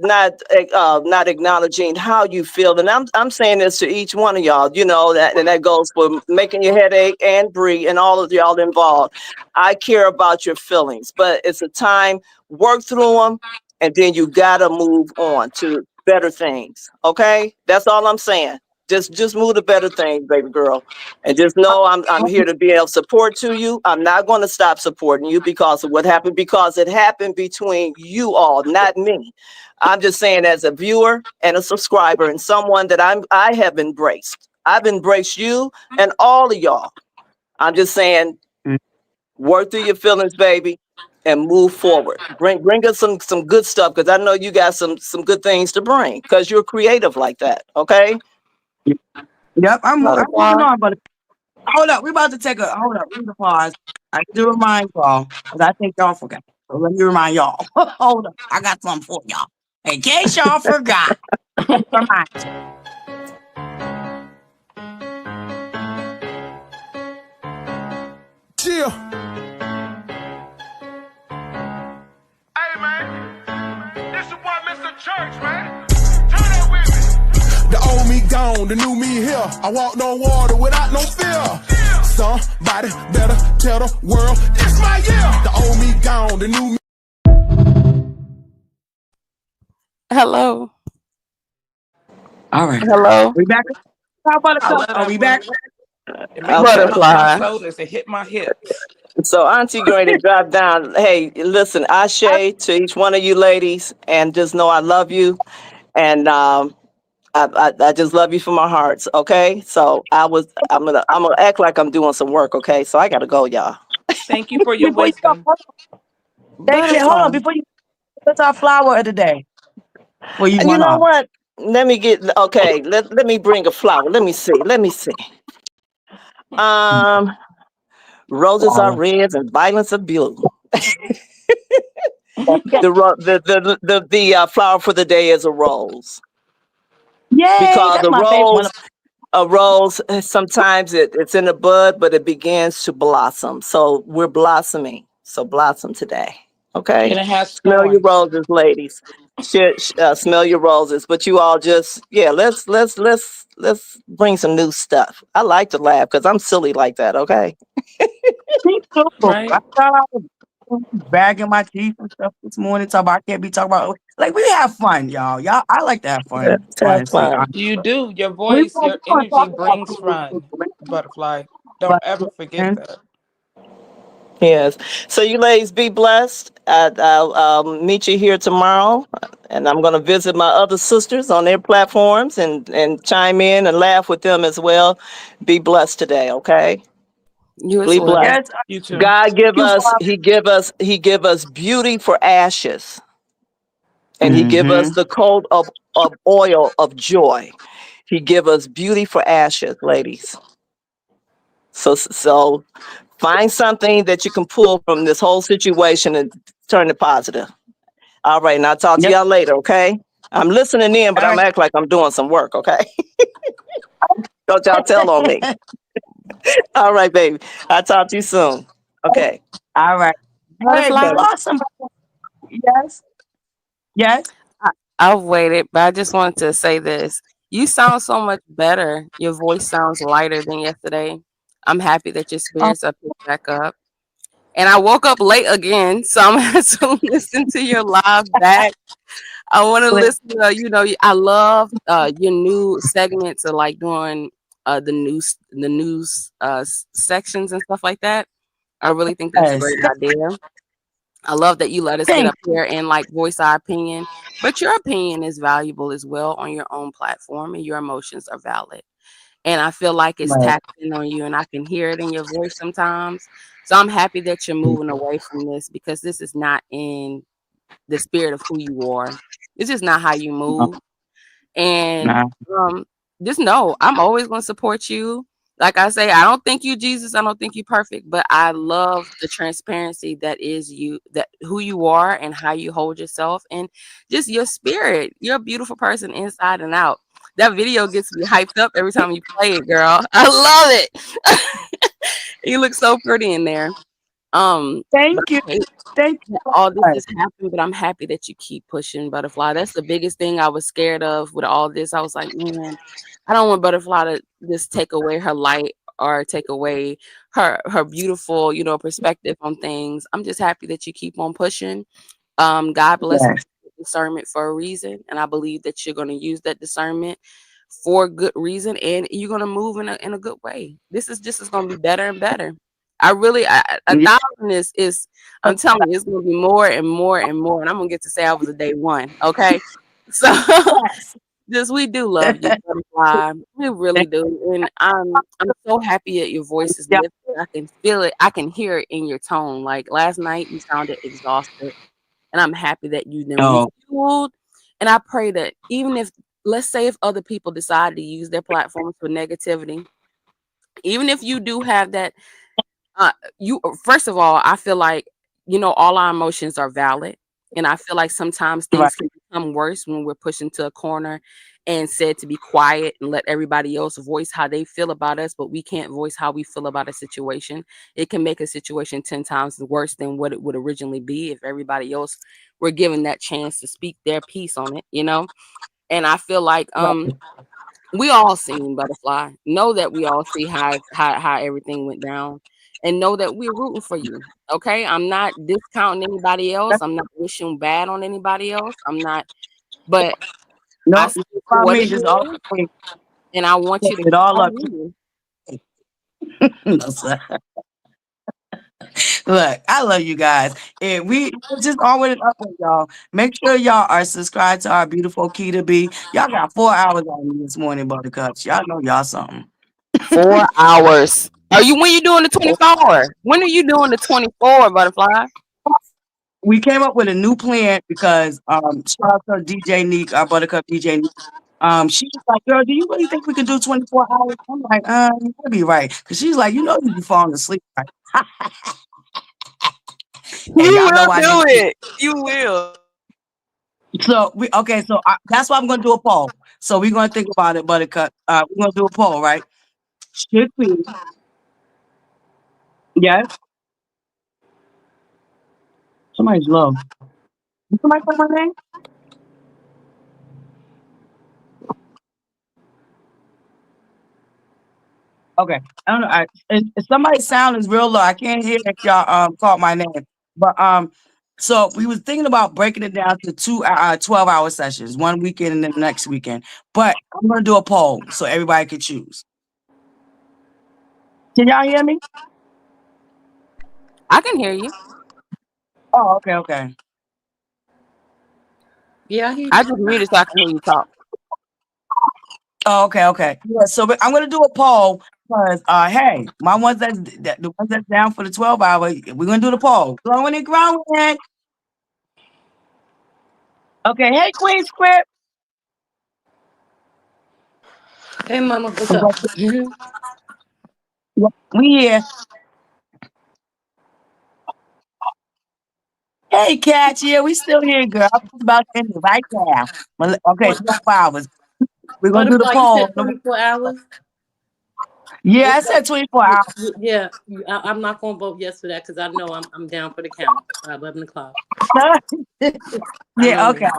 acknowledging how you feel. And I'm saying this to each one of y'all, that goes for making your headache and Bree and all of y'all involved. I care about your feelings, but it's a time, work through them, and then you gotta move on to better things. Okay? That's all I'm saying. Just move to better things, baby girl. And just know I'm here to be able to support to you. I'm not going to stop supporting you because of what happened, because it happened between you all, not me. I'm just saying, as a viewer and a subscriber and someone that I have embraced. I've embraced you and all of y'all. I'm just saying, work through your feelings, baby, and move forward. Bring us some good stuff, because I know you got some good things to bring, because you're creative like that. Okay. Yep, I'm moving Butterfly. on, but hold up. We're about to take a hold up. We need to pause. I need to remind y'all, because I think y'all forgot. So let me remind y'all. Hold up. I got something for y'all. In case y'all forgot. Remind you. Chill. Hey, man. This is what Mr. Church, man. Turn up with me. The old me gone, the new me here. I walked on water without no fear. Somebody better tell the world it's my year. The old me gone, the new me. Hello. All right. Hello. We back? How about I love Are that we breath. back? It make me Okay. pump my ButterFlii. shoulders and hit my hips. So Auntie going to drop down. Hey, listen, Ashe to each one of you ladies, and just know I love you, and I just love you from my heart. Okay, so I'm gonna act like I'm doing some work. Okay, so I gotta go, y'all. Thank you for your Before you go, wisdom. thank you. Hold on. ButterFlii. Before you, what's our flower of the day? Well, you And you want know off. what? Let me get okay. Let me bring a flower. Let me see. Let me see. Um, roses are Flower. red and violets are blue. Yeah. The flower for the day is a rose, Yay. because That's my favorite one. a rose, sometimes it's in the bud, but it begins to blossom. So we're blossoming. So blossom today. Okay. And it has Smell your thorns. roses, ladies. Smell your roses. But you all just, yeah, let's bring some new stuff. I like to laugh because I'm silly like that. Okay. Me too. I Right? thought I was bagging my teeth and stuff this morning. Talk about I can't be talking about like we have fun, y'all. I like to have fun. Let's have Honestly, fun. You do. Your we voice, gonna your talk energy about brings food, fun. man. Butterfly. Don't But ever forget and that. Yes. So you ladies be blessed. I'll meet you here tomorrow, and I'm going to visit my other sisters on their platforms and chime in and laugh with them as well. Be blessed today, okay? You as Be blessed. well. yes, You too. God give you. us, He give us beauty for ashes, and He give us Mm-hmm. the coat of oil of joy. He give us beauty for ashes, ladies. So find something that you can pull from this whole situation and turn it positive. All right, and I'll talk to Yep. y'all later, okay? I'm listening in, but All I'm right. acting like I'm doing some work, okay? Don't y'all tell on me. All right, baby. I'll talk to you soon. Okay. All right. Hey, Butterfly. we lost somebody. Yes. Yes. I, I've waited, but I just wanted to say this. You sound so much better. Your voice sounds lighter than yesterday. I'm happy that your Oh, spirits are picked back up. And I woke up late again, so I'm gonna have to listen to your live back. I want to listen. I love your new segments of like doing the news sections and stuff like that. I really think that's a yes. great idea. I love that you let us get Thank up here and like voice our opinion, but your opinion is valuable as well on your own platform, and your emotions are valid. And I feel like you. it's Right. tapped in on you, and I can hear it in your voice sometimes. So I'm happy that you're moving away from this, because this is not in the spirit of who you are. It's just not how you No, move. And nah. um, just know I'm always going to support you. Like I say, I don't think you Jesus. I don't think you perfect, but I love the transparency that is you, that who you are and how you hold yourself, and just your spirit. You're a beautiful person inside and out. That video gets me hyped up every time you play it, girl. I love it. You look so pretty in there. But Thank you. I hate Thank you that so all this much. has happened, but I'm happy that you keep pushing, Butterfly. That's the biggest thing I was scared of with all this. I was like, man, I don't want Butterfly to just take away her light or take away her beautiful, perspective on things. I'm just happy that you keep on pushing. God blesses Yes. you with discernment for a reason, and I believe that you're going to use that discernment for good reason, and you're going to move in a good way. This is just, it's going to be better and better. A Yeah. thousand is I'm telling you, it's going to be more and more and more, and I'm going to get to say I was a day one. Okay, so Yes. just, we do love you, Butterfly. We really do, and I'm so happy that your voice is Yeah. lifted. I can feel it. I can hear it in your tone. Like last night, you sounded exhausted, and I'm happy that you then Oh, refueled. And I pray that even if, let's say, if other people decide to use their platforms for negativity, even if you do have that, uh, you first of all, I feel like, all our emotions are valid, and I feel like sometimes right. things can become worse when we're pushed into a corner and said to be quiet and let everybody else voice how they feel about us, but we can't voice how we feel about a situation. It can make a situation 10 times worse than what it would originally be if everybody else were given that chance to speak their piece on it. And I feel like Right. we all seen Butterfly. Know that we all see how everything went down, and know that we're rooting for you. Okay, I'm not discounting anybody else. I'm not wishing bad on anybody else. I'm not, but I No, see it for about what it me. Just all is, and I want you to it keep all on up. moving. No, sir. Look, I love you guys. And we just always up with y'all. Make sure y'all are subscribed to our beautiful Kita B. Y'all got 4 hours on me this morning, buttercups. Y'all know y'all something. 4 hours. Are you when you doing the 24? When are you doing the 24, Butterfly? We came up with a new plan because shout out to DJ Neek, our buttercup DJ Neek. She was like, girl, do you really think we can do 24 hours? I'm like, you might be right. Cause she's like, you know you be falling asleep, right? And You y'all know will I do do too. it. You will. So that's why I'm gonna do a poll. So we're gonna think about it, buttercup. We're gonna do a poll, right? Should we? Yes. Somebody's low. Did somebody say my name? Okay. I don't know. Somebody's sound is real low. I can't hear if y'all called my name. But so we was thinking about breaking it down to 12-hour sessions, one weekend and then the next weekend. But I'm gonna do a poll so everybody can choose. Can y'all hear me? I can hear you. Oh, okay, okay. Yeah, he. I just muted so I can hear you talk. Oh, okay, okay. Yeah, so I'm gonna do a poll because hey, my ones the ones that's down for the 12-hour, we're gonna do the poll. Growing and growing. Okay, hey Queen Script. Hey, Mama, what's up? We here. Hey, Cat. Yeah, we still here, girl. I'm just about to end it right now. Okay, 12 hours. We're gonna do the Butterfly, you poll. said 24 hours. Yeah, I said 24 hours. Yeah, I'm not gonna vote yes for that because I know I'm down for the count by 11 o'clock. I Yeah, know. okay.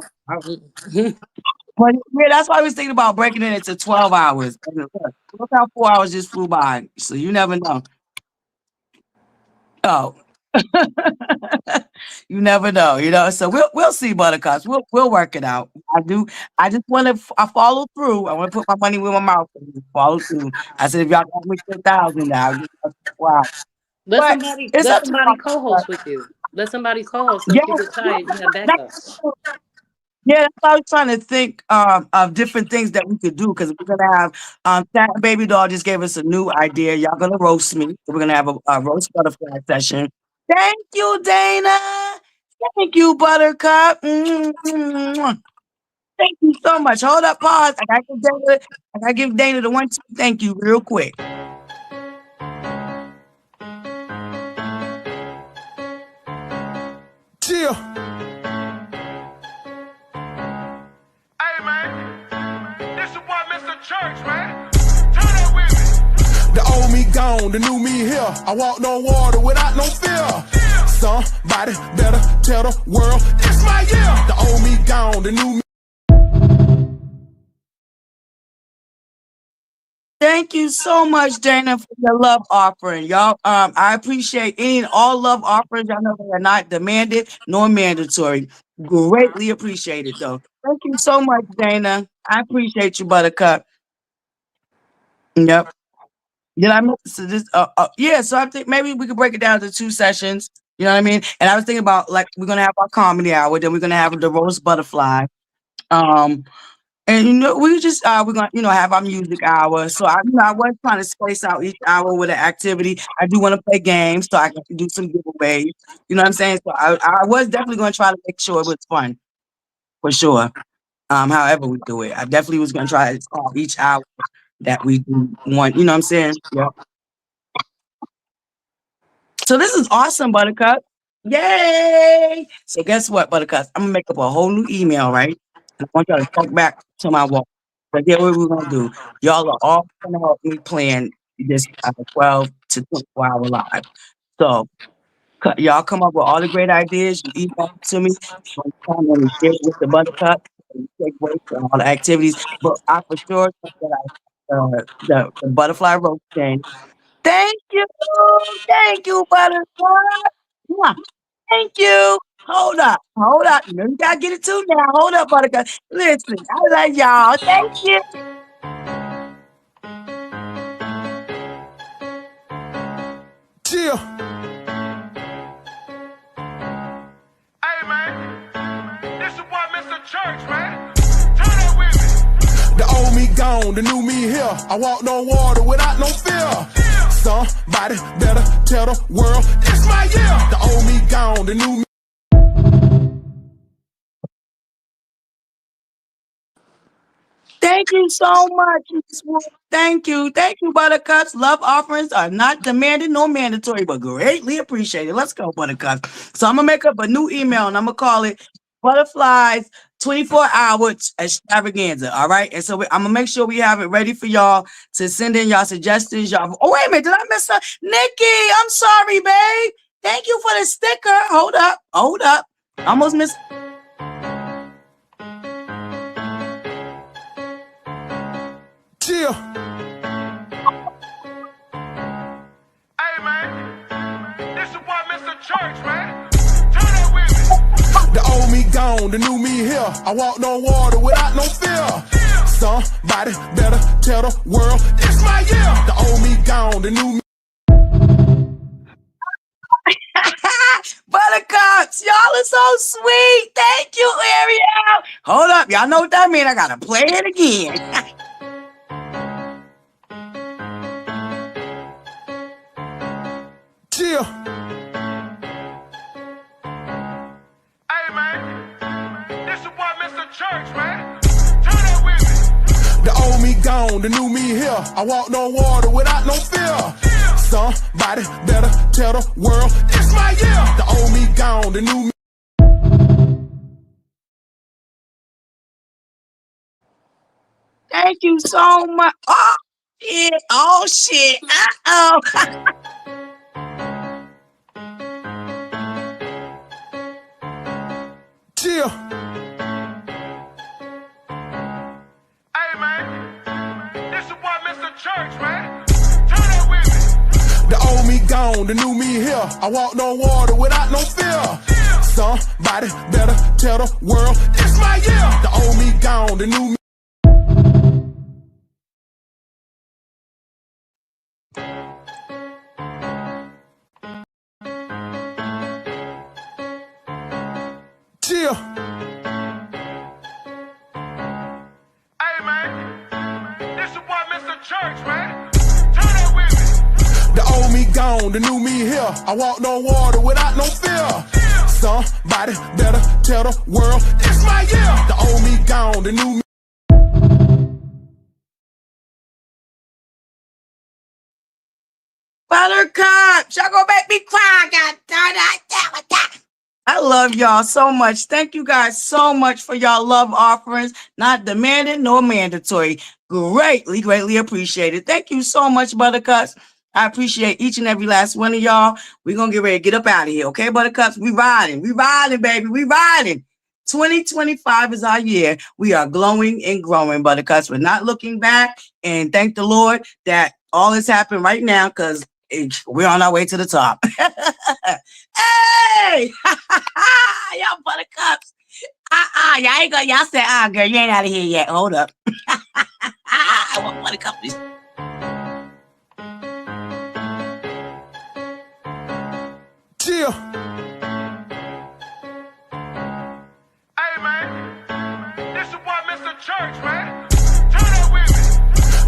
But yeah, that's why I was thinking about breaking it into 12 hours. And look how 4 hours just flew by. So you never know. Oh, you never know, So we'll see, Buttercups. We'll work it out. I just want to. I follow through. I want to put my money where my mouth is. Follow through. I said if y'all got me 10,000 now, wow. let But somebody it's let up to somebody y'all. co-host with you. Let somebody co-host so if Yeah, you get tired, you have backup. that's Yeah, that's why I was trying to think of different things that we could do because we're gonna have Fat Baby Doll just gave us a new idea. Y'all gonna roast me. So we're gonna have a roast butterfly session. Thank you, Dana. Thank you, Buttercup. Mwah. Thank you so much. Hold up, pause. I gotta give Dana the 1-2 thank you real quick. Chill. Hey, man. This is what Mr. Church, man. Turn up with me. The old me gone, the new me here. I walk on water without no fear. Somebody better tell the world it's my year. The old me gone, the new me. Thank you so much, Dana, for your love offering. Y'all, I appreciate any and all love offerings. I know they are not demanded nor mandatory. Greatly appreciated, though. Thank you so much, Dana. I appreciate you, Buttercup. Yep. Did I miss so this? Yeah. So I think maybe we could break it down to 2 sessions. You know what I mean? And I was thinking about like we're gonna have our comedy hour, then we're gonna have the roast butterfly. Um, And we just we're gonna have our music hour. So I was trying to space out each hour with an activity. I do want to play games, so I can do some giveaways. You know what I'm saying? So I was definitely gonna try to make sure it was fun for sure. However we do it, I definitely was gonna try to solve each hour that we do one. You know what I'm saying? Yeah. So this is awesome, Buttercup. Yay! So guess what, Buttercup? I'm gonna make up a whole new email, right? And I want y'all to talk back to my wall. But here's what we're gonna do. Y'all are all gonna help me plan this 12 to 24 hour live. So y'all come up with all the great ideas. You email it to me. I'm trying to share it with the Buttercup. And take away from all the activities. But I for sure think that the butterfly roast thing. Thank you. Thank you, Butterfly. Mwah. Thank you. Hold up. Hold up. You gotta get it too now. Hold up, Buttercup. Listen, I like y'all. Thank you. Chill. Hey, man. This is what Mr. Church, man. Turn up with me. The old me gone, the new me here. I walk on water without no fear. Somebody better tell the world it's my year. The old me gone, the new me. Thank you so much, Miss Wolf. Thank you. Thank you, Buttercups. Love offerings are not demanded nor mandatory, but greatly appreciated. Let's go, Buttercups. So I'm going to make up a new email, and I'm going to call it Butterflies 24-hour extravaganza, all right? And so I'm going to make sure we have it ready for y'all to send in y'all suggestions. Y'all. Oh, wait a minute. Did I miss her? Nikki, I'm sorry, babe. Thank you for the sticker. Hold up. Hold up. Almost missed. Chill. Hey, man. This is what Mr. Church, man. Turn up with me. The old me gone, the new me here. I walk on water without no fear. Somebody better tell the world it's my year. The old me gone, the new me. Buttercups, y'all are so sweet. Thank you, Ariel. Hold up. Y'all know what that means. I got to play it again. Chill. Hey, man. This is what Mr. Church, man. Turn up with me. The old me gone, the new me here. I walk on water without no fear. Somebody better tell the world it's my year. The old me gone, the new me. Thank you so much. Oh shit. Oh shit. Uh-oh. Chill. Hey man, this is what Mr. Church, man. Turn up with me. The old me gone, the new me here. I walk on water without no fear. Somebody better tell the world it's my year. The old me gone, the new me. Chill. Hey man, this is what Mr. Church, man. Turn up with me. The old me gone, the new me here. I walk on water without no fear. Somebody better tell the world it's my year. The old me gone, the new me. Buttercup, y'all go make me cry. God darn it. I love y'all so much. Thank you guys so much for y'all love offerings. Not demanded nor mandatory. Greatly appreciated. Thank you so much, Buttercups. I appreciate each and every last one of y'all. We're going to get ready to get up out of here. Okay, Buttercups? We riding, baby. We riding. 2025 is our year. We are glowing and growing, Buttercups. We're not looking back. And thank the Lord that all this happened right now because we're on our way to the top. Hey! Y'all Buttercups. Y'all ain't gonna, y'all said, girl, you ain't out of here yet. Hold up. I want Buttercups. Chill. Hey man, this is what Mr. Church, man. Turn up with me.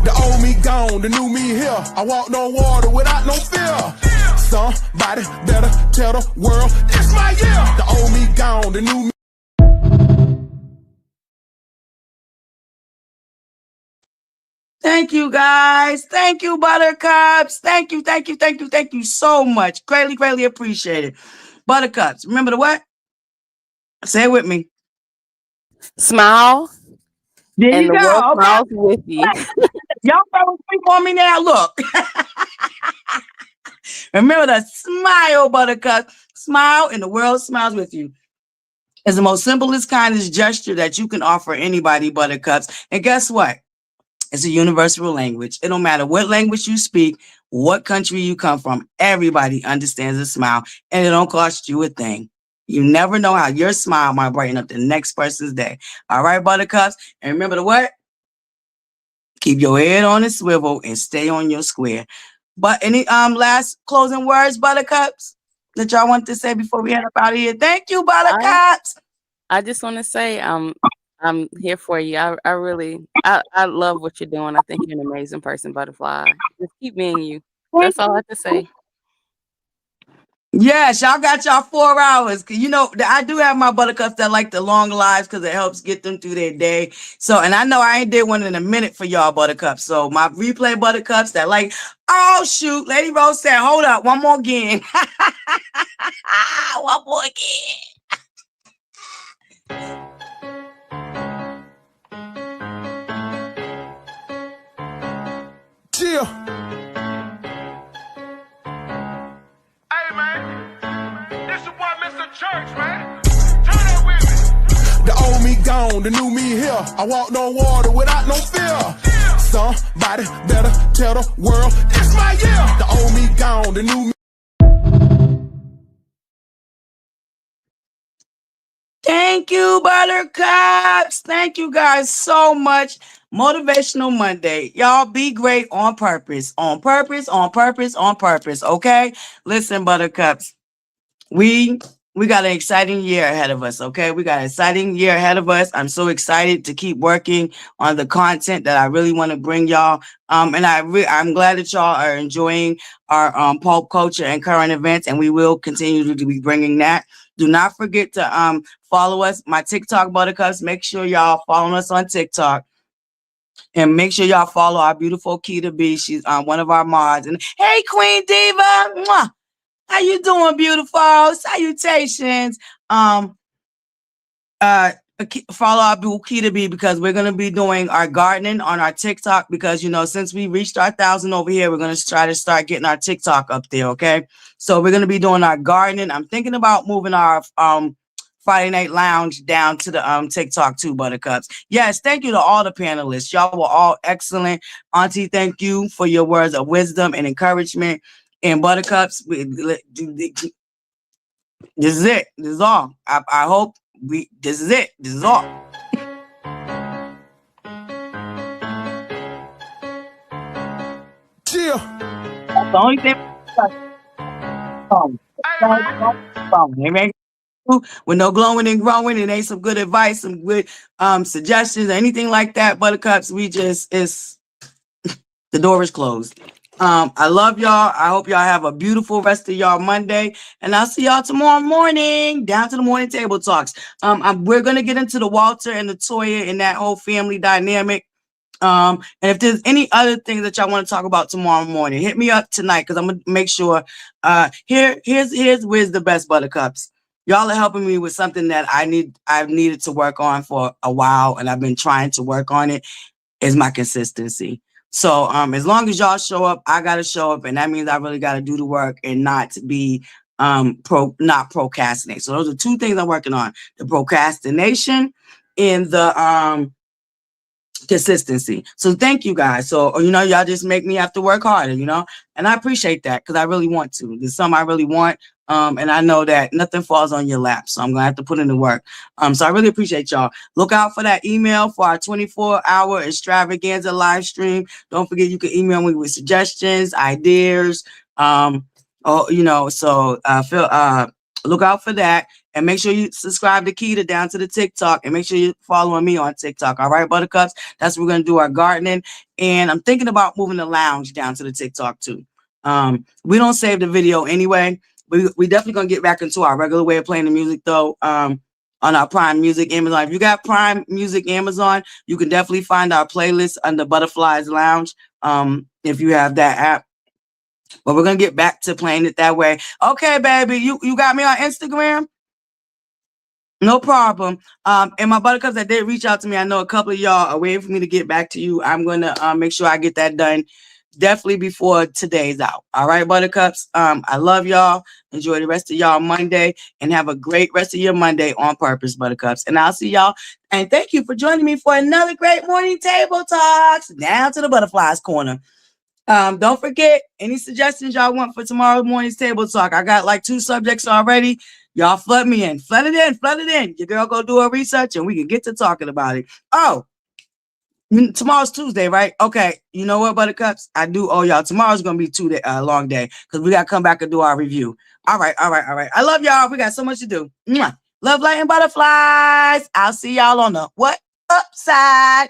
The old me gone, the new me here. I walk on water without no fear. Somebody better tell the world it's my year. The old me gone, the new me. Thank you, guys. Thank you, Buttercups. Thank you so much. Greatly appreciate it. Buttercups, remember the what? Say it with me. Smile, There and you the go. world Okay. smiles with you. Y'all don't speak on me now. Look. Remember to smile, Buttercup. Smile and the world smiles with you. It's the most simplest, kindest gesture that you can offer anybody, Buttercups. And guess what? It's a universal language. It don't matter what language you speak, what country you come from. Everybody understands a smile, and it don't cost you a thing. You never know how your smile might brighten up the next person's day. All right, Buttercups? And remember to what? Keep your head on a swivel and stay on your square. But any last closing words, Buttercups, that y'all want to say before we head up out of here? Thank you, Buttercups. I just want to say I'm here for you. I really I love what you're doing. I think you're an amazing person, ButterFlii. Just keep being you. That's all I have to say. Yes, y'all got y'all 4 hours. Cause you know, I do have my Buttercups that like the long lives because it helps get them through their day. So, and I know I ain't did one in a minute for y'all Buttercups. So my replay Buttercups that like, oh shoot, Lady Rose said, hold up, one more again. One more again. Chill. Hey man, this is what Mr. Church, man. Turn up with me. The old me gone, the new me here. I walk on water without no fear. Somebody better tell the world it's my year. The old me gone, the new me. Thank you, Buttercups. Thank you guys so much. Motivational Monday. Y'all be great on purpose. On purpose, on purpose, on purpose. Okay? Listen, Buttercups. We got an exciting year ahead of us, okay? We got an exciting year ahead of us. I'm so excited to keep working on the content that I really want to bring y'all. And I'm glad that y'all are enjoying our pop culture and current events, and we will continue to be bringing that. Do not forget to follow us, my TikTok Buttercups. Make sure y'all follow us on TikTok. And make sure y'all follow our beautiful Keita B. She's one of our mods. And hey, Queen Diva. Mwah. How you doing, beautiful? Salutations. follow our boo Kita B, because we're gonna be doing our gardening on our TikTok, because since we reached our 1,000 over here, we're gonna try to start getting our TikTok up there. Okay, so we're gonna be doing our gardening. I'm thinking about moving our Friday Night Lounge down to the TikTok too, Buttercups. Yes, thank you to all the panelists. Y'all were all excellent. Auntie, thank you for your words of wisdom and encouragement. And Buttercups, this is it. This is all. I hope this is it. This is all. Chill. That's the only thing. With no glowing and growing, it ain't some good advice, some good suggestions, or anything like that. Buttercups, the door is closed. I love y'all. I hope y'all have a beautiful rest of y'all Monday, and I'll see y'all tomorrow morning down to the morning table talks. We're gonna get into the Walter and the Toya and that whole family dynamic. And if there's any other things that y'all want to talk about tomorrow morning, hit me up tonight, because I'm gonna make sure. Here's where's the best, Buttercups. Y'all are helping me with something that I've needed to work on for a while, and I've been trying to work on it. Is my consistency. So as long as y'all show up, I gotta show up, and that means I really gotta do the work and not be not procrastinate. So those are two things I'm working on: the procrastination and the consistency. So thank you guys. So y'all just make me have to work harder, and I appreciate that, because I really want to. There's something I really want. And I know that nothing falls on your lap, so I'm gonna have to put in the work. So I really appreciate y'all. Look out for that email for our 24-hour extravaganza live stream. Don't forget, you can email me with suggestions, ideas. Look out for that, and make sure you subscribe to Keita down to the TikTok, and make sure you're following me on TikTok. All right, Buttercups. That's what we're gonna do, our gardening, and I'm thinking about moving the lounge down to the TikTok too. We don't save the video anyway. We definitely gonna get back into our regular way of playing the music though. On our Prime Music Amazon. If you got Prime Music Amazon, you can definitely find our playlist under ButterFlii's Lounge. If you have that app. But we're gonna get back to playing it that way. Okay, baby. You got me on Instagram? No problem. And my Buttercups that did reach out to me, I know a couple of y'all are waiting for me to get back to you. I'm gonna make sure I get that done definitely before today's out. All right, Buttercups. I love y'all. Enjoy the rest of y'all Monday, and have a great rest of your Monday on purpose, Buttercups. And I'll see y'all. And thank you for joining me for another great morning table talks down to the Butterflies Corner. Don't forget, any suggestions y'all want for tomorrow morning's table talk. I got like 2 subjects already. Y'all flood me in. Flood it in. Your girl go do her research, and we can get to talking about it. Oh, tomorrow's Tuesday, right? Okay. You know what, Buttercups? I do owe y'all. Tomorrow's going to be a long day, because we got to come back and do our review. All right. I love y'all. We got so much to do. Mwah. Love, light, and butterflies. I'll see y'all on the what? Upside.